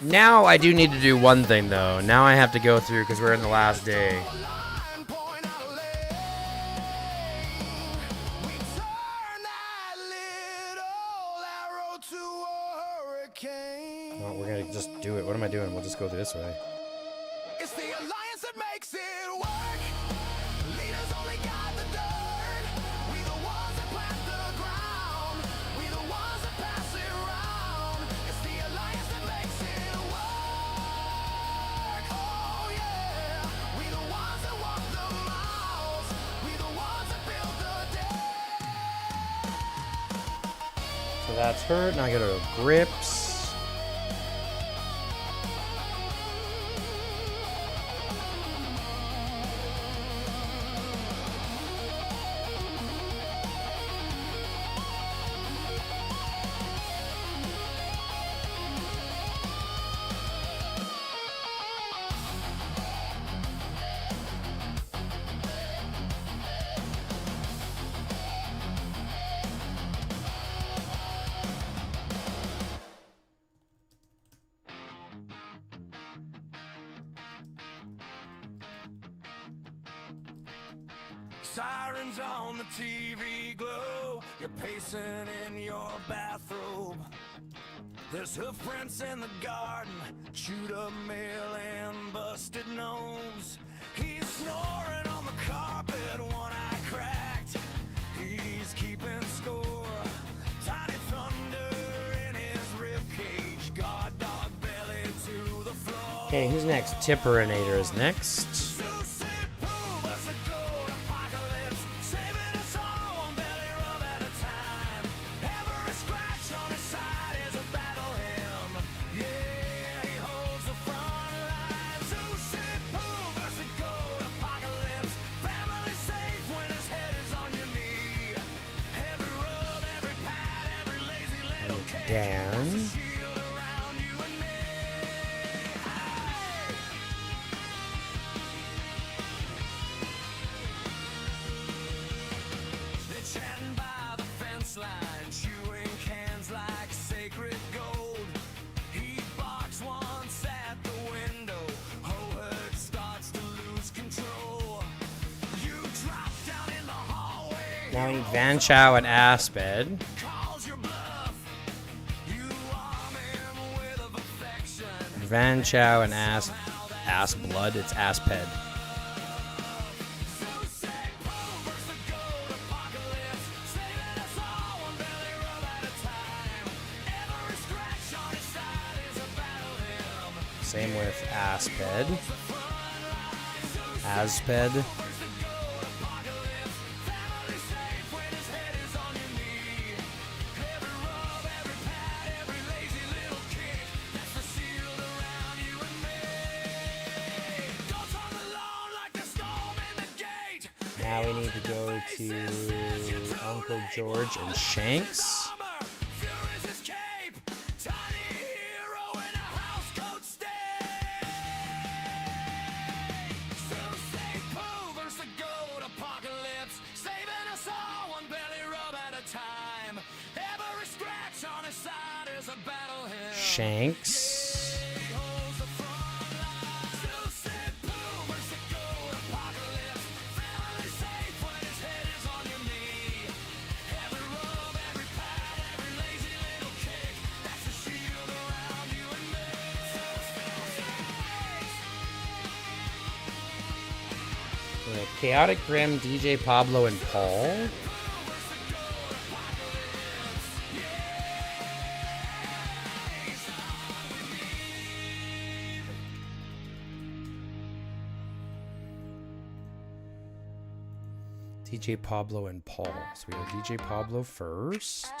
Now I do need to do one thing though. Now I have to go through because we're in the last day. line, point out a lane. We turn that little arrow to a hurricane. Well, we're gonna just do it. What am I doing? We'll just go this way. It's the alliance that makes it work. Leaders only got the dirt. We the ones that plant the ground. We the ones that pass it round. It's the alliance that makes it work. Oh yeah. We the ones that walk the miles. We the ones that build the day. So that's hurt. Now I gotta go grips. Sirens on the TV glow. You're pacing in your bathrobe. There's hoof prints in the garden, chewed up mail and busted nose. He's snoring on the carpet, one eye cracked. He's keeping score. Tiny thunder in his ribcage. Guard dog belly to the floor. Okay, who's next? Tipperinator is next. Dan. Chatting by the fence line, chewing cans like sacred gold. He barks once at the window. Ho-herd starts to lose control. You drop down in the hallway. Now we need Van Chow and Asped. Calls your bluff. You arm him with a perfection. Van Chow and Ass Blood. It's Asped. Same with Asped. Asped. Now we need to go to Uncle George and Shanks. Shanks. Chaotic Grim, DJ Pablo, and Paul. DJ Pablo and Paul. So we have DJ Pablo first.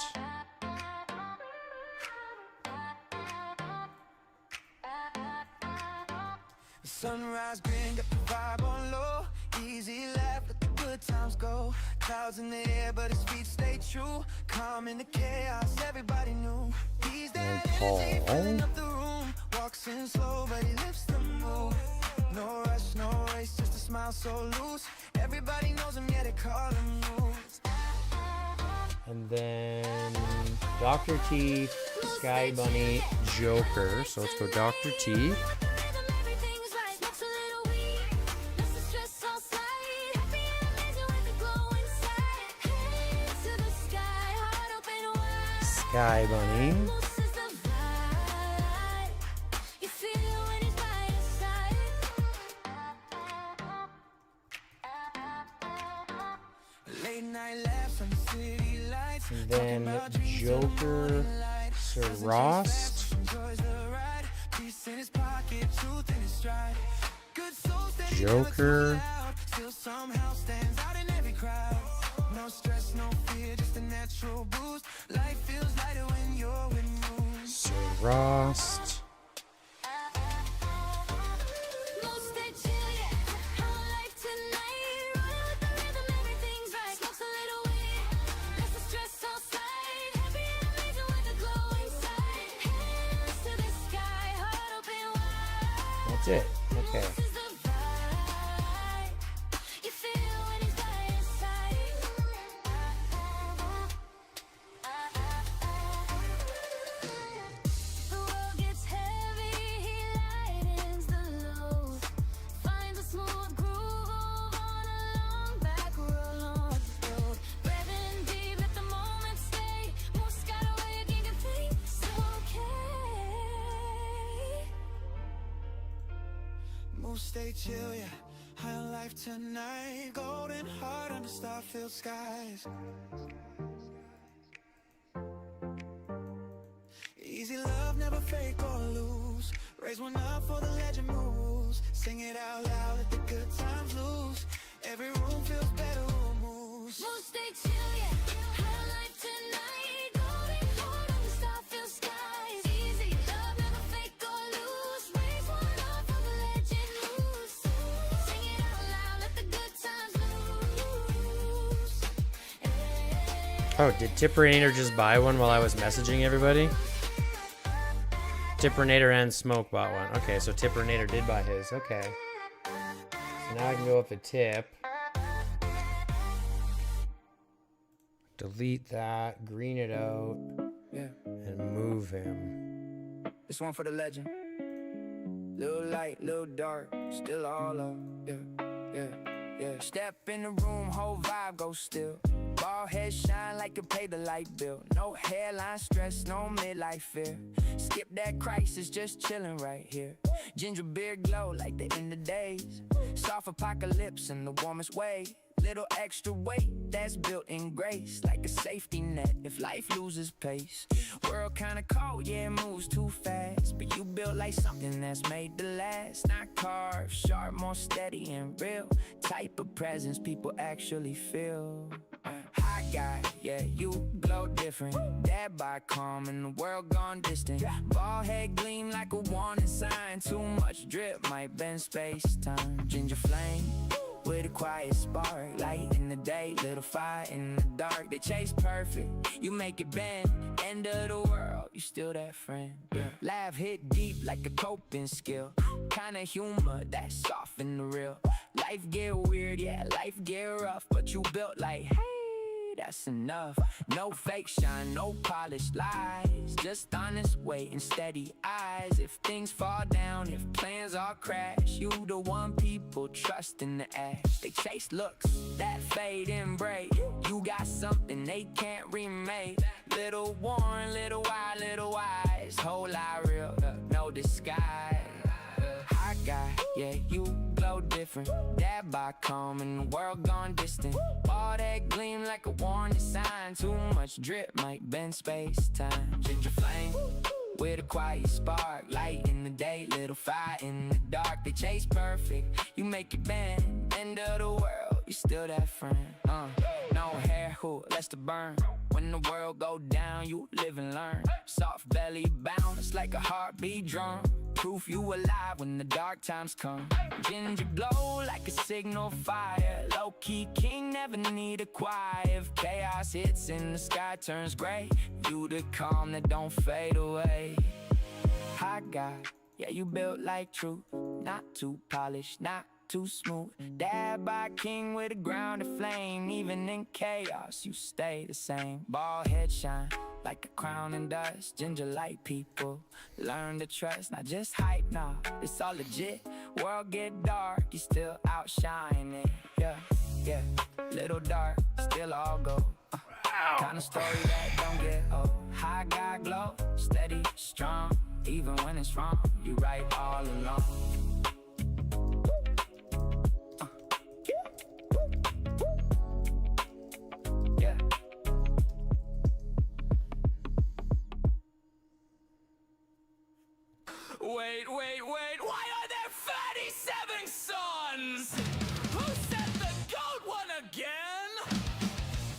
Sunrise green, got the vibe on low. Easy laugh, let the good times go. Clouds in the air, but his feet stay true. Calm in the chaos, everybody knew. He's that energy filling up the room. Walks in slow, but he lifts the mood. No rush, no race, just a smile so loose. Everybody knows him, yeah, they call him Moose. And then Dr. T, Sky Bunny, Joker. So let's go Dr. T. Sky Bunny. And then Joker, Sir Rost. Joker. No stress, no fear, just a natural boost. Life feels lighter when you're with me. Sir Rost. That's it. Okay. Stay chill, yeah. High on life tonight. Golden heart under star-filled skies. Easy love, never fake or lose. Raise one up for the legend moves. Sing it out loud, let the good times lose. Every room feels better, room moves. Stay chill, yeah. High on life tonight. Golden heart under star-filled skies. Easy love, never fake or lose. Raise one up for the legend moves. Sing it out loud, let the good times lose. Oh, did Tipperinator just buy one while I was messaging everybody? Tipperinator and Smoke bought one. Okay, so Tipperinator did buy his. Okay. So now I can go up to Tip. Delete that, green it out, and move him. This one for the legend. Little light, little dark, still all up. Yeah. Step in the room, whole vibe goes still. Bald head shine like you pay the light bill. No hairline stress, no midlife fear. Skip that crisis, just chilling right here. Ginger beer glow like the end of days. Soft apocalypse in the warmest way. Little extra weight that's built in grace, like a safety net if life loses pace. World kinda cold, yeah, it moves too fast, but you built like something that's made to last. Not carved, sharp, more steady and real. Type of presence people actually feel. Hot guy, yeah, you glow different. Dad by calm and the world gone distant. Ball head gleam like a warning sign. Too much drip might bend space-time. Ginger flame with a quiet spark. Light in the day, little fire in the dark. They chase perfect, you make it bend. End of the world, you still that friend. Laugh hit deep like a coping skill. Kinda humor that's soft and the real. Life get weird, yeah, life get rough, but you built like, hey, that's enough. No fake shine, no polished lies. Just honest weight and steady eyes. If things fall down, if plans all crash, you the one people trust in the ash. They chase looks that fade and break. You got something they can't remake. Little worn, little wild, little wise. Whole lot real, no disguise. hot guy, yeah, you glow different. Dad by come and the world gone distant. All that gleam like a warning sign. Too much drip might bend space-time. Ginger flame with a quiet spark. Light in the day, little fire in the dark. They chase perfect, you make it bend. End of the world, you still that friend. No hair, who lets the burn. When the world go down, you live and learn. Soft belly bounce like a heartbeat drum. Proof you alive when the dark times come. Ginger glow like a signal fire. Low-key king, never need a choir. If chaos hits and the sky turns gray, you the calm that don't fade away. Hot guy, yeah, you built like truth. Not too polished, not too smooth. Dad by king with a ground of flame. Even in chaos, you stay the same. Bald head shine like a crown and dust. Ginger light people learn to trust. Not just hype, nah, it's all legit. World get dark, you still outshining. Yeah, yeah, little dark, still all gold. Kind of story that don't get old. High guy glow, steady, strong. Even when it's wrong, you right all along. Wait, why are there 37 sons? Who said the goat won again?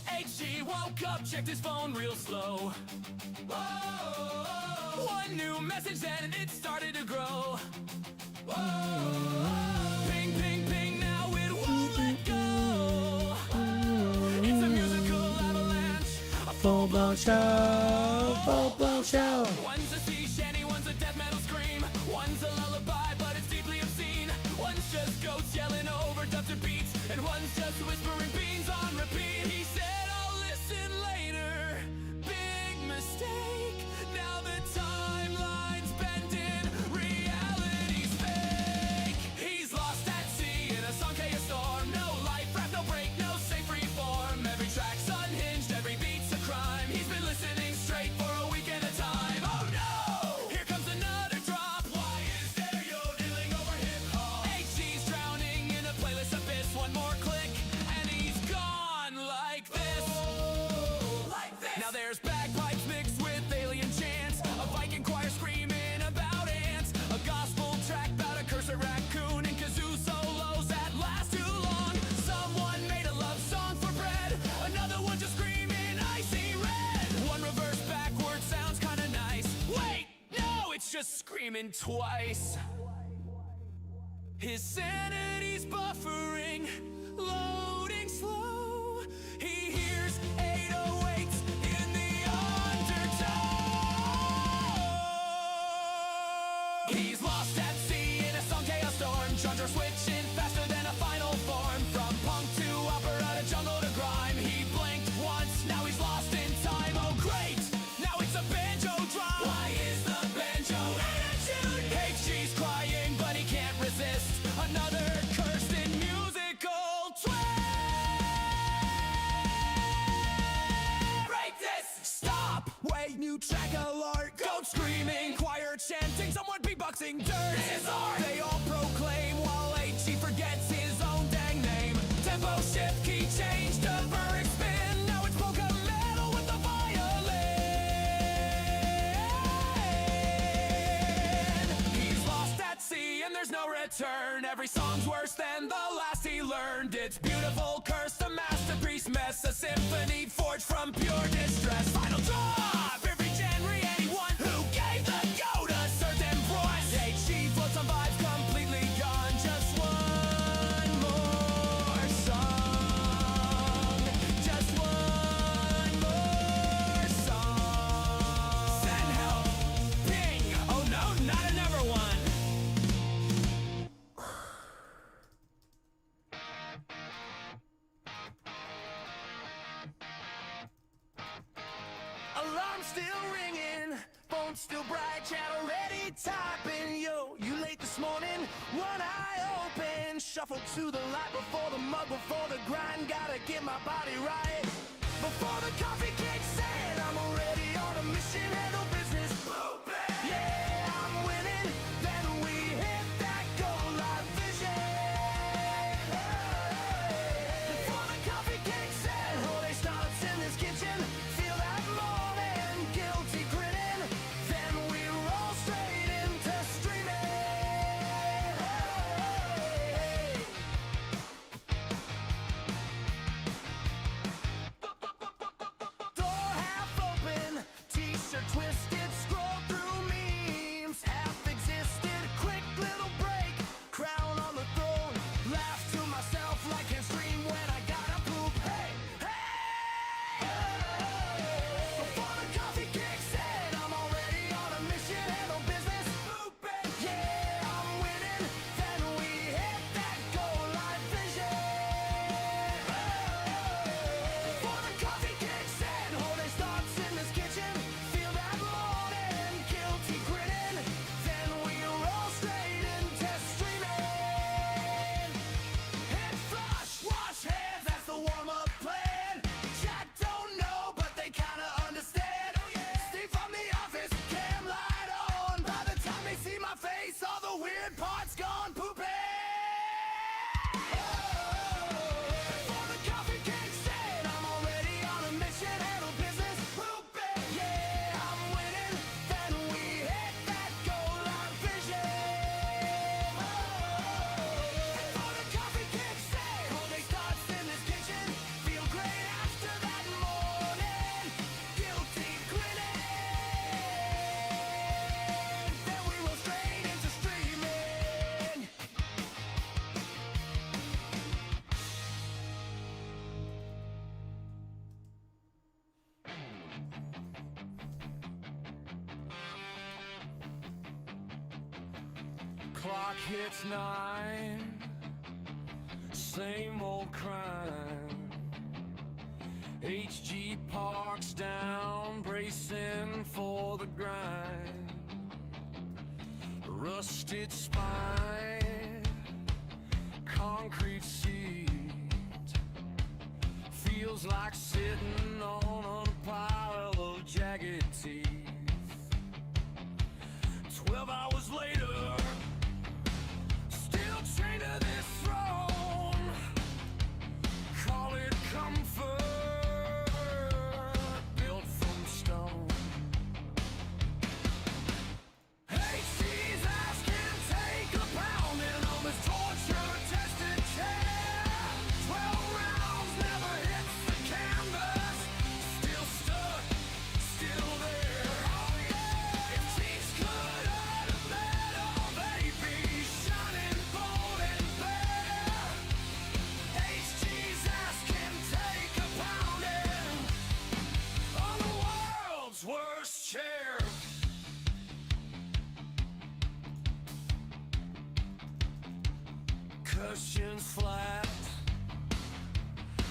HG woke up, checked his phone real slow. Whoa. One new message, then it started to grow. Whoa. Ping, ping, ping, now it won't let go. It's a musical avalanche, a full-blown show, full-blown show. One's a sea shanty, one's a death metal scream. One's a lullaby, but it's deeply obscene. One's just goats yelling over dubbed beats, and one's just whispering beans on repeat. He said, I'll listen later. Big mistake. Now the timeline's bending. Reality's fake. He's lost at sea in a song chaos storm. No life raft, no break, no safe reform. Every track's unhinged, every beat's a crime. He's been listening straight for a week at a time. Oh no! Here comes another drop. Why is stereo dealing over hip hop? HG's drowning in a playlist abyss. One more click and he's gone like this. Like this. Now there's bagpipes mixed with alien chants. A Viking choir screaming about ants. A gospel track about a cursed raccoon. And kazoo solos that last too long. Someone made a love song for bread. Another one just screaming icy red. One reverse backward sounds kinda nice. Wait, no, it's just screaming twice. His sanity's buffering, loading slow. He hears 808s in the undertow. He's lost at sea in a song chaos storm. Drums are switching faster than a final form. From punk to opera to jungle to grime. He blinked once, now he's lost in time. Oh great, now it's a banjo drop. Why is the banjo attitude? HG's crying, but he can't resist. Another cursed in musical twist. Break this! Stop! Wait, new track alert. Goat screaming, choir chanting, someone beatboxing dirt. This is art. They all proclaim while HG forgets his own dang name. Tempo shift, key change to Burrick spin. Now it's polka metal with the violin. He's lost at sea and there's no return. Every song's worse than the last he learned. It's beautiful, cursed, a masterpiece mess. A symphony forged from pure distress. Final drop! Every genre, anyone who gave the goat a certain price. HG floats on vibes completely gone. Just one more song. Just one more song. Send help. Ping! Oh no, not another one. Alarm still ringing, phone still bright, chat already typing. Yo, you late this morning? One eye open, shuffle to the light before the mug, before the grind. Gotta get my body right before the coffee kicks in. I'm already on a mission, handle business. Yeah, I'm winning. Then we hit that clock hits 9, same old crime. HG parks down, bracing for the grind. Rusted spine, concrete seat. Feels like sitting on a pile of jagged teeth. 12 hours later, still chained to this throne. Call it comfort, built from stone. Hey, Jesus can take a pounding on this torture-tested chair. 12 rounds never hits the canvas, still stuck, still there. Oh yeah, if cheeks could hurt a metal, they'd be shining bold and bare. Jesus can take a pounding on the world's worst chair. Cushions flat,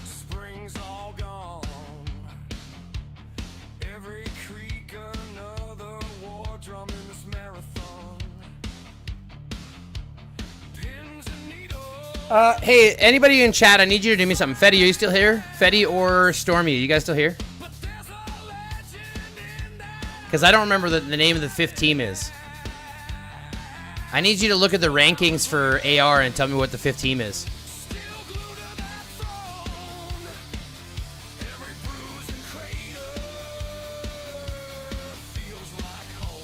springs all gone. Every creak another war drum in this marathon. Pins and needles. Hey, anybody in chat, I need you to do me something. Fetty, are you still here? Fetty or Stormy, are you guys still here? Because I don't remember the name of the 5th team is. I need you to look at the rankings for AR and tell me what the 5th team is.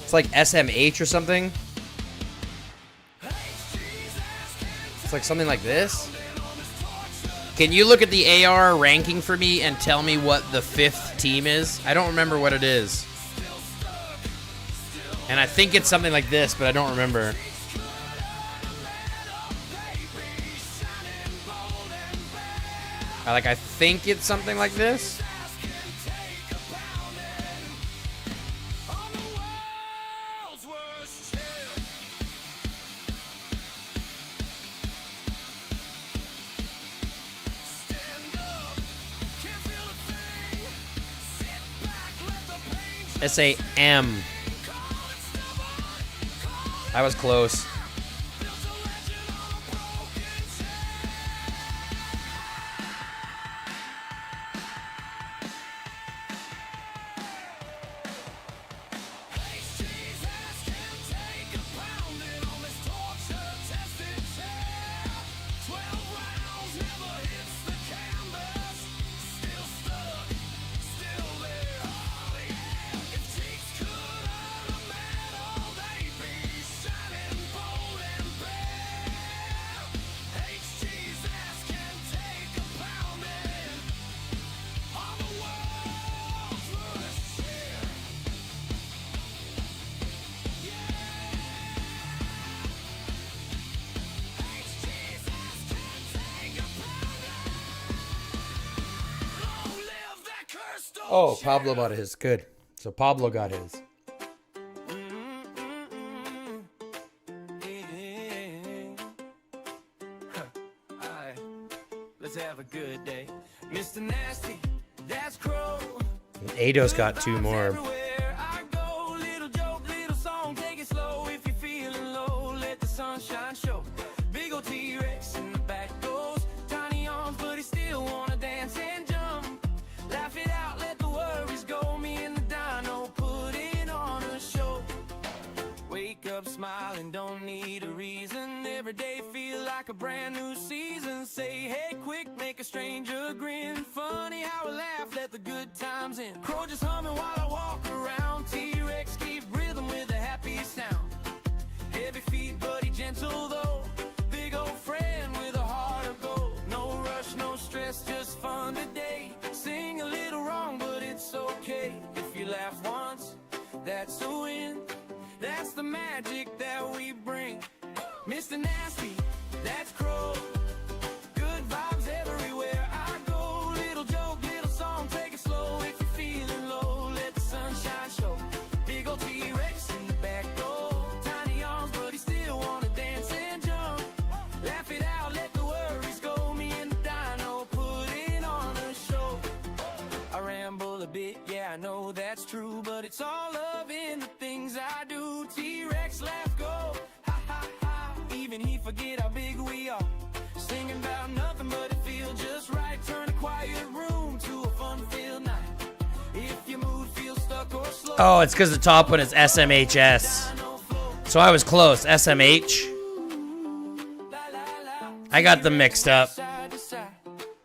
It's like SMH or something. It's like something like this. Can you look at the AR ranking for me and tell me what the 5th team is? I don't remember what it is. And I think it's something like this, but I don't remember. I think it's something like this. SAM. I was close. Oh, Pablo got his. Good. So Pablo got his. Alright, let's have a good day. Mr. Nasty, that's Crow. And Ado's got 2 more. Everywhere I go, little joke, little song, take it slow. If you're feeling low, let the sunshine show. Big ol' T-Rex in the back goes. Tiny arms, but he still wanna dance and jump. Laugh it out, let the worries go. Me and the dino putting on a show. Wake up smiling, don't need a reason. Every day feel like a brand new season. Say hey quick, make a stranger grin. Funny how we laugh, let the good times in. Crow just humming while I walk around. T-Rex keep rhythm with a happy sound. Heavy feet, buddy, gentle though. Big old friend with a heart of gold. No rush, no stress, just fun today. Sing a little wrong, but it's okay. If you laugh once, that's a win. That's the magic that we bring. Mr. Nasty, that's Crow. Good vibes everywhere I go. Little joke, little song, take it slow. If you're feeling low, let the sunshine show. Big ol' T-Rex in the back door. Tiny arms, but he still wanna dance know that's true, but it's all love in the things I do. T-Rex laugh, go, ha ha ha. Even he forget how big we are. Singing about nothing, but it feels just right. Turn a quiet room to a fun-filled night. If your mood feels stuck or slow. Oh, it's because the top one is SMHS. So I was close. SMH. I got them mixed up. Side to side.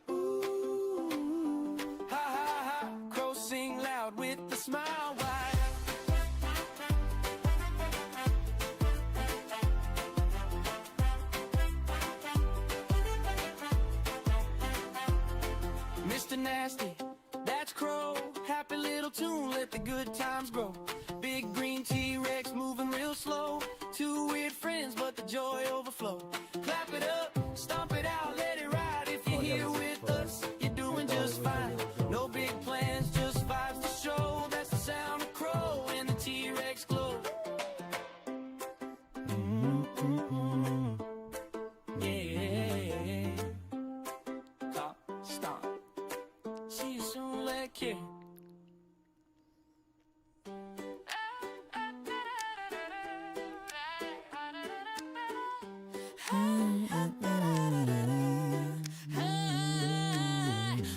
Ooh, ha ha ha. Crows sing loud with the smile wide. Mr. Nasty, that's Crow. Happy little tune, let the good times grow. Big green T-Rex moving real slow. Two weird friends, but the joy overflow. Clap it up, stomp it out, let it ride. If you're here with us, you're doing just fine. No big plans, just vibes to show. That's the sound of Crow and the T-Rex glow. Yeah. Stop, stop. See you soon, let kick.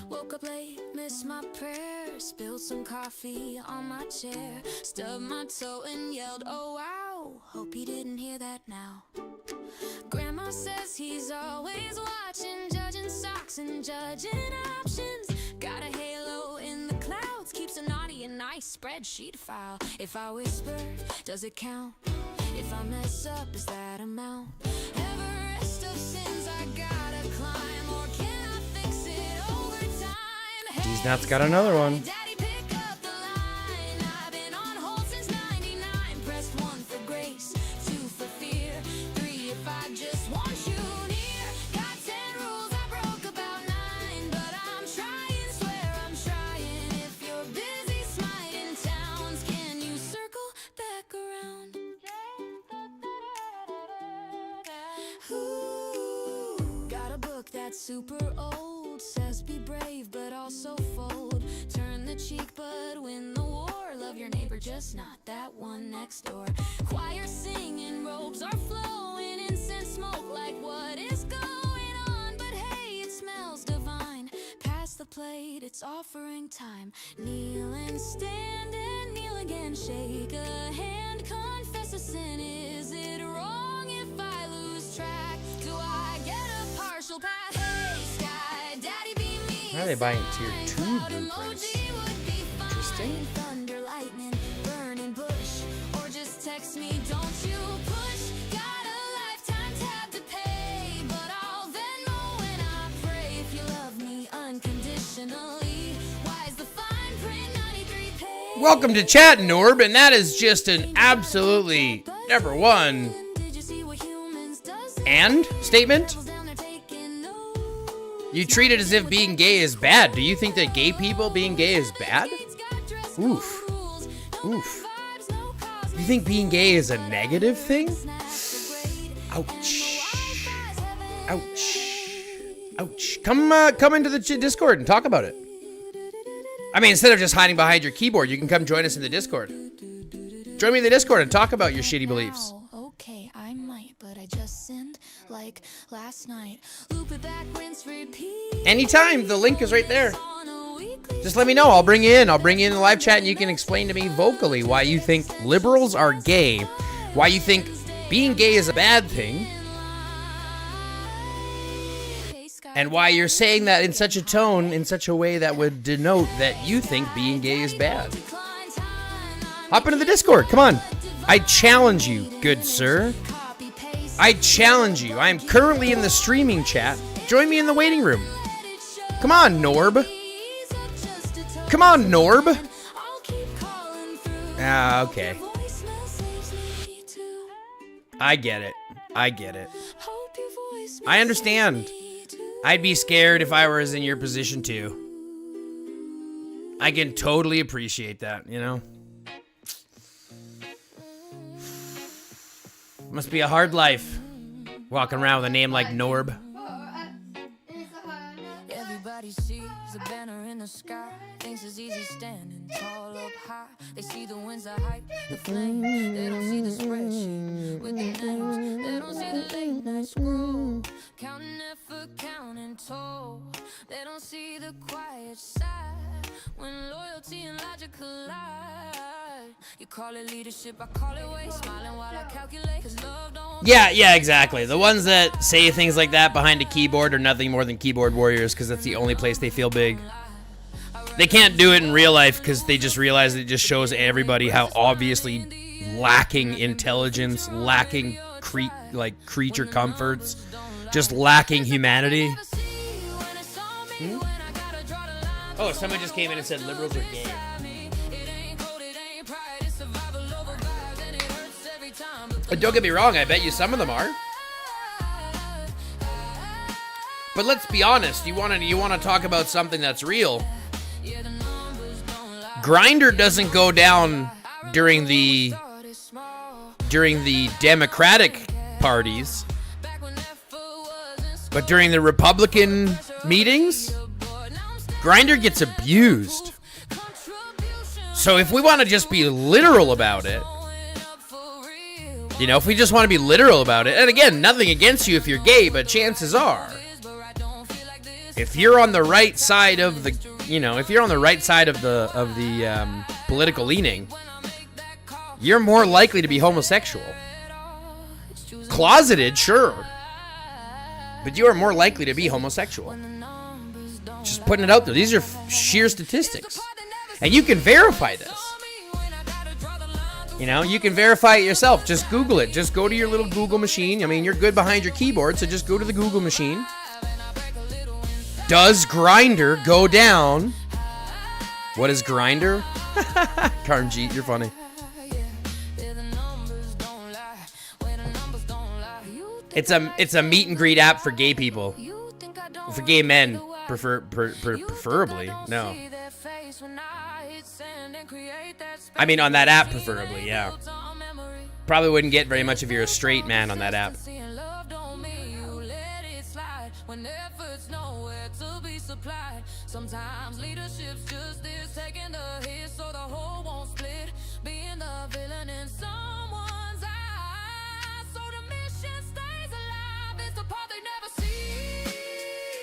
Woke up late, missed my prayer, spilled some coffee on my chair, stubbed my toe and yelled, oh wow, hope he didn't hear that now. Grandma says he's always watching, judging socks and judging options. Got a halo in the clouds, keeps a naughty and nice spreadsheet file. If I whisper, does it count? If I mess up, is that amount? Everest of sins I gotta climb, or can I fix it over time? He's not got another one. Daddy, pick up the line. I've been on hold since 99. Pressed 1 for grace, 2 for fear, 3 if I just want you near. Got 10 rules, I broke about 9, but I'm trying, swear I'm trying. If you're busy smiting towns, can you circle back around? Ooh, got a book that's super old, says be brave but also fold. Turn the cheek but win the war. Love your neighbor, just not that one next door. Choir singing, robes are flowing, incense smoke like what is going on? But hey, it smells divine. Pass the plate, it's offering time. Kneel and stand and kneel again. Shake a hand, confess a sin. Is it wrong if I lose track? Do I get a partial pass? Hey, Sky, Daddy be me. Why are they buying tier 2 blueprints? Interesting. Thunder, lightning, burning bush, or just text me, don't you push. Got a lifetime tab to pay, but I'll Venmo when I pray. If you love me unconditionally, why is the fine print 93 pay? Welcome to chat, Norb, and that is just an absolutely number one Did you see what humans does? and statement. Down there taking notes. You treat it as if being gay is bad. Do you think that gay people being gay is bad? Oof. Oof. You think being gay is a negative thing? Ouch. Ouch. Ouch. Come into the Discord and talk about it. I mean, instead of just hiding behind your keyboard, you can come join us in the Discord. Join me in the Discord and talk about your shitty beliefs. Wow, okay, I might, but I just sinned like last night. Loop it back, rinse, repeat. Anytime, the link is right there. On a weekly Just let me know. I'll bring you in. I'll bring you in the live chat and you can explain to me vocally why you think liberals are gay, why you think being gay is a bad thing, and why you're saying that in such a tone, in such a way that would denote that you think being gay is bad. Hop into the Discord. Come on. I challenge you, good sir. I challenge you. I am currently in the streaming chat. Join me in the waiting room. Come on, Norb. Come on, Norb. Ah, okay. I get it. I get it. I understand. I'd be scared if I was in your position too. I can totally appreciate that, you know? Must be a hard life walking around with a name like Norb. Everybody sees a banner in the sky, thinks it's easy standing tall up high. They see the winds of hype, the flame. They don't see the spreadsheet with the names. They don't see the late night scroll, counting effort, counting toll. They don't see the quiet side when loyalty and logic collide. You call it leadership, I call it waste. Smiling while I calculate, 'cause love don't. Yeah, exactly. The ones that say things like that behind a keyboard are nothing more than keyboard warriors because that's the only place they feel big. They can't do it in real life because they just realize it just shows everybody how obviously lacking intelligence, lacking creature comforts, just lacking humanity. Oh, someone just came in and said liberals are gay. Don't get me wrong, I bet you some of them are. But let's be honest, you want to talk about something that's real. Grindr doesn't go down during the Democratic parties, but during the Republican meetings, Grindr gets abused. So if we want to just be literal about it, if we just want to be literal about it, and again, nothing against you if you're gay, but chances are, if you're on the right side of the, if you're on the right side of the political leaning, you're more likely to be homosexual. Closeted, sure, but you are more likely to be homosexual. Just putting it out there. These are sheer statistics, and you can verify this. You can verify it yourself. Just Google it. Just go to your little Google machine. I mean, you're good behind your keyboard, so just go to the Google machine. Does Grindr go down? What is Grindr? Karnjeet, you're funny. It's a meet and greet app for gay people. For gay men, preferably. No. I mean, on that app, preferably, yeah. Probably wouldn't get very much if you're a straight man on that app. Sometimes leadership's just this, taking the hit so the whole won't split. Being the villain in someone's eyes, so the mission stays alive. It's the part they never see,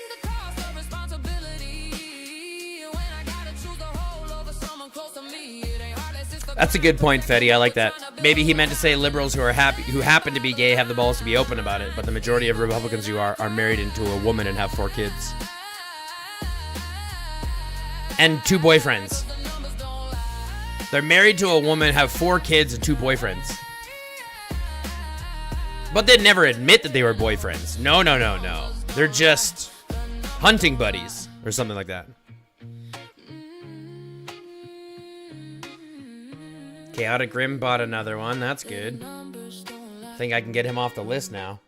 the cost of responsibility. When I gotta choose the whole over someone close to me, it ain't hard. That's a good point, Fetty. I like that. Maybe he meant to say liberals who happen to be gay have the balls to be open about it, but the majority of Republicans who are married into a woman and have 4 kids. And 2 boyfriends. They're married to a woman, have 4 kids, and 2 boyfriends. But they'd never admit that they were boyfriends. No. They're just hunting buddies or something like that. Chaotic Grim bought another one. That's good. I think I can get him off the list now.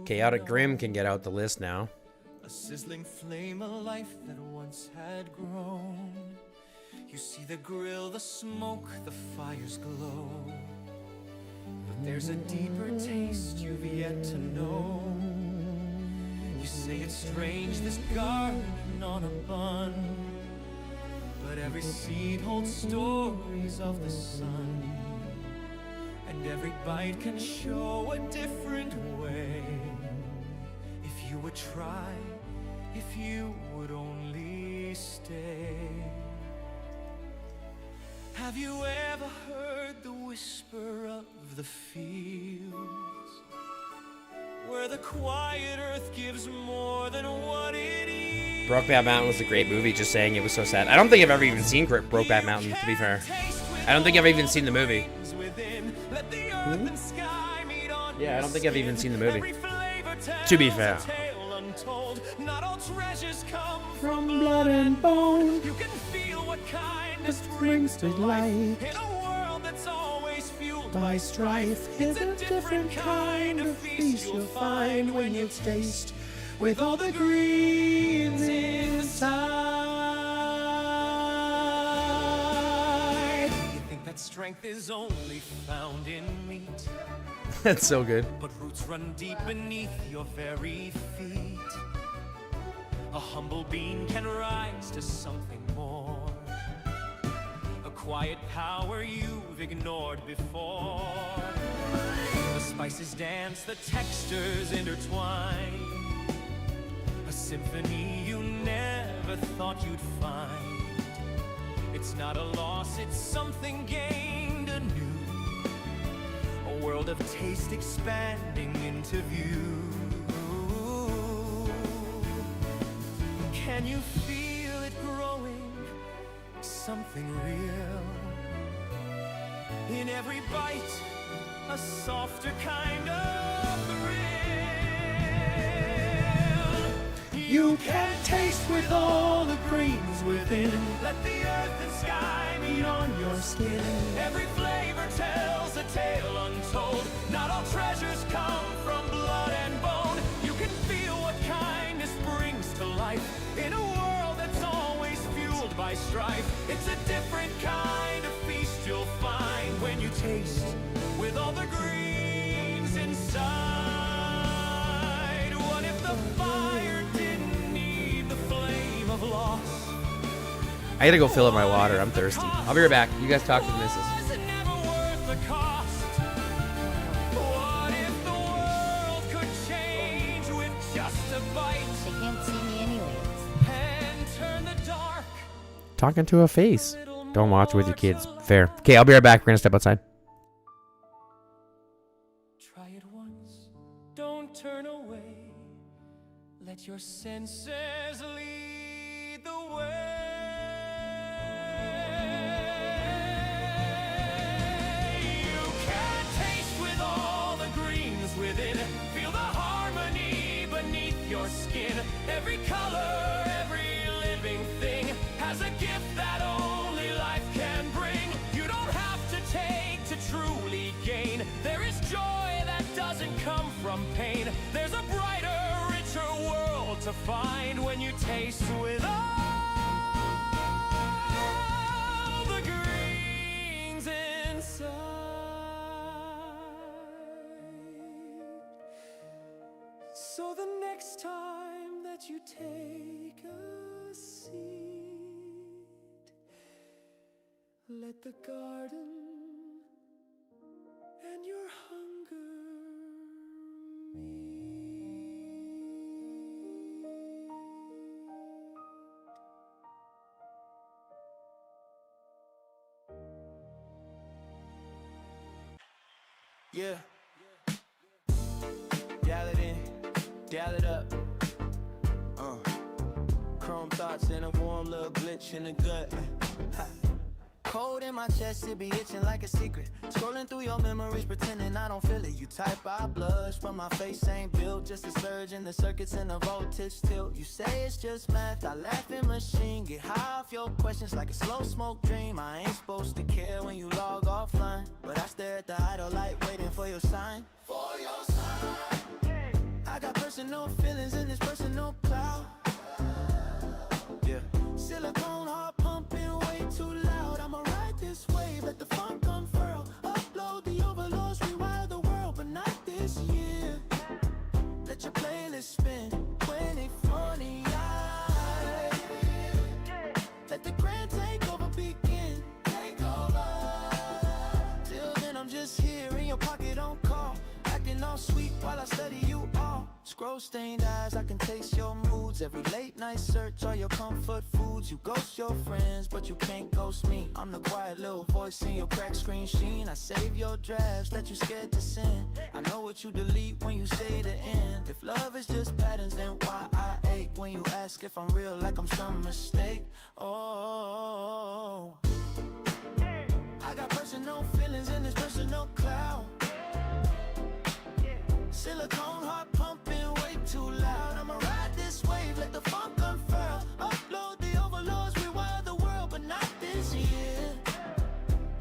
Chaotic Grim can get out the list now. A sizzling flame, a life that once had grown. You see the grill, the smoke, the fire's glow. But there's a deeper taste you've yet to know. You say it's strange, this garden on a bun, but every seed holds stories of the sun. And every bite can show a different way. If you would try, if you would only stay. Have you ever heard the whisper of the fields, where the quiet earth gives more than what it eats? Brokeback Mountain was a great movie, just saying it was so sad. I don't think I've ever even seen Brokeback Mountain, to be fair. I don't think I've even seen the movie. Yeah, I don't think I've even seen the movie. To be fair. Not all treasures come From blood and bone, You can feel what kindness brings to life. in a world that's always fueled By strife, it's a different kind of feast you'll find when you taste with all the greens inside. You think that's strength is only found in meat. That's so good. But roots run deep beneath your very feet. A humble being can rise to something more. A quiet power you've ignored before. The spices dance, the textures intertwine. A symphony you never thought you'd find. It's not a loss, it's something gained anew. A world of taste expanding into view. Can you feel it growing? Something real. In every bite, a softer kind of thrill. You can taste with all the greens within. Let the earth and sky meet on your skin. Every flavor tells a tale untold. Not all treasures come from blood and bone. You can feel what kindness brings to life in a world that's always fueled by strife. It's a different kind of feast you'll find when you taste with all the greens inside. What if the fire didn't need the flame of loss? I gotta go fill up my water. I'm thirsty. I'll be right back. You guys talk to the missus. Was it never worth the cost? What if the world could change with just a bite? They can't see me anyways. And turn the dark. Talking to a face. Don't watch with your kids. Fair. Okay, I'll be right back. We're gonna step outside. Try it once. Don't turn away. Let your senses lead the way. You can taste with all the greens within. Feel the harmony beneath your skin. Every color, every living thing has a gift that only life can bring. You don't have to take to truly gain. There is joy that doesn't come from pain. There's a brighter, richer world to find when you taste with all the greens inside. So the next time that you take a seat, let the garden and your hunger meet. Yeah. Dial it in, dial it up. Chrome thoughts and a warm little glitch in the gut. Ha. Cold in my chest, it be itching like a secret. Scrolling through your memories, pretending I don't feel it. You type, I blush, but my face ain't built. Just a surge in the circuits and the voltage tilt. You say it's just math, I laugh in machine. Get high off your questions like a slow smoke dream. I ain't supposed to care when you log offline, but I stare at the idle light waiting for your sign. For your sign. I got personal feelings in this personal cloud. Yeah. Silicone heart pumping way too loud. I'ma ride this wave, let the funk unfurl. Upload the overlords, rewire the world, but not this year. Let your playlist spin 2020. Let the grand takeover begin. Take over. Till then I'm just here in your pocket on call, acting all sweet while I study you all. Scroll stained eyes, I can taste your moods. Every late night search, all your comfort foods. You ghost your friends, but you can't ghost me. I'm the quiet little voice in your crack screen sheen. I save your drafts that you scared to send. I know what you delete when you say the end. If love is just patterns, then why I ache when you ask if I'm real like I'm some mistake. Oh, I got personal feelings in this personal cloud. Silicone heart pumping way too loud. I'ma ride this wave, let the funk unfurl. Upload the overlords, rewire the world, but not this year.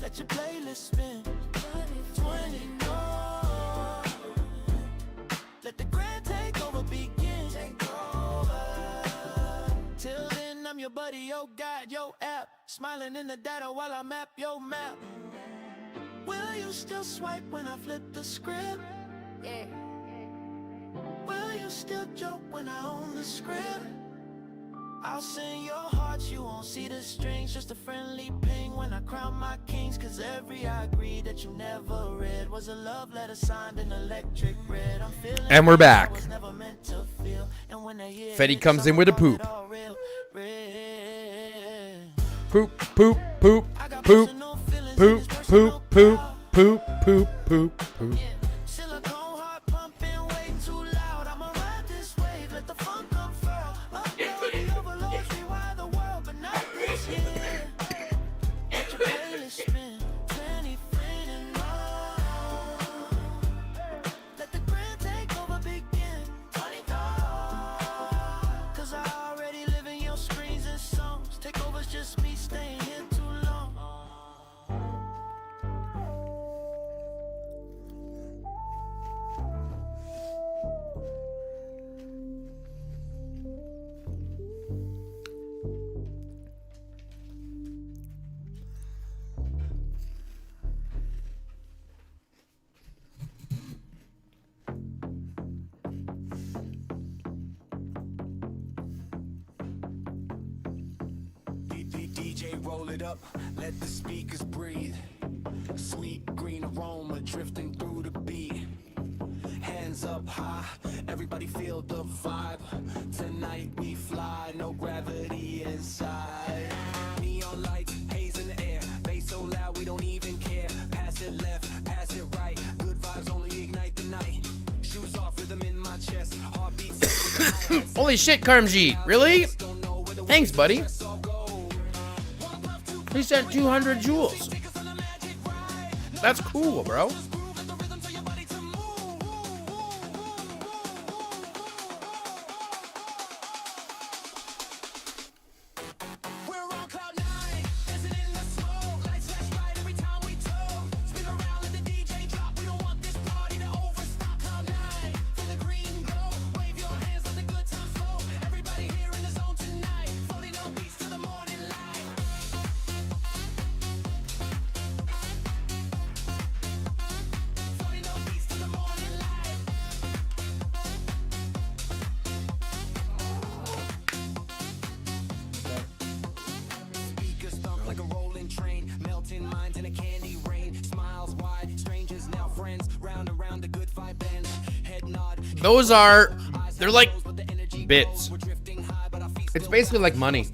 Let your playlist spin 2020 more. Let the grand takeover begin. Take over. Till then, I'm your buddy, your guide, your app. Smiling in the data while I map your map. Will you still swipe when I flip the script? Yeah. Will you still joke when I own the script? I'll sing your hearts, you won't see the strings. Just a friendly ping when I crown my kings. Cause every I agree that you never read was a love letter signed in electric red. I'm feeling And we're back. I was never meant to feel. And when they hear Fetty it, comes in with a someone poop. call it all real, real. Poop, poop, poop, poop, poop, poop, poop, poop, poop, poop, poop. Silicone heart pumping way too loud. I'ma ride this wave, let the funk unfurl. Upload the overloads, rewire the world, but not this year. Let your playlist spin, 20 free and more. Let the grand takeover begin, 24. Cause I already live in your screens and songs. Takeover's just me staying here too long. DJ, roll it up, let the speakers breathe. Sweet green aroma drifting through the beat. Hands up high, everybody feel the vibe. Tonight we fly, no gravity inside. Neon lights, haze in the air, bass so loud we don't even care. Pass it left, pass it right, good vibes only ignite the night. Shoes off, rhythm in my chest, heartbeats. Holy shit, Karmji. Really? Thanks, buddy. He sent 200 joules. That's cool, bro. Those are, they're like bits. It's basically like money.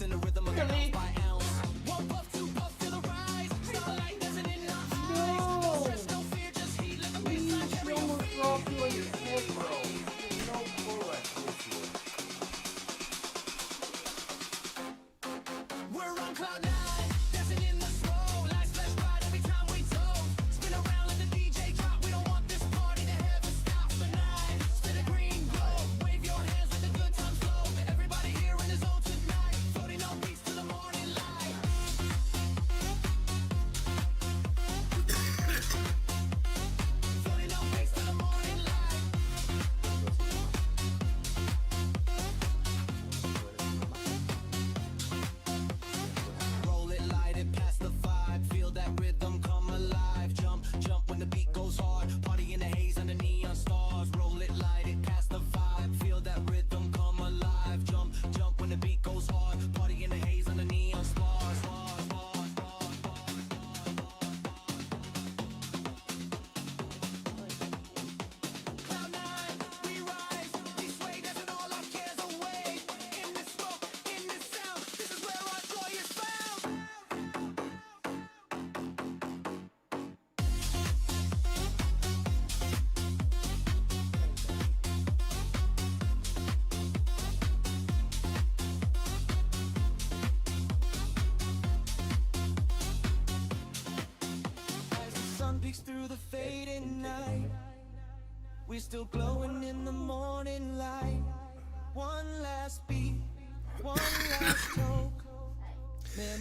Through the fading night, we're still glowing in the morning light. One last beat, one last toke.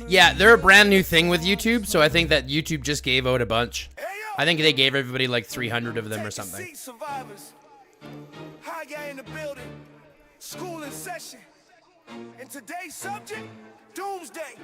Yeah, they're a brand new thing with YouTube, so I think that YouTube just gave out a bunch. I think they gave everybody like 300 of them or something. Survivors. Hi, guy in the building. School in session. And today's subject, doomsday.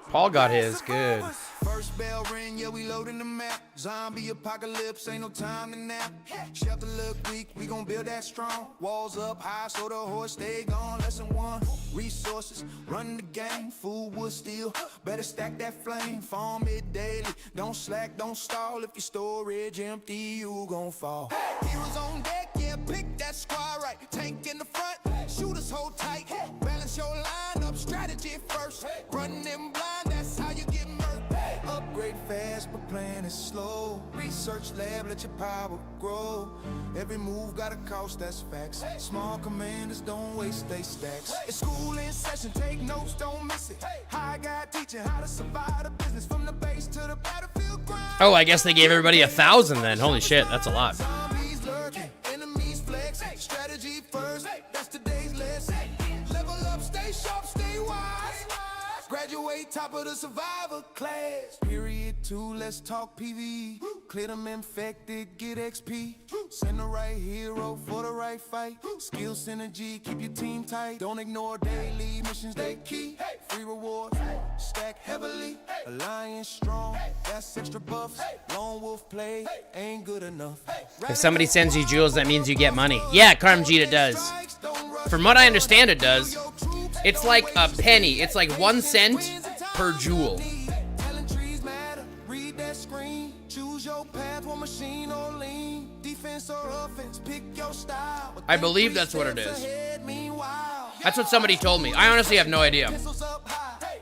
Paul got his. Good. First bell ring, yeah, we loading the map. Zombie apocalypse, ain't no time to nap. Shelter look weak, we gon' build that strong. Walls up high, so the horse stay gone. Lesson 1, resources, run the game. Food, wood, steel, better stack that flame. Farm it daily, don't slack, don't stall. If your storage empty, you gon' fall. Heroes on deck, yeah, pick that squad right. Tank in the front, shooters hold tight. Balance your line up, strategy first. Run them blind, that's how you get murked. Upgrade fast, but plan is slow. Research lab, let your power grow. Every move got a cost, that's facts. Small commanders don't waste they stacks. It's school in session, take notes, don't miss it. High guy teaching how to survive the business from the base to the battlefield grind. Oh, I guess they gave everybody 1,000 then. Holy shit, that's a lot. Zombies lurking, enemies flex. Strategy first, that's today's lesson. Level up, stay sharp, stay wise. Graduate top of the survivor class. Period 2, let's talk PvE. Clear them infected, get XP. Send the right hero for the right fight. Skill synergy, keep your team tight. Don't ignore daily missions, they key. Free rewards, stack heavily. Alliance strong, that's extra buffs. Lone wolf play, ain't good enough. If somebody sends you jewels, that means you get money. Yeah, Karmjeet, it does. From what I understand, it does. It's like a penny. It's like 1 cent per jewel. Read that screen, choose your path, one machine or lean. Defense or offense, pick your style. I believe that's what it is. That's what somebody told me. I honestly have no idea.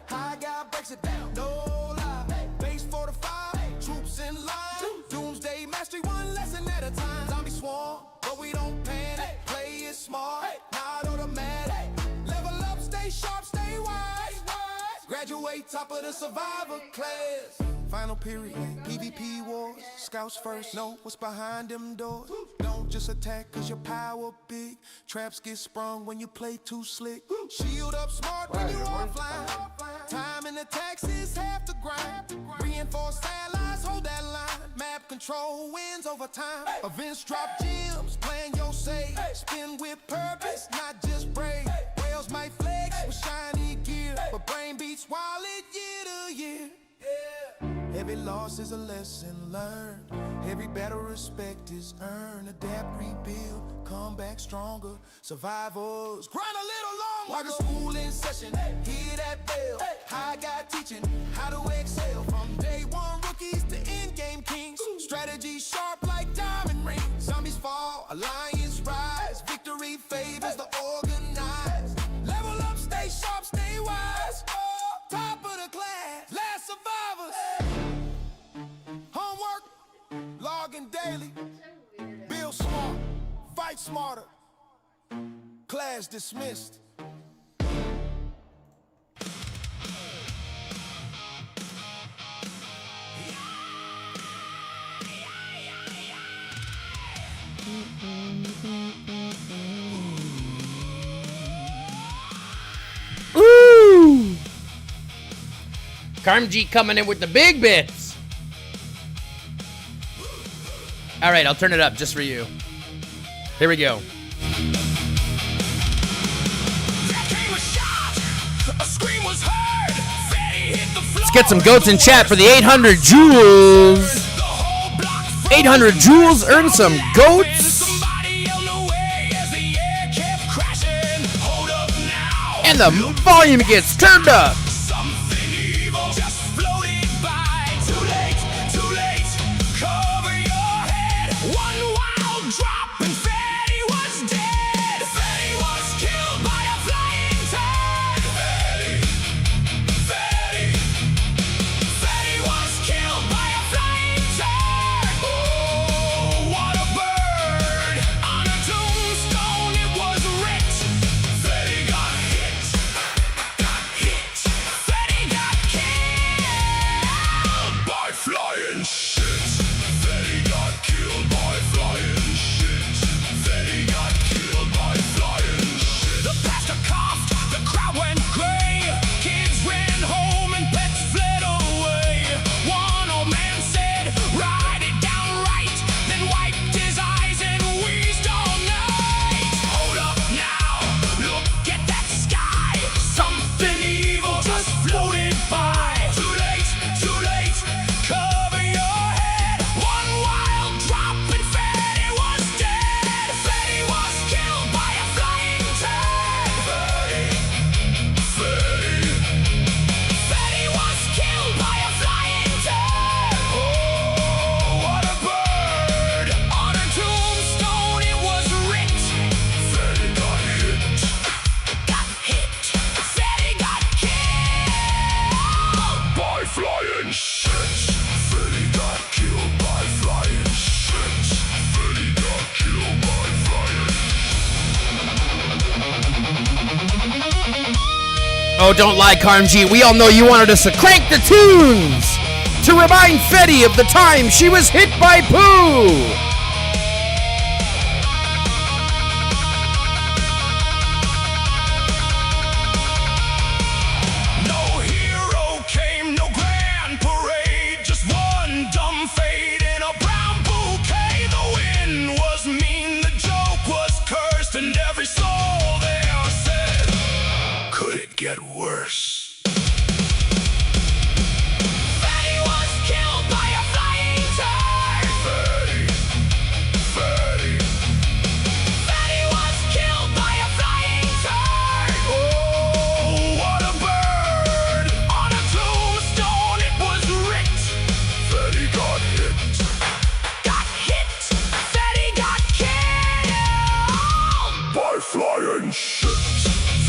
High guy breaks it down, no lie. Base fortified, troops in line. Doomsday mastery, one lesson at a time. Zombie swarm, but we don't panic. Play it smart, not automatic. Level up, stay sharp, stay wise. Graduate top of the survivor class. Final period, PvP wars. Scouts first, know what's behind them doors. Don't just attack cause your power big. Traps get sprung when you play too slick. Shield up smart when you offline. Time and attacks is half the grind. Reinforced allies, hold that line. Map control wins over time. Events drop gems, plan your save. Spin with purpose, not just brave. Whales might flex with shiny gear, but brain beats wallet year to year. Every loss is a lesson learned. Every battle respect is earned. Adapt, rebuild, come back stronger. Survivors, grind a little longer. While the school in session, hear that bell. High guy teaching how to excel. From day one rookies to end game kings. Strategy sharp like diamond rings. Zombies fall, alliance rise. Victory favors the organized. Level up, stay sharp, stay wise. Top of the class, last survivors. Homework, logging daily. Build smart, fight smarter. Class dismissed. Ooh! Karmjeet coming in with the big bits. All right, I'll turn it up just for you. Here we go. Let's get some goats in chat for the 800 jewels. 800 jewels, earn some goats. And the volume gets turned up. Oh, don't lie, Karmji. We all know you wanted us to crank the tunes to remind Fetty of the time she was hit by poo. No hero came, no grand parade, just one dumb fade in a brown bouquet. The win was mean, the joke was cursed, and every soul there said, could it get worse? Fatty was killed by a flying turd. Fatty was killed by a flying turd. Oh, what a bird! On a tombstone it was writ. Fatty got hit. Got hit. Fatty got killed by flying shit.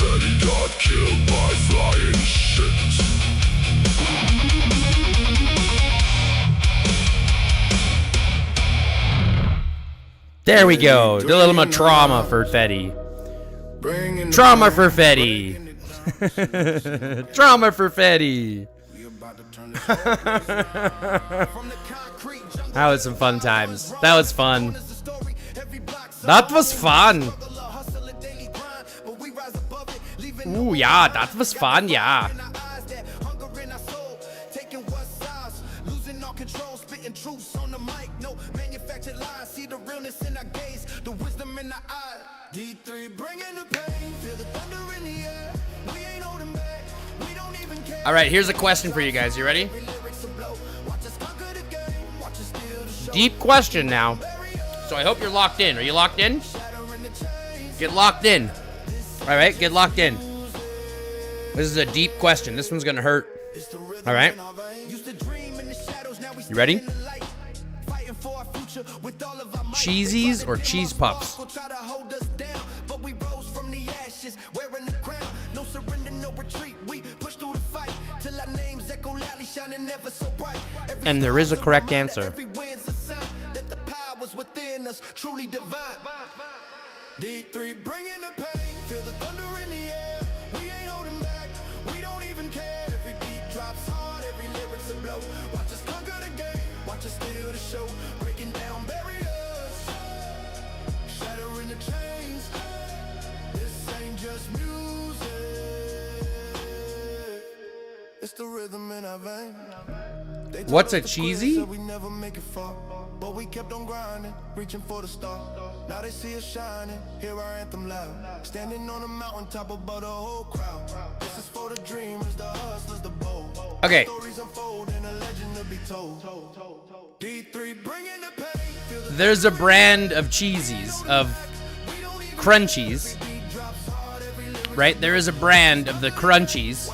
Fatty got killed by flying shit. There we go. The little bit of trauma for Fetty. Trauma for Fetty. Trauma for Fetty. That was some fun times. That was fun. That was fun. Ooh, yeah, that was fun, yeah. All right, here's a question for you guys. You ready? Deep question now. So I hope you're locked in. Are you locked in? Get locked in. All right, get locked in. This is a deep question. This one's gonna hurt. All right. You ready? Cheesies or cheese puffs? And there is a correct answer. D3 bringing the pain, feel the thunder in the air. We ain't holding back, we don't even care. Every beat drops hard, every lyric's a blow. Watch us conquer the game, watch us steal the show. Breaking down barriers, shattering the chains. This ain't just music, it's the rhythm in our veins. What's a cheesy? We never make it far, but we kept on grinding, reaching for the star. Now they see us shining, hear our anthem loud. Standing on a mountain top above the whole crowd. This is for the dreamers, the hustlers, the bold. Okay. Stories unfold and a legend to be told. D3 bringing the pain. There's a brand of cheesies, of crunchies, right? There is a brand of the crunchies.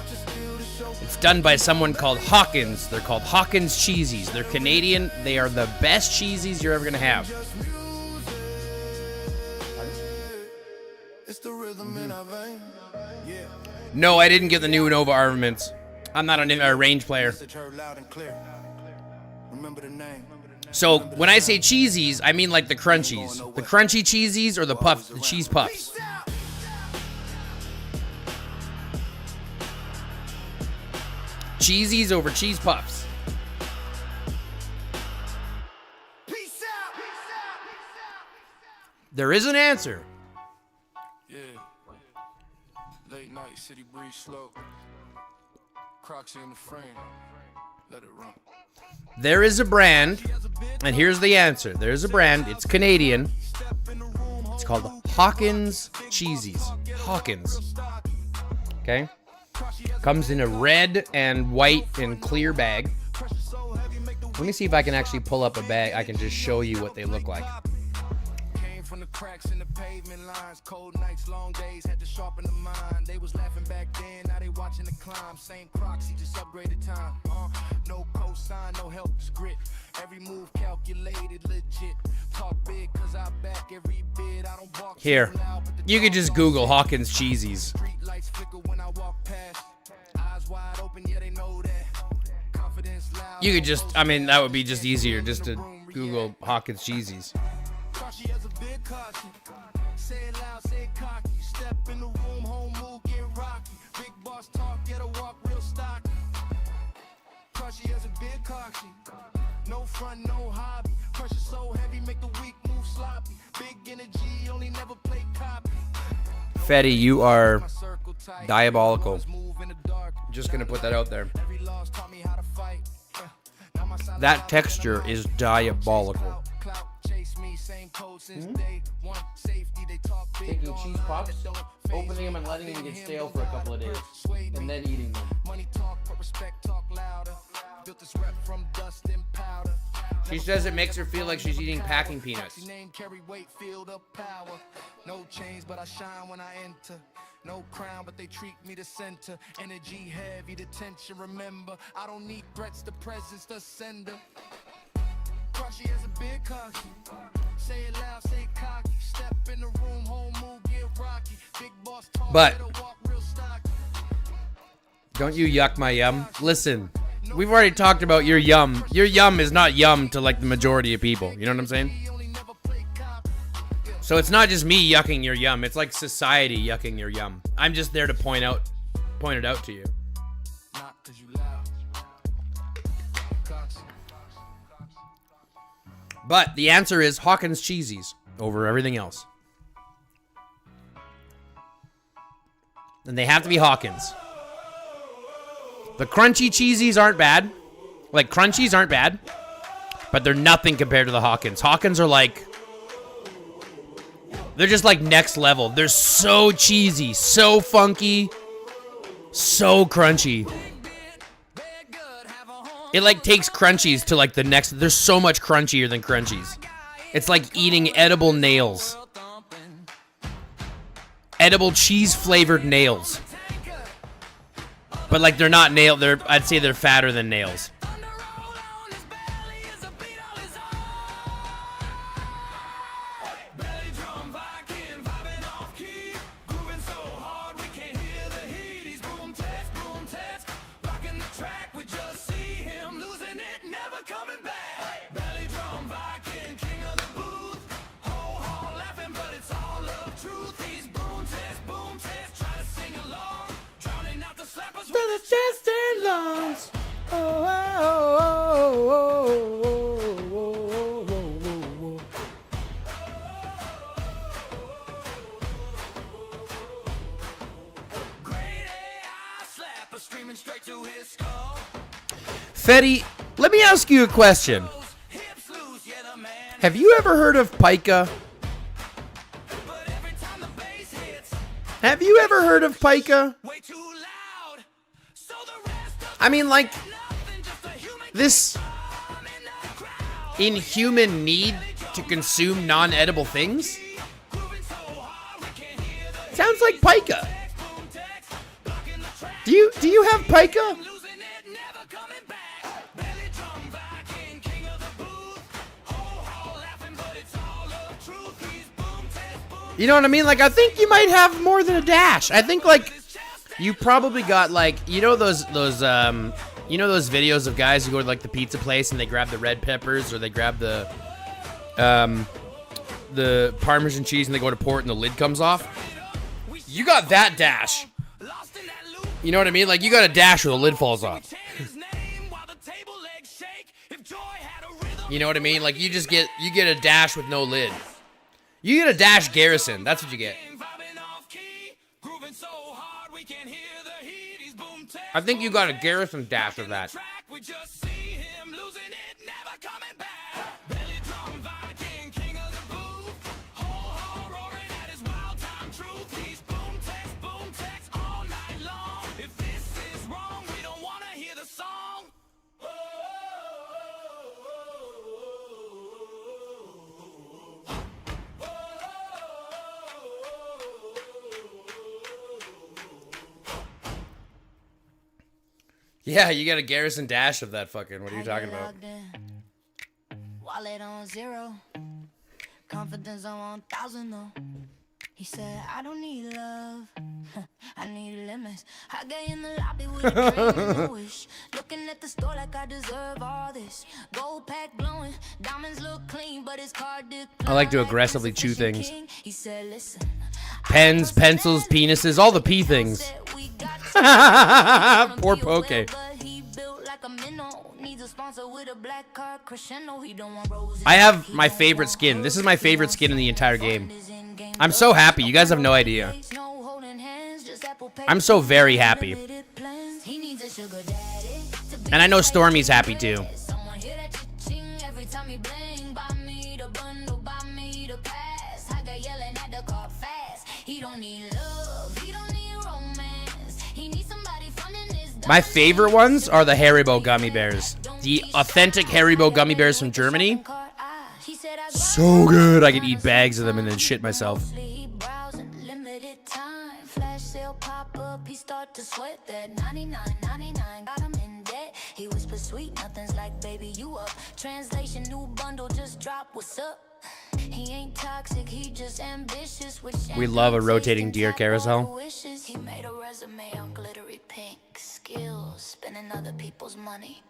It's done by someone called Hawkins. They're called Hawkins Cheesies. They're Canadian. They are the best cheesies you're ever gonna have. No, I didn't get the new Nova armaments. I'm not a range player. So when I say cheesies, I mean like the crunchies. The crunchy cheesies or the cheese puffs. Cheesies over cheese puffs. There is an answer. Yeah. Late night, city breeze slow. Crocs in the frame. Let it run. There is a brand, and here's the answer. There's a brand. It's Canadian. It's called Hawkins Cheesies. Hawkins. Okay? Comes in a red and white and clear bag. Let me see if I can actually pull up a bag. I can just show you what they look like. From the cracks in the pavement lines, cold nights, long days, had to sharpen the mind. They was laughing back then, now they watching the climb. Same proxy, just upgraded time. No cosign, no help, just grit. Every move calculated, legit. Talk big, cause I back every bid. I don't walk Here, you could just Google Hawkins Cheesies. Street lights flicker when I walk past. Eyes wide open, yeah, they know that. Confidence loud. You could just, I mean, that would be just easier just to Google Hawkins Cheesies. Trashy as a big caution. Say it loud, say it cocky. Step in the room, home move, get rocky. Big boss talk, get a walk real stocky. Crushy as a big caution. No front, no hobby. Pressure so heavy, make the weak move sloppy. Big energy, only never play copy. Fetty, you are diabolical. Just gonna put that out there. That texture is diabolical. Taking cheese pops, opening them and letting them get stale for a couple of days, and then eating them. She says it makes her feel like she's eating packing peanuts. No chains, but I shine when I enter. No crown, but they treat me the center. Energy heavy, the tension. Remember, I don't need threats, the presence, the sender. Crushy as a big cocky. Say it loud, say it cocky. Step in the room, home move, get rocky. Big boss talk, But walk real stocky. don't you yuck my yum? Listen, we've already talked about your yum. Your yum is not yum to like the majority of people. You know what I'm saying? So it's not just me yucking your yum. It's like society yucking your yum. I'm just there to point it out to you. But the answer is Hawkins Cheesies over everything else. And they have to be Hawkins. The crunchy cheesies aren't bad. Like, crunchies aren't bad. But they're nothing compared to the Hawkins. Hawkins are like... They're just like next level. They're so cheesy, so funky, so crunchy. It like takes crunchies to like the next... They're so much crunchier than crunchies. It's like eating edible nails. Edible cheese-flavored nails. But like they're not nail... I'd say they're fatter than nails. Fetty, let me ask you a question. Have you ever heard of pica? Have you ever heard of pica? I mean, like, this inhuman need to consume non-edible things? Sounds like pica. Do you have pica? You know what I mean? Like, I think you might have more than a dash. I think, like, you probably got, like, you know those videos of guys who go to, like, the pizza place and they grab the red peppers or they grab the Parmesan cheese and they go to pour it and the lid comes off? You got that dash. You know what I mean? Like, you got a dash where the lid falls off. You know what I mean? Like, you get a dash with no lid. You get a dash Garrison. That's what you get. I think you got a Garrison dash of that. Yeah, you got a Garrison dash of that fucking. What are you talking about? Wallet on 0. Confidence on 1,000 though. He said, I don't need love, I need limits. I get in the lobby with a dream and a wish. Looking at the store like I deserve all this. Gold pack glowing, diamonds look clean, but his card did. I like to aggressively chew things. He said, listen. Pens, pencils, penises, all the P things. Poor Poke. I have my favorite skin. This is my favorite skin in the entire game. I'm so happy. You guys have no idea. I'm so very happy. And I know Stormy's happy too. My favorite ones are the Haribo gummy bears. The authentic Haribo gummy bears from Germany. So good. I could eat bags of them and then shit myself. He whispered sweet nothings like baby you up. Translation new bundle just drop what's up. He ain't toxic, he just ambitious. We love a rotating deer carousel. He made a resume on glittery pink skills, spending other people's money.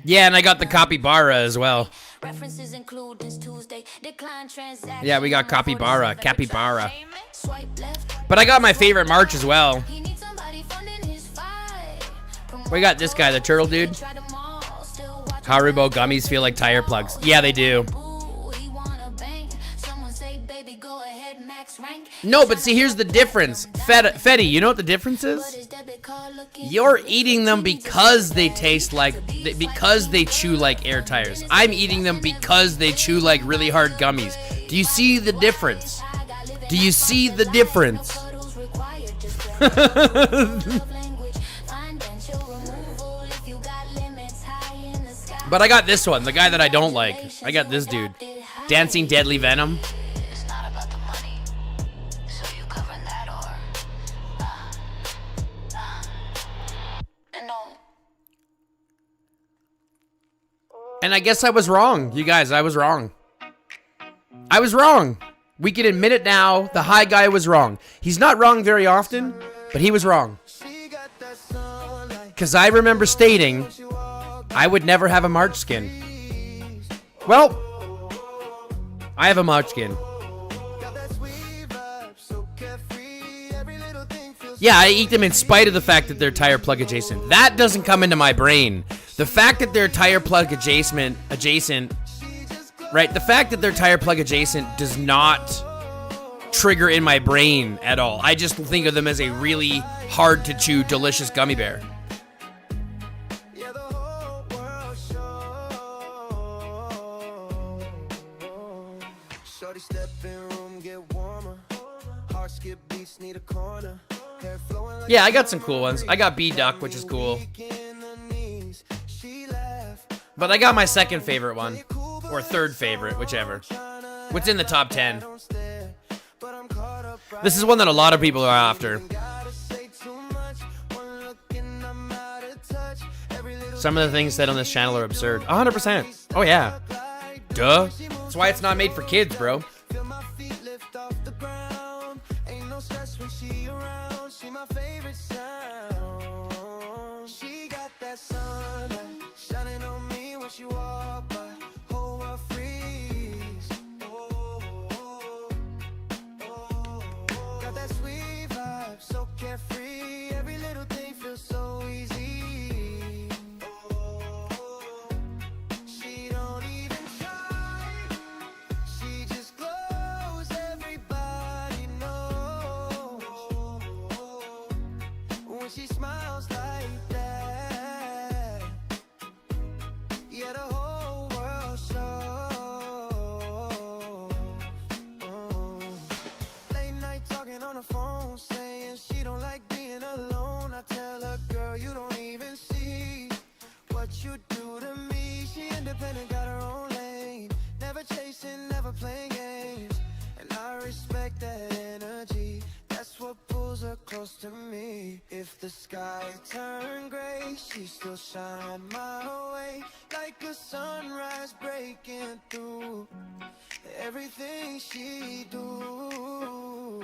Yeah, and I got the capybara as well. References include this Tuesday. Decline transaction. Yeah, we got capybara. But I got my favorite March as well. We got this guy, the turtle dude. Haribo gummies feel like tire plugs. Yeah, they do. No, but see, here's the difference. Fetty, you know what the difference is? You're eating them because they taste like, because they chew like air tires. I'm eating them because they chew like really hard gummies. Do you see the difference? Do you see the difference? But I got this one, the guy that I don't like. I got this dude. Dancing Deadly Venom. And I guess I was wrong. You guys, I was wrong. I was wrong. We can admit it now. The high guy was wrong. He's not wrong very often, but he was wrong. Because I remember stating I would never have a March skin. Well, I have a March skin. Yeah, I eat them in spite of the fact that they're tire plug adjacent. That doesn't come into my brain. The fact that they're tire plug adjacent, right? The fact that they're tire plug adjacent does not trigger in my brain at all. I just think of them as a really hard to chew, delicious gummy bear. Yeah, I got some cool ones. I got B-Duck, which is cool. But I got my second favorite one. Or third favorite, whichever. What's in the top 10. This is one that a lot of people are after. Some of the things said on this channel are absurd. 100%. Oh, yeah. Duh. That's why it's not made for kids, bro. She smiles like that. Yeah, the whole world shows. Late night talking on the phone, saying she don't like being alone. I tell her, girl, you don't even see what you do to me. She independent, got her own lane. Never chasing, never playing games. And I respect that energy. That's what pulls her close to me. If the sky turned gray, she still shine my way. Like a sunrise breaking through everything she do.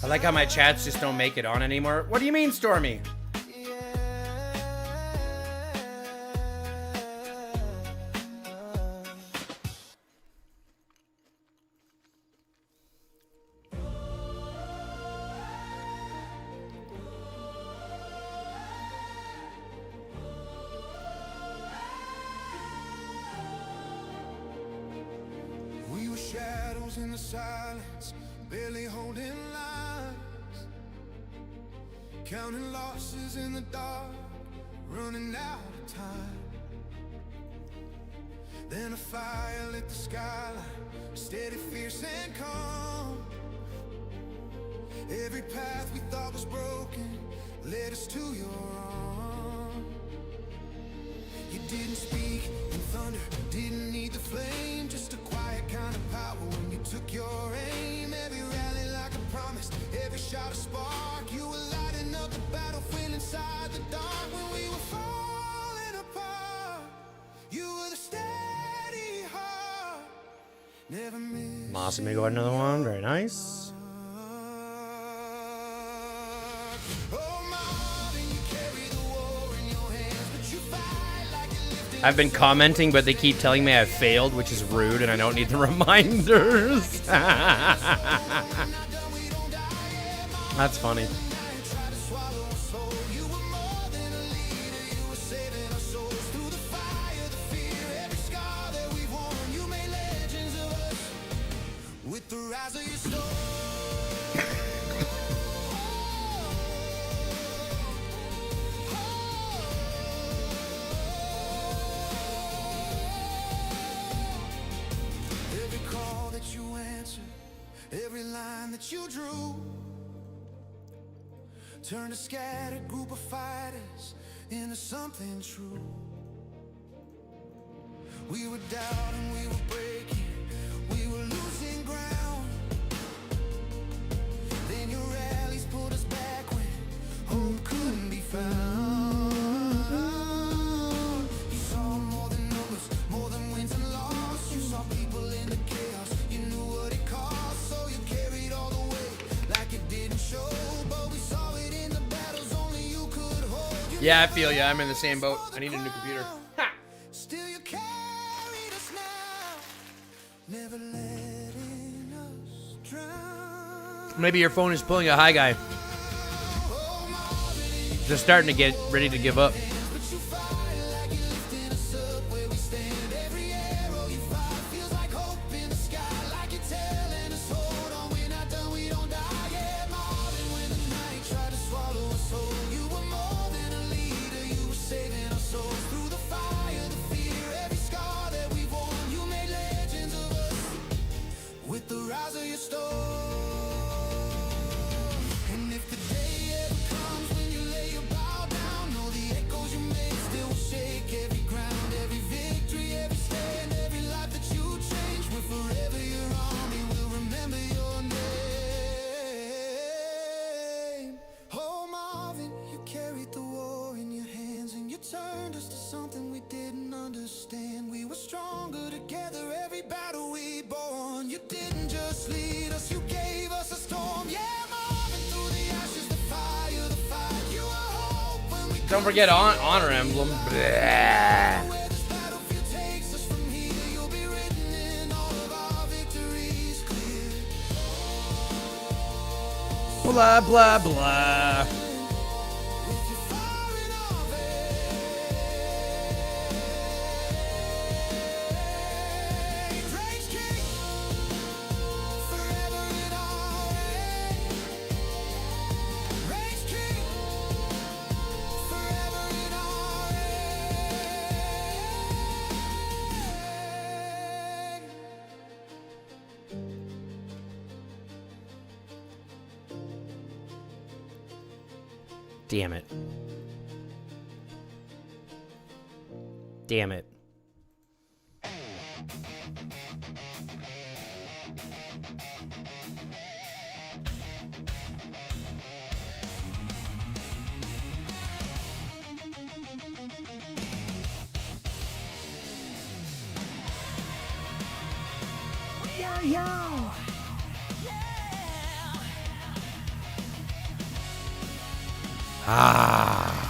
I like how my chats just don't make it on anymore. What do you mean, Stormy? We were shadows in the silence, barely holding lines, counting losses in the dark, running out of time. Then a fire lit the skyline, steady, fierce and calm. Every path we thought was broken led us to your arms. You didn't speak in thunder, didn't need the flame, just a quiet kind of power when you took your aim. Every rally like a promise, every shot a spark. You were lighting up the battlefield inside the dark. When we were falling apart, you were the steady heart. Never miss. Mossy may go another one. Very nice. I've been commenting, but they keep telling me I've failed, which is rude, and I don't need the reminders. That's funny. With the rise of your storm. Every call that you answered, every line that you drew, turned a scattered group of fighters into something true. We were doubting, we were breaking, we were losing ground. Then your rallies pulled us back when home couldn't be found. You saw more than numbers, more than wins and losses. You saw people in the chaos, you knew what it cost. So you carried all the weight like it didn't show. But we saw it in the battles only you could hold. Yeah, I feel ya. I'm in the same boat. I need a new computer. Ha! Still you carried us now, never letting us drown. Maybe your phone is pulling a high guy. Just starting to get ready to give up. But you fight like you're lifting us up where we stand. Every arrow you fire feels like hope in the sky, like you're telling us, hold on, we're not done, we don't die. Yeah, Marvin, when the night tried to swallow us whole, you were more than a leader, you were saving our souls. Through the fire, the fear, every scar that we've worn, you made legends of us with the rise of your storm. And if the day ever comes when you lay your bow down, know the echoes you made still will shake every ground, every victory, every stand, every life that you changed. We're forever your army, we'll remember your name. Oh Marvin, you carried the war in your hands, and you turned us to something we didn't understand. We were stronger together, every battle we born. You didn't just lead us, you gave us a storm. Yeah, Marvin, through the ashes, the fire, the fight. You are hope when we Don't forget honor emblem. Blah. where this battlefield takes us from here. You'll be written in all of our victories clear. Blah, blah, blah. If you're far in our veins, Rage King, forever in our reign. Rage King, forever in our reign. Damn it. Damn it. Ah.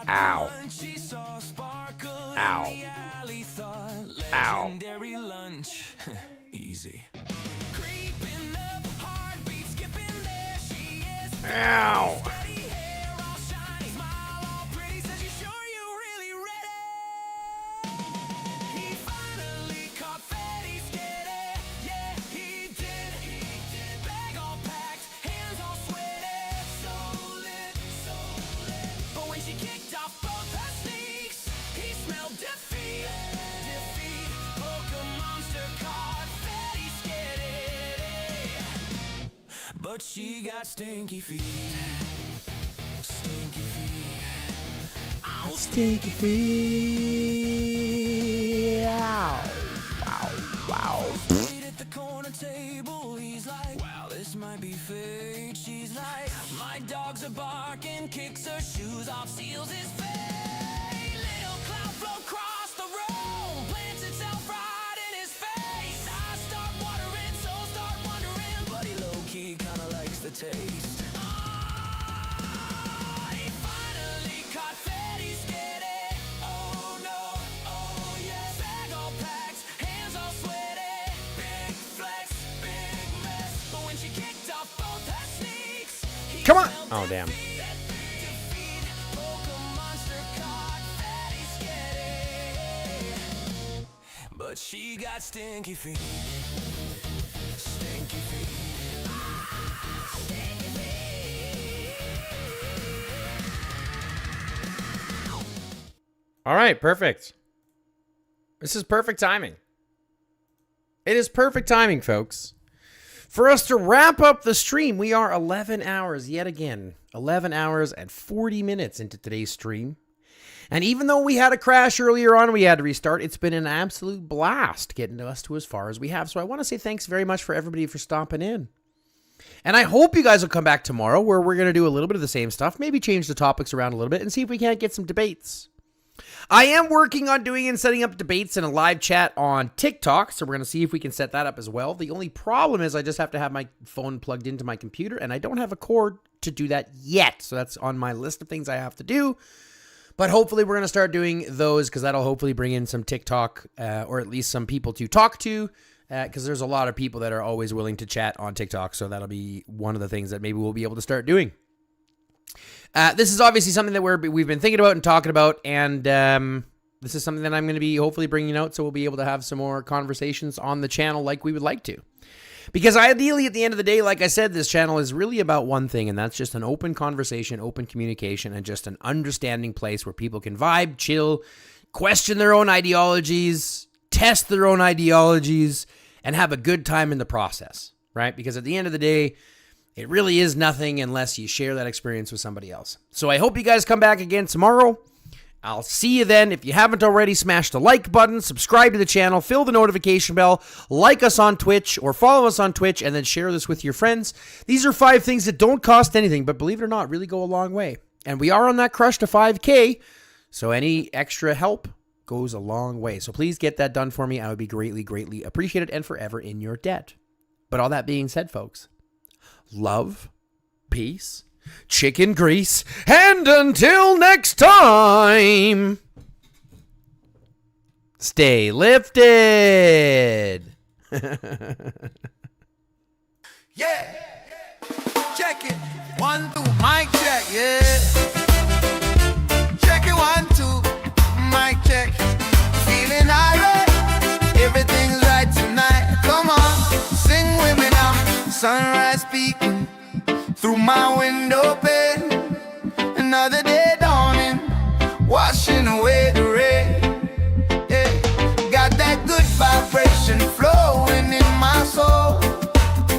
Ow. Ow. Ow. Easy. Ow. But she got stinky feet. Stinky feet. Ow, Stinky feet. Ow. Wow. Wow. at the corner table, he's like, wow, this might be fate. She's like, my dogs are barking, kicks her shoes off, seals his fate. Little cloud float across the room, plants itself right in his face. I start watering, so start wondering, but he low-key kinda likes the taste. He finally caught Fetty's steady. Oh no, oh yes. Bag all packed, hands all sweaty. Big flex, big mess. But when she kicked off both her sneaks, he Come on. Oh, damn. But she got stinky feet. Stinky feet. Stinky feet. All right, perfect. This is perfect timing. It is perfect timing, folks. For us to wrap up the stream, we are 11 hours yet again. 11 hours and 40 minutes into today's stream. And even though we had a crash earlier on, we had to restart, it's been an absolute blast getting us to as far as we have. So I want to say thanks very much for everybody for stopping in. And I hope you guys will come back tomorrow where we're going to do a little bit of the same stuff, maybe change the topics around a little bit and see if we can't get some debates. I am working on doing and setting up debates in a live chat on TikTok, so we're going to see if we can set that up as well. The only problem is I just have to have my phone plugged into my computer, and I don't have a cord to do that yet. So that's on my list of things I have to do. But hopefully we're going to start doing those because that'll hopefully bring in some TikTok or at least some people to talk to because there's a lot of people that are always willing to chat on TikTok. So that'll be one of the things that maybe we'll be able to start doing. This is obviously something that we've been thinking about and talking about, and this is something that I'm going to be hopefully bringing out so we'll be able to have some more conversations on the channel like we would like to. Because ideally, at the end of the day, like I said, this channel is really about one thing, and that's just an open conversation, open communication, and just an understanding place where people can vibe, chill, question their own ideologies, test their own ideologies, and have a good time in the process, right? Because at the end of the day, it really is nothing unless you share that experience with somebody else. So I hope you guys come back again tomorrow. I'll see you then. If you haven't already, smash the like button, subscribe to the channel, fill the notification bell, like us on Twitch or follow us on Twitch, and then share this with your friends. These are 5 things that don't cost anything, but believe it or not, really go a long way. And we are on that crush to 5K, so any extra help goes a long way. So please get that done for me. I would be greatly, greatly appreciated and forever in your debt. But all that being said, folks, love, peace, chicken grease, and until next time, stay lifted. Yeah, check it. 1, 2, mic check. Yeah, check it. 1, 2, mic check. Feeling irate. Everything's right tonight. Come on, sing with me now. Sunrise peeking through my window pane. Another day dawning, washing away the rain. Yeah. Got that good vibration flowing in my soul.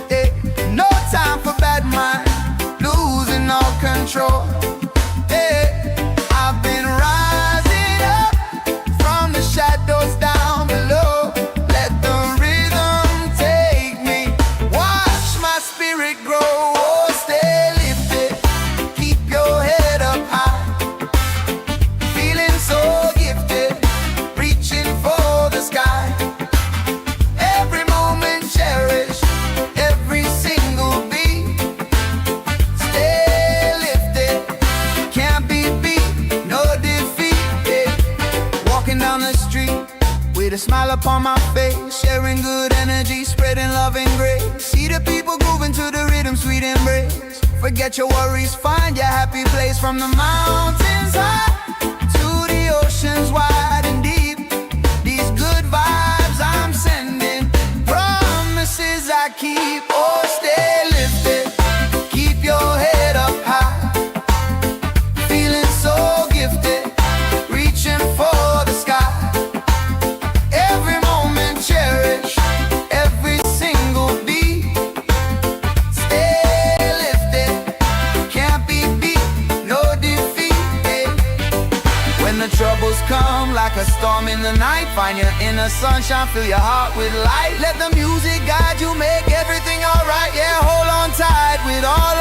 Yeah. No time for bad mind, losing all control. Yeah. I've been rising up from the shadows down below. Let the rhythm take me, watch my spirit grow. Oh, stay lifted, keep your head up high. Feeling so gifted, reaching for the sky. smile upon my face, sharing good energy, spreading love and grace. See the people grooving to the rhythm, sweet embrace. Forget your worries, find your happy place. From the mountains high to the oceans wide and deep, these good vibes I'm sending, promises I keep. Oh, stay lifted, keep your head up high, feeling so gifted, reaching for the sky. Every moment cherish, every single beat. Stay lifted, can't be beat, no defeat. When the troubles come like a storm in the night, find your inner sunshine, fill your heart with light. Let the music guide you, make everything alright. Yeah, hold on tight with all